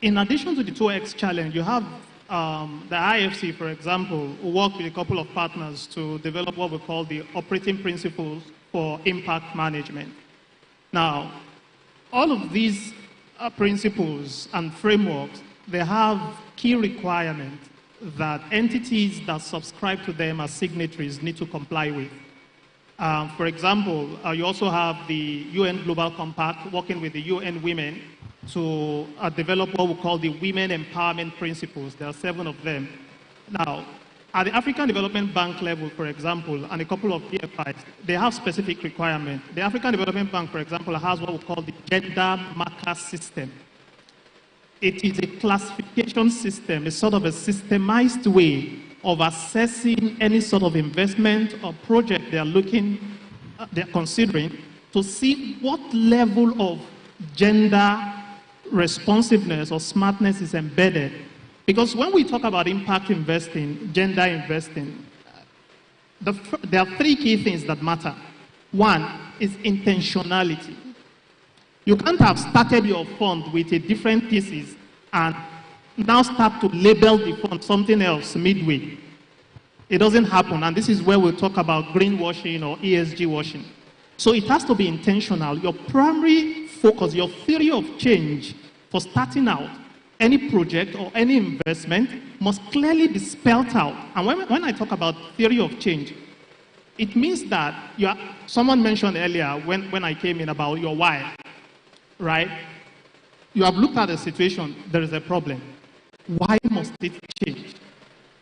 in addition to the 2X challenge, you have the IFC, for example, who work with a couple of partners to develop what we call the operating principles for impact management. Now, all of these principles and frameworks, they have key requirements that entities that subscribe to them as signatories need to comply with. For example, you also have the UN Global Compact working with the UN Women to develop what we call the Women Empowerment Principles. There are 7 of them. Now, at the African Development Bank level, for example, and a couple of DFIs, they have specific requirements. The African Development Bank, for example, has what we call the gender marker system. It is a classification system, a sort of a systemized way of assessing any sort of investment or project they're considering to see what level of gender responsiveness or smartness is embedded. Because when we talk about impact investing, gender investing, there are 3 key things that matter. One is intentionality. You can't have started your fund with a different thesis and now start to label the fund something else midway. It doesn't happen, and this is where we talk about greenwashing or ESG washing. So it has to be intentional. Your primary focus, your theory of change for starting out any project or any investment must clearly be spelled out. And when I talk about theory of change, it means that someone mentioned earlier when I came in about your why, right? You have looked at the situation, there is a problem. Why must it change?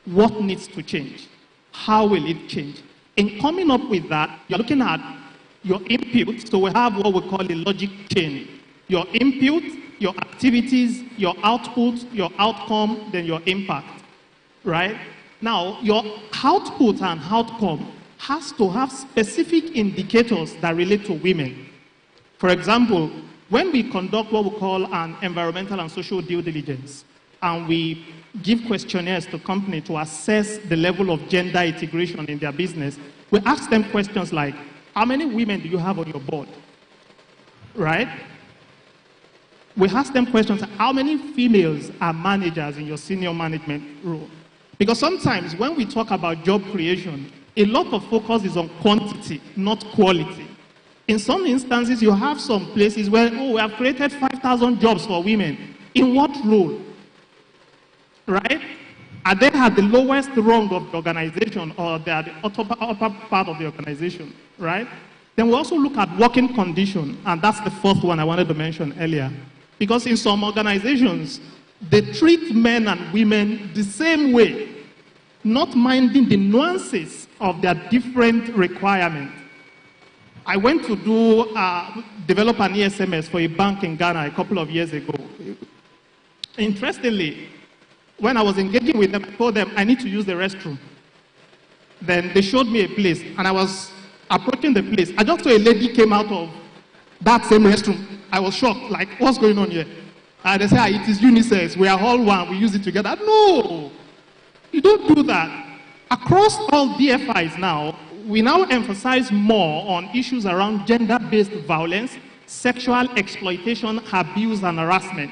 What needs to change? How will it change? In coming up with that, you're looking at your input. So we have what we call a logic chain. Your input, your activities, your output, your outcome, then your impact, right? Now, your output and outcome has to have specific indicators that relate to women. For example, when we conduct what we call an environmental and social due diligence, and we give questionnaires to companies to assess the level of gender integration in their business, we ask them questions like, how many women do you have on your board? Right? We ask them questions like, how many females are managers in your senior management role? Because sometimes when we talk about job creation, a lot of focus is on quantity, not quality. In some instances, you have some places where, we have created 5,000 jobs for women. In what role? Right? Are they at the lowest rung of the organization, or they are the upper part of the organization? Right? Then we also look at working condition, and that's the 4th one I wanted to mention earlier. Because in some organizations, they treat men and women the same way. not minding the nuances of their different requirements. I went to develop an ESMS for a bank in Ghana a couple of years ago. Interestingly, when I was engaging with them, I told them I need to use the restroom. Then they showed me a place, and I was approaching the place. I just saw a lady came out of that same restroom. I was shocked, like, what's going on here? And they said, it is unisex, we are all one, we use it together. No, you don't do that. Across all DFIs now, we now emphasize more on issues around gender-based violence, sexual exploitation, abuse, and harassment.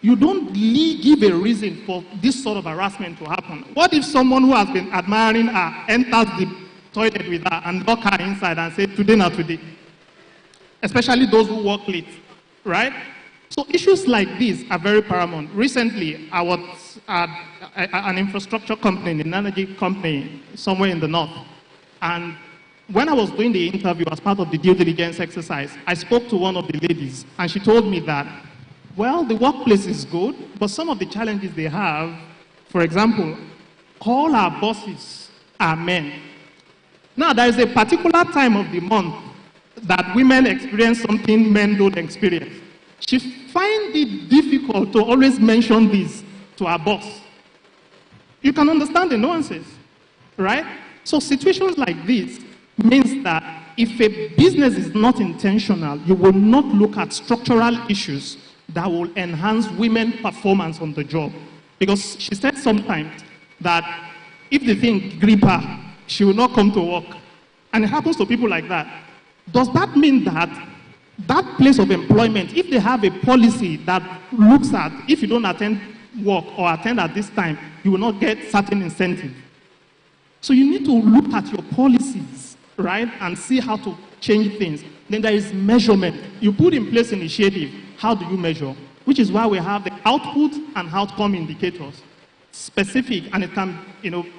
You don't give a reason for this sort of harassment to happen. What if someone who has been admiring her enters the toilet with her and lock her inside and say, today, not today? Especially those who work late, right? So issues like these are very paramount. Recently, I was at an infrastructure company, an energy company, somewhere in the north. And when I was doing the interview as part of the due diligence exercise, I spoke to one of the ladies, and she told me that, well, the workplace is good, but some of the challenges they have, for example, all our bosses are men. Now, there is a particular time of the month that women experience something men don't experience. She finds it difficult to always mention this to her boss. You can understand the nuances, right? So situations like this means that if a business is not intentional, you will not look at structural issues that will enhance women's performance on the job. Because she said sometimes that if the thing grip her, she will not come to work. And it happens to people like that. Does that mean that that place of employment, if they have a policy that looks at, if you don't attend work or attend at this time, you will not get certain incentive? So you need to look at your policies, right, and see how to change things. Then there is measurement. You put in place initiative. How do you measure? Which is why we have the output and outcome indicators. Specific, and it can,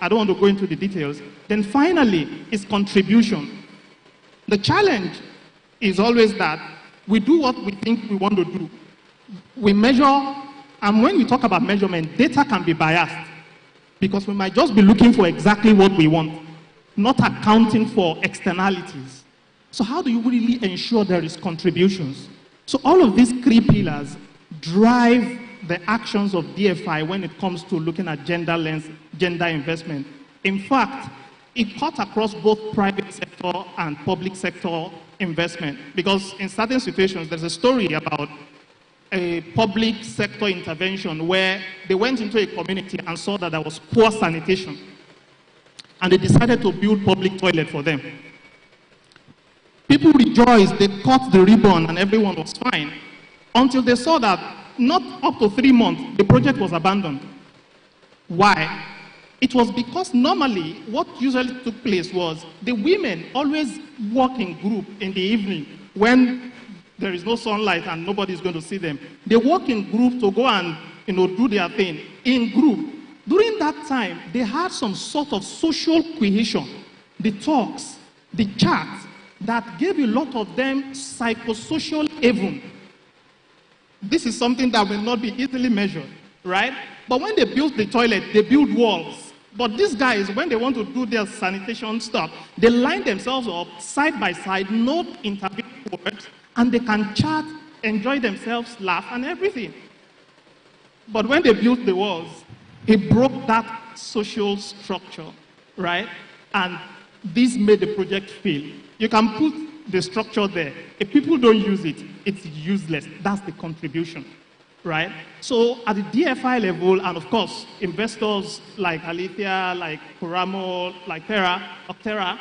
I don't want to go into the details. Then finally, is contribution. The challenge is always that we do what we think we want to do. We measure, and when we talk about measurement, data can be biased because we might just be looking for exactly what we want, not accounting for externalities. So how do you really ensure there is contributions? So all of these three pillars drive the actions of DFI when it comes to looking at gender investment. In fact, it cuts across both private sector and public sector investment, because in certain situations, there's a story about a public sector intervention where they went into a community and saw that there was poor sanitation, and they decided to build public toilet for them. People rejoiced, they cut the ribbon, and everyone was fine, until they saw that not up to 3 months, the project was abandoned. Why? It was because normally what usually took place was the women always work in group in the evening when there is no sunlight and nobody is going to see them. They work in group to go and do their thing in group. During that time, they had some sort of social cohesion, the talks, the chats, that gave a lot of them psychosocial haven. This is something that will not be easily measured, right? But when they built the toilet, they built walls. But these guys, when they want to do their sanitation stuff, they line themselves up side by side, not intervening words, and they can chat, enjoy themselves, laugh, and everything. But when they built the walls, it broke that social structure, right? And this made the project fail. You can put the structure there. If people don't use it, it's useless. That's the contribution, right? So at the DFI level, and of course, investors like Alethea, like Kuramo, like Octera,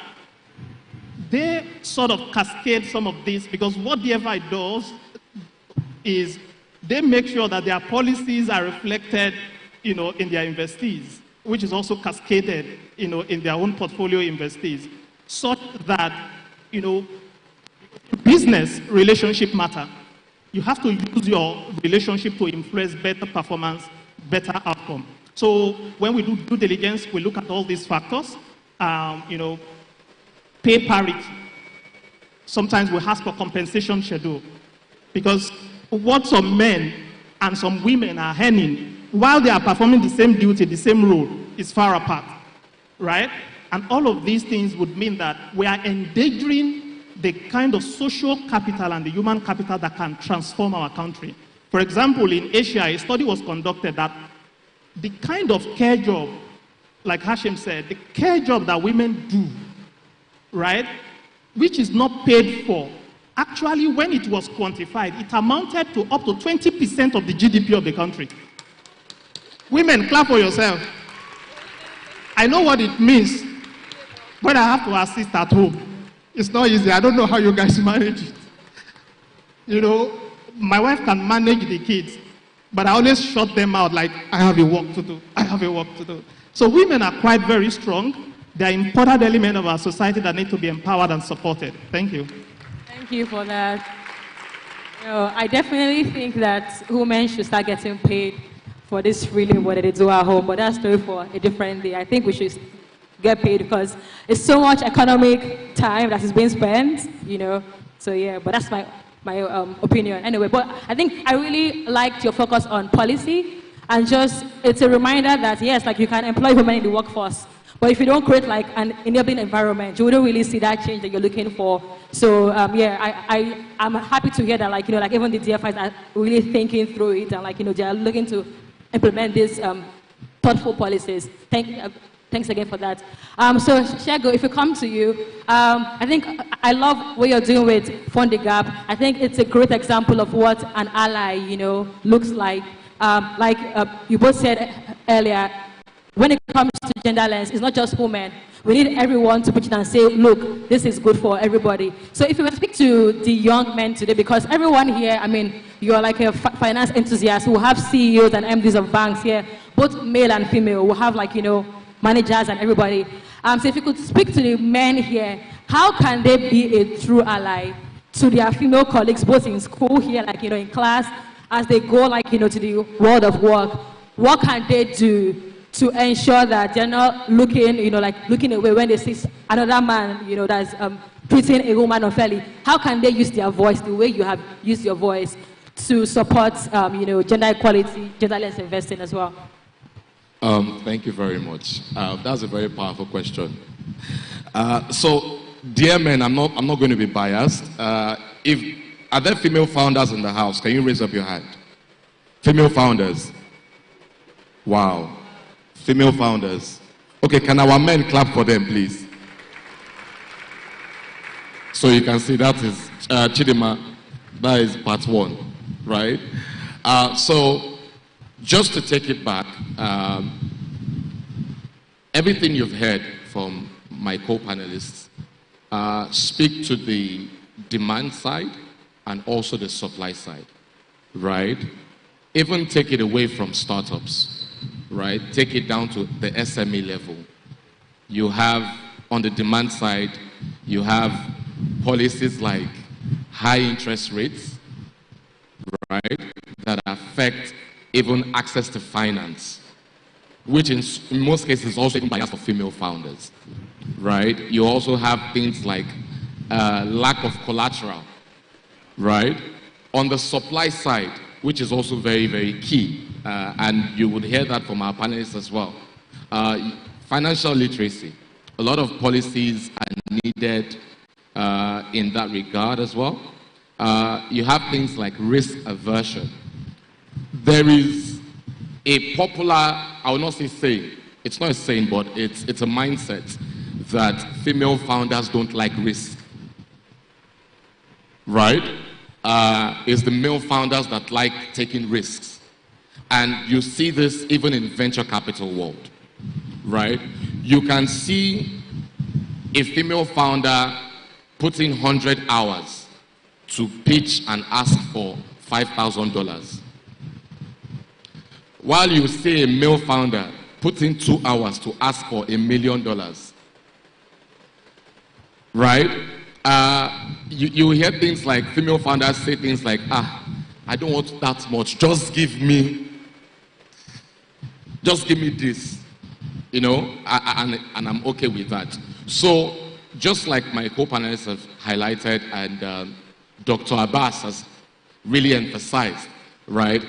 they sort of cascade some of this, because what DFI does is they make sure that their policies are reflected, in their investees, which is also cascaded, in their own portfolio investees, such that, business relationship matter. You have to use your relationship to influence better performance, better outcome. So when we do due diligence, we look at all these factors. Pay parity. Sometimes we ask for compensation schedule, because what some men and some women are earning while they are performing the same duty, the same role, is far apart. right? And all of these things would mean that we are endangering the kind of social capital and the human capital that can transform our country. For example, in Asia, a study was conducted that the kind of care job, like Hashim said, the care job that women do, right, which is not paid for, actually, when it was quantified, it amounted to up to 20% of the GDP of the country. Women, clap for yourself. I know what it means, but I have to assist at home. It's not easy. I don't know how you guys manage it. You know, my wife can manage the kids, but I always shut them out like, I have a work to do. I have a work to do. So women are quite very strong. They're an important element of our society that need to be empowered and supported. Thank you. Thank you for that. You know, I definitely think that women should start getting paid for this really what they do at home, but that's story for a different day. I think we should get paid because it's so much economic time that is being spent, you know. So yeah, but that's my opinion. Anyway, but I think I really liked your focus on policy and just, it's a reminder that yes, like you can employ women in the workforce, but if you don't create like an enabling environment, you wouldn't really see that change that you're looking for. So yeah, I'm happy to hear that, like, you know, like even the DFIs are really thinking through it and like, you know, they are looking to implement these thoughtful policies. Thanks again for that. So Shego, if we come to you, I think I love what you're doing with Fund the Gap. I think it's a great example of what an ally, you know, looks like. You both said earlier, when it comes to gender lens, it's not just women. We need everyone to pitch it and say, look, this is good for everybody. So if you were to speak to the young men today, because everyone here, I mean, you're like a finance enthusiast who have CEOs and MDs of banks here, both male and female, who have like, you know, managers and everybody. So if you could speak to the men here, how can they be a true ally to their female colleagues, both in school here, like, you know, in class, as they go, like, you know, to the world of work? What can they do to ensure that they're not looking, you know, like looking away when they see another man, you know, that's treating a woman unfairly? How can they use their voice, the way you have used your voice, to support, you know, gender equality, genderless investing as well? Thank you very much. That's a very powerful question. So, dear men, I'm not going to be biased. Are there female founders in the house? Can you raise up your hand? Female founders. Wow. Female founders. Okay, can our men clap for them, please? So you can see that is Chidima. That is part one, right? So just to take it back, everything you've heard from my co-panelists speak to the demand side and also the supply side, right? Even take it away from startups, right? Take it down to the SME level. You have, on the demand side, you have policies like high interest rates, right, that affect even access to finance, which in most cases also even biased for female founders, right? You also have things like lack of collateral, right? On the supply side, which is also very, very key, and you would hear that from our panelists as well. Financial literacy. A lot of policies are needed in that regard as well. You have things like risk aversion. There is a popular, I will not say saying, it's not a saying, but it's a mindset that female founders don't like risk, right? It's the male founders that like taking risks. And you see this even in venture capital world, right? You can see a female founder putting 100 hours to pitch and ask for $5,000. While you see a male founder putting 2 hours to ask for $1 million, right? You hear things like, female founders say things like, I don't want that much, just give me this, you know, and I'm okay with that. So, just like my co-panelists have highlighted and Dr. Abbas has really emphasized, right,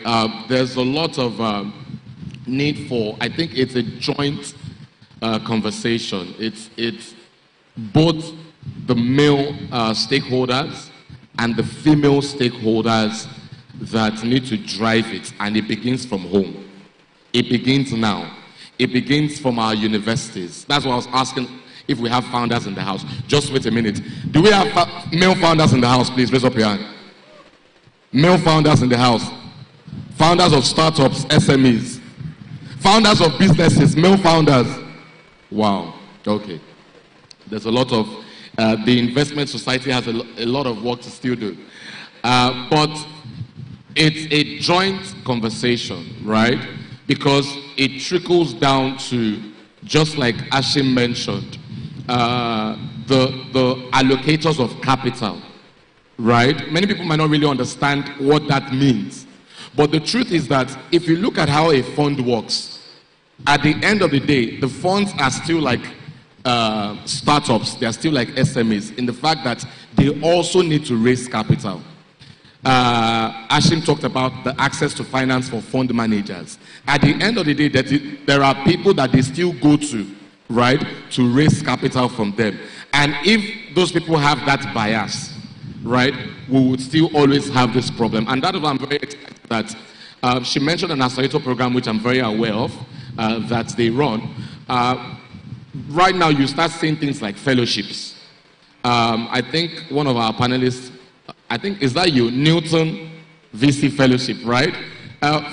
there's a lot of need for, I think it's a joint conversation. It's both the male stakeholders and the female stakeholders that need to drive it, and it begins from home. It begins now. It begins from our universities. That's why I was asking if we have founders in the house. Just wait a minute. Do we have male founders in the house? Please raise up your hand. Male founders in the house. Founders of startups, SMEs. Founders of businesses, male founders. Wow. Okay. There's a lot of, the investment society has a lot of work to still do. But it's a joint conversation, right? Because it trickles down to, just like Ashim mentioned, the allocators of capital, right? Many people might not really understand what that means. But the truth is that if you look at how a fund works, at the end of the day, the funds are still like startups, they are still like SMEs, in the fact that they also need to raise capital. Ashim talked about the access to finance for fund managers. At the end of the day, there are people that they still go to, right, to raise capital from them. And if those people have that bias, right, we would still always have this problem. And that is why I'm very excited that she mentioned an accelerator program, which I'm very aware of, that they run. Right now, you start seeing things like fellowships. I think one of our panelists, I think, is that you, Newton VC Fellowship, right?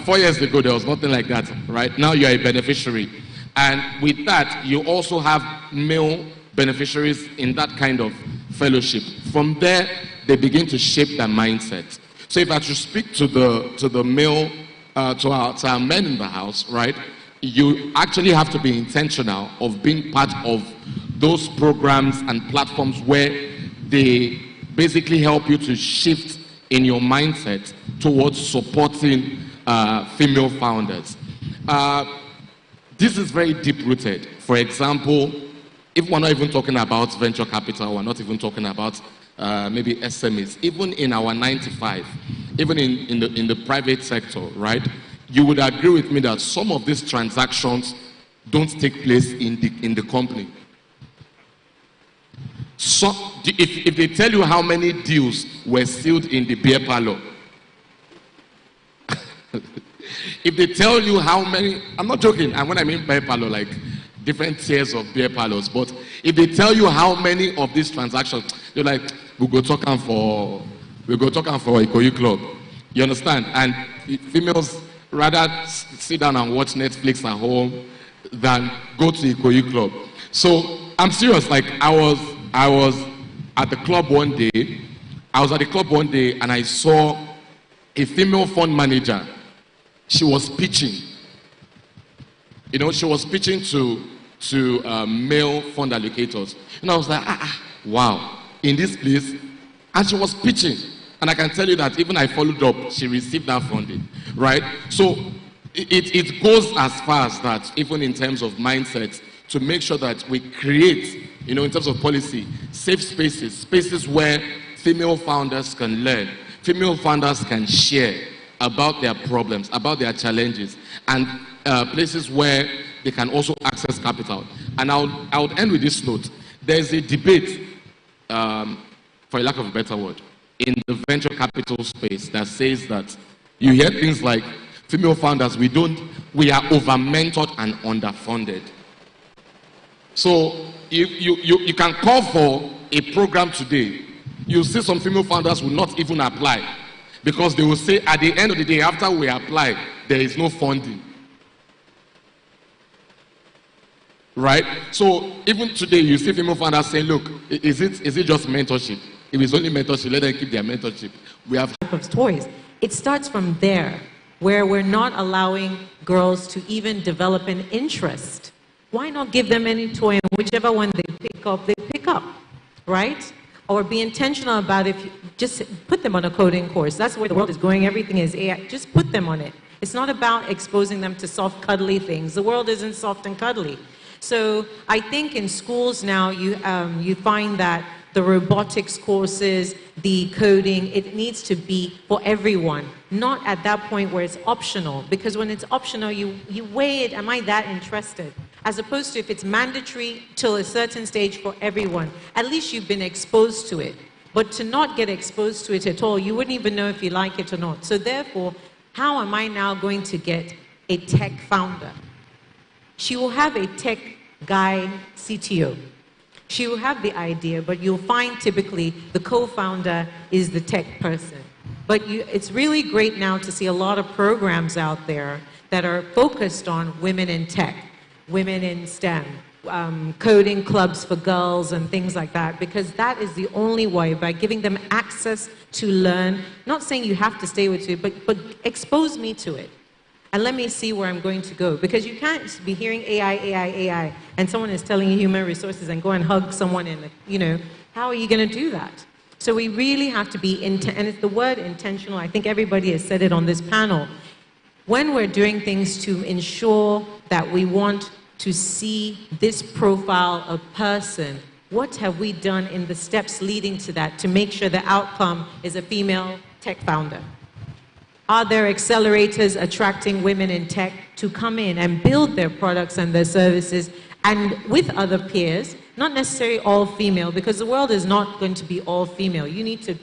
4 years ago, there was nothing like that, right? Now you're a beneficiary. And with that, you also have male beneficiaries in that kind of fellowship. From there, they begin to shape their mindset. So if I should speak to the male, to our men in the house, right? You actually have to be intentional of being part of those programs and platforms where they basically help you to shift in your mindset towards supporting female founders. This is very deep-rooted. For example, if we're not even talking about venture capital, we're not even talking about maybe SMEs, even in our 9-to-5, even in the private sector, right? You would agree with me that some of these transactions don't take place in the company. So if they tell you how many deals were sealed in the beer parlor, if they tell you how many, I'm not joking, and when I mean beer parlor, like different tiers of beer parlors, but if they tell you how many of these transactions, you're like, we'll go talking for Ikoyi Club. You understand? And females rather sit down and watch Netflix at home than go to Ikoyi Club. So I'm serious, like I was at the club one day. I was at the club one day and I saw a female fund manager. She was pitching. You know, she was pitching to male fund allocators. And I was like, wow, in this place. And she was pitching. And I can tell you that even I followed up, she received that funding, right? So it goes as far as that, even in terms of mindset, to make sure that we create, you know, in terms of policy, safe spaces, spaces where female founders can learn, female founders can share about their problems, about their challenges, and places where they can also access capital. And I would end with this note. There's a debate, for lack of a better word, in the venture capital space that says that you hear things like female founders, we are over-mentored and underfunded. So if you can call for a program today, you'll see some female founders will not even apply because they will say at the end of the day, after we apply, there is no funding. Right? So even today, you see female founders saying, look, is it just mentorship? If it's only mentorship, let them keep their mentorship. We have toys. It starts from there, where we're not allowing girls to even develop an interest. Why not give them any toy and whichever one they pick up, right? Or be intentional about if you just put them on a coding course. That's where the world is going. Everything is AI. Just put them on it. It's not about exposing them to soft, cuddly things. The world isn't soft and cuddly. So I think in schools now you find that the robotics courses, the coding, it needs to be for everyone, not at that point where it's optional. Because when it's optional, you weigh it, am I that interested? as opposed to if it's mandatory till a certain stage for everyone. At least you've been exposed to it. But to not get exposed to it at all, you wouldn't even know if you like it or not. So therefore, how am I now going to get a tech founder? She will have a tech guy CTO. She will have the idea, but you'll find typically the co-founder is the tech person. But it's really great now to see a lot of programs out there that are focused on women in tech, women in STEM, coding clubs for girls and things like that, because that is the only way, by giving them access to learn, not saying you have to stay with it, but expose me to it. And let me see where I'm going to go. Because you can't be hearing AI, and someone is telling you human resources and go and hug someone in, how are you going to do that? So we really have to be, and it's the word intentional. I think everybody has said it on this panel. When we're doing things to ensure that we want to see this profile of person, what have we done in the steps leading to that to make sure the outcome is a female tech founder? Are there accelerators attracting women in tech to come in and build their products and their services, and with other peers, not necessarily all female, because the world is not going to be all female. You need to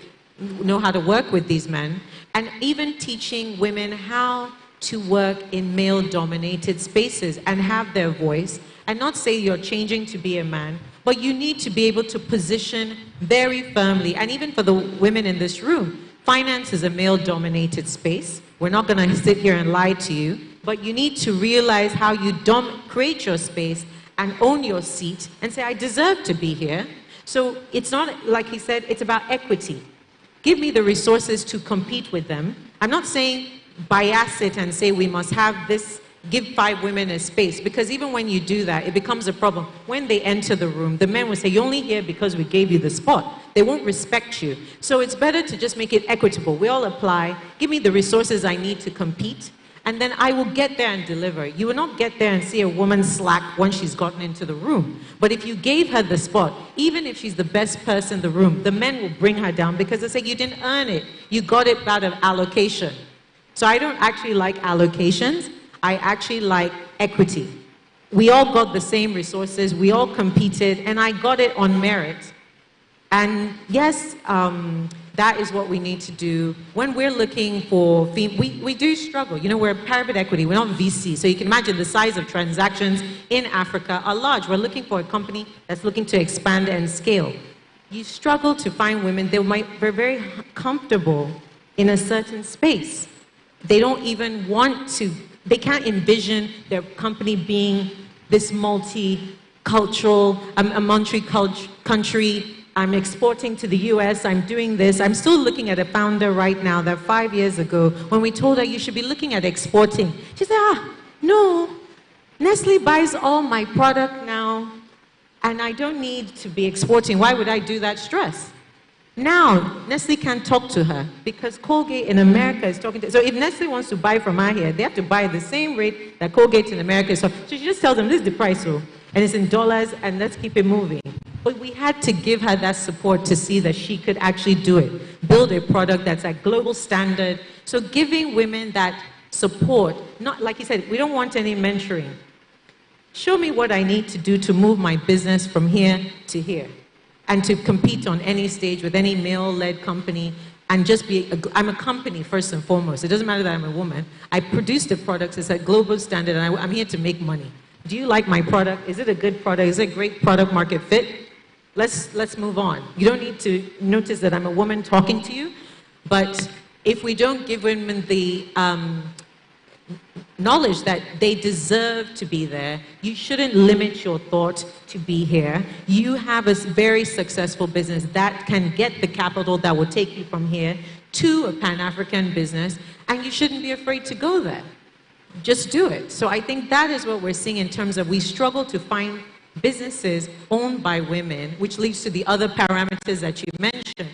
know how to work with these men, and even teaching women how to work in male-dominated spaces and have their voice, and not say you're changing to be a man, but you need to be able to position very firmly, and even for the women in this room, finance is a male-dominated space. We're not going to sit here and lie to you, but you need to realize how you create your space and own your seat and say, I deserve to be here. So it's not, like he said, it's about equity. Give me the resources to compete with them. I'm not saying bias it and say we must have this, give 5 women a space, because even when you do that, it becomes a problem. When they enter the room, the men will say, you're only here because we gave you the spot. They won't respect you. So it's better to just make it equitable. We all apply. Give me the resources I need to compete, and then I will get there and deliver. You will not get there and see a woman slack once she's gotten into the room. But if you gave her the spot, even if she's the best person in the room, the men will bring her down because they say, you didn't earn it. You got it out of allocation. So I don't actually like allocations. I actually like equity. We all got the same resources. We all competed, and I got it on merit. And yes, that is what we need to do. When we're looking for, we do struggle. We're private equity, we're not VC. So you can imagine the size of transactions in Africa are large. We're looking for a company that's looking to expand and scale. You struggle to find women. They're very comfortable in a certain space. They don't even want to, they can't envision their company being this multicultural, a country. I'm exporting to the US, I'm doing this. I'm still looking at a founder right now that 5 years ago, when we told her you should be looking at exporting, she said, no, Nestle buys all my product now, and I don't need to be exporting. Why would I do that stress? Now, Nestle can't talk to her because Colgate in America is talking to her. So if Nestle wants to buy from her here, they have to buy at the same rate that Colgate in America is. So she just tells them, this is the price, and it's in dollars, and let's keep it moving. But we had to give her that support to see that she could actually do it, build a product that's at global standard. So giving women that support, not like you said, we don't want any mentoring. Show me what I need to do to move my business from here to here and to compete on any stage with any male-led company and just I'm a company first and foremost. It doesn't matter that I'm a woman. I produce the products, it's at global standard, and I'm here to make money. Do you like my product? Is it a good product? Is it a great product market fit? Let's move on. You don't need to notice that I'm a woman talking to you, but if we don't give women the knowledge that they deserve to be there, you shouldn't limit your thought to be here. You have a very successful business that can get the capital that will take you from here to a Pan-African business, and you shouldn't be afraid to go there. Just do it. So I think that is what we're seeing in terms of we struggle to find businesses owned by women, which leads to the other parameters that you mentioned,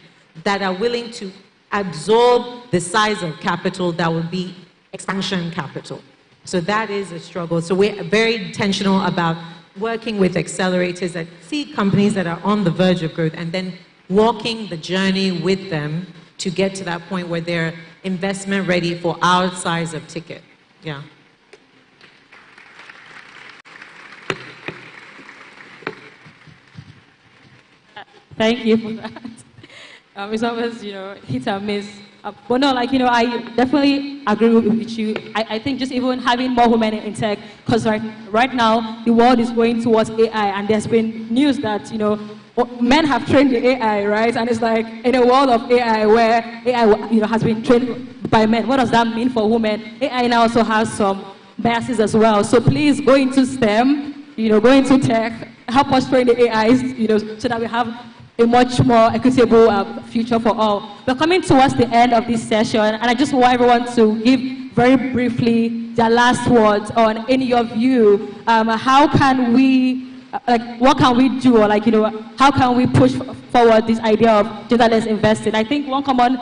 that are willing to absorb the size of capital that would be expansion capital. So that is a struggle. So we're very intentional about working with accelerators that see companies that are on the verge of growth and then walking the journey with them to get to that point where they're investment ready for our size of ticket. Yeah. Thank you for that. It's always, hit and miss. But no, I definitely agree with you. I think just even having more women in tech, because right now, the world is going towards AI, and there's been news that, men have trained the AI, right? And it's like, in a world of AI, where AI, has been trained by men, what does that mean for women? AI now also has some biases as well. So please go into STEM, go into tech, help us train the AIs, so that we have a much more equitable future for all. We're coming towards the end of this session, and I just want everyone to give very briefly their last words on, in your view, how can we, what can we do, or how can we push forward this idea of genderless investing? I think one common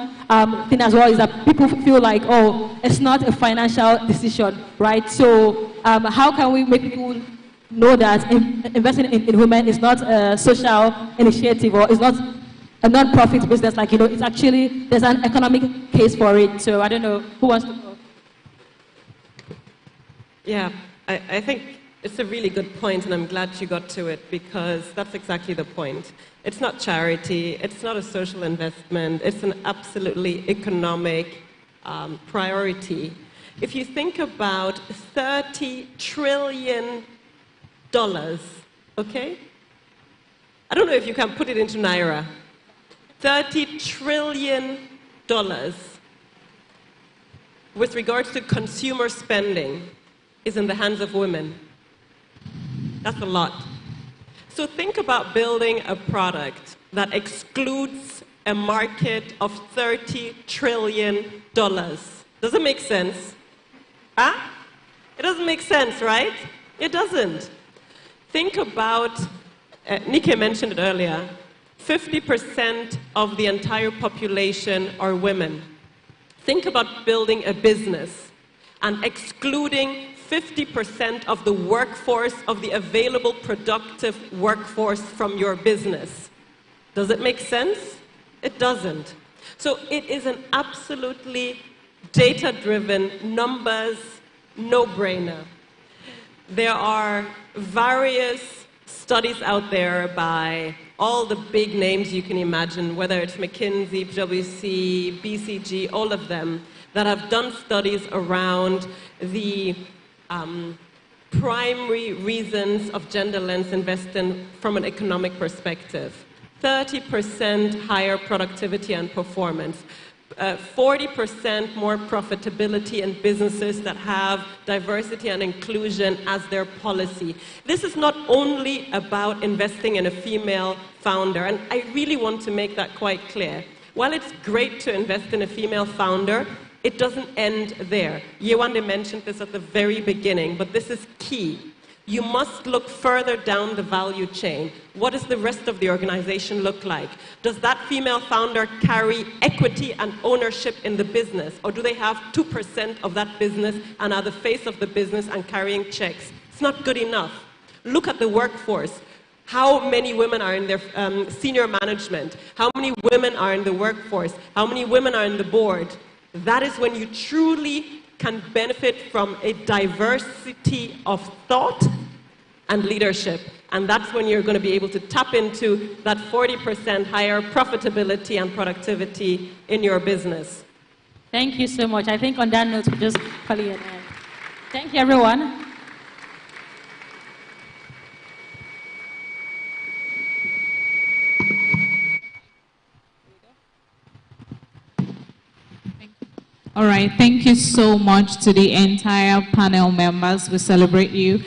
thing as well is that people feel like, oh, it's not a financial decision, right? So how can we make people know that investing in women is not a social initiative, or is not a non-profit business? It's actually, there's an economic case for it. So I don't know, who wants to go? Yeah, I think it's a really good point, and I'm glad you got to it, because that's exactly the point. It's not charity, it's not a social investment, it's an absolutely economic priority. If you think about $30 trillion, okay? I don't know if you can put it into Naira. $30 trillion with regards to consumer spending is in the hands of women. That's a lot. So think about building a product that excludes a market of $30 trillion. Does it make sense? Huh? It doesn't make sense, right? It doesn't. Think about, Nike mentioned it earlier, 50% of the entire population are women. Think about building a business and excluding 50% of the workforce, of the available productive workforce from your business. Does it make sense? It doesn't. So it is an absolutely data-driven, numbers, no-brainer. There are various studies out there by all the big names you can imagine, whether it's McKinsey, PwC, BCG, all of them, that have done studies around the primary reasons of genderless investing from an economic perspective. 30% higher productivity and performance. 40% more profitability in businesses that have diversity and inclusion as their policy. This is not only about investing in a female founder, and I really want to make that quite clear. While it's great to invest in a female founder, it doesn't end there. Yewande mentioned this at the very beginning, but this is key. You must look further down the value chain. What does the rest of the organization look like? Does that female founder carry equity and ownership in the business? Or do they have 2% of that business and are the face of the business and carrying checks? It's not good enough. Look at the workforce. How many women are in their senior management? How many women are in the workforce? How many women are in the board? That is when you truly can benefit from a diversity of thought and leadership. And that's when you're going to be able to tap into that 40% higher profitability and productivity in your business. Thank you so much. I think on that note, we'll just call it an end. Thank you, everyone. All right, thank you so much to the entire panel members. We celebrate you.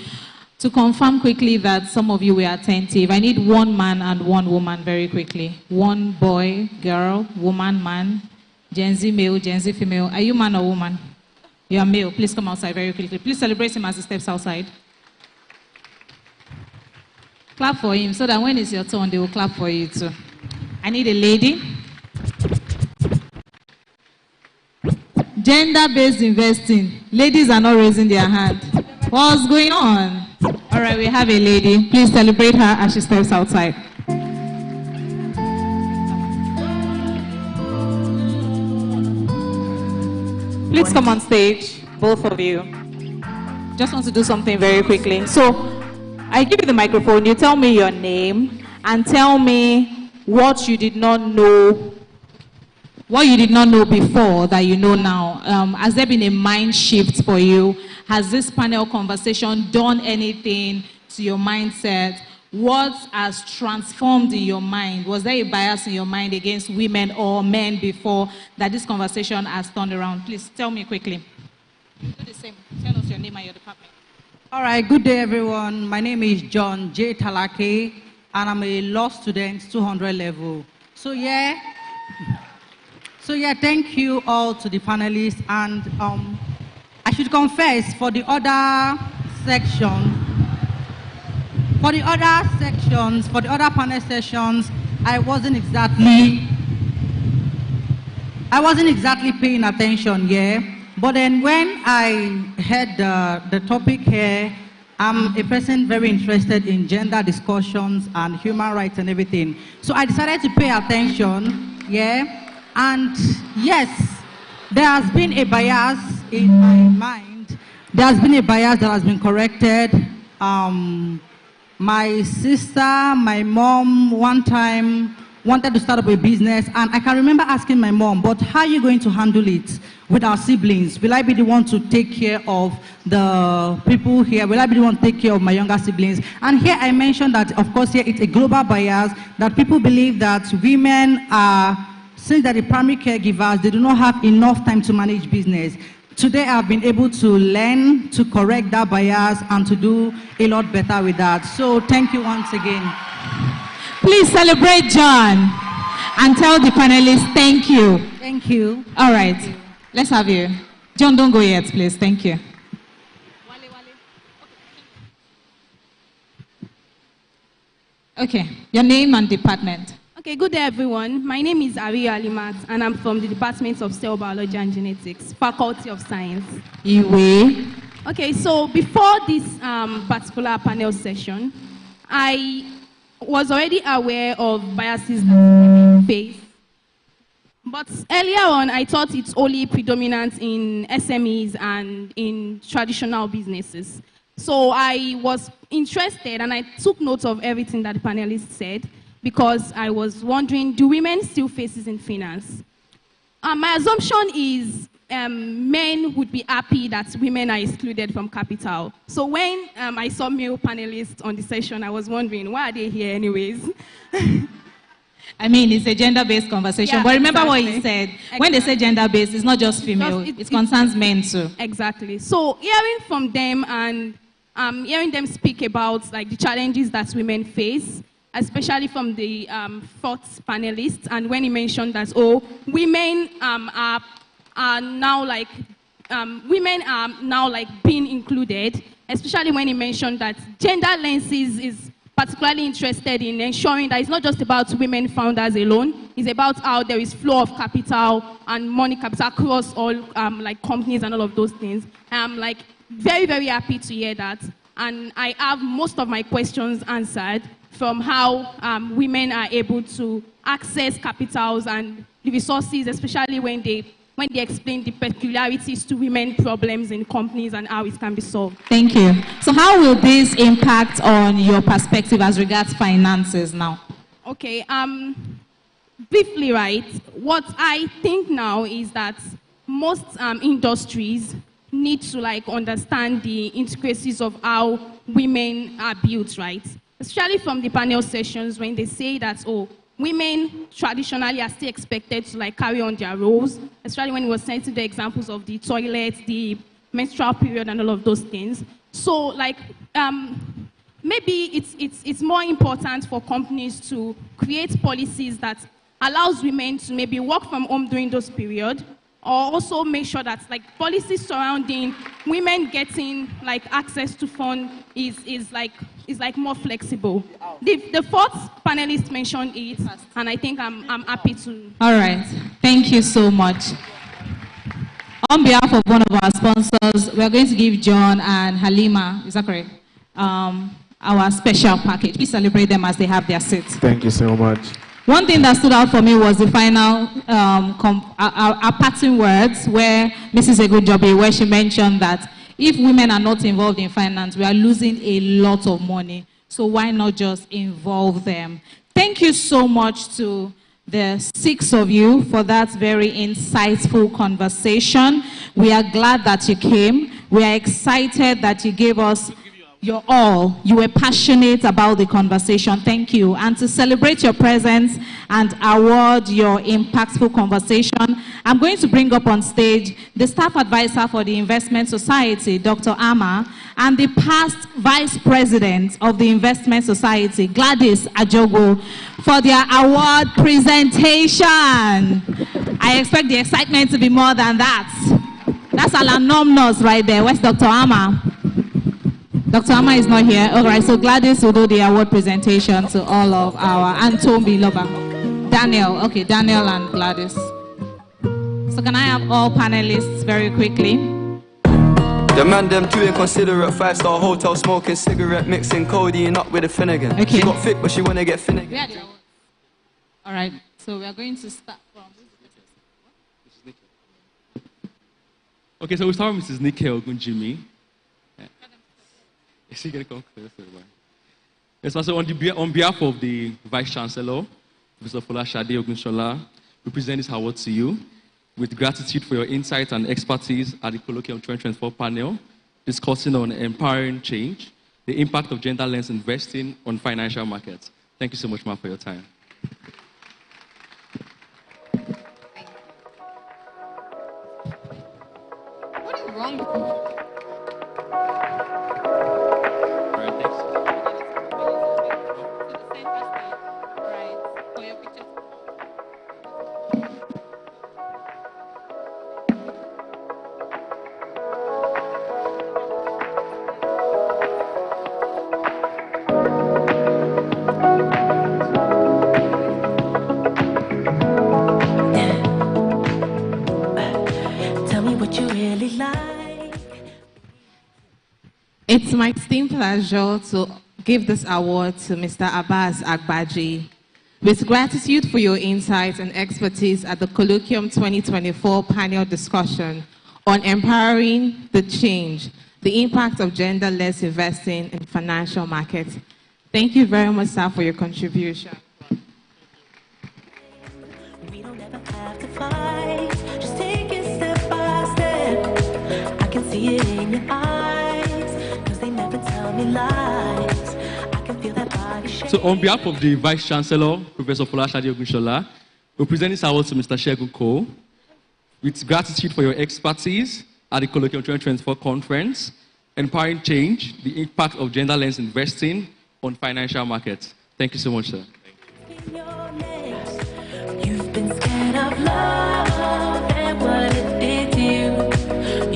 To confirm quickly that some of you were attentive, I need one man and one woman very quickly. One boy, girl, woman, man, Gen Z male, Gen Z female. Are you man or woman? You are male. Please come outside very quickly. Please celebrate him as he steps outside. Clap for him so that when it's your turn, they will clap for you too. I need a lady. Gender-based investing. Ladies are not raising their hand. What's going on? All right, we have a lady. Please celebrate her as she steps outside. Please come on stage, both of you. Just want to do something very quickly. So, I give you the microphone. You tell me your name and tell me what you did not know, before that you know now? Has there been a mind shift for you? Has this panel conversation done anything to your mindset? What has transformed in your mind? Was there a bias in your mind against women or men before that this conversation has turned around? Please tell me quickly. Do the same. Tell us your name and your department. All right, good day, everyone. My name is John J. Talake, and I'm a law student, 200 level. So yeah, thank you all to the panelists. And I should confess, for the other panel sessions, I wasn't exactly paying attention, yeah. But then when I heard the topic here, I'm a person very interested in gender discussions and human rights and everything. So I decided to pay attention, yeah. And yes, there has been a bias in my mind. There has been a bias that has been corrected. My sister, my mom, one time wanted to start up a business, and I can remember asking my mom, but how are you going to handle it with our siblings? Will I be the one to take care of the people here? Will I be the one to take care of my younger siblings? And here I mentioned that, of course, here it's a global bias, that people believe that women are, since they're the primary caregivers, they do not have enough time to manage business. Today I've been able to learn to correct that bias and to do a lot better with that. So thank you once again. Please celebrate John and tell the panelists thank you. Thank you. All right, let's have you. John, don't go yet, please. Thank you. Okay, your name and department. Okay, good day, everyone. My name is Ariya Alimat, and I'm from the Department of Cell Biology and Genetics, Faculty of Science. Iwe. Okay, so before this particular panel session, I was already aware of biases that women face. But earlier on, I thought it's only predominant in SMEs and in traditional businesses. So I was interested, and I took note of everything that the panelists said, because I was wondering, do women still face this in finance? My assumption is men would be happy that women are excluded from capital. So when I saw male panelists on the session, I was wondering, why are they here anyways? I mean, it's a gender-based conversation, Yeah, but remember exactly. what he said. When they say gender-based, it's not just female. It concerns men too. Exactly. So hearing from them and hearing them speak about like the challenges that women face, especially from the fourth panelist, and when he mentioned that, women are now like being included, especially when he mentioned that Gender Lenses is particularly interested in ensuring that it's not just about women founders alone, it's about how there is flow of capital and money capital across all like companies and all of those things. I'm like very, very happy to hear that. And I have most of my questions answered from how women are able to access capitals and the resources, especially when they explain the peculiarities to women problems in companies and how it can be solved. Thank you. So how will this impact on your perspective as regards finances now? Okay, briefly, right, what I think now is that most industries need to like understand the intricacies of how women are built, right? Especially from the panel sessions when they say that, women traditionally are still expected to like carry on their roles, especially when it was citing the examples of the toilet, the menstrual period, and all of those things. So like maybe it's more important for companies to create policies that allows women to maybe work from home during those periods, or also make sure that like policies surrounding women getting like access to funds is like more flexible. The fourth panelist mentioned it, and I think I'm happy to. All right, thank you so much. On behalf of one of our sponsors, we are going to give John and Halima, is that correct? Our special package. Please celebrate them as they have their seats. Thank you so much. One thing that stood out for me was the final our parting words where Mrs. Egunjobi, where she mentioned that if women are not involved in finance, we are losing a lot of money. So why not just involve them? Thank you so much to the 6 of you for that very insightful conversation. We are glad that you came. We are excited that you gave us your all. You were passionate about the conversation. Thank you. And to celebrate your presence and award your impactful conversation, I'm going to bring up on stage the staff advisor for the Investment Society, Dr. Ama, and the past vice president of the Investment Society, Gladys Ajogo, for their award presentation. I expect the excitement to be more than that. That's an alumnus right there. Where's Dr. Ama? Dr. Ama is not here. All right, so Gladys will do the award presentation to all of our Antombi lover. Daniel, okay, Daniel and Gladys. So can I have all panelists very quickly? The man them too inconsiderate, 5-star hotel smoking cigarette, mixing codeine up with a Finnegan. Okay. She got thick, but she wanna get Finnegan. Yeah, all right, so we are going to start from... Okay, so we start with Mrs. Nike Ogunjimi. Is she going to come closer? Yes, so on behalf of the Vice Chancellor, Mr. Folashade Ogunshola, we present this award to you with gratitude for your insight and expertise at the Colloquium 2024 panel discussing on empowering change, the impact of gender lens investing on financial markets. Thank you so much, ma'am, for your time. What is wrong with you? It's my esteemed pleasure to give this award to Mr. Abbas Agbaji. With gratitude for your insights and expertise at the Colloquium 2024 panel discussion on empowering the change, the impact of gender-less investing in financial markets. Thank you very much, sir, for your contribution. We don't ever have to fight. Just take it step by step. I can see it in your eyes, cause they never tell me lies. I can feel that body shake. So on behalf of the Vice Chancellor, Professor Folashade Ogunshola, we present this award to Mr. Shegun Cole with gratitude for your expertise at the Colloquium 2024 conference, empowering change, the impact of gender lens investing on financial markets. Thank you so much, sir. You've been scared of love and what it did to you.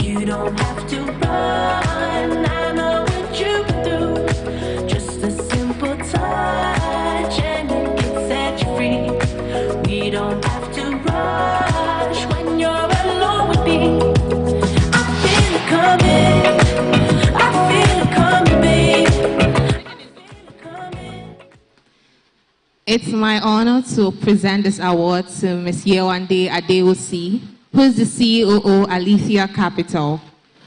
You don't have to run, I know what you've been through. Just a simple touch and it can set you free. We don't have to rush when you're alone with me. I feel it coming, I feel it coming, babe. It's my honor to present this award to Ms. Yewande Adeosi, who is the CEO of Alethea Capital.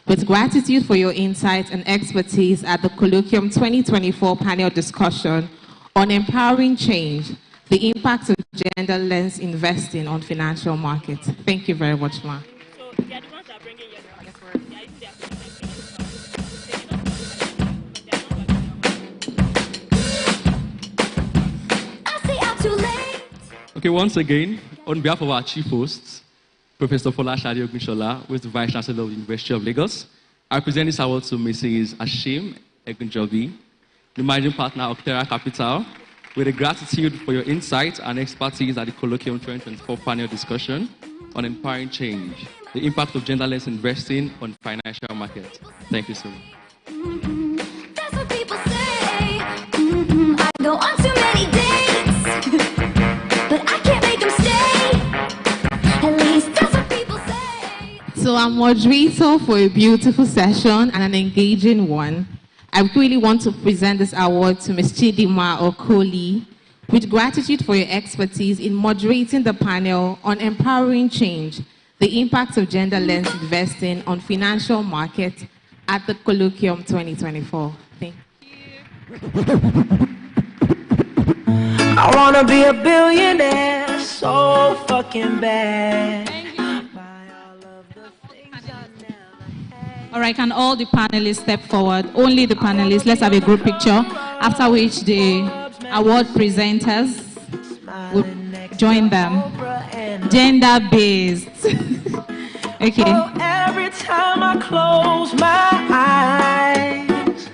With gratitude for your insights and expertise at the Colloquium 2024 panel discussion on empowering change, the impact of gender lens investing on financial markets. Thank you very much, Ma. Okay, once again, on behalf of our chief hosts, Professor Folashade Ogunshola, who is the Vice Chancellor of the University of Lagos, I present this award to Mrs. Ashim Egunjobi, the Managing Partner of Octera Capital, with a gratitude for your insight and expertise at the Colloquium 2024 panel discussion on empowering change, the impact of gender-less investing on financial markets. Thank you so much. That's what people say. I go on too many dates. But I can't make them stay. At least that's what people say. So I'm moderator for a beautiful session and an engaging one. I really want to present this award to Ms. Chidima Okoli with gratitude for your expertise in moderating the panel on empowering change, the impact of gender lens investing on financial markets at the Colloquium 2024. Thank you. I wanna be a billionaire so fucking bad. All right, can all the panelists step forward? Only the panelists. Let's have a group picture. After which the award presenters will join them. Gender-based. Okay. Oh, every time I close my eyes,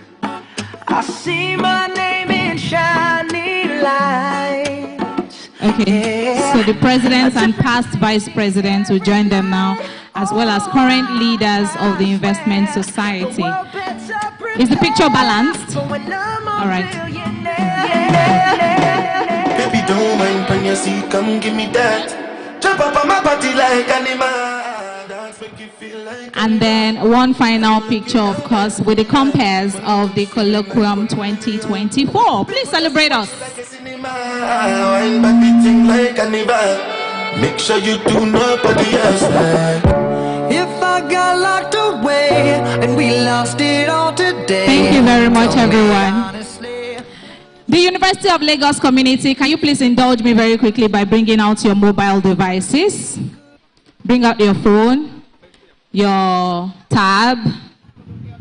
I see my name in shining lights. Okay. So the presidents and past vice presidents will join them now, as well as current leaders of the investment society. Is the picture balanced? All right. Baby, don't mind when you see, come give me that. Jump up on my body like animal. And then one final picture, of course, with the compares of the Colloquium 2024. Please celebrate us. Make sure you do nobody else like. If I got locked away and we lost it all today. Thank you very much, everyone. The University of Lagos community, can you please indulge me very quickly by bringing out your mobile devices? Bring out your phone, your tab,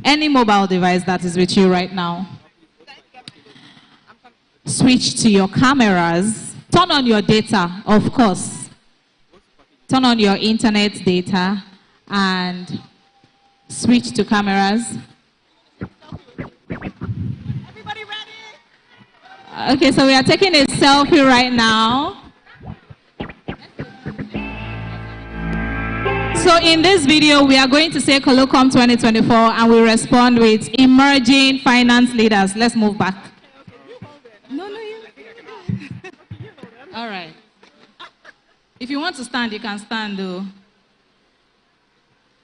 any mobile device that is with you right now. Switch to your cameras. Turn on your data, of course. Turn on your internet data and switch to cameras. Everybody ready? Okay, so we are taking a selfie right now. So in this video, we are going to say Colloquium 2024 and we respond with emerging finance leaders. Let's move back. All right. If you want to stand, you can stand, though.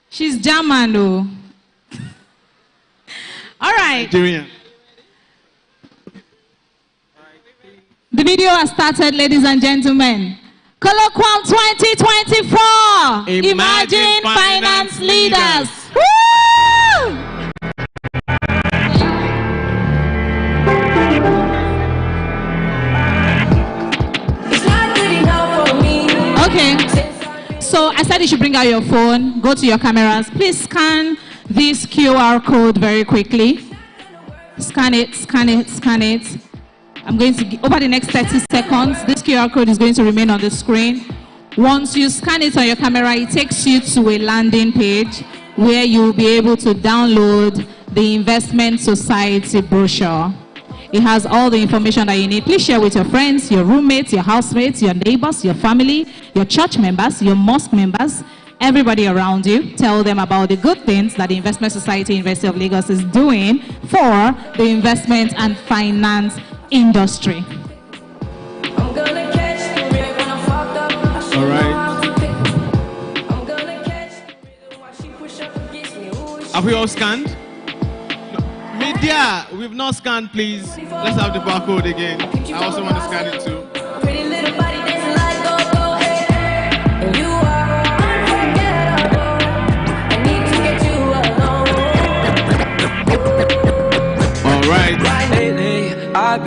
She's German, though. All right. Nigerian. The video has started, ladies and gentlemen. Colloquium 2024. Imagine finance leaders. Woo! Okay, so I said you should bring out your phone, go to your cameras. Please scan this QR code very quickly. Scan it, scan it, scan it. I'm going to, over the next 30 seconds, this QR code is going to remain on the screen. Once you scan it on your camera, it takes you to a landing page where you'll be able to download the Investment Society brochure. It has all the information that you need. Please share with your friends, your roommates, your housemates, your neighbors, your family, your church members, your mosque members, everybody around you. Tell them about the good things that the Investment Society University of Lagos is doing for the investment and finance industry. All right. Have we all scanned? Media, we've not scanned, please. Let's have the barcode again. I also want to scan it too. All right.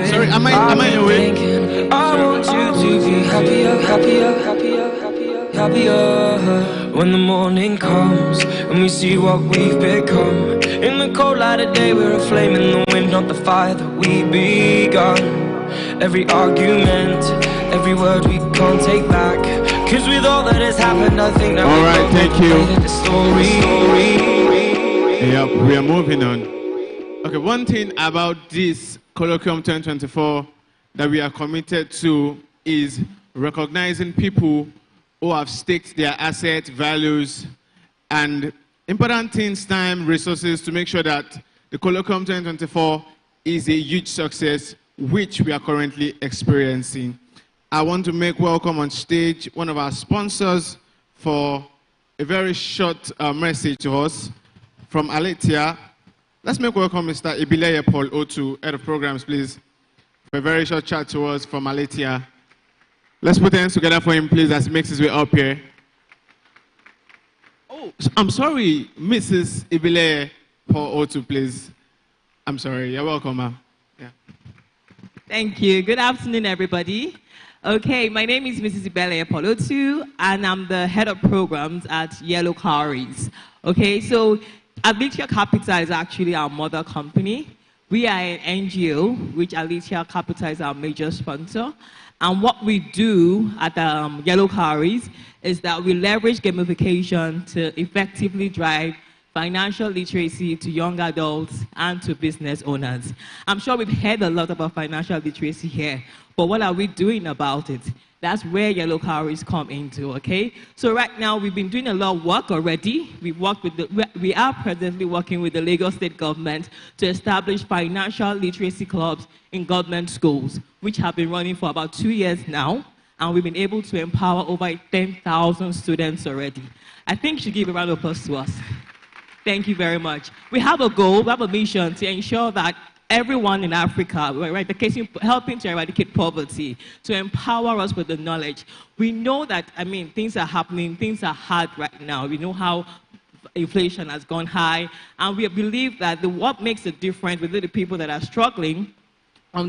Sorry, am I in your way? I want you to be happier, happier, happier, happier, happier. When the morning comes and we see what we've become. In the cold light of day, we're a flame in the wind, not the fire that we begun. Every argument, every word we can't take back. Cause with all that has happened, I think that all right, thank you. The story. Yep, we are moving on. Okay, one thing about this Colloquium 2024 that we are committed to is recognizing people who have staked their assets, values, and important things, time, resources to make sure that the Colloquium 2024 is a huge success, which we are currently experiencing. I want to make welcome on stage one of our sponsors for a very short message to us from Aletia. Let's make welcome Mr. Ibileye Paul Otu, Head of Programs, please, for a very short chat to us from Aletia. Let's put hands together for him, please, as he makes his way up here. Oh, I'm sorry, Mrs. Ibileye Paul Otu, please. I'm sorry. You're welcome, ma'am. Yeah. Thank you. Good afternoon, everybody. Okay, my name is Mrs. Ibele Apolotu, and I'm the head of programs at Yellow Cowries. Okay, so Alicia Capital is actually our mother company. We are an NGO, which Alicia Capital is our major sponsor. And what we do at Yellow Cowries is that we leverage gamification to effectively drive financial literacy to young adults and to business owners. I'm sure we've heard a lot about financial literacy here, but what are we doing about it? That's where Yellow Cowries come into, okay? So right now, we've been doing a lot of work already. We are presently working with the Lagos State government to establish financial literacy clubs in government schools, which have been running for about 2 years now, and we've been able to empower over 10,000 students already. I think you should give a round of applause to us. Thank you very much. We have a goal, we have a mission to ensure that everyone in Africa, right, helping to eradicate poverty, to empower us with the knowledge. We know that, things are happening, things are hard right now. We know how inflation has gone high, and we believe that what makes a difference with the people that are struggling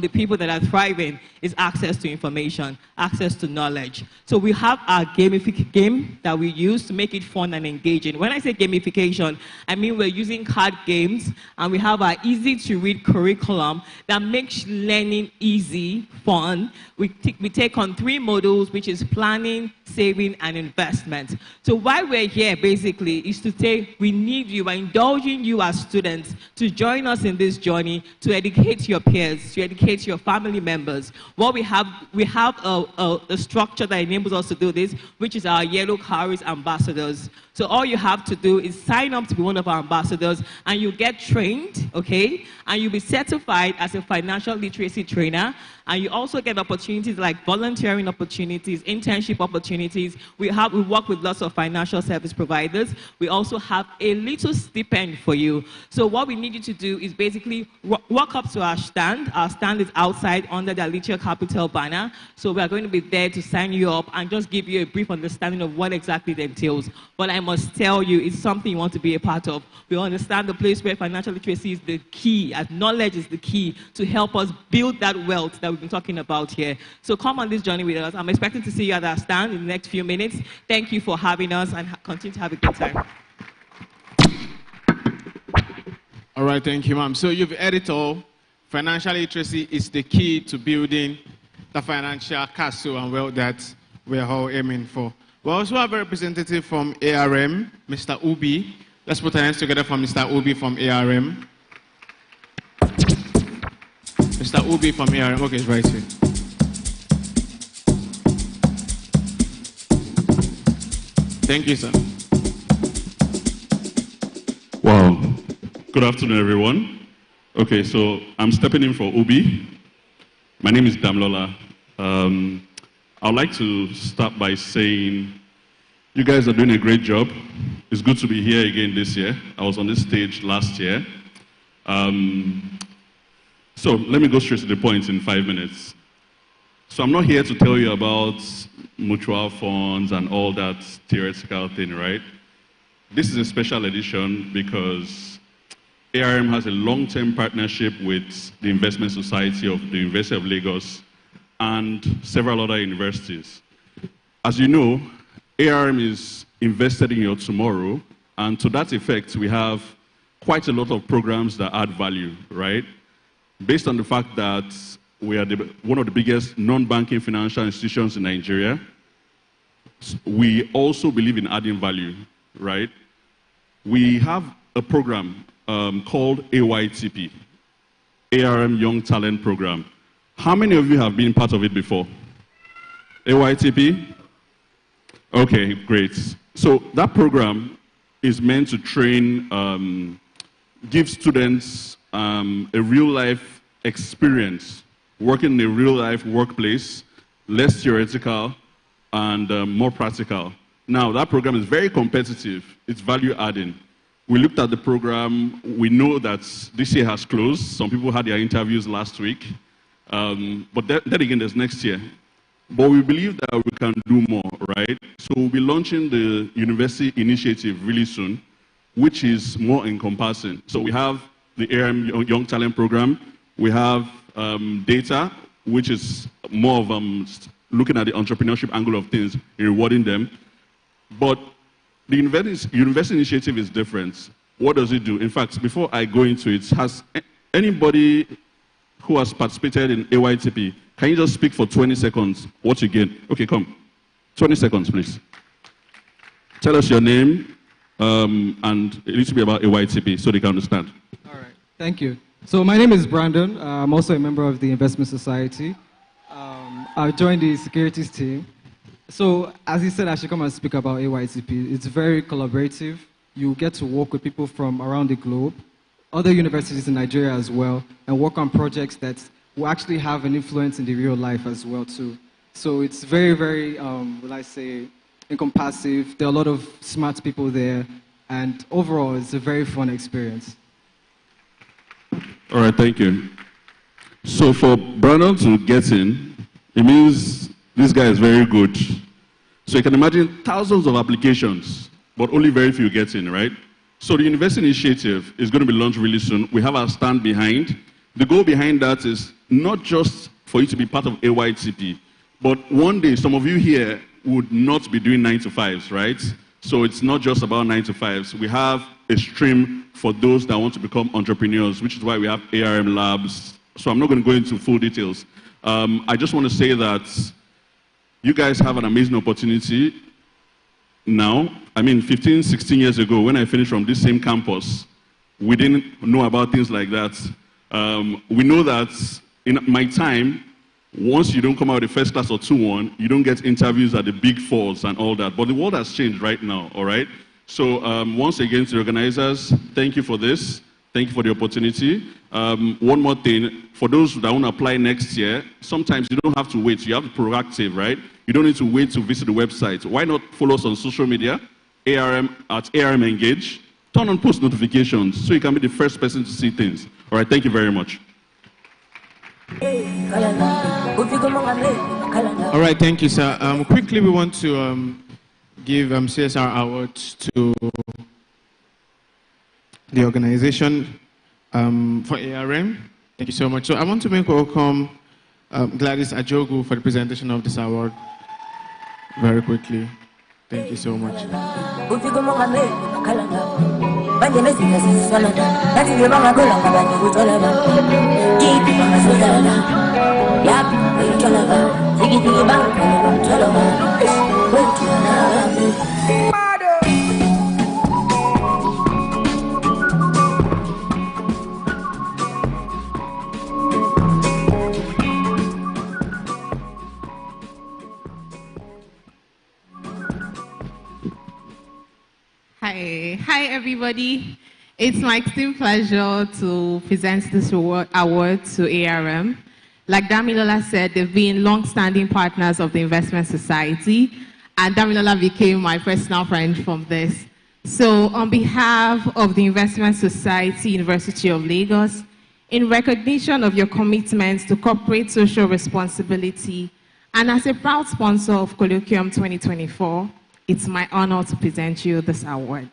the people that are thriving is access to information, access to knowledge. So we have our gamification game that we use to make it fun and engaging. When I say gamification, I mean we're using card games, and we have our easy-to-read curriculum that makes learning easy, fun. We take on 3 modules, which is planning, saving, and investment. So why we're here, basically, is to say we need you, we're indulging you as students to join us in this journey, to educate your peers, to educate your family members. What we have a structure that enables us to do this, which is our Yellow Cowries ambassadors. So all you have to do is sign up to be one of our ambassadors, and you get trained, okay? And you'll be certified as a financial literacy trainer. And you also get opportunities like volunteering opportunities, internship opportunities. We work with lots of financial service providers. We also have a little stipend for you. So what we need you to do is basically walk up to our stand. Our stand is outside under the Alicia Capital banner. So we are going to be there to sign you up and just give you a brief understanding of what exactly it entails. But I must tell you, it's something you want to be a part of. We understand the place where financial literacy is the key, as knowledge is the key to help us build that wealth that we've been talking about here. So come on this journey with us. I'm expecting to see you at our stand in the next few minutes. Thank you for having us, and continue to have a good time. All right, thank you, ma'am. So you've heard it all. Financial literacy is the key to building the financial castle and wealth that we're all aiming for. We also have a representative from ARM, Mr. Ubi. Let's put our hands together for Mr. Ubi from ARM. Mr. Ubi from ARM. Okay, it's right here. Thank you, sir. Wow. Good afternoon, everyone. Okay, so I'm stepping in for Ubi. My name is Damlola. I'd like to start by saying you guys are doing a great job. It's good to be here again this year. I was on this stage last year. So let me go straight to the point in 5 minutes. So I'm not here to tell you about mutual funds and all that theoretical thing, right? This is a special edition because ARM has a long-term partnership with the Investment Society of the University of Lagos and several other universities. As you know, ARM is invested in your tomorrow, and to that effect, we have quite a lot of programs that add value, right? Based on the fact that we are one of the biggest non-banking financial institutions in Nigeria, we also believe in adding value, right? We have a program called AYTP, ARM Young Talent Program. How many of you have been part of it before? AYTP? Okay, great. So that program is meant to train, give students a real-life experience, working in a real-life workplace, less theoretical and more practical. Now, that program is very competitive. It's value-adding. We looked at the program. We know that this year has closed. Some people had their interviews last week. But then again, there's next year. But we believe that we can do more, right? So we'll be launching the university initiative really soon, which is more encompassing. So we have the ARM Young Talent Program. We have data. which is more of looking at the entrepreneurship angle of things, rewarding them. But the University Initiative is different. What does it do? In fact, before I go into it, has anybody who has participated in AYTP, can you just speak for 20 seconds what you gain? Okay, come. 20 seconds, please. Tell us your name, and it needs to be about AYTP so they can understand. All right, thank you. So my name is Brandon. I'm also a member of the Investment Society. I joined the securities team. So as he said, I should come and speak about AYTP. It's very collaborative. You get to work with people from around the globe, other universities in Nigeria as well, and work on projects that will actually have an influence in the real life as well too. So it's very, very, will I say, encompassive. There are a lot of smart people there, and overall, it's a very fun experience. All right, thank you. So for Brandon to get in, it means this guy is very good. So you can imagine thousands of applications, but only very few get in, right? So the University Initiative is going to be launched really soon. We have our stand behind. The goal behind that is not just for you to be part of AYTP, but one day some of you here would not be doing 9 to 5s, right? So it's not just about 9 to 5s. We have a stream for those that want to become entrepreneurs, which is why we have ARM labs. So I'm not going to go into full details. I just want to say that you guys have an amazing opportunity now. I mean, 15, 16 years ago, when I finished from this same campus, we didn't know about things like that. We know that in my time, once you don't come out with a first class or 2-1, you don't get interviews at the big fours and all that. But the world has changed right now, all right? So once again, to the organizers, thank you for this. Thank you for the opportunity. One more thing, for those that want to apply next year, sometimes you don't have to wait. You have to be proactive, right? You don't need to wait to visit the website. Why not follow us on social media, at ARM Engage, turn on post notifications so you can be the first person to see things. All right, thank you very much. All right, thank you, sir. Quickly, we want to give CSR awards to the organization for ARM. Thank you so much. So I want to make welcome Gladys Ajogu for the presentation of this award very quickly. Thank you so much. Hi everybody. It's my extreme pleasure to present this award to ARM. Like Damilola said, they've been long-standing partners of the Investment Society, and Damilola became my personal friend from this. So on behalf of the Investment Society, University of Lagos, in recognition of your commitment to corporate social responsibility, and as a proud sponsor of Colloquium 2024, it's my honor to present you this award.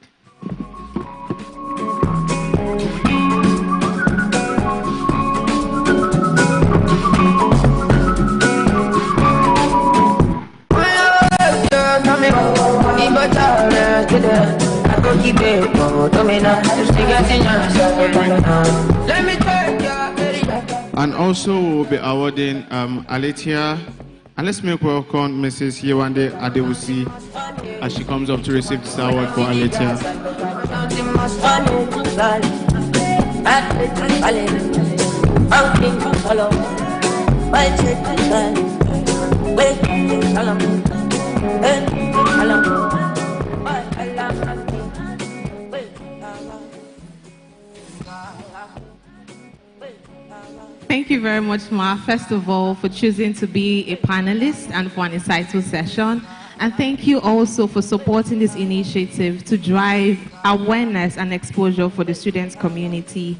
And also we'll be awarding Aletia. And let's make welcome Mrs. Yewande Adewusi as she comes up to receive this award for Aletia. Thank you very much, Ma, first of all, for choosing to be a panelist and for an insightful session. And thank you also for supporting this initiative to drive awareness and exposure for the students community.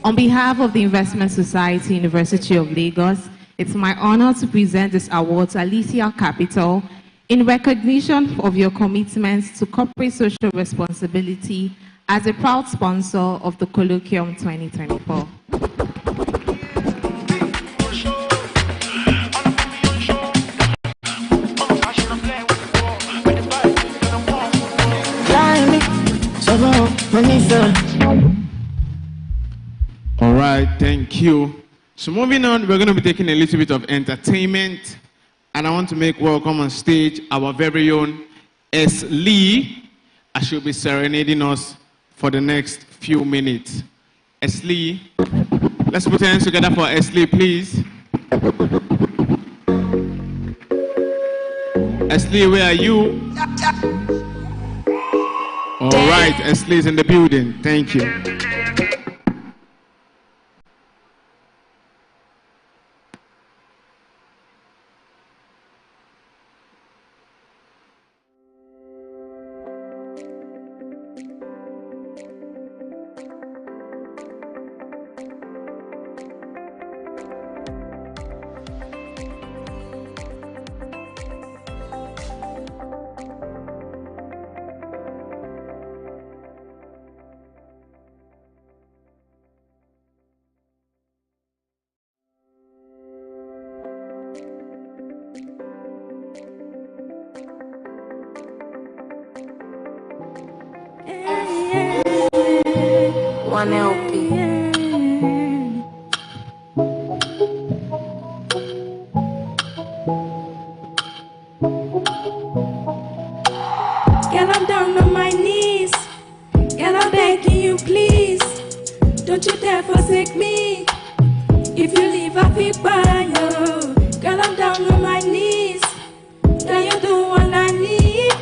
On behalf of the Investment Society, University of Lagos, it's my honor to present this award to Alicia Capital in recognition of your commitments to corporate social responsibility as a proud sponsor of the Colloquium 2024. All right, thank you. So moving on, we're going to be taking a little bit of entertainment, and I want to make welcome on stage our very own S. Lee, as she'll be serenading us for the next few minutes. S. Lee, let's put our hands together for S. Lee, please. S. Lee, where are you? All right, S. Lee's in the building. Thank you. One LP. Girl, I'm down on my knees. Girl, I'm begging you, please. Don't you dare forsake me. If you leave, I'll be by you. Girl, I'm down on my knees. Girl, you're the one I need.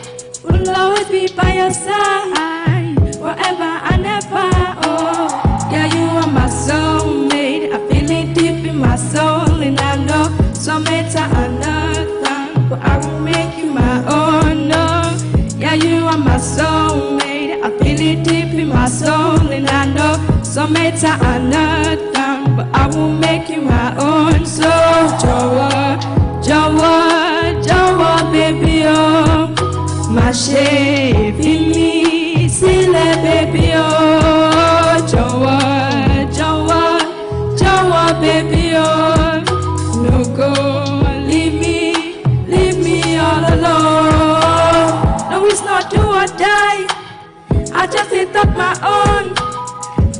Will always be by your side, forever and ever. Oh, yeah, you are my soulmate. I feel it deep in my soul, and I know soulmates are another, but I will make you my own. No, yeah, you are my soulmate. I feel it deep in my soul, and I know soulmates are another, but I will make you my own. So, Jawa, Jawa, Jawa, baby, oh, my shape in me, silly baby, oh, Jawa, Jawa, Jawa, baby, oh, no go, leave me all alone. No, it's not do or die. I just hit up my own.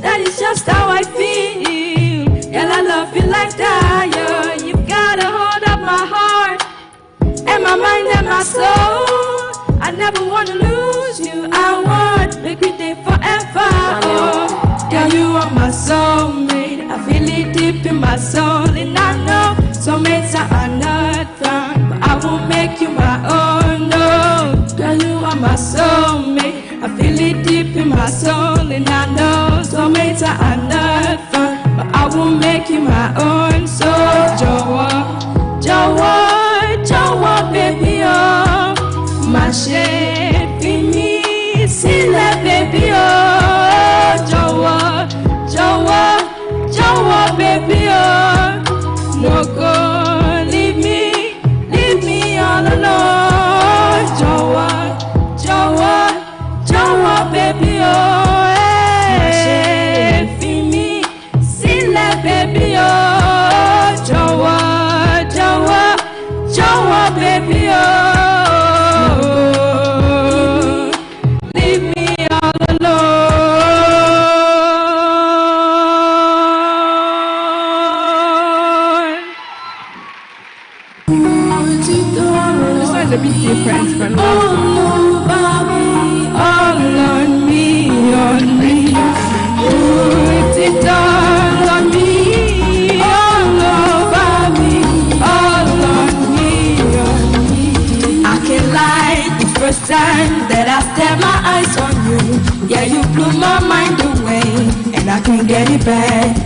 That is just how I feel. Girl, I love you like that. Yeah. You got a hold of my heart and my mind and my soul. I never want to lose you. I want make we stay forever. Oh, yeah, you are my soulmate. I feel it deep in my soul, and I know soulmates are not found, but I will make you my own. No, girl, you are my soulmate. I feel it deep in my soul, and I know soulmates are not found, but I will make you my own. So, Jawa, Jawa, Jawa, baby, oh, my shape in me, silly baby, oh, Jawa, Jawa, Jawa, baby, oh, no go, leave me all alone, Jawa, Jawa, Jawa, baby, oh, my shape in me, silly baby, oh, Jawa, Jawa, Jawa, baby, oh. A bit different from all on me, put it all on me, all over me, all on me. I can't lie, the first time that I set my eyes on you, yeah, you blew my mind away, and I can't get it back.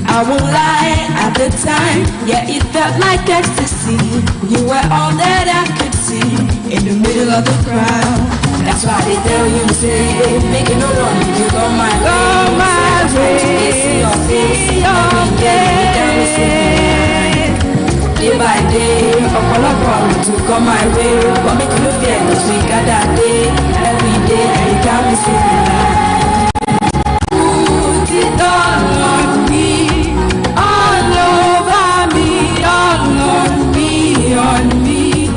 I won't lie, at the time, yeah, it felt like ecstasy. You were all that I could see in the middle of the crowd. That's why they tell you to say, make it no run, you go my way. See your face, day by day, to come my way. But make you feel this week at that day, every day, and you can't be sitting. Put it all on me. On me,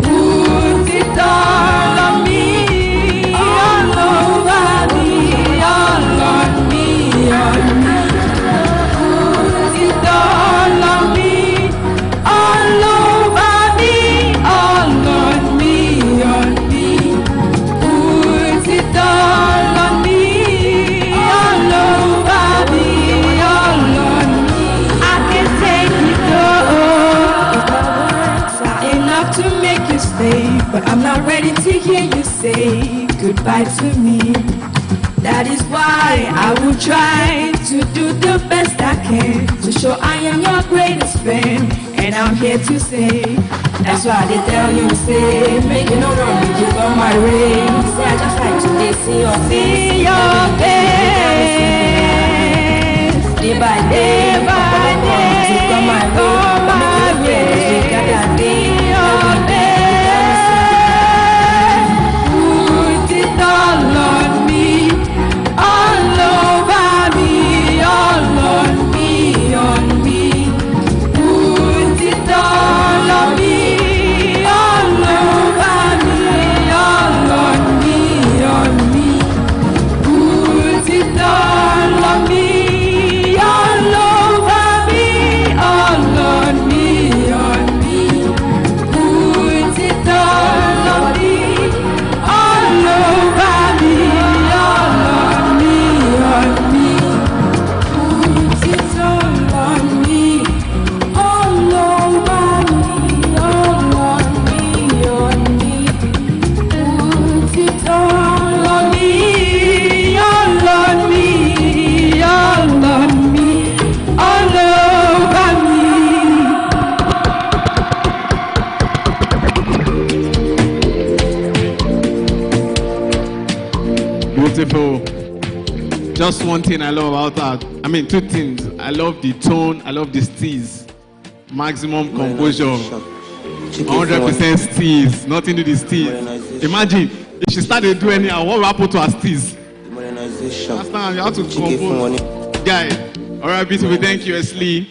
put it all on me, all over me, stay, but I'm not ready to hear you say goodbye to me. That is why I will try to do the best I can to show I am your greatest fan. And I'm here to say, that's why they tell you, say, make you no wrong, you keep on my way. Say, I just like to see your face. See your face. Day by day, you come my way. You got that day, your day. Put it all on me, all over me, all on me, on me. Put it all on me, all over me, all on me, on me. Put it all on me, all over me, all on me, on me. Put it all on me, all over me, all on me, on me. Put it all on me, all over me, all on me, on me. Put it all on me, all on me, all on me, all over me. Beautiful. Just one thing I love about that. I mean, two things. I love the tone. I love the steez. Maximum composure. 100% steez. Nothing to the steez. Imagine if she started doing anyhow, what will happen to her steez? Last time you have to compose. Guy. All right, beautiful. Thank you, Esli.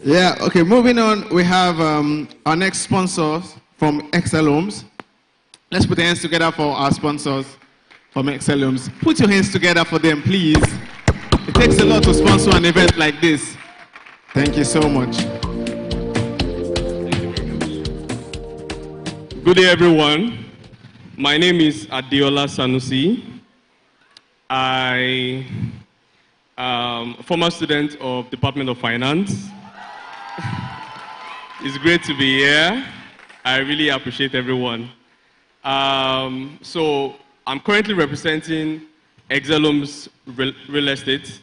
Yeah. Okay. Moving on, we have our next sponsor from Excel Homes. Let's put the hands together for our sponsors from Excel Homes. Put your hands together for them, please. It takes a lot to sponsor an event like this. Thank you so much. Good day, everyone. My name is Adeola Sanusi. I am a former student of Department of Finance. It's great to be here. I really appreciate everyone. So I'm currently representing Exelum's Real Estate.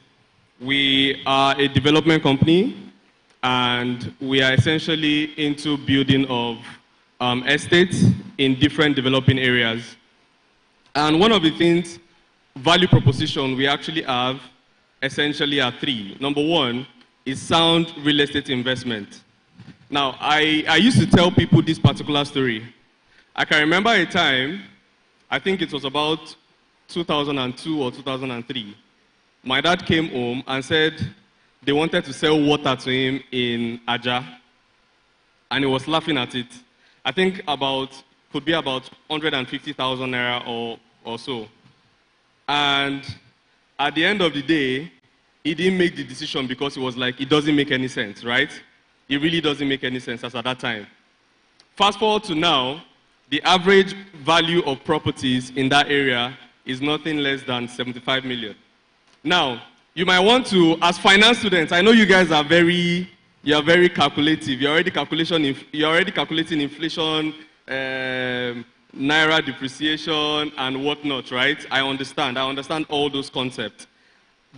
We are a development company, and we are essentially into building of estates in different developing areas. And one of the things, value proposition we actually have essentially are three. Number one is sound real estate investment. Now, I used to tell people this particular story. I can remember a time, I think it was about 2002 or 2003. My dad came home and said they wanted to sell water to him in Aja, and he was laughing at it. I think could be about 150,000 naira or so. And at the end of the day, he didn't make the decision because he was like, it doesn't make any sense, right? It really doesn't make any sense as at that time. Fast forward to now, the average value of properties in that area is nothing less than 75 million. Now, you might want to, as finance students, I know you guys are very calculative. You're already calculating inflation, naira depreciation, and whatnot, right? I understand all those concepts.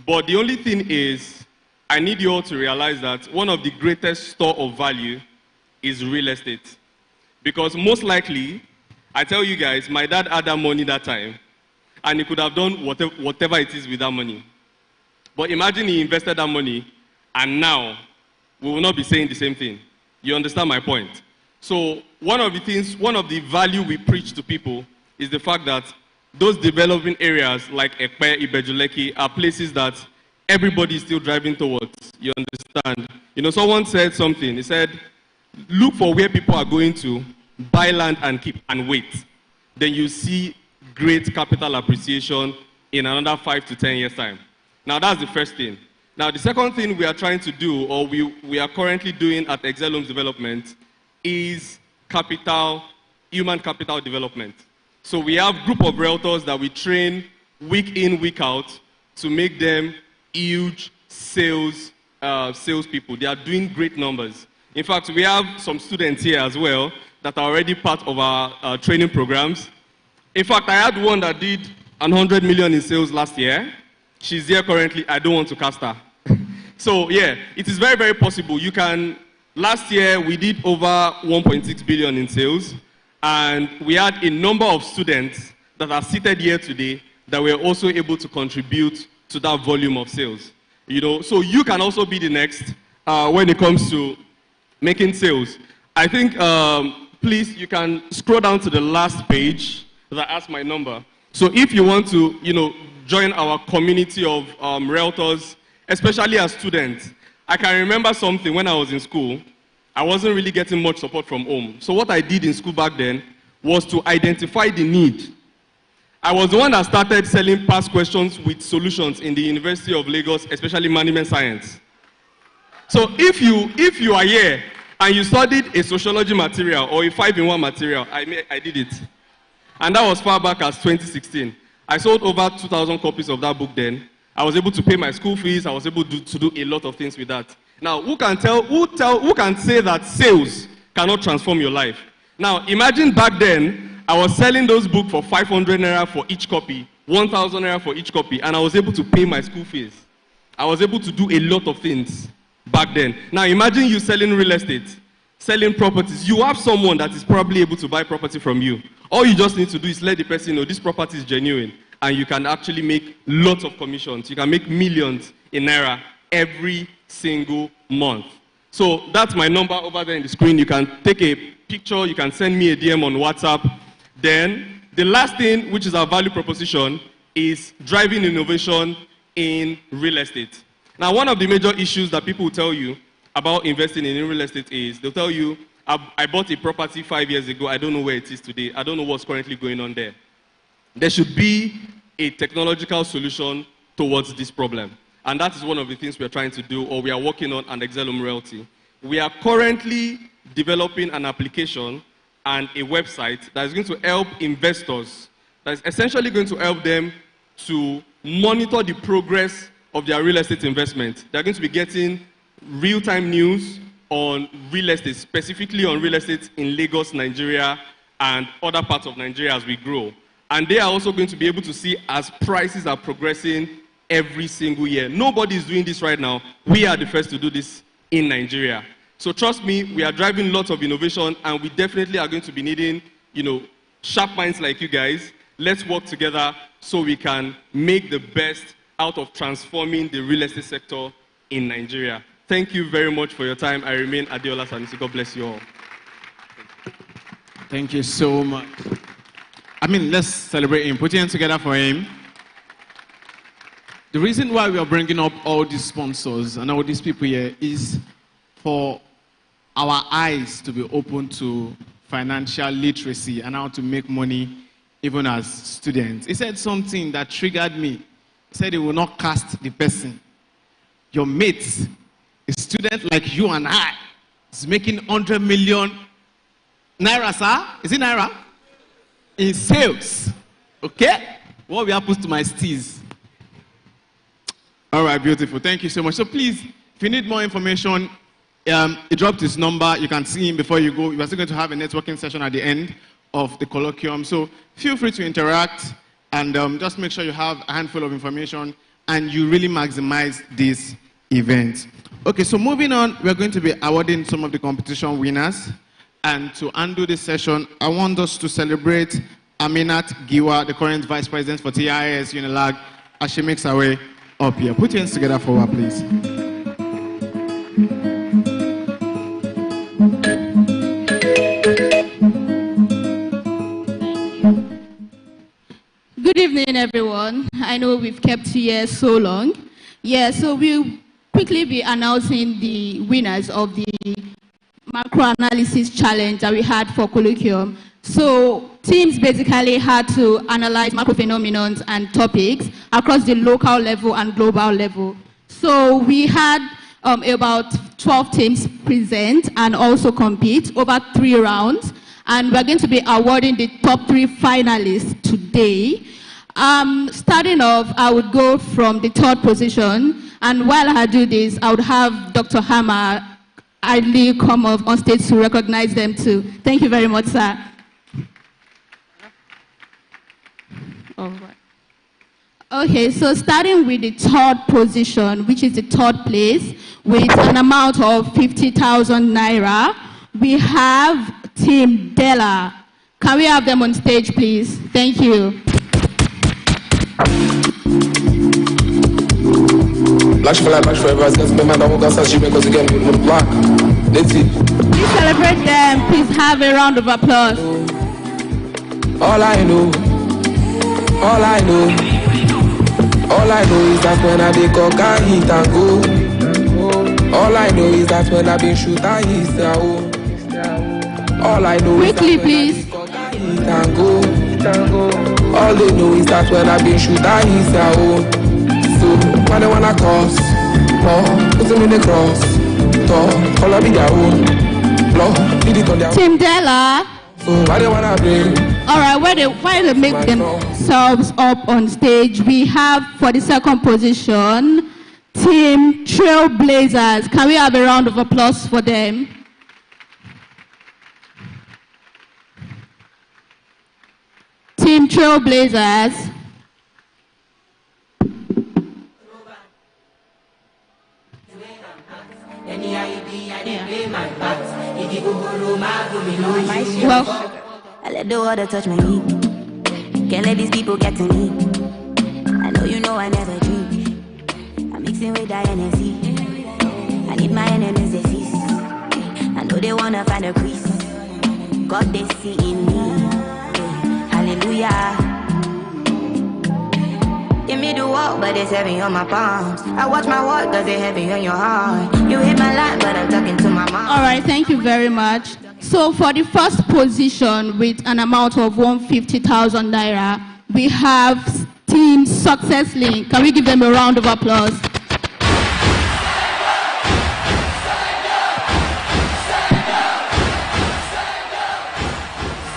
But the only thing is, I need you all to realize that one of the greatest store of value is real estate. Because most likely, I tell you guys, my dad had that money that time, and he could have done whatever it is with that money. But imagine he invested that money, and now we will not be saying the same thing. You understand my point? So one of the value we preach to people is the fact that those developing areas like Ekpe, Ibejuleki are places that everybody is still driving towards. You understand? You know, someone said something. He said, look for where people are going to, buy land and keep and wait. Then you see great capital appreciation in another 5 to 10 years' time. Now, that's the first thing. Now, the second thing we are trying to do, or we are currently doing at Excel Homes Development, is human capital development. So we have a group of realtors that we train week in, week out to make them huge salespeople. They are doing great numbers. In fact, we have some students here as well that are already part of our training programs. In fact, I had one that did 100 million in sales last year. She's here currently. I don't want to cast her. So yeah, it is very, very possible. You can, last year we did over 1.6 billion in sales, and we had a number of students that are seated here today that were also able to contribute to that volume of sales. You know, so you can also be the next when it comes to making sales. I think, please, you can scroll down to the last page that asks my number. So if you want to, you know, join our community of realtors, especially as students, I can remember something when I was in school. I wasn't really getting much support from home. So what I did in school back then was to identify the need. I was the one that started selling past questions with solutions in the University of Lagos, especially management science. So if you are here and you studied a sociology material or a 5-in-1 material, I did it. And that was far back as 2016. I sold over 2,000 copies of that book then. I was able to pay my school fees. I was able to do a lot of things with that. Now, who can say that sales cannot transform your life? Now, imagine back then, I was selling those books for 500 naira for each copy, 1,000 naira for each copy, and I was able to pay my school fees. I was able to do a lot of things back then. Now, imagine you selling real estate, selling properties. You have someone that is probably able to buy property from you. All you just need to do is let the person know this property is genuine, and you can actually make lots of commissions. You can make millions in naira every single month. So that's my number over there in the screen. You can take a picture, you can send me a DM on WhatsApp. Then the last thing, which is our value proposition, is driving innovation in real estate. Now, one of the major issues that people will tell you about investing in real estate is they'll tell you, I bought a property 5 years ago, I don't know where it is today, I don't know what's currently going on there. There should be a technological solution towards this problem. And that is one of the things we are trying to do, or we are working on at Excelum Realty. We are currently developing an application and a website that is going to help investors, that is essentially going to help them to monitor the progress of their real estate investment. They're going to be getting real-time news on real estate, specifically on real estate in Lagos, Nigeria, and other parts of Nigeria as we grow. And they are also going to be able to see as prices are progressing every single year. Nobody is doing this right now. We are the first to do this in Nigeria. So trust me, we are driving lots of innovation, and we definitely are going to be needing, sharp minds like you guys. Let's work together so we can make the best out of transforming the real estate sector in Nigeria. Thank you very much for your time. I remain Adeola Sanusi. God bless you all. Thank you so much. Let's celebrate him. Put your hands together for him. The reason why we are bringing up all these sponsors and all these people here is for our eyes to be open to financial literacy and how to make money even as students. He said something that triggered me. He said he will not cast the person. Your mate, a student like you and I, is making 100 million naira, sir? Is it naira? In sales. Okay? What will happen to my steez? All right, beautiful. Thank you so much. So please, if you need more information, he dropped his number. You can see him before you go. We're still going to have a networking session at the end of the colloquium. So feel free to interact and just make sure you have a handful of information and you really maximize this event. Okay, so moving on, we're going to be awarding some of the competition winners. And to undo this session, I want us to celebrate Aminat Giwa, the current Vice President for TIS Unilag, as she makes her way up here. Put your hands together for her, please. Good evening, everyone. I know we've kept you here so long. Yeah, so we'll quickly be announcing the winners of the macro analysis challenge that we had for Colloquium. So teams basically had to analyze macro phenomena and topics across the local level and global level. So we had about 12 teams present and also compete over 3 rounds. And we're going to be awarding the top 3 finalists today. Starting off, I would go from the 3rd position. And while I do this, I would have Dr. Hammer idly come up on stage to recognize them too. Thank you very much, sir. All right. Okay, so starting with the third position, which is the third place, with an amount of 50,000 naira, we have Team Della. Can we have them on stage, please? Thank you. Black for life, black forever. It's gonna man that won't got she because again with the block. Let's see. Please celebrate them. Please have a round of applause. All I know is that when I dey cock and hit and go. All I know is that when I been shoot and hit and go. All I know quickly, is that please. When I dey cock and hit and go. All they know is that when I been shoot and hit and go. So why they wanna cross? Put them in the cross. Follow me their own. Lead it on their own. Team Della. So why they wanna bring? All right, why they make themselves up on stage? We have for the second position, Team Trailblazers. Can we have a round of applause for them? Team Trailblazers. Well, I let the water touch my knee. Can't let these people get to me. I know you know I never drink. I'm mixing with the NSC. I need my enemies to cease. I know they wanna find a crease. God they see in me. Hallelujah. Give me the walk, but it's heavy on my palms. I watch my walk, cause it's heavy on your heart. You hit my line, but I'm talking to my mom. All right, thank you very much. So for the first position with an amount of 150,000 naira, we have Team Success Link. Can we give them a round of applause?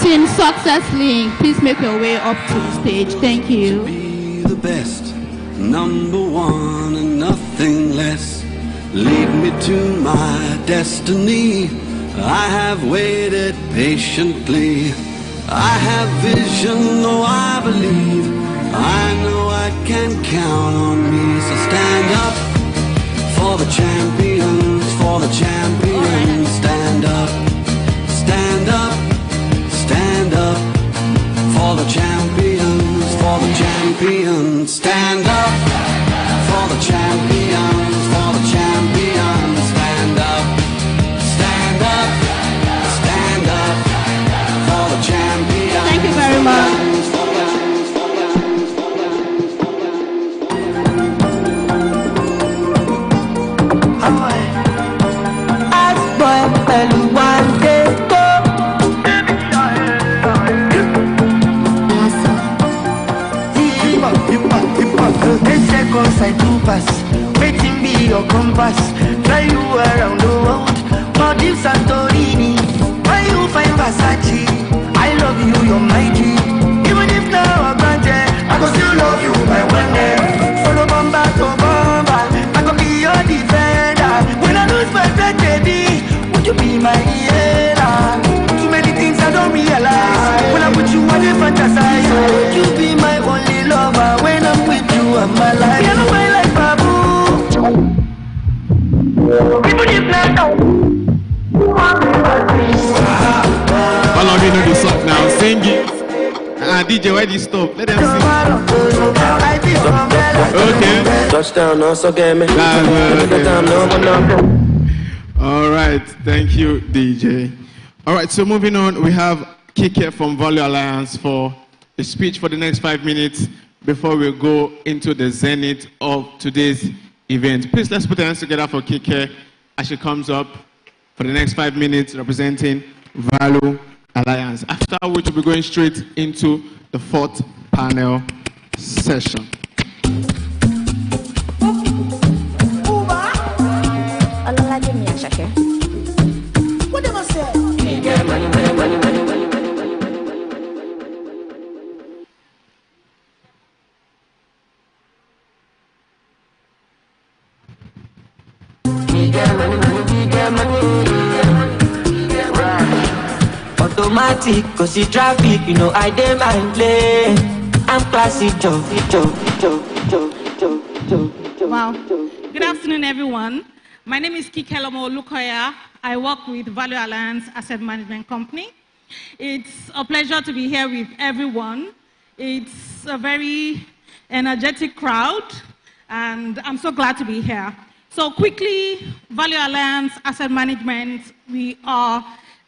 Team Success Link, please make your way up to the stage. Thank you. Be the best, number one and nothing less. Lead me to my destiny. I have waited patiently. I have vision, oh I believe. I know I can count on me. So stand up for the champions, for the champions. Stand up, stand up, stand up for the champions, for the champions. Stand up for the champions, for the champions. Stand up, stand up, stand up for the champions. Thank you very much. Waiting be your compass, fly you around the world. Maldives and Santorini, why you find Versace? I love you, you're my dream. Even if now I'm granted, I go still love you, my one day. Follow bomba to bomba, I go be your defender. When I lose my breath, baby, would you be my healer? Too many things I don't realize. When I'm with you, I dey fantasize. Would you be my only lover? When I'm with you, I'm alive. You're my life, babu. Even if not, all of you know the song now. Sing it. DJ, why did you stop? Let them sing. Okay. Touchdown, also game. All right. Thank you, DJ. All right. So moving on, we have Kike from Value Alliance for a speech for the next 5 minutes before we go into the zenith of today's event. Please let's put our hands together for Kike as she comes up for the next 5 minutes representing Value Alliance. After which we'll be going straight into the fourth panel session. What am I saying? automatic, cause the traffic, you know I dey my lane. I'm classy Joe. Wow. Good afternoon, everyone. My name is Kikelomo Lukoya. I work with Value Alliance Asset Management Company. It's a pleasure to be here with everyone. It's a very energetic crowd, and I'm so glad to be here. So quickly, Value Alliance Asset Management, we are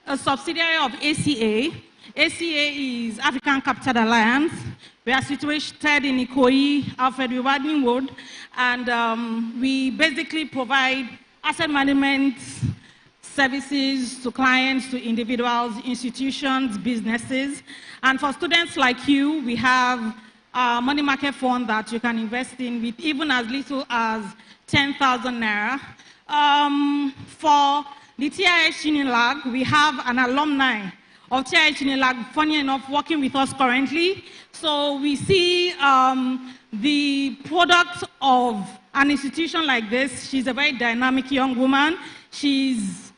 a subsidiary of ACA. ACA is African Capital Alliance. We are situated in Ikoyi, Alfred Rewarding Road, and we basically provide asset management services to clients, to individuals, institutions, businesses. And for students like you, we have a money market fund that you can invest in with even as little as 10,000 naira. For the TIH Unilag, we have an alumni of TIH Unilag, funny enough, working with us currently. So we see the product of an institution like this. She's a very dynamic young woman. She's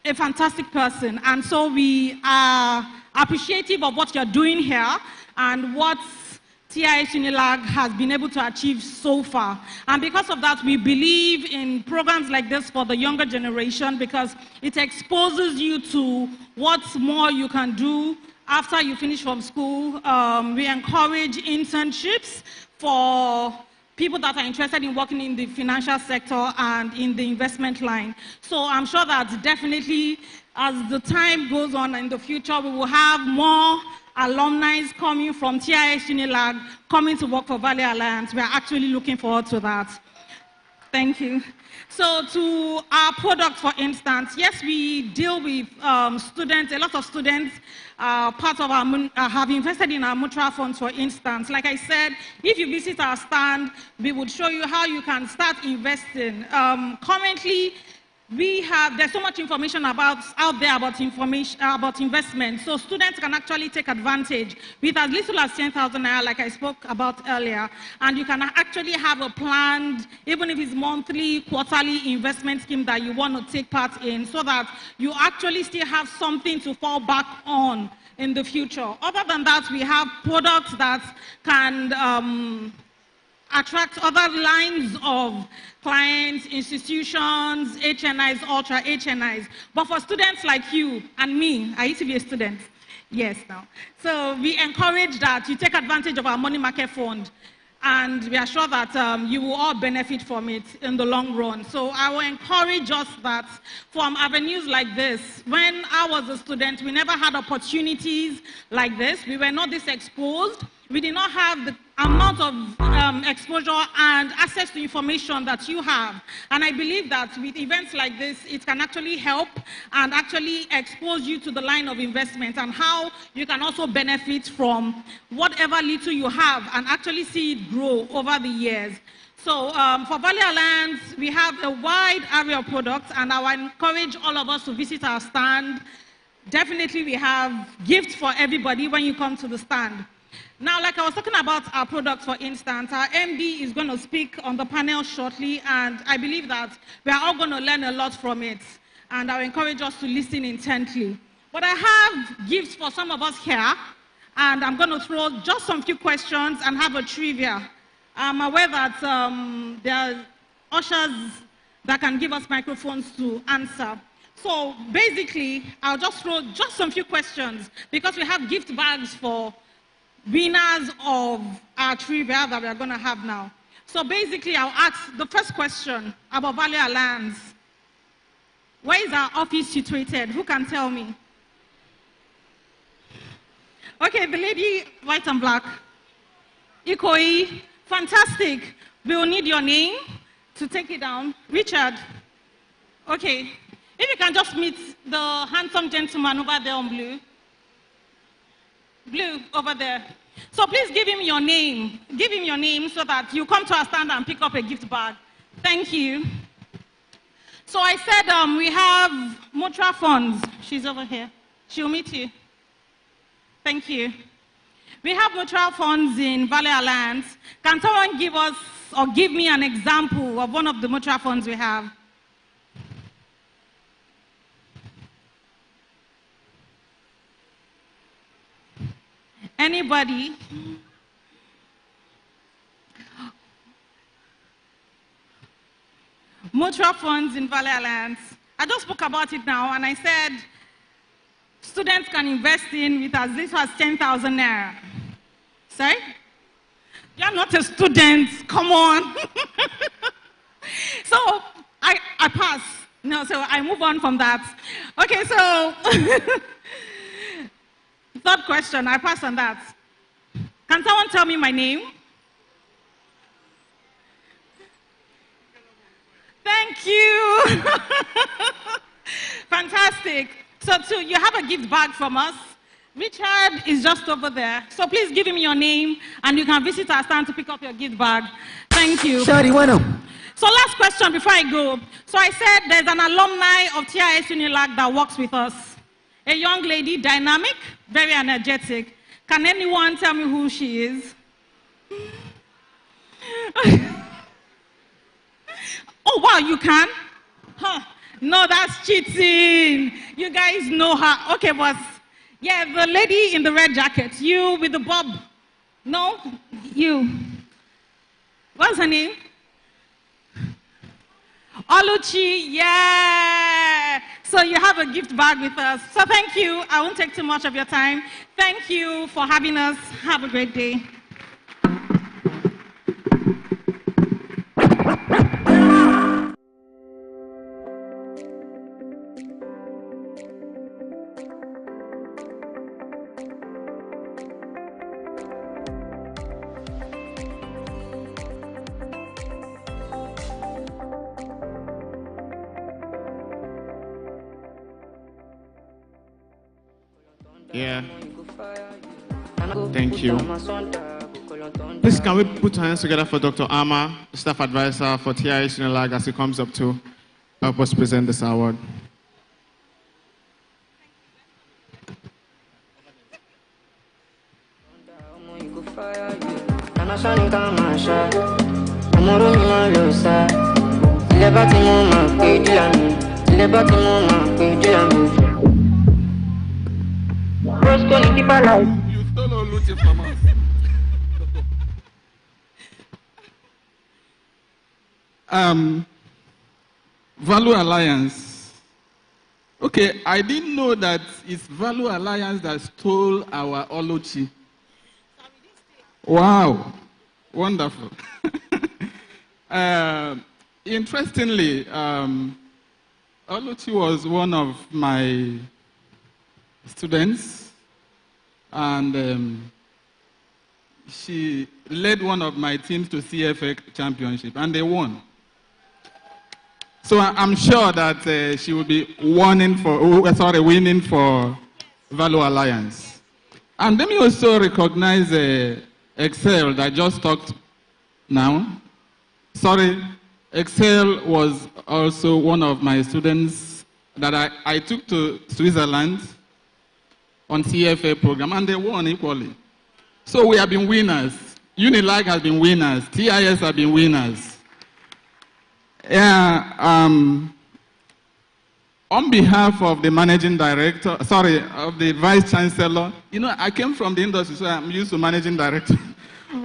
a fantastic person. And so we are appreciative of what you're doing here and what TIH Unilag has been able to achieve so far. And because of that, we believe in programs like this for the younger generation because it exposes you to what more you can do after you finish from school. We encourage internships for people that are interested in working in the financial sector and in the investment line. So I'm sure that definitely as the time goes on in the future, we will have more alumni coming from TIH Unilag coming to work for Value Alliance. We are actually looking forward to that. Thank you. So to our product, for instance, yes, we deal with students, a lot of students, part of our, have invested in our mutual funds, for instance. Like I said, if you visit our stand, we would show you how you can start investing. Currently, there's so much information out there about investment, so students can actually take advantage with as little as 10,000 naira, like I spoke about earlier, and you can actually have a planned, even if it's monthly, quarterly investment scheme that you want to take part in, so that you actually still have something to fall back on in the future. Other than that, we have products that can attract other lines of clients, institutions, HNIs, ultra HNIs. But for students like you and me, I used to be a student, yes now. So we encourage that you take advantage of our money market fund, and we are sure that you will all benefit from it in the long run. So I will encourage us that from avenues like this, when I was a student, we never had opportunities like this. We were not this exposed. We did not have the amount of exposure and access to information that you have. And I believe that with events like this, it can actually help and actually expose you to the line of investment and how you can also benefit from whatever little you have and actually see it grow over the years. So for Value Alliance, we have a wide array of products, and I will encourage all of us to visit our stand. Definitely we have gifts for everybody when you come to the stand. Now, like I was talking about our products, for instance, our MD is going to speak on the panel shortly, and I believe that we are all going to learn a lot from it, and I encourage us to listen intently. But I have gifts for some of us here, and I'm going to throw just some few questions and have a trivia. I'm aware that there are ushers that can give us microphones to answer. So basically, I'll just throw just some few questions because we have gift bags for winners of our trivia that we are going to have now. So basically, I'll ask the first question about Value Alliance. Where is our office situated? Who can tell me? Okay, the lady, white and black. Ikoyi, fantastic. We will need your name to take it down. Richard. Okay, if you can just meet the handsome gentleman over there on blue. Blue, over there. So please give him your name. Give him your name so that you come to our stand and pick up a gift bag. Thank you. So I said we have mutual funds. She's over here. She'll meet you. Thank you. We have mutual funds in Value Alliance. Can someone give us or give me an example of one of the mutual funds we have? Anybody? Mutual funds in Valley Alliance. I just spoke about it now, and I said students can invest in with as little as 10,000 naira. Sorry? You're not a student, come on. So I pass. No, so I move on from that. Okay, so third question, I pass on that. Can someone tell me my name? Thank you. Fantastic. So too, you have a gift bag from us. Richard is just over there. So please give him your name and you can visit our stand to pick up your gift bag. Thank you. Sorry, bueno. So last question before I go. So I said there's an alumni of TIS Unilag that works with us. A young lady, dynamic, very energetic. Can anyone tell me who she is? Oh, wow, you can? Huh. No, that's cheating. You guys know her. Okay, boss. Yeah, the lady in the red jacket. You with the bob. No? You. What's her name? Oluchi, yeah. So you have a gift bag with us. So thank you. I won't take too much of your time. Thank you for having us. Have a great day. Yeah. Thank you. Please, can we put our hands together for Dr. Ama, Staff Advisor for TIS Unilag, as he comes up to help us present this award. You stole all looting from us. Value Alliance. Okay, I didn't know that it's Value Alliance that stole our Oluchi. Wow, wonderful. Interestingly, Oluchi was one of my students, and she led one of my teams to CFA championship, and they won. So I'm sure that she will be winning for Value Alliance. And let me also recognize Excel that just talked now. Sorry, Excel was also one of my students that I took to Switzerland on CFA program, and they won equally. So we have been winners. Unilag has been winners. TIS have been winners. Yeah, on behalf of the managing director, of the vice chancellor, you know, I came from the industry, so I'm used to managing director.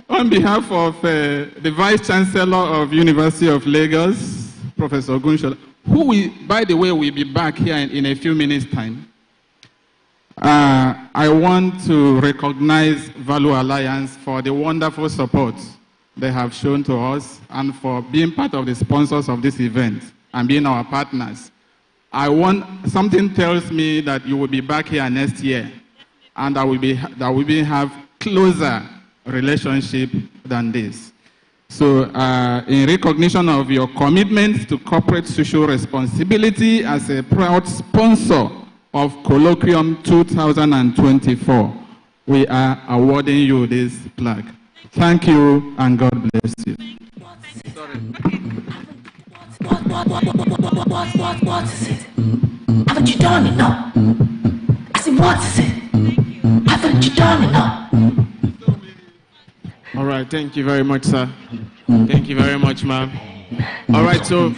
On behalf of the vice chancellor of University of Lagos, Professor Ogunshola, who will, by the way, will be back here in a few minutes' time. I want to recognize Value Alliance for the wonderful support they have shown to us and for being part of the sponsors of this event and being our partners. Something tells me that you will be back here next year and that we will have closer relationship than this. So in recognition of your commitment to corporate social responsibility as a proud sponsor of Colloquium 2024, we are awarding you this plaque. Thank you and God bless you. What is it? Haven't you done enough? I said, what is it? Haven't you done enough? All right, thank you very much, sir. Thank you very much, ma'am. All right, so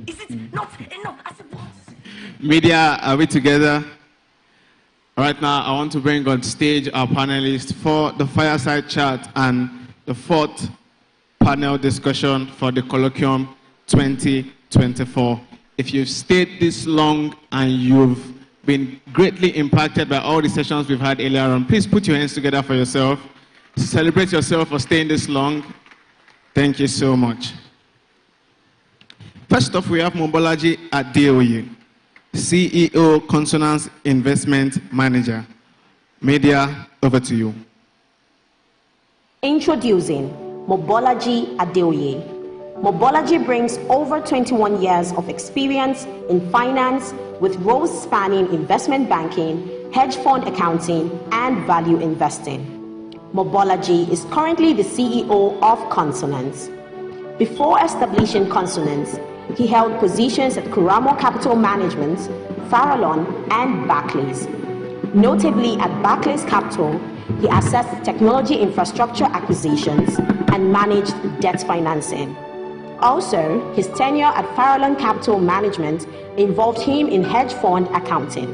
Is it not enough? I said, what is it? media, are we together? Right now, I want to bring on stage our panelists for the fireside chat and the fourth panel discussion for the Colloquium 2024. If you've stayed this long and you've been greatly impacted by all the sessions we've had earlier on, please put your hands together for yourself to celebrate yourself for staying this long. Thank you so much. First off, we have Mobolaji Adeoye, CEO, Consonance Investment Manager. Media, over to you. Introducing Mobolaji Adeoye. Mobolaji brings over 21 years of experience in finance with roles spanning investment banking, hedge fund accounting, and value investing. Mobolaji is currently the CEO of Consonance. Before establishing Consonance, he held positions at Kuramo Capital Management, Farallon, and Barclays. Notably at Barclays Capital, he assessed technology infrastructure acquisitions and managed debt financing. Also, his tenure at Farallon Capital Management involved him in hedge fund accounting.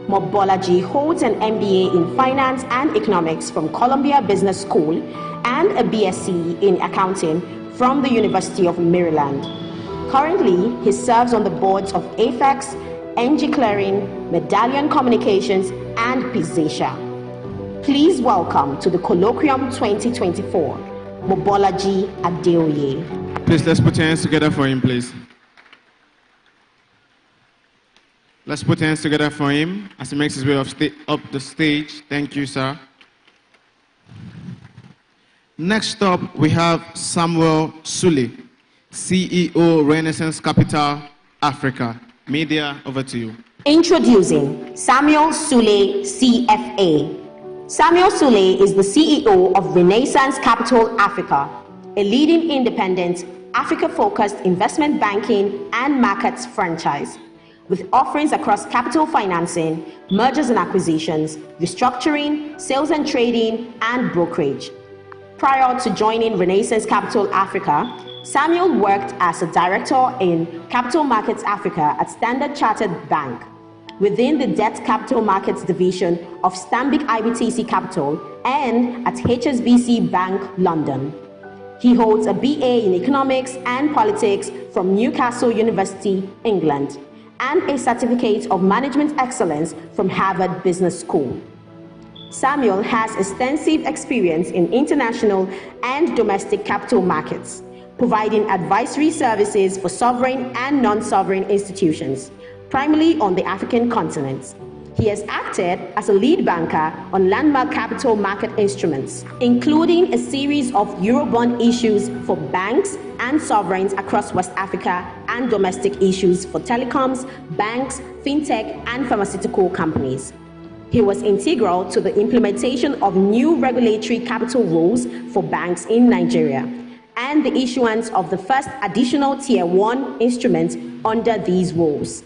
Mobolaji holds an MBA in Finance and Economics from Columbia Business School and a BSc in Accounting from the University of Maryland. Currently, he serves on the boards of AFEX, NG Clearing, Medallion Communications, and Pizasia. Please welcome to the Colloquium 2024, Mobolaji Adeoye. Please, let's put your hands together for him, please. Let's put hands together for him as he makes his way up the stage. Thank you, sir. Next up, we have Samuel Sule, CEO, Renaissance Capital Africa. Media, over to you. Introducing Samuel Sule, CFA. Samuel Sule is the CEO of Renaissance Capital Africa, a leading independent, Africa-focused investment banking and markets franchise, with offerings across capital financing, mergers and acquisitions, restructuring, sales and trading, and brokerage. Prior to joining Renaissance Capital Africa, Samuel worked as a director in Capital Markets Africa at Standard Chartered Bank, within the Debt Capital Markets Division of Stanbic IBTC Capital, and at HSBC Bank, London. He holds a BA in Economics and Politics from Newcastle University, England, and a Certificate of Management Excellence from Harvard Business School. Samuel has extensive experience in international and domestic capital markets, providing advisory services for sovereign and non-sovereign institutions, primarily on the African continent. He has acted as a lead banker on landmark capital market instruments, including a series of Eurobond issues for banks and sovereigns across West Africa and domestic issues for telecoms, banks, fintech, and pharmaceutical companies. He was integral to the implementation of new regulatory capital rules for banks in Nigeria and the issuance of the first additional Tier 1 instruments under these rules.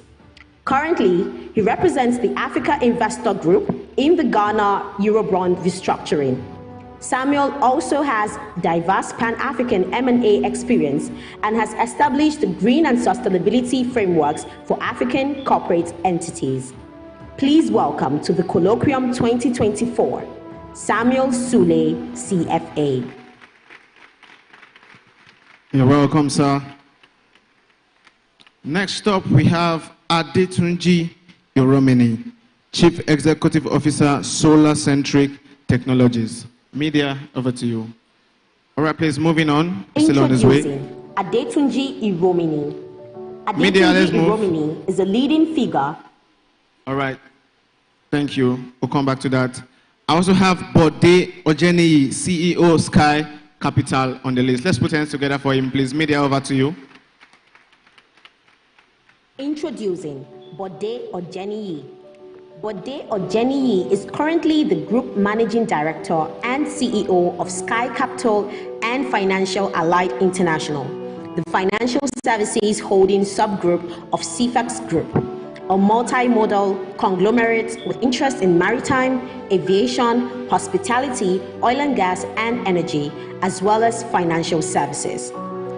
Currently, he represents the Africa Investor Group in the Ghana Eurobond restructuring. Samuel also has diverse Pan-African M&A experience and has established green and sustainability frameworks for African corporate entities. Please welcome to the Colloquium 2024, Samuel Sule, CFA. You're welcome, sir. Next up, we have Adetunji Iromini, Chief Executive Officer, Solar Centric Technologies. Media, over to you. All right, please, moving on. Still on his way. Adetunji Iromini. Media, let's Adetunji move. Iromini is a leading figure. All right. Thank you. We'll come back to that. I also have Bode Ojeniyi, CEO, Sky Capital, on the list. Let's put hands together for him, please. Media, over to you. Introducing Bode Ojeniyi. Bode Ojeniyi is currently the Group Managing Director and CEO of Sky Capital and Financial Allied International, the financial services holding subgroup of CFAX Group, a multimodal conglomerate with interest in maritime, aviation, hospitality, oil and gas, and energy, as well as financial services.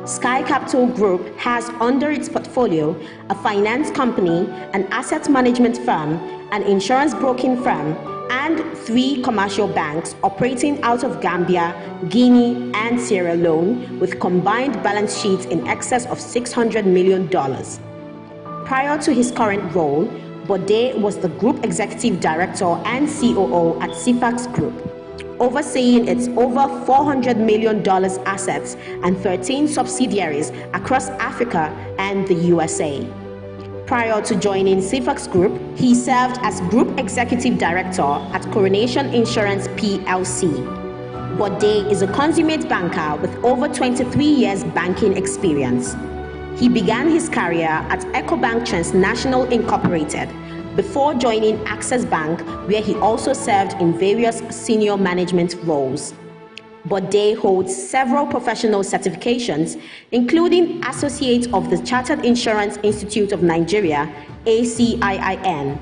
Sky Capital Group has under its portfolio a finance company, an asset management firm, an insurance broking firm, and 3 commercial banks operating out of Gambia, Guinea, and Sierra Leone with combined balance sheets in excess of $600 million. Prior to his current role, Bode was the Group Executive Director and COO at CFAX Group, overseeing its over $400 million assets and 13 subsidiaries across Africa and the USA. Prior to joining CFAX Group, he served as Group Executive Director at Coronation Insurance PLC. Bode is a consummate banker with over 23 years banking experience. He began his career at EcoBank Transnational Incorporated before joining Access Bank, where he also served in various senior management roles. Bode holds several professional certifications, including Associate of the Chartered Insurance Institute of Nigeria, ACIIN,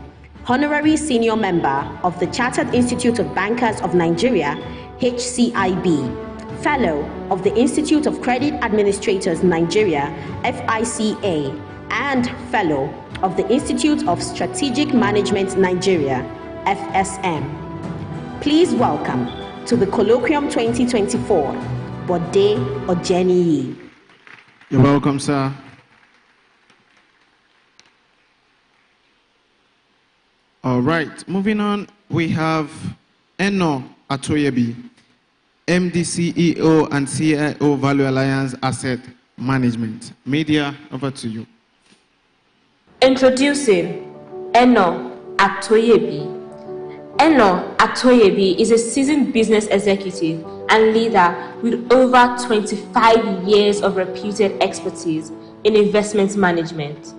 Honorary Senior Member of the Chartered Institute of Bankers of Nigeria, HCIB, Fellow of the Institute of Credit Administrators Nigeria, FICA, and Fellow of the Institute of Strategic Management Nigeria, FSM. Please welcome to the Colloquium 2024, Bode Ojeniyi. You're welcome, sir. All right, moving on, we have Eno Atoyebi, MD, CEO, and CIO, Value Alliance Asset Management. Media, over to you. Introducing Eno Atoyebi. Eno Atoyebi is a seasoned business executive and leader with over 25 years of reputed expertise in investment management.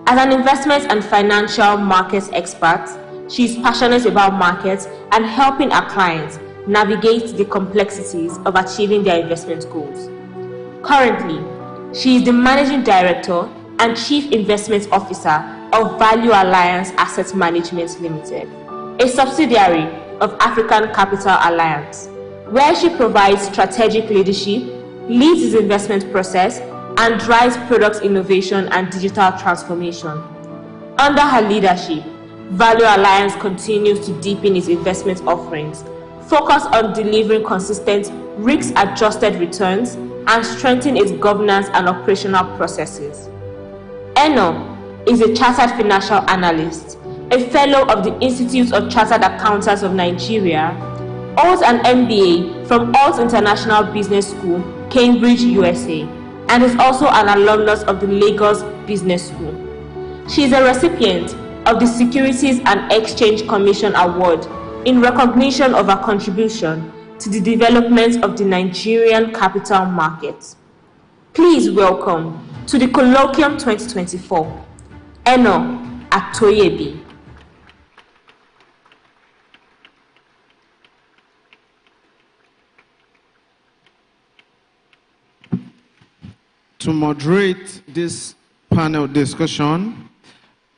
As an investment and financial markets expert, she is passionate about markets and helping her clients navigate the complexities of achieving their investment goals. Currently, she is the Managing Director and Chief Investment Officer of Value Alliance Asset Management Limited, a subsidiary of African Capital Alliance, where she provides strategic leadership, leads its investment process, and drives product innovation and digital transformation. Under her leadership, Value Alliance continues to deepen its investment offerings, focus on delivering consistent risk-adjusted returns, and strengthen its governance and operational processes. Eno is a chartered financial analyst, a fellow of the Institute of Chartered Accountants of Nigeria, holds an MBA from Alt International Business School, Cambridge, USA, and is also an alumnus of the Lagos Business School. She is a recipient of the Securities and Exchange Commission Award in recognition of her contribution to the development of the Nigerian capital market. Please welcome to the Colloquium 2024, Eno Atoyebi. To moderate this panel discussion,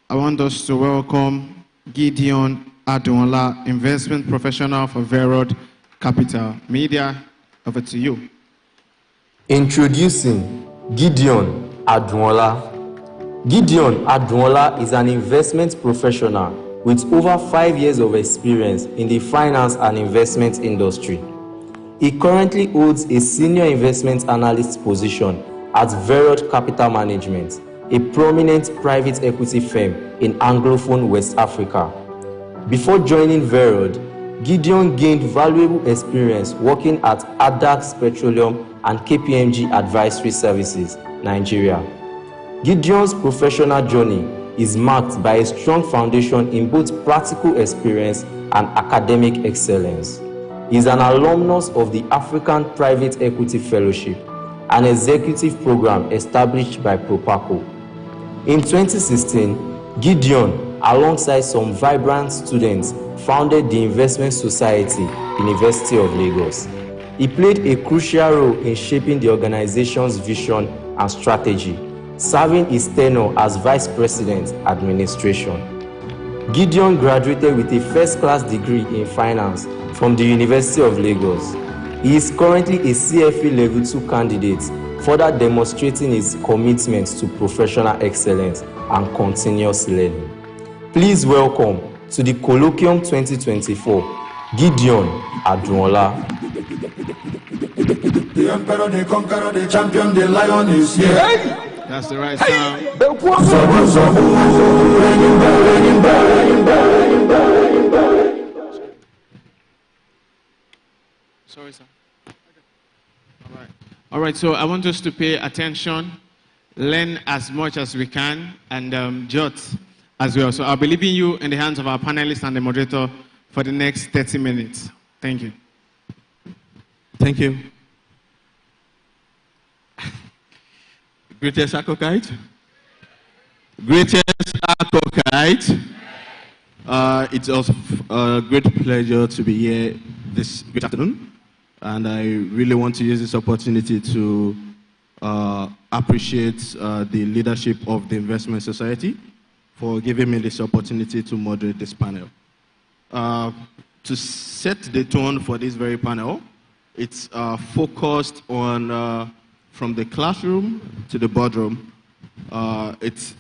I want us to welcome Gideon Adunla, investment professional for Verod Capital. Media, over to you. Introducing Gideon Adunla. Gideon Adunla is an investment professional with over 5 years of experience in the finance and investment industry. He currently holds a senior investment analyst position at Verod Capital Management, a prominent private equity firm in Anglophone West Africa. Before joining Verod, Gideon gained valuable experience working at Adax Petroleum and KPMG Advisory Services, Nigeria. Gideon's professional journey is marked by a strong foundation in both practical experience and academic excellence. He is an alumnus of the African Private Equity Fellowship, an executive program established by Propaco. In 2016, Gideon, alongside some vibrant students, founded the Investment Society, University of Lagos. He played a crucial role in shaping the organization's vision and strategy, serving his tenure as Vice President, Administration. Gideon graduated with a first-class degree in finance from the University of Lagos. He is currently a CFA Level 2 candidate further demonstrating his commitment to professional excellence and continuous learning. Please welcome to the Colloquium 2024, Gideon Adunwola. The emperor, the conqueror, the champion, the lion is here. That's the right sound. Sorry, sir. All right, so I want us to pay attention, learn as much as we can, and jot as well. So I'll be leaving you in the hands of our panelists and the moderator for the next 30 minutes. Thank you. Thank you. Greatest Akokite? Greatest Akokite? It's also a great pleasure to be here this good afternoon. And I really want to use this opportunity to appreciate the leadership of the Investment Society for giving me this opportunity to moderate this panel. To set the tone for this very panel, it's focused on from the classroom to the boardroom. It's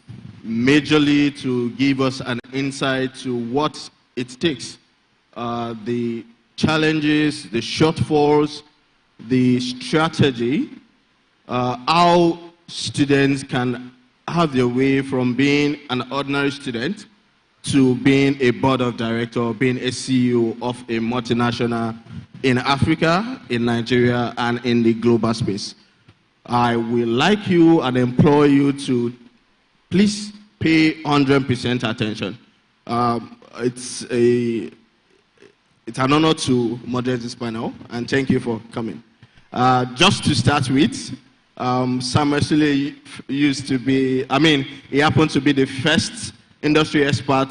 majorly to give us an insight to what it takes, the challenges, the shortfalls, the strategy, how students can have their way from being an ordinary student to being a board of director, being a CEO of a multinational in Africa, in Nigeria, and in the global space. I will like you and implore you to please pay 100% attention. It's an honor to moderate this panel, and thank you for coming. Just to start with, Samuel Sule used to be, he happened to be the first industry expert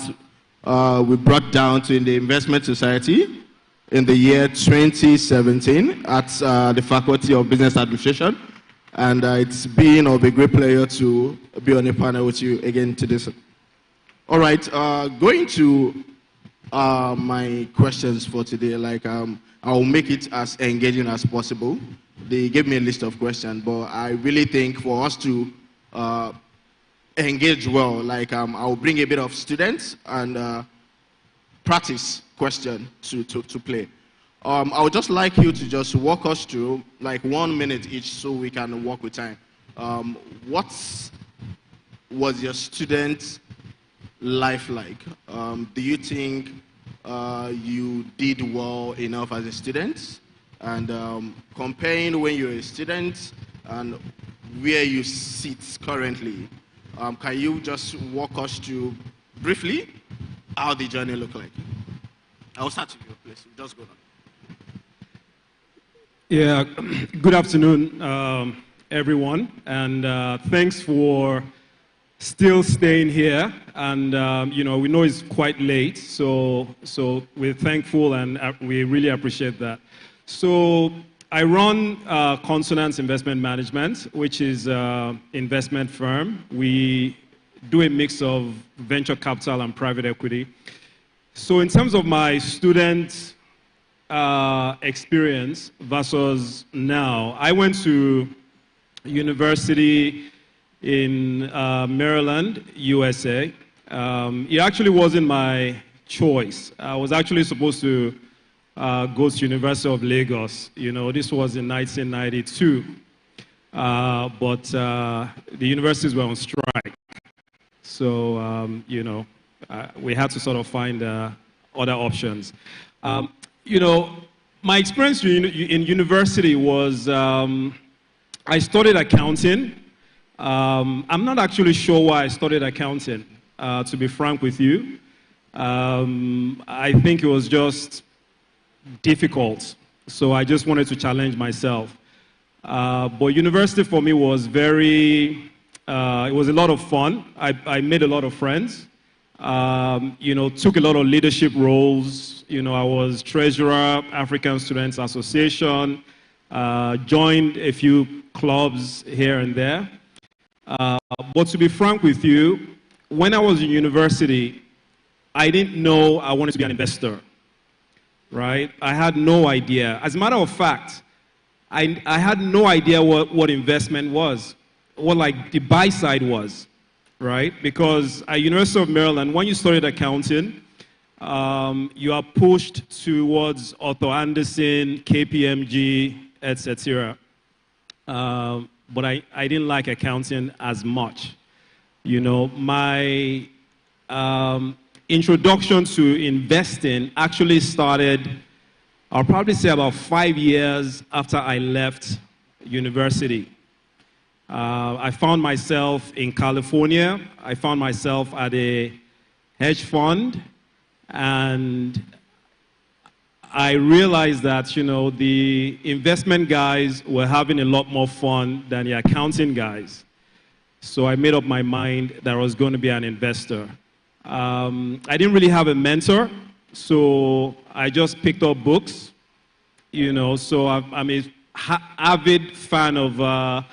we brought down to in the Investment Society in the year 2017 at the Faculty of Business Administration. And it's been of a great pleasure to be on a panel with you again today. All right, going to my questions for today, I'll make it as engaging as possible. They gave me a list of questions, but I really think for us to engage well, I'll bring a bit of students and practice question to play. I would just like you to just walk us through 1 minute each so we can work with time. What was your student life like? Do you think you did well enough as a student? And comparing when you're a student and where you sit currently, can you just walk us through briefly how the journey looked like? I'll start with you, please. Just go on. Yeah, good afternoon, everyone, and thanks for still staying here. And we know it's quite late, so we're thankful and we really appreciate that. So I run Consonance Investment Management, which is an investment firm. We do a mix of venture capital and private equity. So in terms of my student experience versus now, I went to university in Maryland, USA. It actually wasn't my choice. I was actually supposed to go to University of Lagos. This was in 1992. But the universities were on strike. So, we had to sort of find other options. My experience in university was I studied accounting. I'm not actually sure why I studied accounting, to be frank with you. I think it was just difficult, so I just wanted to challenge myself. But university for me was it was a lot of fun. I made a lot of friends. Took a lot of leadership roles. I was treasurer, African Students Association, joined a few clubs here and there. But to be frank with you, when I was in university, I didn't know I wanted to be an investor, right? I had no idea. As a matter of fact, I had no idea what investment was, what like the buy side was, right? Because at University of Maryland, when you studied accounting, you are pushed towards Arthur Andersen, KPMG, etc. But I didn't like accounting as much. You know, my introduction to investing actually started, I'll probably say about 5 years after I left university. I found myself in California. I found myself at a hedge fund, and I realized that, you know, the investment guys were having a lot more fun than the accounting guys. So I made up my mind that I was going to be an investor. I didn't really have a mentor, so I just picked up books, you know. So I'm an avid fan of,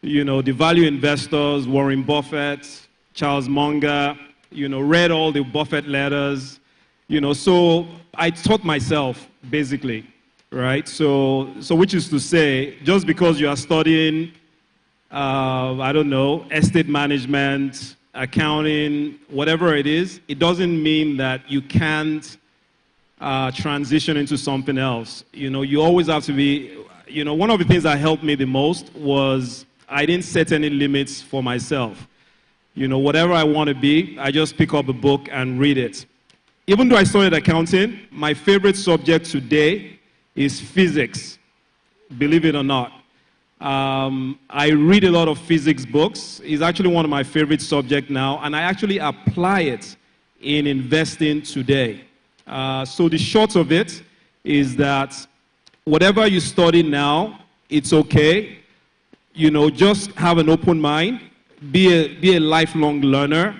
you know, the value investors, Warren Buffett, Charles Munger, you know, read all the Buffett letters, you know. So I taught myself, basically, right? So which is to say, just because you are studying, I don't know, estate management, accounting, whatever it is, it doesn't mean that you can't transition into something else. You know, you always have to be, you know, one of the things that helped me the most was I didn't set any limits for myself. You know, whatever I want to be, I just pick up a book and read it. Even though I studied accounting, my favorite subject today is physics, believe it or not. I read a lot of physics books. It's actually one of my favorite subjects now, and I actually apply it in investing today. So the short of it is that whatever you study now, it's okay. You know, just have an open mind, be a lifelong learner.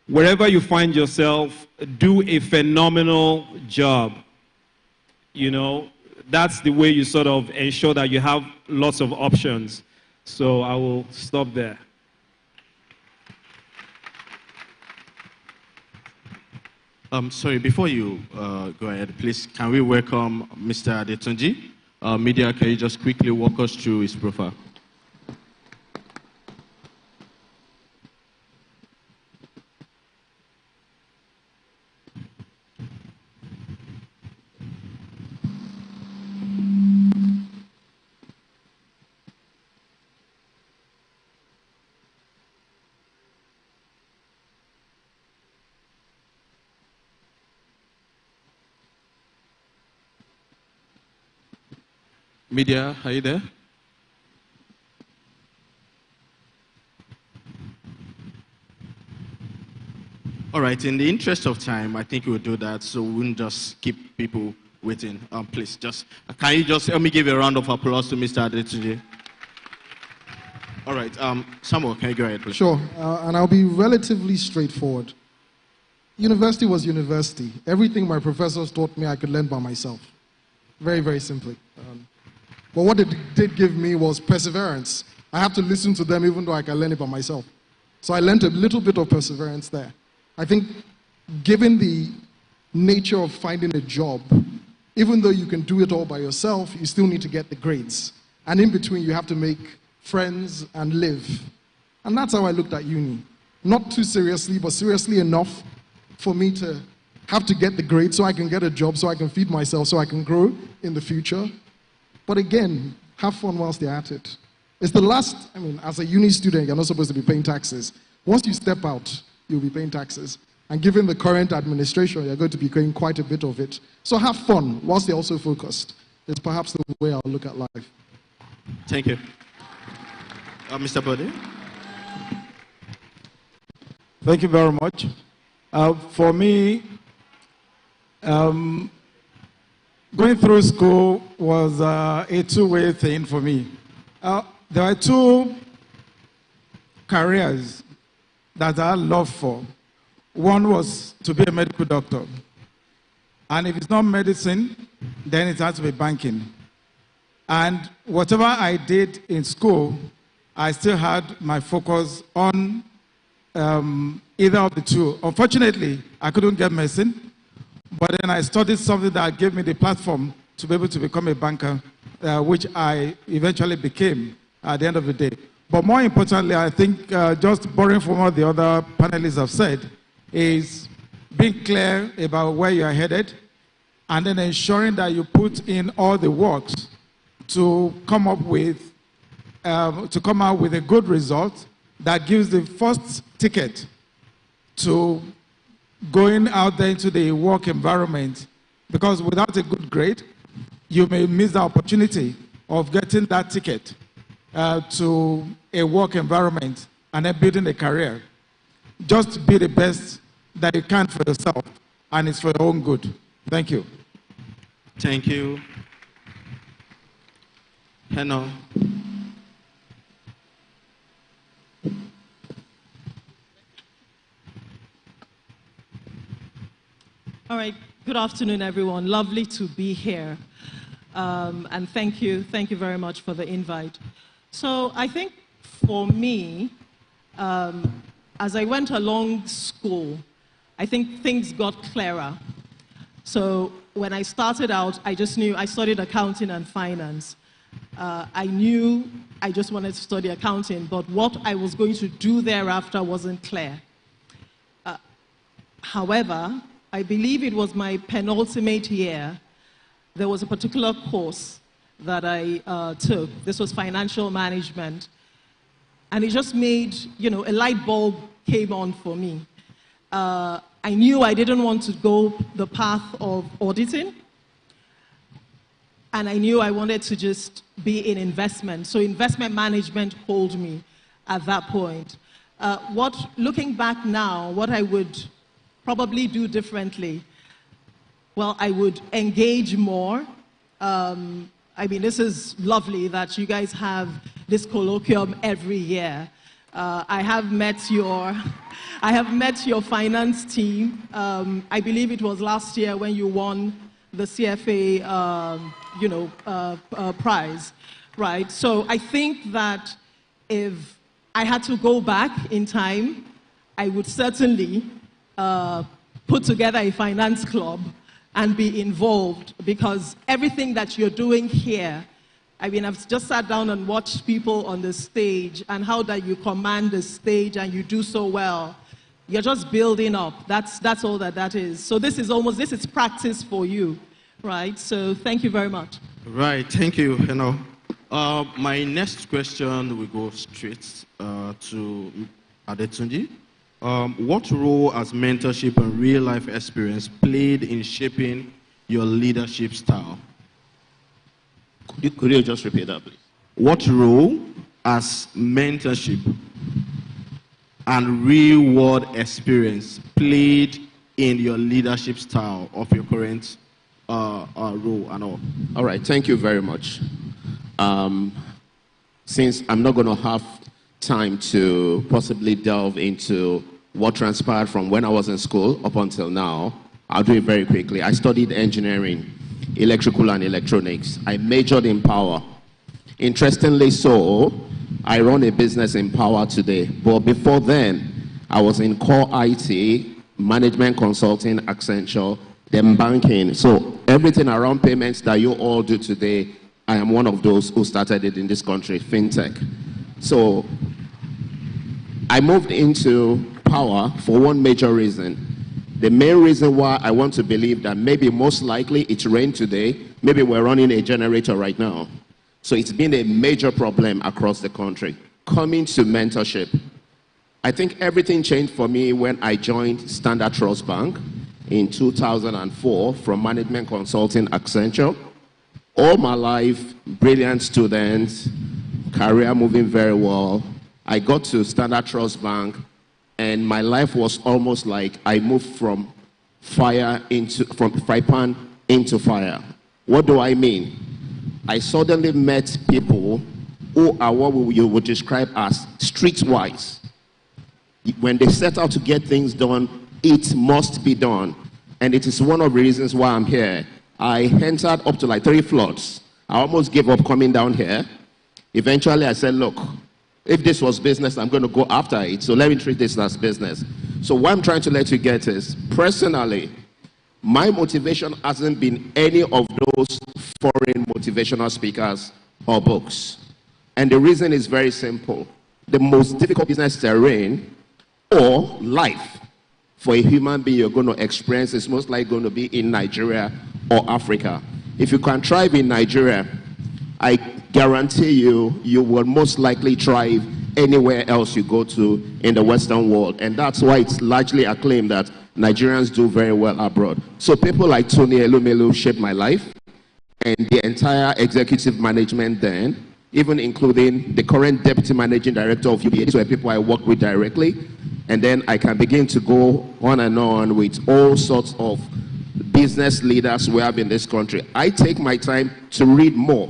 Wherever you find yourself, do a phenomenal job. You know, that's the way you sort of ensure that you have lots of options. So I will stop there. Sorry, before you go ahead, please, can we welcome Mr. Adetunji? Media, can you just quickly walk us through his profile? Media, are you there? All right, in the interest of time, I think we'll do that so we won't just keep people waiting. Please, can you just help me give a round of applause to Mr. Adetunji? All right, Samuel, can you go ahead, please? Sure, and I'll be relatively straightforward. University was university. Everything my professors taught me, I could learn by myself. Very, very simply. But what it did give me was perseverance. I have to listen to them even though I can learn it by myself. So I learned a little bit of perseverance there. I think given the nature of finding a job, even though you can do it all by yourself, you still need to get the grades. And in between, you have to make friends and live. And that's how I looked at uni. Not too seriously, but seriously enough for me to have to get the grades so I can get a job, so I can feed myself, so I can grow in the future. But again, have fun whilst you're at it. It's the last, I mean, as a uni student, you're not supposed to be paying taxes. Once you step out, you'll be paying taxes. And given the current administration, you're going to be paying quite a bit of it. So have fun whilst you're also focused. It's perhaps the way I'll look at life. Thank you. Mr. Bode? Thank you very much. For me, going through school was a two-way thing for me. There are two careers that I love for. One was to be a medical doctor. And if it's not medicine, then it has to be banking. And whatever I did in school, I still had my focus on either of the two. Unfortunately, I couldn't get medicine. But then I studied something that gave me the platform to be able to become a banker which I eventually became at the end of the day. But more importantly, I think just borrowing from what the other panelists have said, is being clear about where you are headed, and then ensuring that you put in all the works to come up with a good result that gives the first ticket to going out there into the work environment. Because without a good grade, you may miss the opportunity of getting that ticket to a work environment and then building a career. Just be the best that you can for yourself, and it's for your own good. Thank you. Thank you. Hello. All right, good afternoon, everyone. Lovely to be here. And thank you very much for the invite. So I think for me, as I went along school, I think things got clearer. So when I started out, I just knew I studied accounting and finance. I knew I just wanted to study accounting, but what I was going to do thereafter wasn't clear. However, I believe it was my penultimate year, there was a particular course that I took. This was financial management. And it just made, a light bulb came on for me. I knew I didn't want to go the path of auditing. And I knew I wanted to just be in investment. So investment management called me at that point. Looking back now, what I would probably do differently, well, I would engage more. I mean, this is lovely that you guys have this colloquium every year. I have met your finance team. I believe it was last year when you won the CFA, prize, right? So I think that if I had to go back in time, I would certainly put together a finance club and be involved, because everything that you're doing here, I mean, I've just sat down and watched people on the stage and how that you command the stage and you do so well. You're just building up. That's all that is. So this is practice for you, right? So thank you very much. Right, thank you. My next question will go straight to Adetunji. What role has mentorship and real-life experience played in shaping your leadership style? Could you just repeat that, please? What role has mentorship and real-world experience played in your leadership style of your current role and all? All right, thank you very much. Since I'm not going to have time to possibly delve into what transpired from when I was in school up until now, I'll do it very quickly. I studied engineering, electrical and electronics. I majored in power. Interestingly so, I run a business in power today. But before then, I was in core IT, management consulting, Accenture, then banking. So everything around payments that you all do today, I am one of those who started it in this country, fintech. So I moved into power for one major reason. The main reason why I want to believe that maybe most likely it rained today, maybe we're running a generator right now. So it's been a major problem across the country. Coming to mentorship, I think everything changed for me when I joined Standard Trust Bank in 2004 from management consulting Accenture. All my life, brilliant students, career moving very well. I got to Standard Trust Bank, and my life was almost like I moved from fry pan into fire. What do I mean? I suddenly met people who are what you would describe as streetwise. When they set out to get things done, it must be done. And it is one of the reasons why I'm here. I entered up to like 3 floors. I almost gave up coming down here. Eventually I said, look, if this was business, I'm going to go after it. So let me treat this as business. So what I'm trying to let you get is, personally, my motivation hasn't been any of those foreign motivational speakers or books. And the reason is very simple. The most difficult business terrain or life for a human being you're going to experience is most likely going to be in Nigeria or Africa. If you can thrive in Nigeria, I guarantee you, you will most likely thrive anywhere else you go to in the Western world. And that's why it's largely acclaimed that Nigerians do very well abroad. So people like Tony Elumelu shaped my life, and the entire executive management then, even including the current deputy managing director of UBA. These were people I work with directly. And then I can begin to go on and on with all sorts of business leaders we have in this country. I take my time to read more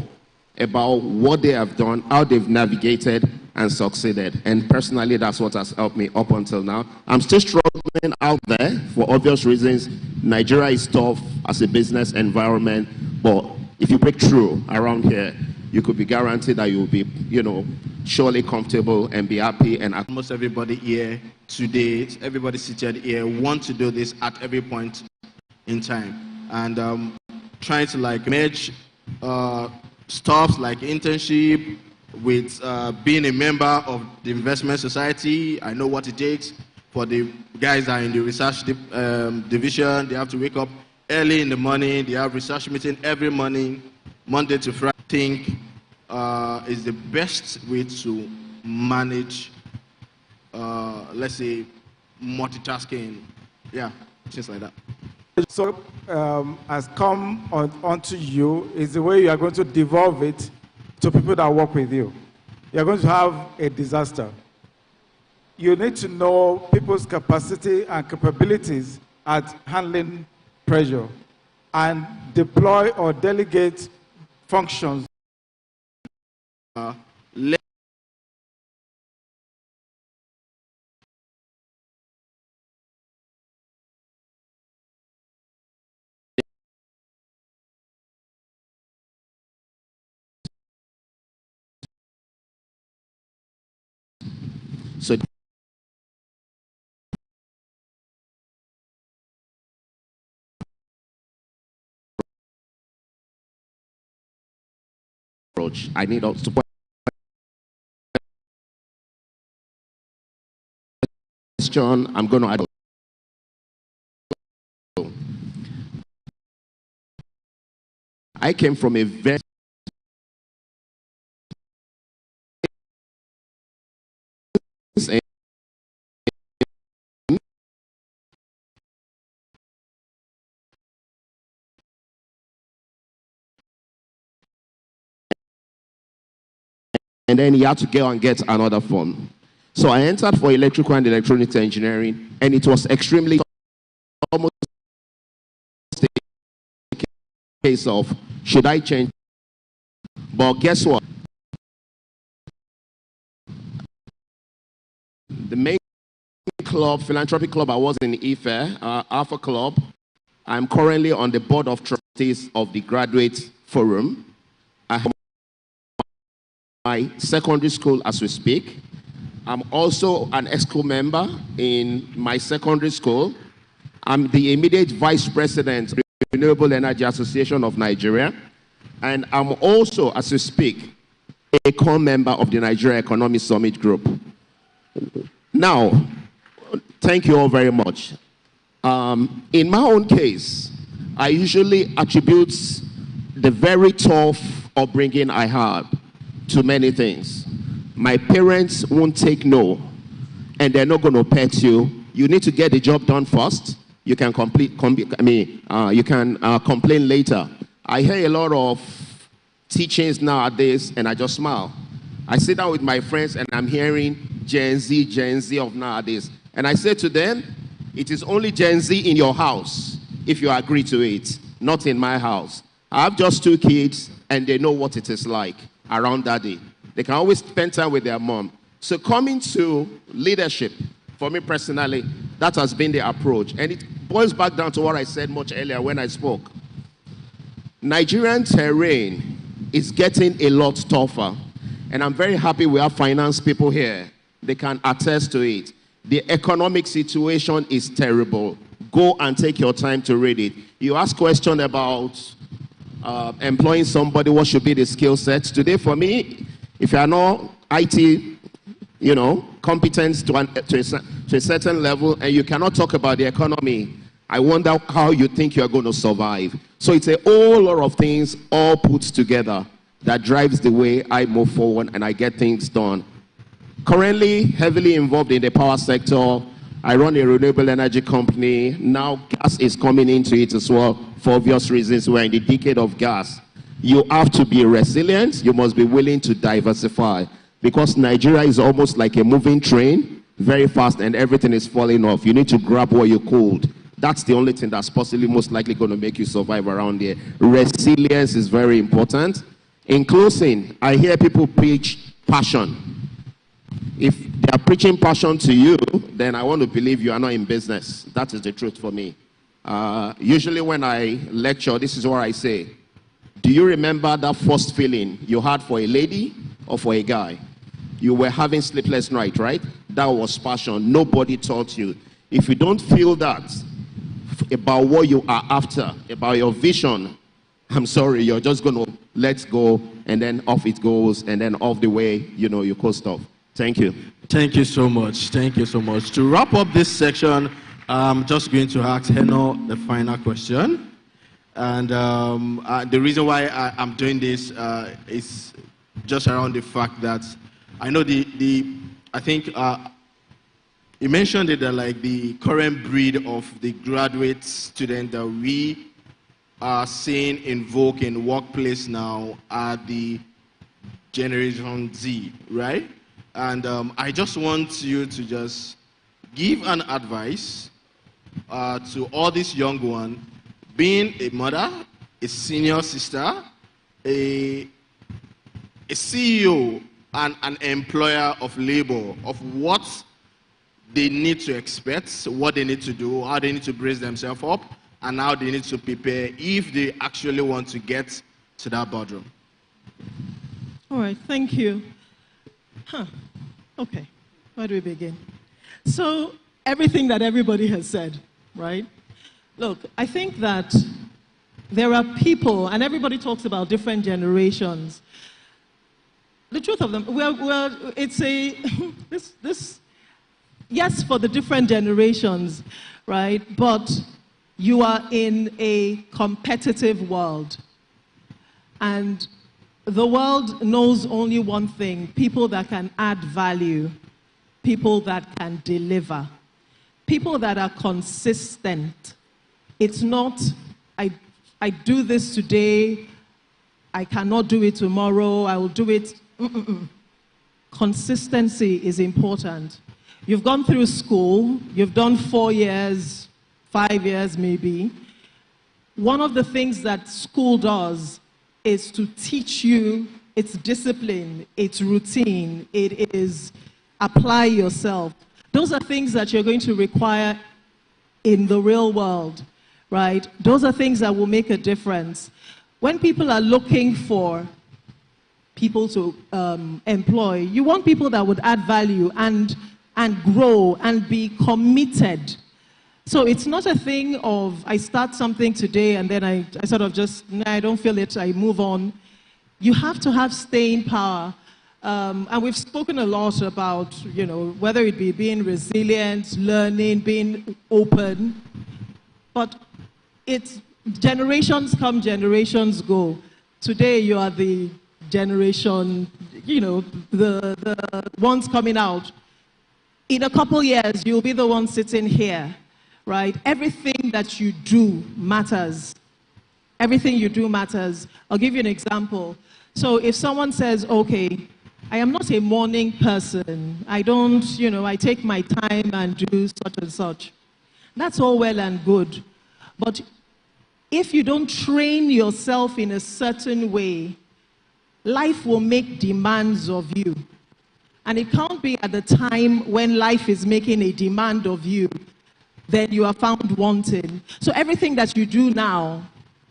about what they have done, how they've navigated and succeeded. And personally, that's what has helped me up until now. I'm still struggling out there for obvious reasons. Nigeria is tough as a business environment, but if you break through around here, you could be guaranteed that you'll be, surely comfortable and be happy. And almost everybody here today, everybody seated here, want to do this at every point in time. And trying to merge stuff like internship with being a member of the investment society. I know what it takes for the guys that are in the research division. They have to wake up early in the morning. They have research meeting every morning, Monday to Friday. I think is the best way to manage, let's say, multitasking. Yeah, things like that. So has come onto you is the way you are going to devolve it to people that work with you. You are going to have a disaster. You need to know people's capacity and capabilities at handling pressure and deploy or delegate functions. So approach. I need also question. I'm going to add. I came from a very and then he had to go and get another form. So I entered for electrical and electronics engineering, and it was extremely almost a case of should I change? But guess what? The main club, philanthropic club I was in Ife, Alpha Club. I'm currently on the board of trustees of the Graduate Forum. I have my secondary school as we speak. I'm also an EXCO member in my secondary school. I'm the immediate vice president of the Renewable Energy Association of Nigeria. And I'm also, as we speak, a core member of the Nigeria Economic Summit Group. Now, thank you all very much. In my own case, I usually attribute the very tough upbringing I had to many things. My parents won't take no, and they're not going to pet you. You need to get the job done first. You can complain later. I hear a lot of teachings nowadays, and I just smile. I sit down with my friends, and I'm hearing Gen Z of nowadays. And I say to them, it is only Gen Z in your house, if you agree to it, not in my house. I have just 2 kids, and they know what it is like around daddy. They can always spend time with their mom. So coming to leadership, for me personally, that has been the approach. And it boils back down to what I said much earlier when I spoke. Nigerian terrain is getting a lot tougher. And I'm very happy we have finance people here. They can attest to it. The economic situation is terrible. Go and take your time to read it. You ask questions about employing somebody, what should be the skill set? Today, for me, if you are not IT, competent to a certain level, and you cannot talk about the economy, I wonder how you think you are going to survive. So it's a whole lot of things all put together that drives the way I move forward and I get things done. Currently, heavily involved in the power sector. I run a renewable energy company. Now gas is coming into it as well for obvious reasons. We're in the decade of gas. You have to be resilient. You must be willing to diversify because Nigeria is almost like a moving train, very fast, and everything is falling off. You need to grab what you could. That's the only thing that's possibly most likely going to make you survive around here. Resilience is very important. In closing, I hear people preach passion. If they are preaching passion to you, then I want to believe you are not in business. That is the truth for me. Usually when I lecture, this is what I say. Do you remember that first feeling you had for a lady or for a guy? You were having sleepless night, right? That was passion. Nobody taught you. If you don't feel that about what you are after, about your vision, I'm sorry, you're just going to let go, and then off it goes, and then off the way, you coast off. Thank you. Thank you so much. Thank you so much. To wrap up this section, I'm just going to ask Heno the final question. And the reason why I'm doing this is just around the fact that I know I think you mentioned it, that like the current breed of the graduate student that we are seeing in vogue in workplace now are the Generation Z, right? And I just want you to just give an advice to all these young ones, being a mother, a senior sister, a CEO, and an employer of labor, of what they need to expect, what they need to do, how they need to brace themselves up, and how they need to prepare if they actually want to get to that boardroom. All right, thank you. Okay, where do we begin? So, everything that everybody has said, right? Look, I think that there are people, and everybody talks about different generations. The truth of them, well, it's a, yes, for the different generations, right? But you are in a competitive world. And the world knows only one thing: people that can add value, people that can deliver, people that are consistent. It's not, I do this today, I cannot do it tomorrow, I will do it. Consistency is important. You've gone through school, you've done 4 years, 5 years maybe. One of the things that school does is to teach you its discipline, its routine, it is apply yourself. Those are things that you're going to require in the real world, right? Those are things that will make a difference. When people are looking for people to employ, you want people that would add value and grow and be committed. So it's not a thing of, I start something today and then I sort of just, I don't feel it, I move on. You have to have staying power. And we've spoken a lot about, whether it be being resilient, learning, being open. But it's generations come, generations go. Today you are the generation, the ones coming out. In a couple years, you'll be the one sitting here, right? Everything that you do matters. Everything you do matters. I'll give you an example. So if someone says, okay, I am not a morning person. I don't, I take my time and do such and such. That's all well and good. But if you don't train yourself in a certain way, life will make demands of you. And it can't be at the time when life is making a demand of you, then you are found wanting. So everything that you do now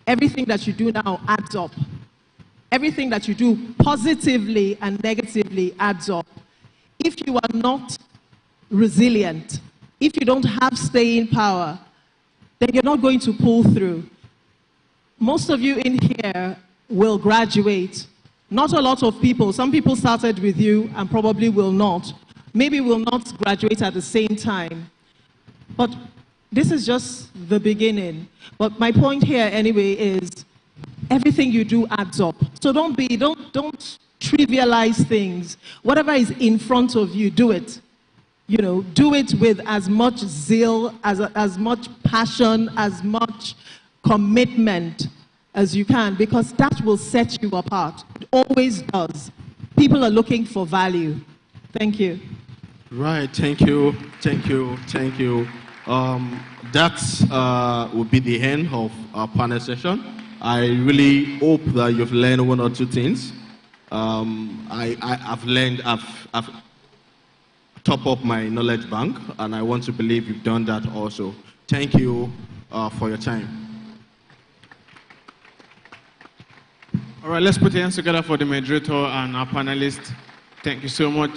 adds up. Everything that you do positively and negatively adds up. If you are not resilient, if you don't have staying power, then you're not going to pull through. most of you in here will graduate. Not a lot of people. Some people started with you and probably will not. Maybe will not graduate at the same time. But this is just the beginning. But my point here anyway is everything you do adds up. So don't trivialize things. Whatever is in front of you, do it. You know, do it with as much zeal, as much passion, as much commitment as you can, because that will set you apart. It always does. People are looking for value. Thank you. Right, thank you. That will be the end of our panel session. I really hope that you've learned one or two things. I've top up my knowledge bank, and I want to believe you've done that also. Thank you for your time. All right, let's put hands together for the moderator and our panelists. Thank you so much.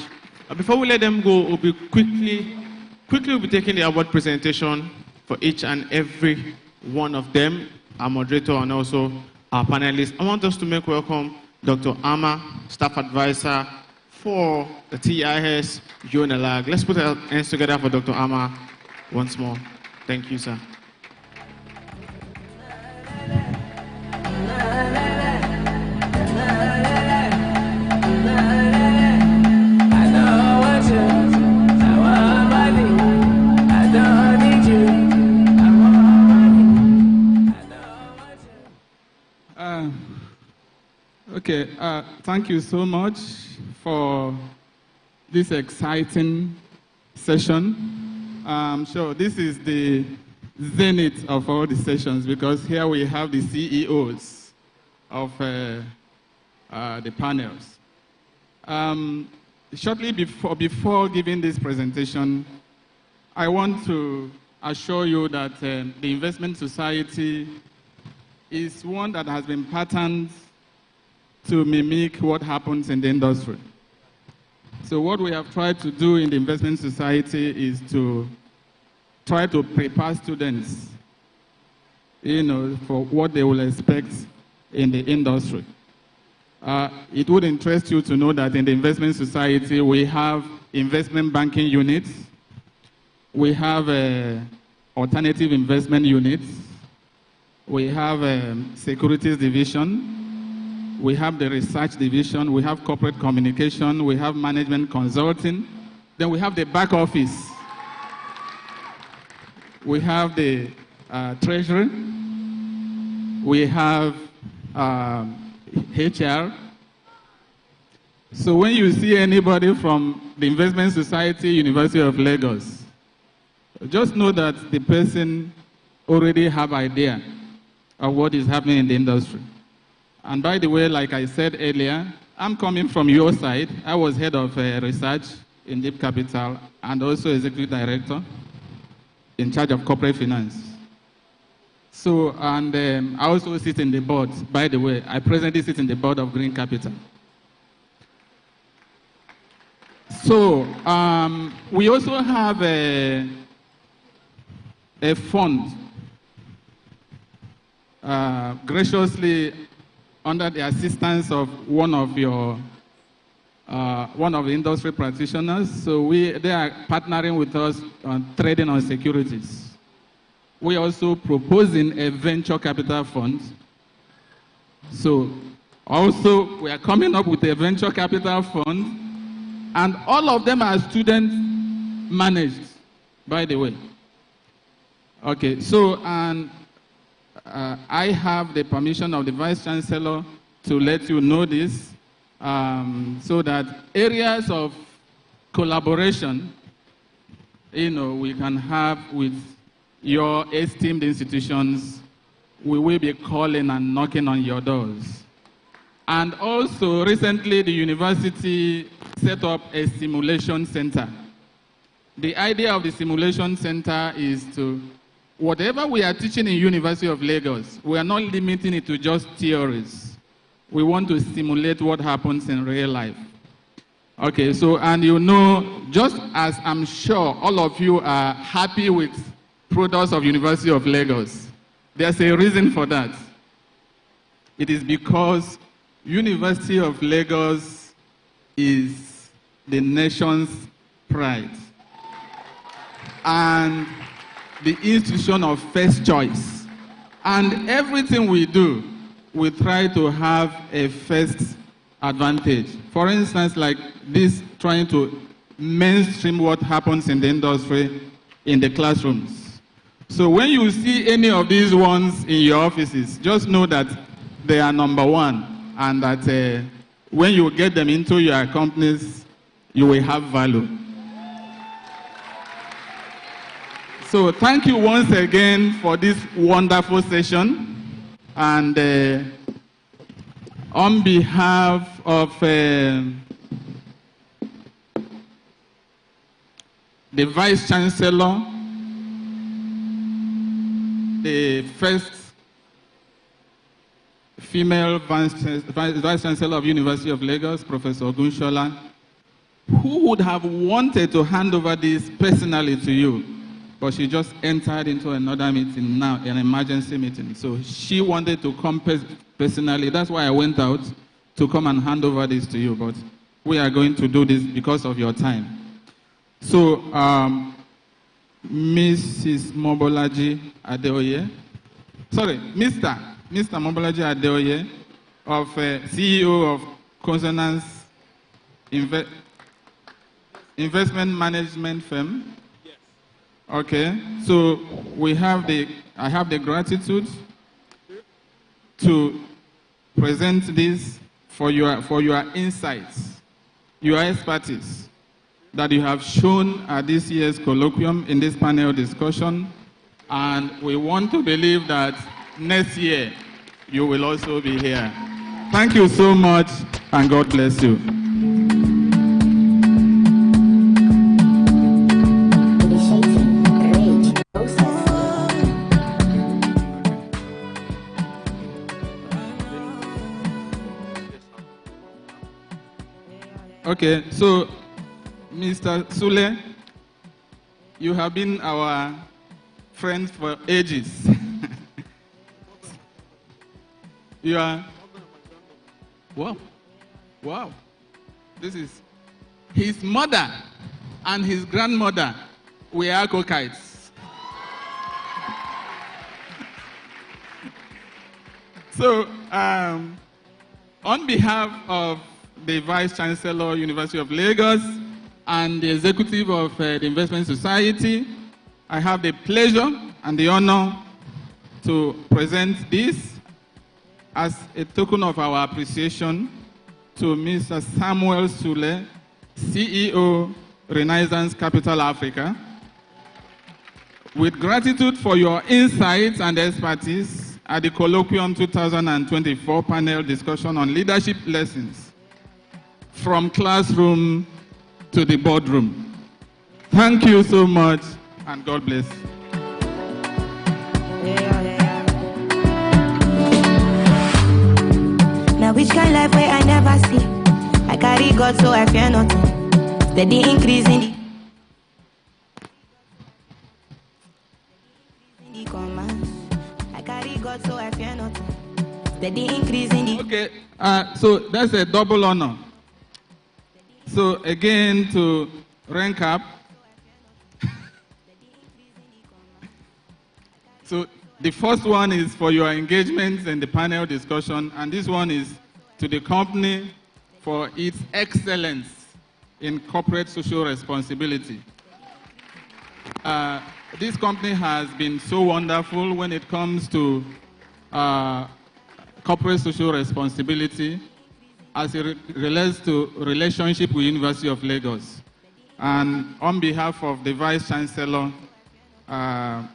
Before we let them go, we'll be quickly we'll be taking the award presentation for each and every one of them, our moderator and also our panelists. I want us to make welcome Dr. Ama, staff advisor for the TIS UNELAG. Let's put our hands together for Dr. Ama once more. Thank you, sir. Okay, thank you so much for this exciting session. Sure, this is the zenith of all the sessions, because here we have the CEOs of the panels. Shortly before giving this presentation, I want to assure you that the investment society is one that has been patterned to mimic what happens in the industry. So what we have tried to do in the investment society is to try to prepare students, for what they will expect in the industry. It would interest you to know that in the investment society, we have investment banking units, we have alternative investment units, we have securities division, we have the research division, we have corporate communication, we have management consulting, then we have the back office. We have the treasury, we have HR. So when you see anybody from the Investment Society, University of Lagos, just know that the person already have idea of what is happening in the industry. And by the way, like I said earlier, I'm coming from your side. I was head of research in Deep Capital and also executive director in charge of corporate finance. So, and I also sit in the board. By the way, I presently sit in the board of Green Capital. So, we also have a fund graciously under the assistance of one of the industry practitioners. So they are partnering with us on trading on securities. We are also proposing a venture capital fund. So also we are coming up with a venture capital fund, and all of them are student managed, by the way. Okay, so and I have the permission of the Vice Chancellor to let you know this, so that areas of collaboration, we can have with your esteemed institutions, we will be calling and knocking on your doors. And also, recently, the university set up a simulation center. The idea of the simulation center is to, whatever we are teaching in University of Lagos, we are not limiting it to just theories. We want to simulate what happens in real life. Okay, so, and just as I'm sure all of you are happy with products of University of Lagos, there's a reason for that. it is because University of Lagos is the nation's pride and the institution of first choice. And everything we do, we try to have a first advantage. For instance, like this, trying to mainstream what happens in the industry in the classrooms. So when you see any of these ones in your offices, just know that they are number one, and that when you get them into your companies, you will have value. So thank you once again for this wonderful session. And on behalf of the Vice Chancellor, the first female Vice Chancellor of University of Lagos, Professor Ogunshola, who would have wanted to hand over this personally to you, but she just entered into another meeting now, an emergency meeting. So she wanted to come personally. That's why I went out to come and hand over this to you, but we are going to do this because of your time. So, Mrs. Mobolaji Adeoye, sorry, Mr. Mobolaji Adeoye, of CEO of Consonance Investment Management Firm. Yes. Okay, so I have the gratitude to present this for your insights, your expertise that you have shown at this year's colloquium in this panel discussion, and we want to believe that next year you will also be here. Thank you so much, and God bless you. Okay, so Mr. Sule, you have been our friend for ages. You are, wow. This is his mother and his grandmother were alcoholics. So, on behalf of the Vice Chancellor, University of Lagos, and the executive of the Investment Society, I have the pleasure and the honor to present this as a token of our appreciation to Mr. Samuel Sule, CEO, Renaissance Capital Africa. With gratitude for your insights and expertise at the Colloquium 2024 panel discussion on leadership lessons from classroom to the boardroom. Thank you so much, and God bless. Now which kind life where I never see? I carry God so I fear nothing. Steady increasing the commands. I carry God so I fear nothing. Steady increasing the. Okay, so that's a double honor. So again, to rank up. So the first one is for your engagement in the panel discussion, and this one is to the company for its excellence in corporate social responsibility. This company has been so wonderful when it comes to corporate social responsibility as it relates to relationship with University of Lagos. And on behalf of the Vice Chancellor, I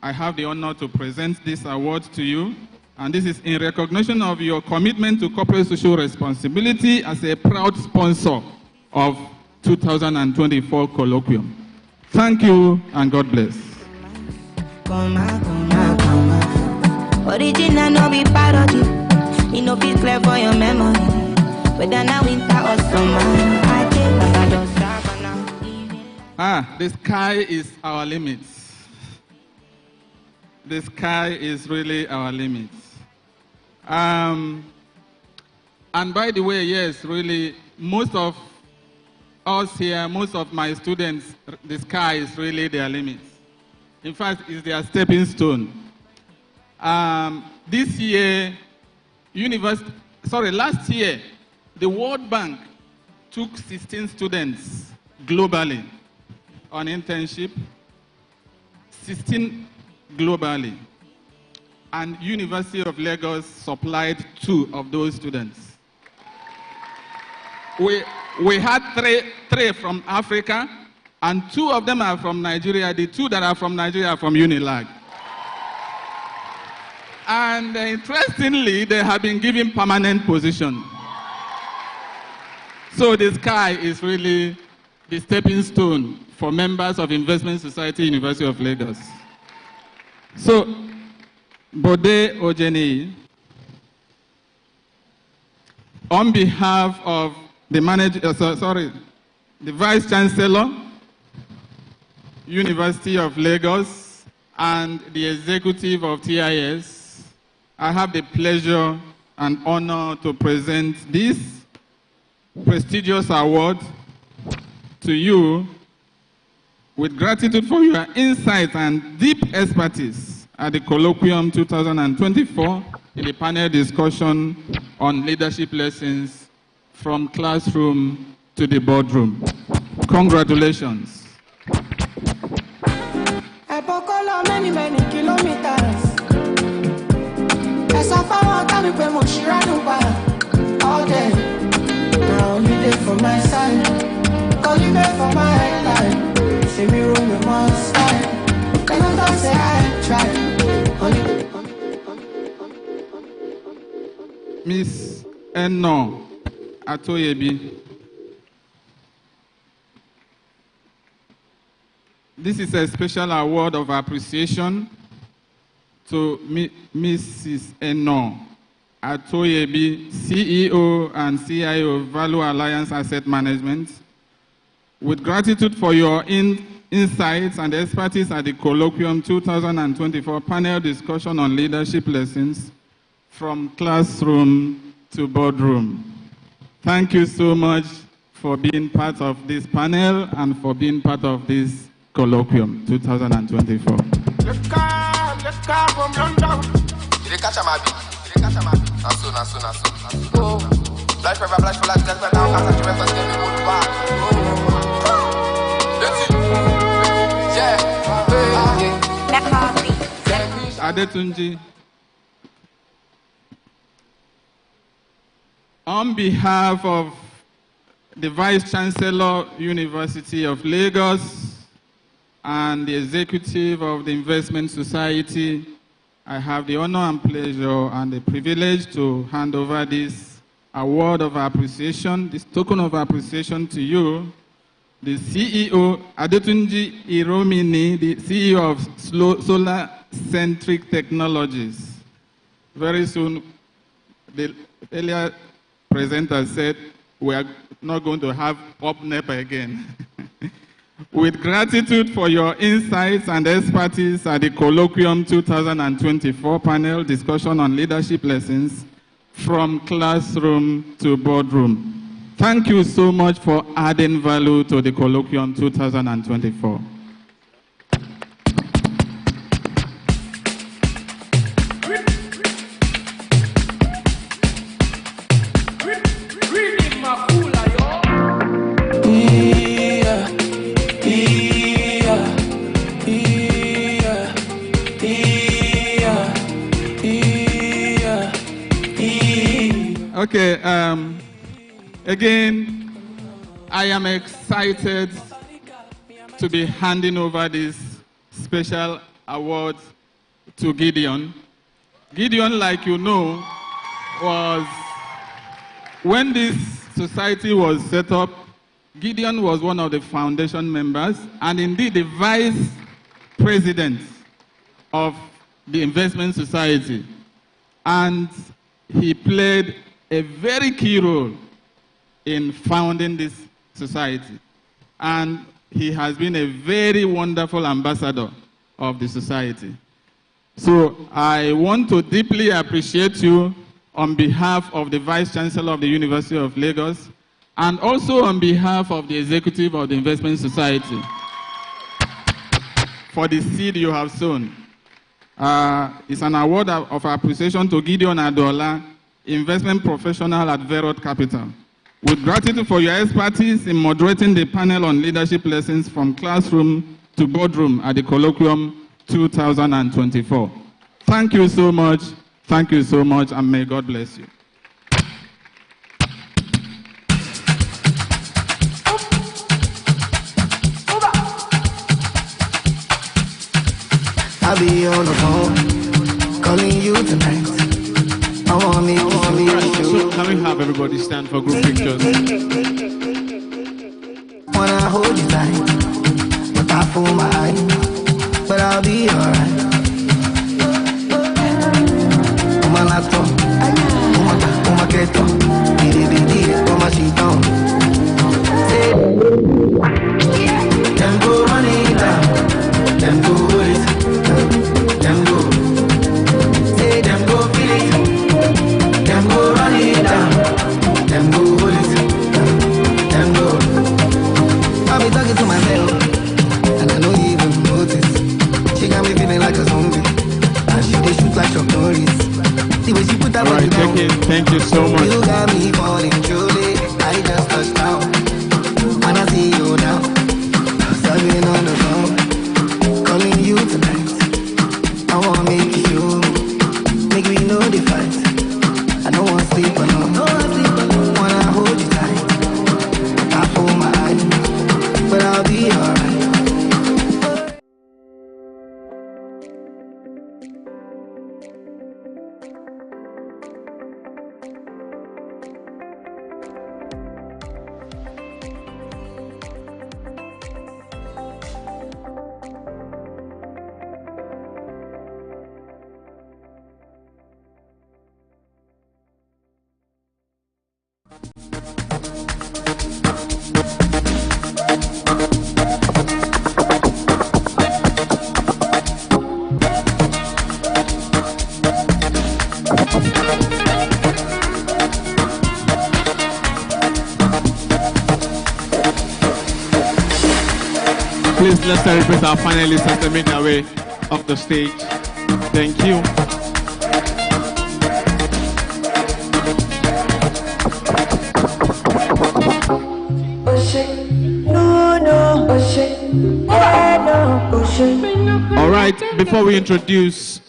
have the honor to present this award to you. And this is in recognition of your commitment to corporate social responsibility as a proud sponsor of 2024 Colloquium. Thank you, and God bless. Original no be parody. You know be clear for your memory. Whether now winter or summer, I take I don't stop now. The sky is our limit. The sky is really our limit. And by the way, yes, really, most of us here, most of my students, the sky is really their limit. In fact, it's their stepping stone. This year, last year, the World Bank took 16 students globally on internship, 16 globally. And University of Lagos supplied 2 of those students. We had three from Africa, and 2 of them are from Nigeria. The 2 that are from Nigeria are from Unilag. And interestingly, they have been given permanent position. So the sky is really the stepping stone for members of Investment Society, University of Lagos. So, Bode Ojeni, on behalf of the the Vice Chancellor, University of Lagos, and the executive of TIS, I have the pleasure and honor to present this prestigious award to you with gratitude for your insights and deep expertise at the Colloquium 2024 in the panel discussion on leadership lessons from classroom to the boardroom. Congratulations. I poco many kilometers. I suffer more time when I'm shiranuba all day. Now only day for my side, calling me for my life. See me room with my style. And I don't say I try. Miss Eno Atoyebi. This is a special award of appreciation to Mrs. Eno Atoyebi, CEO and CIO of Value Alliance Asset Management. With gratitude for your insights and expertise at the Colloquium 2024 panel discussion on leadership lessons from classroom to boardroom. Thank you so much for being part of this panel and for being part of this Colloquium 2024. Let's go from London. Did they catch a mabi? Did they catch a mabi? Naso. Oh, flash for life, just for now. Cause I remember getting me more back. Let's see. Yeah. Adetunji. On behalf of the Vice Chancellor, University of Lagos, and the executive of the Investment Society, I have the honor and pleasure and the privilege to hand over this award of appreciation, this token of appreciation to you, the CEO, Adetunji Iromini, the CEO of Solar Centric Technologies. Very soon, the earlier presenter said, we are not going to have UpNEP again. With gratitude for your insights and expertise at the Colloquium 2024 panel discussion on leadership lessons from classroom to boardroom. Thank you so much for adding value to the Colloquium 2024. Okay, again, I am excited to be handing over this special award to Gideon. Gideon, like you know, was, when this society was set up, Gideon was one of the foundation members and indeed the vice president of the Investment Society. And he played a very key role in founding this society. And he has been a very wonderful ambassador of the society. So I want to deeply appreciate you on behalf of the Vice Chancellor of the University of Lagos, and also on behalf of the Executive of the Investment Society for the seed you have sown. It's an award of appreciation to Gideon Adola, investment professional at Verot Capital. With gratitude for your expertise in moderating the panel on leadership lessons from classroom to boardroom at the Colloquium 2024. Thank you so much, and may God bless you. I'll be on the phone, calling you tonight. I want me. So can we have everybody stand for group pictures? Wanna hold you tight, but I fool my eyes, but I'll be alright. Uma lato, uma keto, bidi, uma shito. Them go run it down, them go hold it. Them go, say them go feel it. Them go run it down. Them go hold it. Them go. I be talking to myself, and I don't even notice. She got me feeling like a zombie, and she dey shoot like Chuck Norris. See when she put that body down. Thank you so much. You got me falling truly. I just touched down, and I see you now. Serving on the phone, calling you tonight. I wanna make you, make me know the fight. I don't wanna sleep alone. Wanna hold you tight. I fool my eyes, but I'll be alright. Please let's celebrate our finalists as they make their way off the stage. Thank you. All right, before we introduce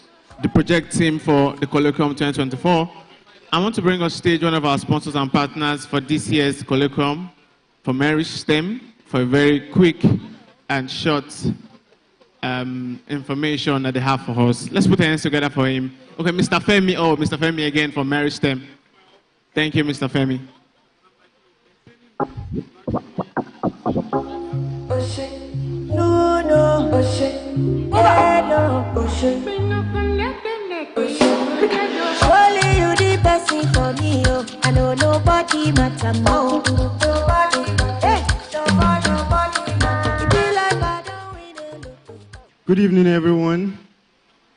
the project team for the Colloquium 2024, I want to bring on stage one of our sponsors and partners for this year's Colloquium, for Mary STEM, for a very quick and short information that they have for us. Let's put our hands together for him. Okay, Mr. Femi. Oh, Mr. Femi again for Mary STEM. Thank you, Mr. Femi. Only you the best thing for me, oh. I know nobody matter more. Good evening, everyone.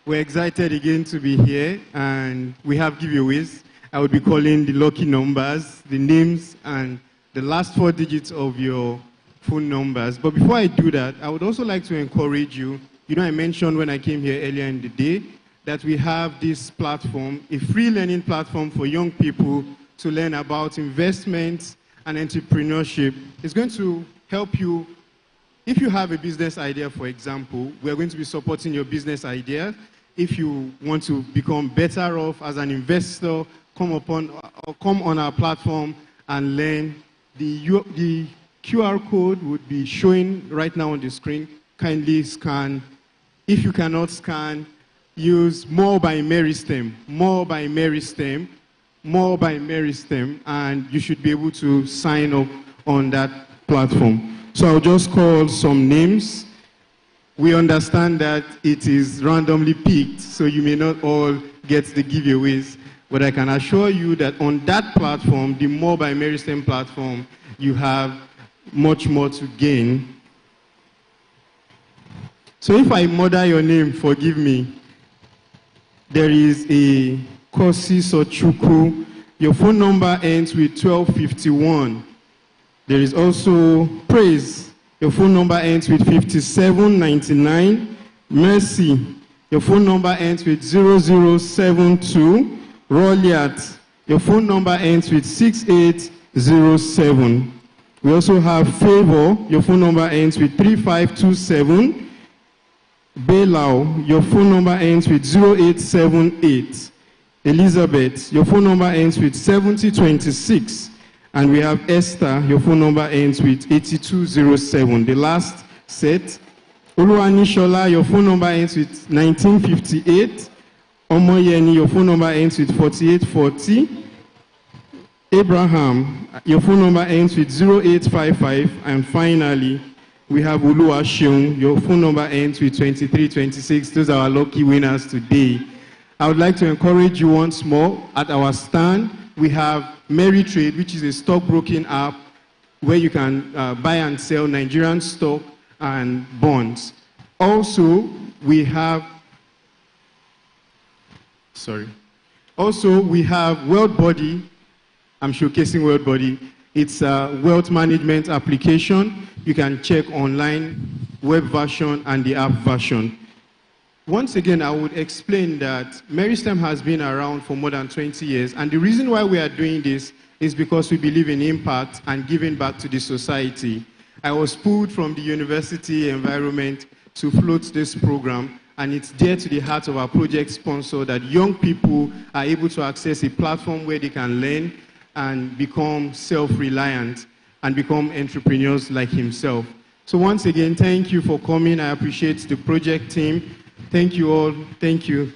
We're excited again to be here, and we have giveaways. I would be calling the lucky numbers, the names, and the last 4 digits of your phone numbers. But before I do that, I would also like to encourage you. You know, I mentioned when I came here earlier in the day that we have this platform, a free learning platform for young people to learn about investments and entrepreneurship. It's going to help you. If you have a business idea, for example, we're going to be supporting your business idea. If you want to become better off as an investor, come on our platform and learn. The QR code would be showing right now on the screen. Kindly scan. If you cannot scan, use More by Mary STEM. More by Mary STEM. More by Mary STEM, and you should be able to sign up on that platform. So I'll just call some names. We understand that it is randomly picked, so you may not all get the giveaways. But I can assure you that on that platform, the More by Mary STEM platform, you have much more to gain. So if I murder your name, forgive me. There is a Kosi Sochuku. Your phone number ends with 1251. There is also Praise. Your phone number ends with 5799. Mercy. Your phone number ends with 0072. Roliat. Your phone number ends with 6807. We also have Favor. Your phone number ends with 3527. Belao. Your phone number ends with 0878. Elizabeth. Your phone number ends with 7026. And we have Esther. Your phone number ends with 8207. The last set. Oluwanishola. Your phone number ends with 1958. Omoyeni. Your phone number ends with 4840. Abraham. Your phone number ends with 0855. And finally, we have Uluwashun. Your phone number ends with 2326. Those are our lucky winners today. I would like to encourage you once more. At our stand, we have Merry Trade, which is a stockbroking app where you can buy and sell Nigerian stock and bonds. Also, we have World Body. I'm showcasing World Body. It's a wealth management application. You can check online, web version and the app version. Once again, I would explain that Meristem has been around for more than 20 years, and the reason why we are doing this is because we believe in impact and giving back to the society. I was pulled from the university environment to float this program, and it's dear to the heart of our project sponsor that young people are able to access a platform where they can learn and become self-reliant and become entrepreneurs like himself. So once again, thank you for coming. I appreciate the project team. Thank you all. Thank you.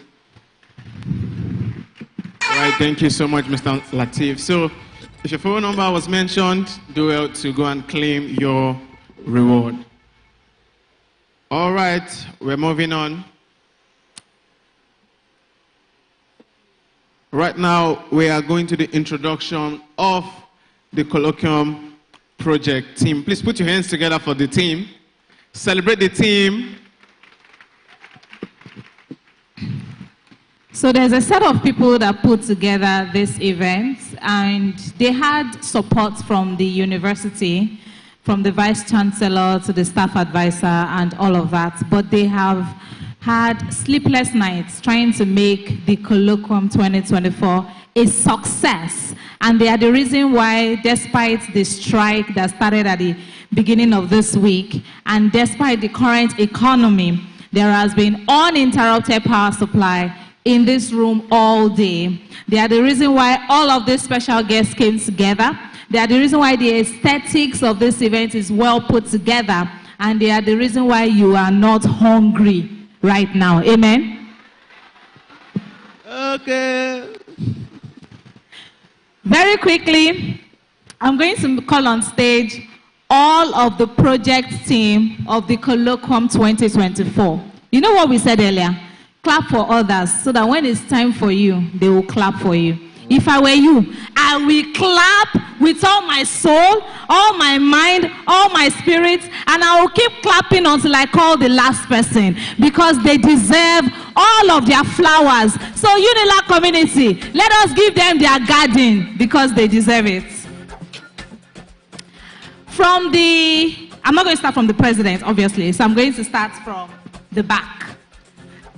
All right, thank you so much, Mr. Latif. So, if your phone number was mentioned, do well to go and claim your reward. All right, we're moving on. Right now, we are going to the introduction of the Colloquium project team. Please put your hands together for the team. Celebrate the team. So there's a set of people that put together this event, and they had support from the university, from the vice chancellor to the staff advisor and all of that, but they have had sleepless nights trying to make the Colloquium 2024 a success. And they are the reason why, despite the strike that started at the beginning of this week, and despite the current economy, there has been uninterrupted power supply in this room all day. They are the reason why all of these special guests came together. They are the reason why the aesthetics of this event is well put together. And they are the reason why you are not hungry right now. Amen? Okay. Very quickly, I'm going to call on stage all of the project team of the Colloquium 2024. You know what we said earlier? Clap for others so that when it's time for you, they will clap for you. If I were you, I will clap with all my soul, all my mind, all my spirit, and I will keep clapping until I call the last person, because they deserve all of their flowers. So Unilag community, let us give them their garden because they deserve it. I'm not going to start from the president, obviously, so I'm going to start from the back.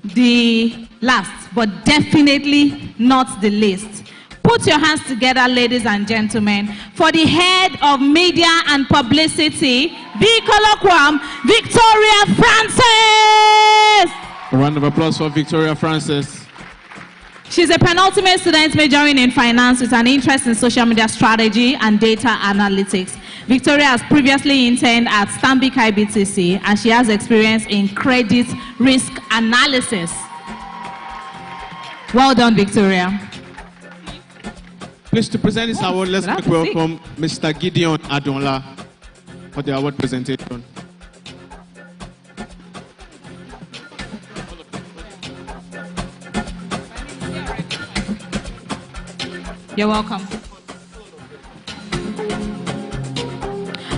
The last, but definitely not the least. Put your hands together, ladies and gentlemen, for the head of media and publicity, the Colloquium, Victoria Francis! A round of applause for Victoria Francis. She's a penultimate student majoring in finance with an interest in social media strategy and data analytics. Victoria has previously interned at Stanbic IBTC, and she has experience in credit risk analysis. Well done, Victoria. Please, to present this award, let's make welcome Mr. Gideon Adonla for the award presentation. You're welcome.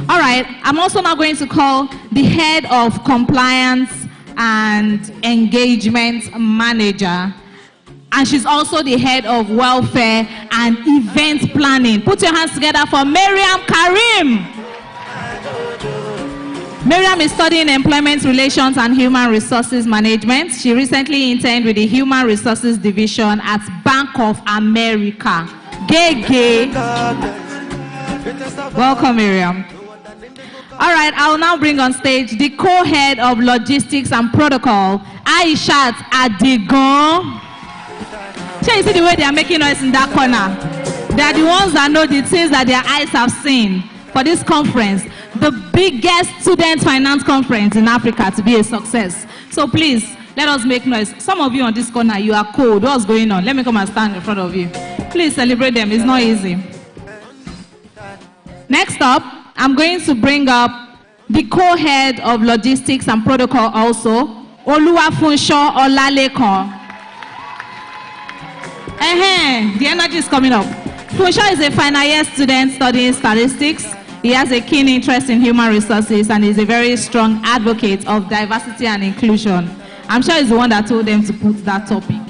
All right, I'm also now going to call the head of compliance and engagement manager, And she's also the head of welfare and event planning. Put your hands together for Miriam Karim. Miriam is studying employment relations and human resources management. She recently interned with the Human Resources Division at Bank of America. Gay. Welcome, Miriam. All right, I'll now bring on stage the co-head of logistics and protocol, Aishat Adigon. You see the way they are making noise in that corner? They are the ones that know the things that their eyes have seen for this conference, the biggest student finance conference in Africa to be a success. So please, let us make noise. Some of you on this corner, you are cold. What's going on? Let me come and stand in front of you. Please celebrate them. It's not easy. Next up, I'm going to bring up the co-head of logistics and protocol also, Oluwafunsho Olalekon. The energy is coming up. Funsho is a final year student studying statistics. He has a keen interest in human resources and is a very strong advocate of diversity and inclusion. I'm sure he's the one that told them to put that topic.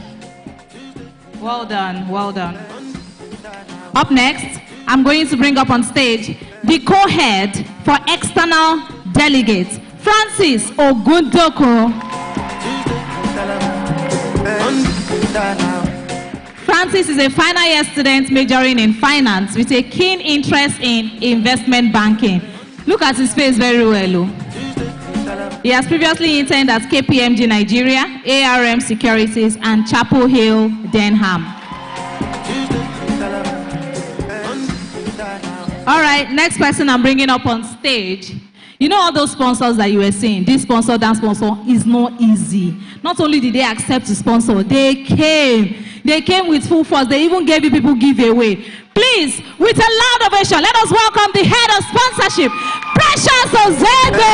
Well done, well done. Up next, I'm going to bring up on stage the co-head for external delegates, Francis Ogundoko. Francis is a final year student majoring in finance with a keen interest in investment banking. Look at his face very well. He has previously interned at KPMG Nigeria, ARM Securities, and Chapel Hill, Denham. All right, next person I'm bringing up on stage. You know all those sponsors that you were seeing, this sponsor, that sponsor, is not easy. Not only did they accept to sponsor, they came with full force. They even gave you people giveaway. Please, with a loud ovation, let us welcome the head of sponsorship, Precious Ozebe.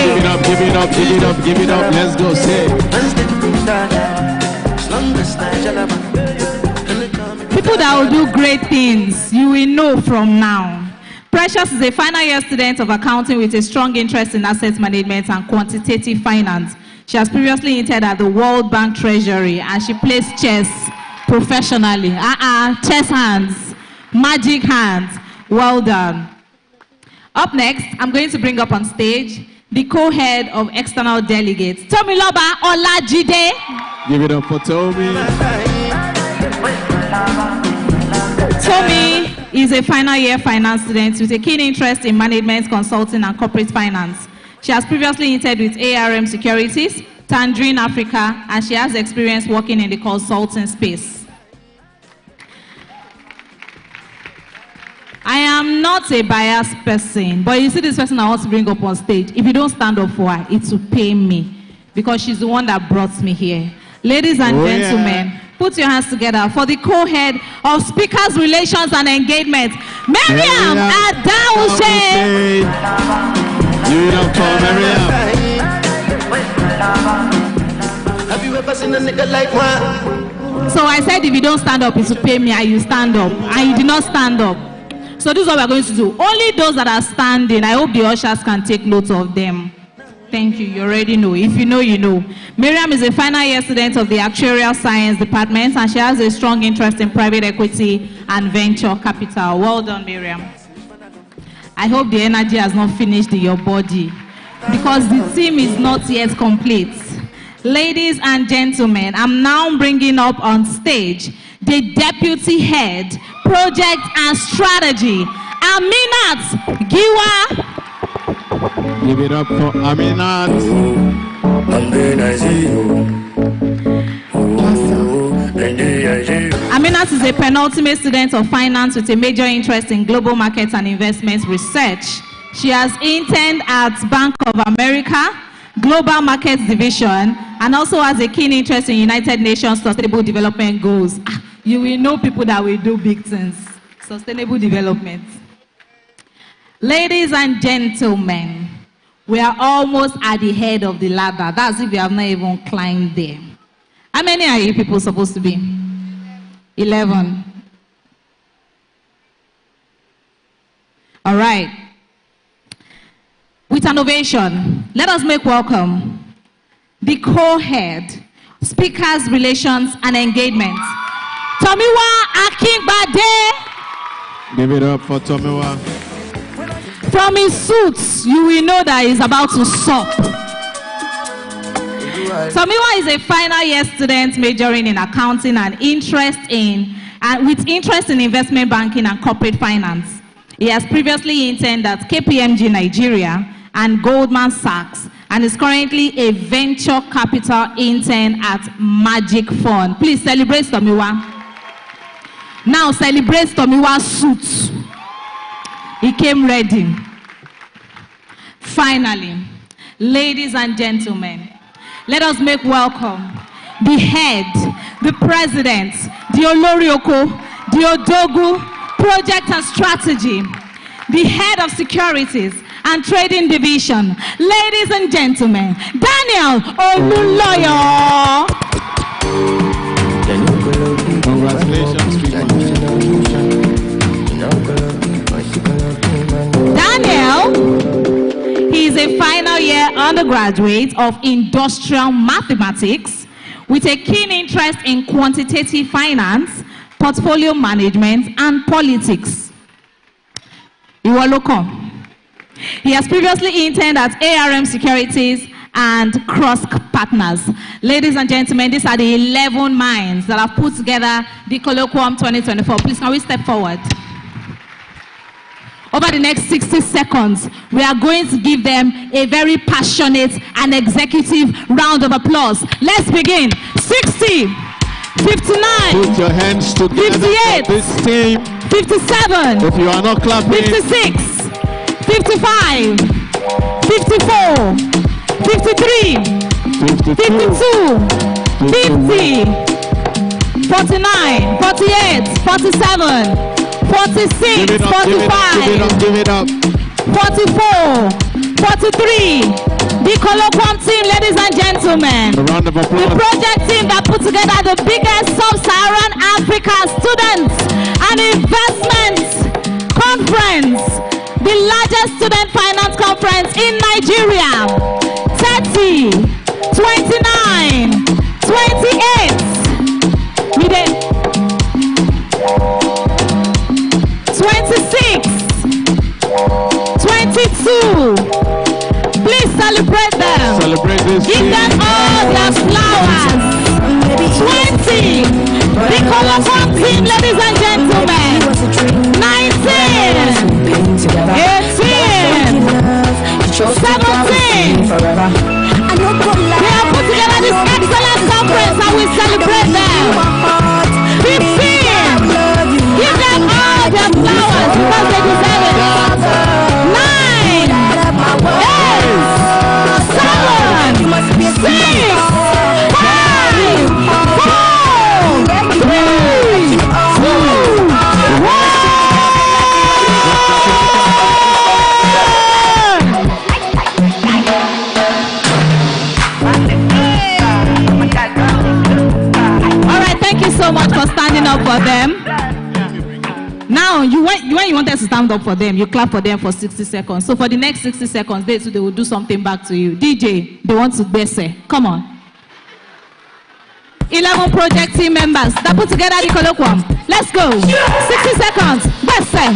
Give it up, give it up, give it up, give it up. Let's go, say. People that will do great things, you will know from now. Precious is a final year student of accounting with a strong interest in asset management and quantitative finance. She has previously interned at the World Bank Treasury and she plays chess professionally. Chess hands, magic hands. Well done. Up next, I'm going to bring up on stage the co-head of external delegates, Tomiloba Olajide. Give it up for Tommy. Tommy is a final year finance student with a keen interest in management, consulting, and corporate finance. She has previously interned with ARM Securities, Tangerine Africa, and she has experience working in the consulting space. I am not a biased person, but you see this person I want to bring up on stage. If you don't stand up for her, it will pay me because she's the one that brought me here. Ladies and gentlemen, put your hands together for the co-head of Speakers Relations and Engagement, Miriam Adawuse. Give it up for Miriam. Have you ever seen a nigga like one? So I said if you don't stand up, it will pay me, and you stand up, and you did not stand up. So this is what we're going to do. Only those that are standing, I hope the ushers can take note of them. Thank you. You already know. If you know, you know. Miriam is a final year student of the Actuarial Science Department, and she has a strong interest in private equity and venture capital. Well done, Miriam. I hope the energy has not finished in your body because the team is not yet complete. Ladies and gentlemen, I'm now bringing up on stage the Deputy Head, Project and Strategy, Aminat Giwa. Give it up for Aminat. Aminat is a penultimate student of finance with a major interest in global markets and investments research. She has interned at Bank of America, Global Markets Division, and also has a keen interest in United Nations Sustainable Development Goals. You will know people that will do big things. Sustainable development. Ladies and gentlemen, we are almost at the head of the ladder. That's if you have not even climbed there. How many are you people supposed to be? 11. All right. With an ovation, let us make welcome the co-head Speakers Relations and Engagement. Tomiwa Akingbade. Give it up for Tomiwa. From his suits, you will know that he's about to suck. Tomiwa is a final year student majoring in accounting and with interest in investment banking and corporate finance. He has previously interned at KPMG Nigeria and Goldman Sachs and is currently a venture capital intern at Magic Fund. Please celebrate Tomiwa. Now celebrate Tomiwa's suit. He came ready. Finally, ladies and gentlemen, let us make welcome the head, the president, the Olorioko, the Odogu, project and strategy, the head of securities and trading division. Ladies and gentlemen, Daniel Oluloyo. Congratulations, Daniel, he is a final year undergraduate of industrial mathematics with a keen interest in quantitative finance, portfolio management, and politics. He has previously interned at ARM Securities and Cross Partners. Ladies and gentlemen, these are the 11 minds that have put together the Colloquium 2024. Please, can we step forward? Over the next 60 seconds, we are going to give them a very passionate and executive round of applause. Let's begin. 60, 59, put your hands together 58, for this team. 57, if you are not clapping, 56, 55, 54, 53, 52, 50, 49, 48, 47, 46, 45, give it up. 44, 43. The Colloquium team, ladies and gentlemen. A round of applause. The project team that put together the biggest Sub-Saharan Africa students and investment conference, the largest student finance conference in Nigeria. 30, 29, 28. We did 26, 22. Please celebrate them. Celebrate this. Give them all their flowers. 20. The Colloquium team, ladies and gentlemen. 19. 18. 17. They have put together this excellent conference and we celebrate them. 15. Give them all their flowers because they deserve it. 9, 8, 7, 6, 5, 4, 3, 2, 1. All right, thank you so much for standing up for them. Now, when you wanted to stand up for them, you clap for them for 60 seconds. So for the next 60 seconds, they will do something back to you. DJ, they want to bese. Come on. 11 project team members that put together the Colloquium. Let's go. 60 seconds. Bese,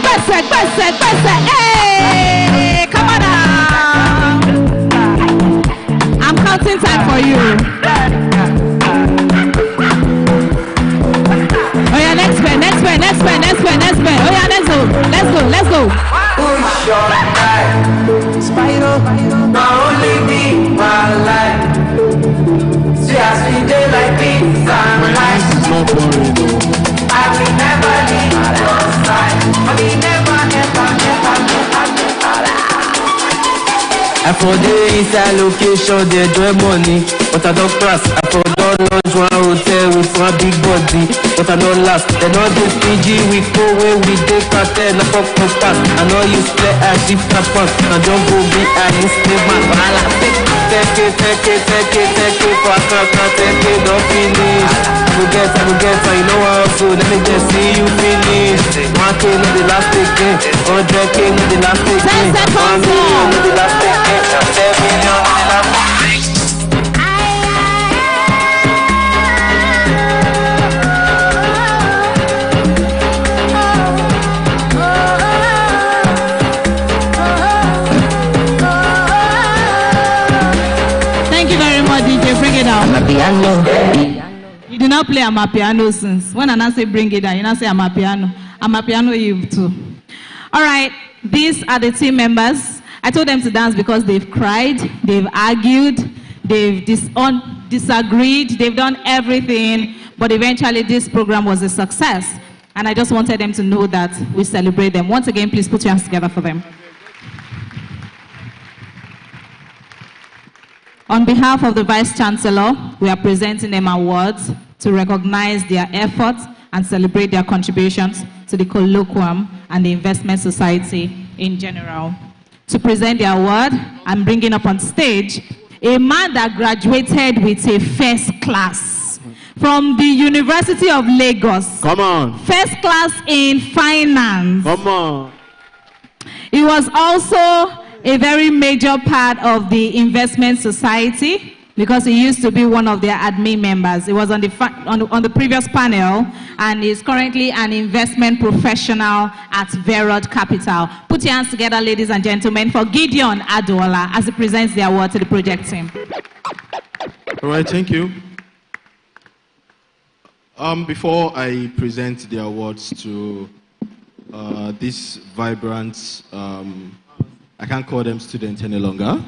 bese, bese, bese. Hey, come on now. I'm counting time for you. Oh yeah, next man. Oh yeah, let's go. Push your life, spiral, not only me, my life. See as we day like this, I'm like, I will never leave your side. I will never. I for the inside location, they draw money, but I don't pass. I for don't launch one hotel with one big body, but I don't last. They know this PG, we go where we take cartel, I fuck no pass. I know you play as if I pass. I don't go be a Muslim man, but I like take it, for a cut, take it, don't finish. I will get, you know how so, let me just see you finish. 1K no the last thing, 100K no the last thing, 1 million no the last thing. Amapiano. You do not play Amapiano since. When I now say bring it down, you now say Amapiano. Amapiano you too. All right, these are the team members. I told them to dance because they've cried, they've argued, they've disagreed, they've done everything, but eventually this program was a success. And I just wanted them to know that we celebrate them. Once again, please put your hands together for them. On behalf of the Vice Chancellor, we are presenting them awards to recognize their efforts and celebrate their contributions to the Colloquium and the Investment Society in general. To present the award, I'm bringing up on stage a man that graduated with a first class from the University of Lagos. Come on. First class in finance. Come on. He was also a very major part of the Investment Society because he used to be one of their admin members. He was on the previous panel, and he's currently an investment professional at Verod Capital. Put your hands together, ladies and gentlemen, for Gideon Adola as he presents the award to the project team. All right, thank you. Before I present the awards to this vibrant, I can't call them students any longer,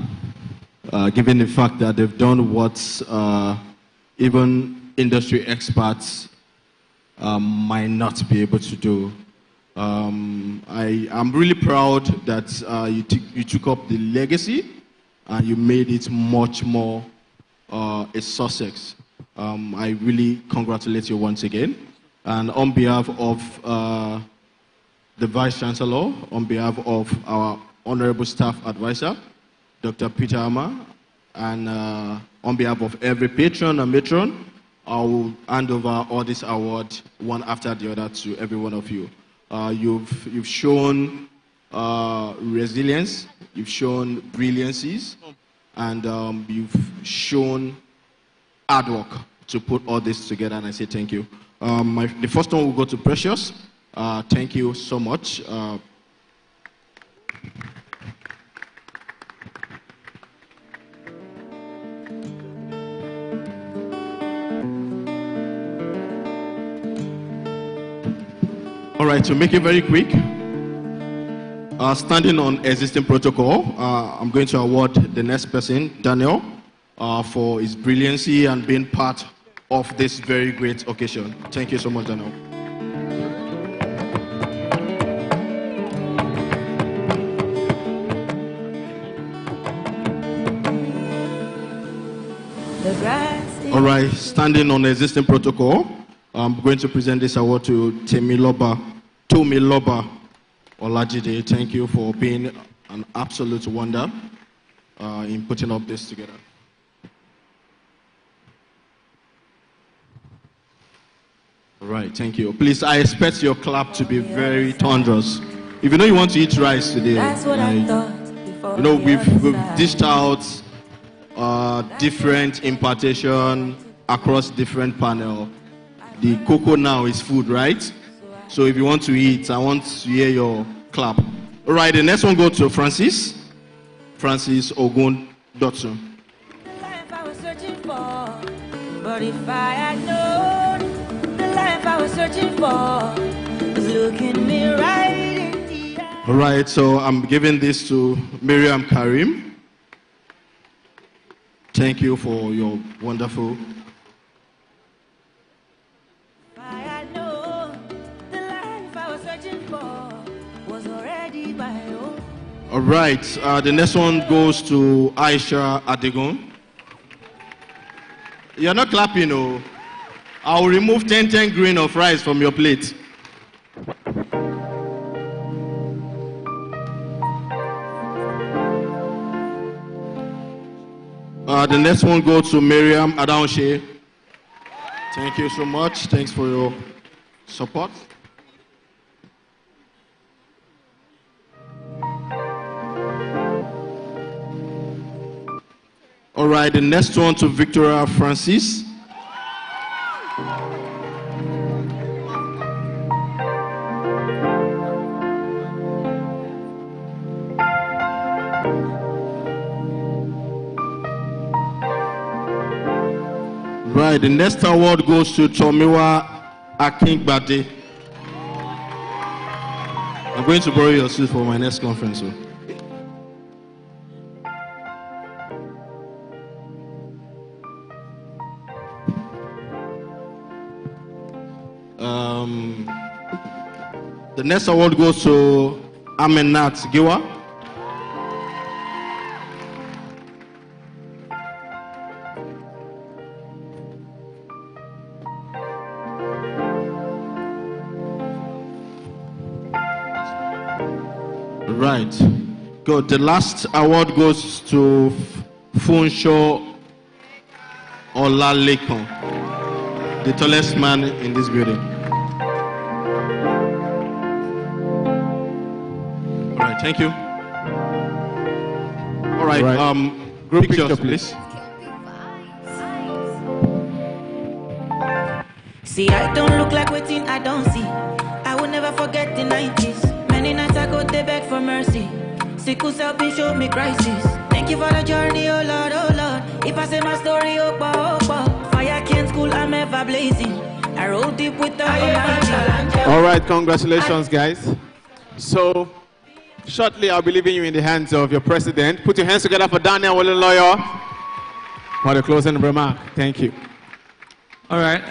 given the fact that they've done what even industry experts might not be able to do. I'm really proud that you took up the legacy and you made it much more a success. I really congratulate you once again. And on behalf of the Vice Chancellor, on behalf of our Honorable Staff Advisor, Dr. Peter Ama, and on behalf of every patron and matron, I will hand over all this award one after the other to every one of you. You've shown resilience, you've shown brilliancies, and you've shown hard work to put all this together, and I say thank you. The first one will go to Precious. Thank you so much. All right, to make it very quick, standing on existing protocol, I'm going to award the next person, Daniel, for his brilliancy and being part of this very great occasion. Thank you so much, Daniel. All right, standing on existing protocol, I'm going to present this award to Tomiloba Olajide. Thank you for being an absolute wonder in putting up this together. All right, thank you. Please, I expect your clap to be very thunderous. If you know you want to eat rice today, That's what I thought before. you know, we've dished out different impartation across different panel. The cocoa now is food, right? So if you want to eat, I want to hear your clap. All right, the next one goes to Francis Ogun Dotson. Life I was searching for, but if I had known the life I was searching for was looking me right in the eye. All right, so I'm giving this to Miriam Karim. Thank you for your wonderful. If I had known the life I was searching for was already my own. All right, the next one goes to Aisha Adegon. You're not clapping, oh. I'll remove 10 grain of rice from your plate. The next one goes to Miriam Adaonshe. Thank you so much. Thanks for your support. All right, the next one to Victoria Francis. right, the next award goes to Tomiwa Akingbade. I'm going to borrow your seat for my next conference. So. The next award goes to Amenat Giwa. Right. Good. The last award goes to Funsho Olalekon, the tallest man in this building. All right. Thank you. All right. Group pictures, please. See, I don't look like waiting, I don't see. I will never forget the 90s. Many nights I go they beg for mercy. Sickle self been show me crisis. Thank you for the journey, oh Lord, oh Lord. If I say my story, opa, opa. Fire can't cool, I'm ever blazing. I roll deep with the Almighty. All right, congratulations, guys. So, shortly I'll be leaving you in the hands of your president. Put your hands together for Daniel Lawyer for the closing remark. Thank you. All right.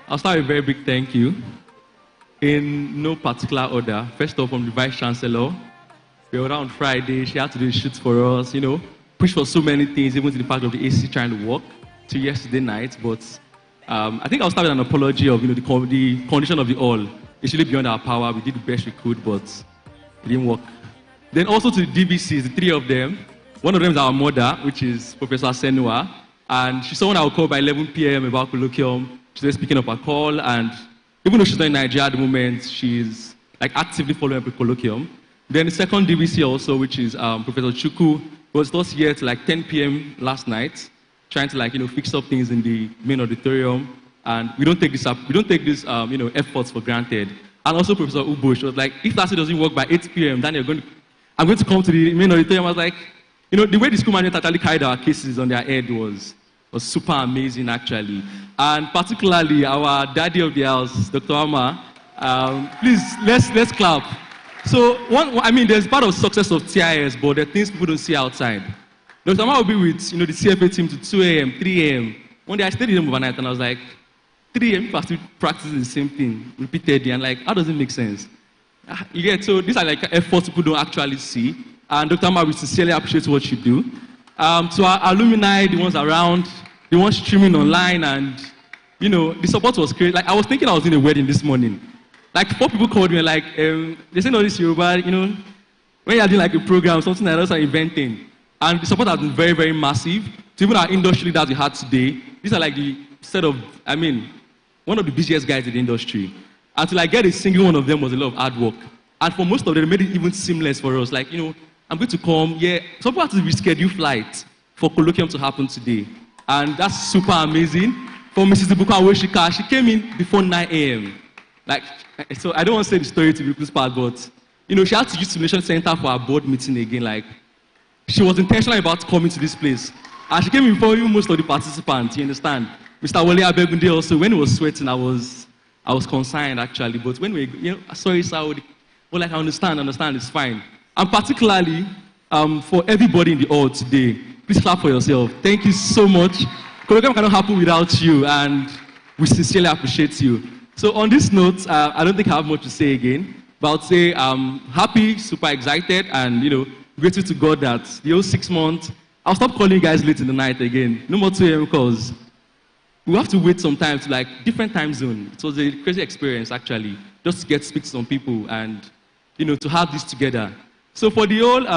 I'll start with a very big thank you. In no particular order. First off, from the Vice Chancellor. We were on Friday. She had to do shoots for us, you know, push for so many things, even to the fact of the AC trying to work till yesterday night. But I think I'll start with an apology of, you know, the condition of the hall. It's really beyond our power. We did the best we could, but it didn't work. Then also to the DBCs, the three of them. One of them is our mother, which is Professor Senua. And she's someone I will call by 11 p.m. about Colloquium. She's speaking up her call, and even though she's not in Nigeria at the moment, she's like actively following up with Colloquium. Then the second DBC also, which is Professor Chuku, was just here till like 10 p.m. last night, trying to like, you know, fix up things in the main auditorium. And we don't take this you know, efforts for granted. And also Professor Ubush was like, if that doesn't work by 8 p.m., then I'm going to come to the main auditorium. I was like, you know, the way the school management actually carried our cases on their head was super amazing, actually. And particularly our daddy of the house, Dr. Amma. Please, let's clap. So, I mean, there's part of success of TIS, but there are things people don't see outside. Dr. Amma will be with, you know, the CFA team to 2 a.m., 3 a.m. One day I stayed with him overnight, and I was like, 3 a.m., people are still practicing the same thing repeatedly, and like, how does it make sense? You get, so these are like efforts people don't actually see. And Dr. Amma, we sincerely appreciate what you do. To our alumni, the ones around, the ones streaming online, and, you know, the support was great. Like, I was thinking I was in a wedding this morning. Like, 4 people called me, like, they said, no, this Yoruba, you know, when you're doing like a program, something like that, an event thing. And the support has been very, very massive. To even our industry leaders we had today, these are like the set of, I mean, one of the busiest guys in the industry. And to like get a single one of them was a lot of hard work. And for most of them, they made it even seamless for us. Like, you know, I'm going to come, yeah. Some people had to reschedule flights for Colloquium to happen today. And that's super amazing. For Mrs. Ibuka Woshika, she came in before 9 a.m. Like, so I don't want to say the story to be this part, but, you know, she had to use Simulation Center for our board meeting again. Like, she was intentional about coming to this place. And she came in before even most of the participants, you understand? Mr. Wale Abegunde also, when he was sweating, I was concerned, actually. But when we, you know, sorry, sir, well, like, I understand, it's fine. And particularly, for everybody in the hall today, please clap for yourself. Thank you so much. Colloquium cannot happen without you, and we sincerely appreciate you. So on this note, I don't think I have much to say again, but I'll say I'm happy, super excited, and, you know, grateful to God that the whole 6 months, I'll stop calling you guys late in the night again. No more 2 a.m. because we have to wait sometimes to like different time zone. It was a crazy experience, actually, just to get to speak to some people and, you know, to have this together. So for the whole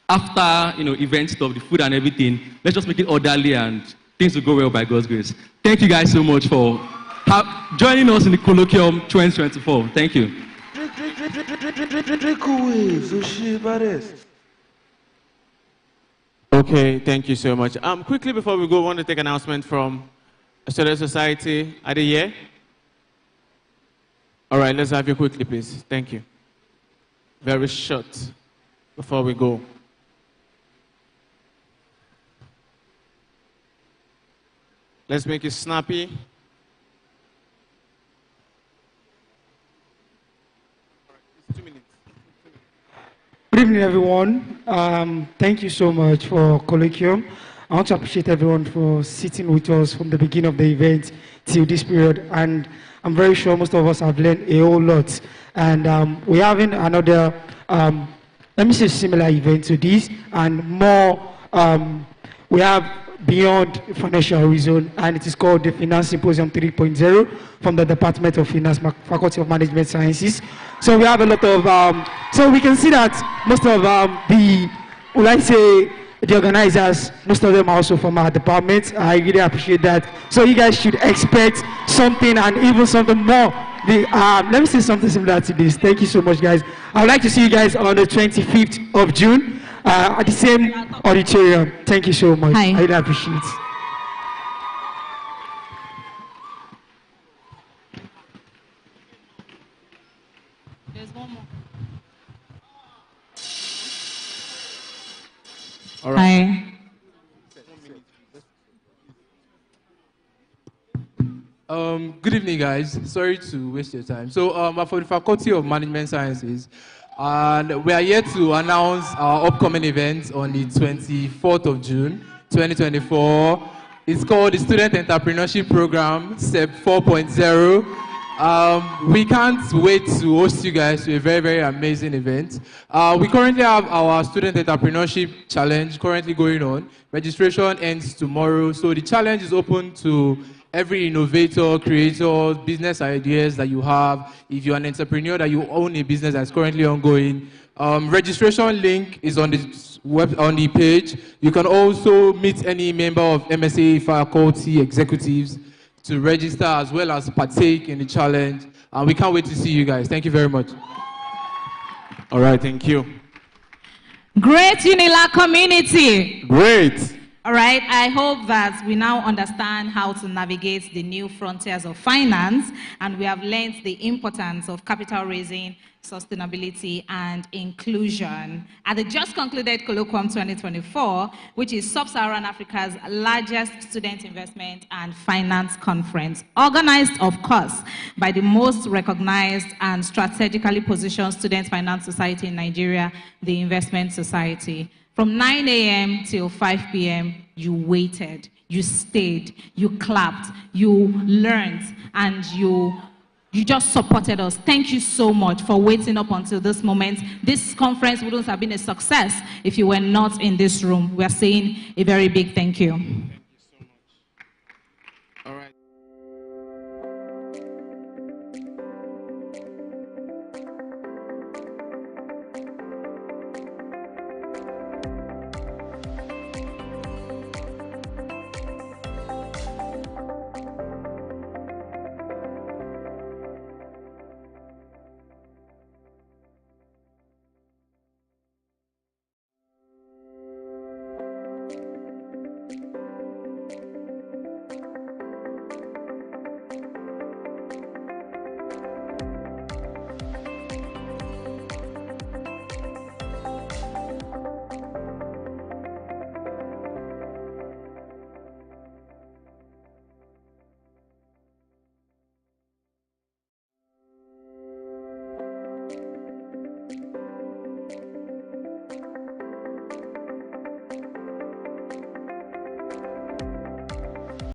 after, you know, event stuff, the food and everything, let's just make it orderly and things will go well by God's grace. Thank you guys so much for joining us in the Colloquium 2024. Thank you. Okay, thank you so much. Quickly before we go, I want to take an announcement from Student Society. Are they here? All right, let's have you quickly, please. Thank you. Very short before we go. Let's make it snappy. Good evening, everyone. Thank you so much for Colloquium. I want to appreciate everyone for sitting with us from the beginning of the event till this period. And I'm very sure most of us have learned a whole lot. And we're having another, let me say, similar event to this, and more. We have beyond financial reason, and it is called the Finance Symposium 3.0 from the Department of Finance, Faculty of Management Sciences. So we have a lot of, so we can see that most of the organizers, most of them are also from our department. I really appreciate that. So you guys should expect something and even something more. Let me say something similar to this. Thank you so much, guys. I would like to see you guys on the 25th of June at the same auditorium. Thank you so much. Hi. I really appreciate it. There's one more. All right. Hi. Good evening, guys. Sorry to waste your time. So, I'm for the Faculty of Management Sciences, and we are here to announce our upcoming event on the 24th of June, 2024. It's called the Student Entrepreneurship Program, SEP 4.0. We can't wait to host you guys to a very, very amazing event. We currently have our Student Entrepreneurship Challenge currently going on. Registration ends tomorrow, so the challenge is open to every innovator, creator, business ideas that you have. If you're an entrepreneur that you own a business that's currently ongoing, registration link is on the page. You can also meet any member of MSA faculty executives to register as well as partake in the challenge. And we can't wait to see you guys. Thank you very much. All right, thank you. Great Unilag community. Great. All right, I hope that we now understand how to navigate the new frontiers of finance, and we have learned the importance of capital raising, sustainability, and inclusion. At the just concluded Colloquium 2024, which is Sub-Saharan Africa's largest student investment and finance conference, organized, of course, by the most recognized and strategically positioned student finance society in Nigeria, the Investment Society. From 9 a.m. till 5 p.m., you waited, you stayed, you clapped, you learned, and you just supported us. Thank you so much for waiting up until this moment. This conference wouldn't have been a success if you were not in this room. We are saying a very big thank you.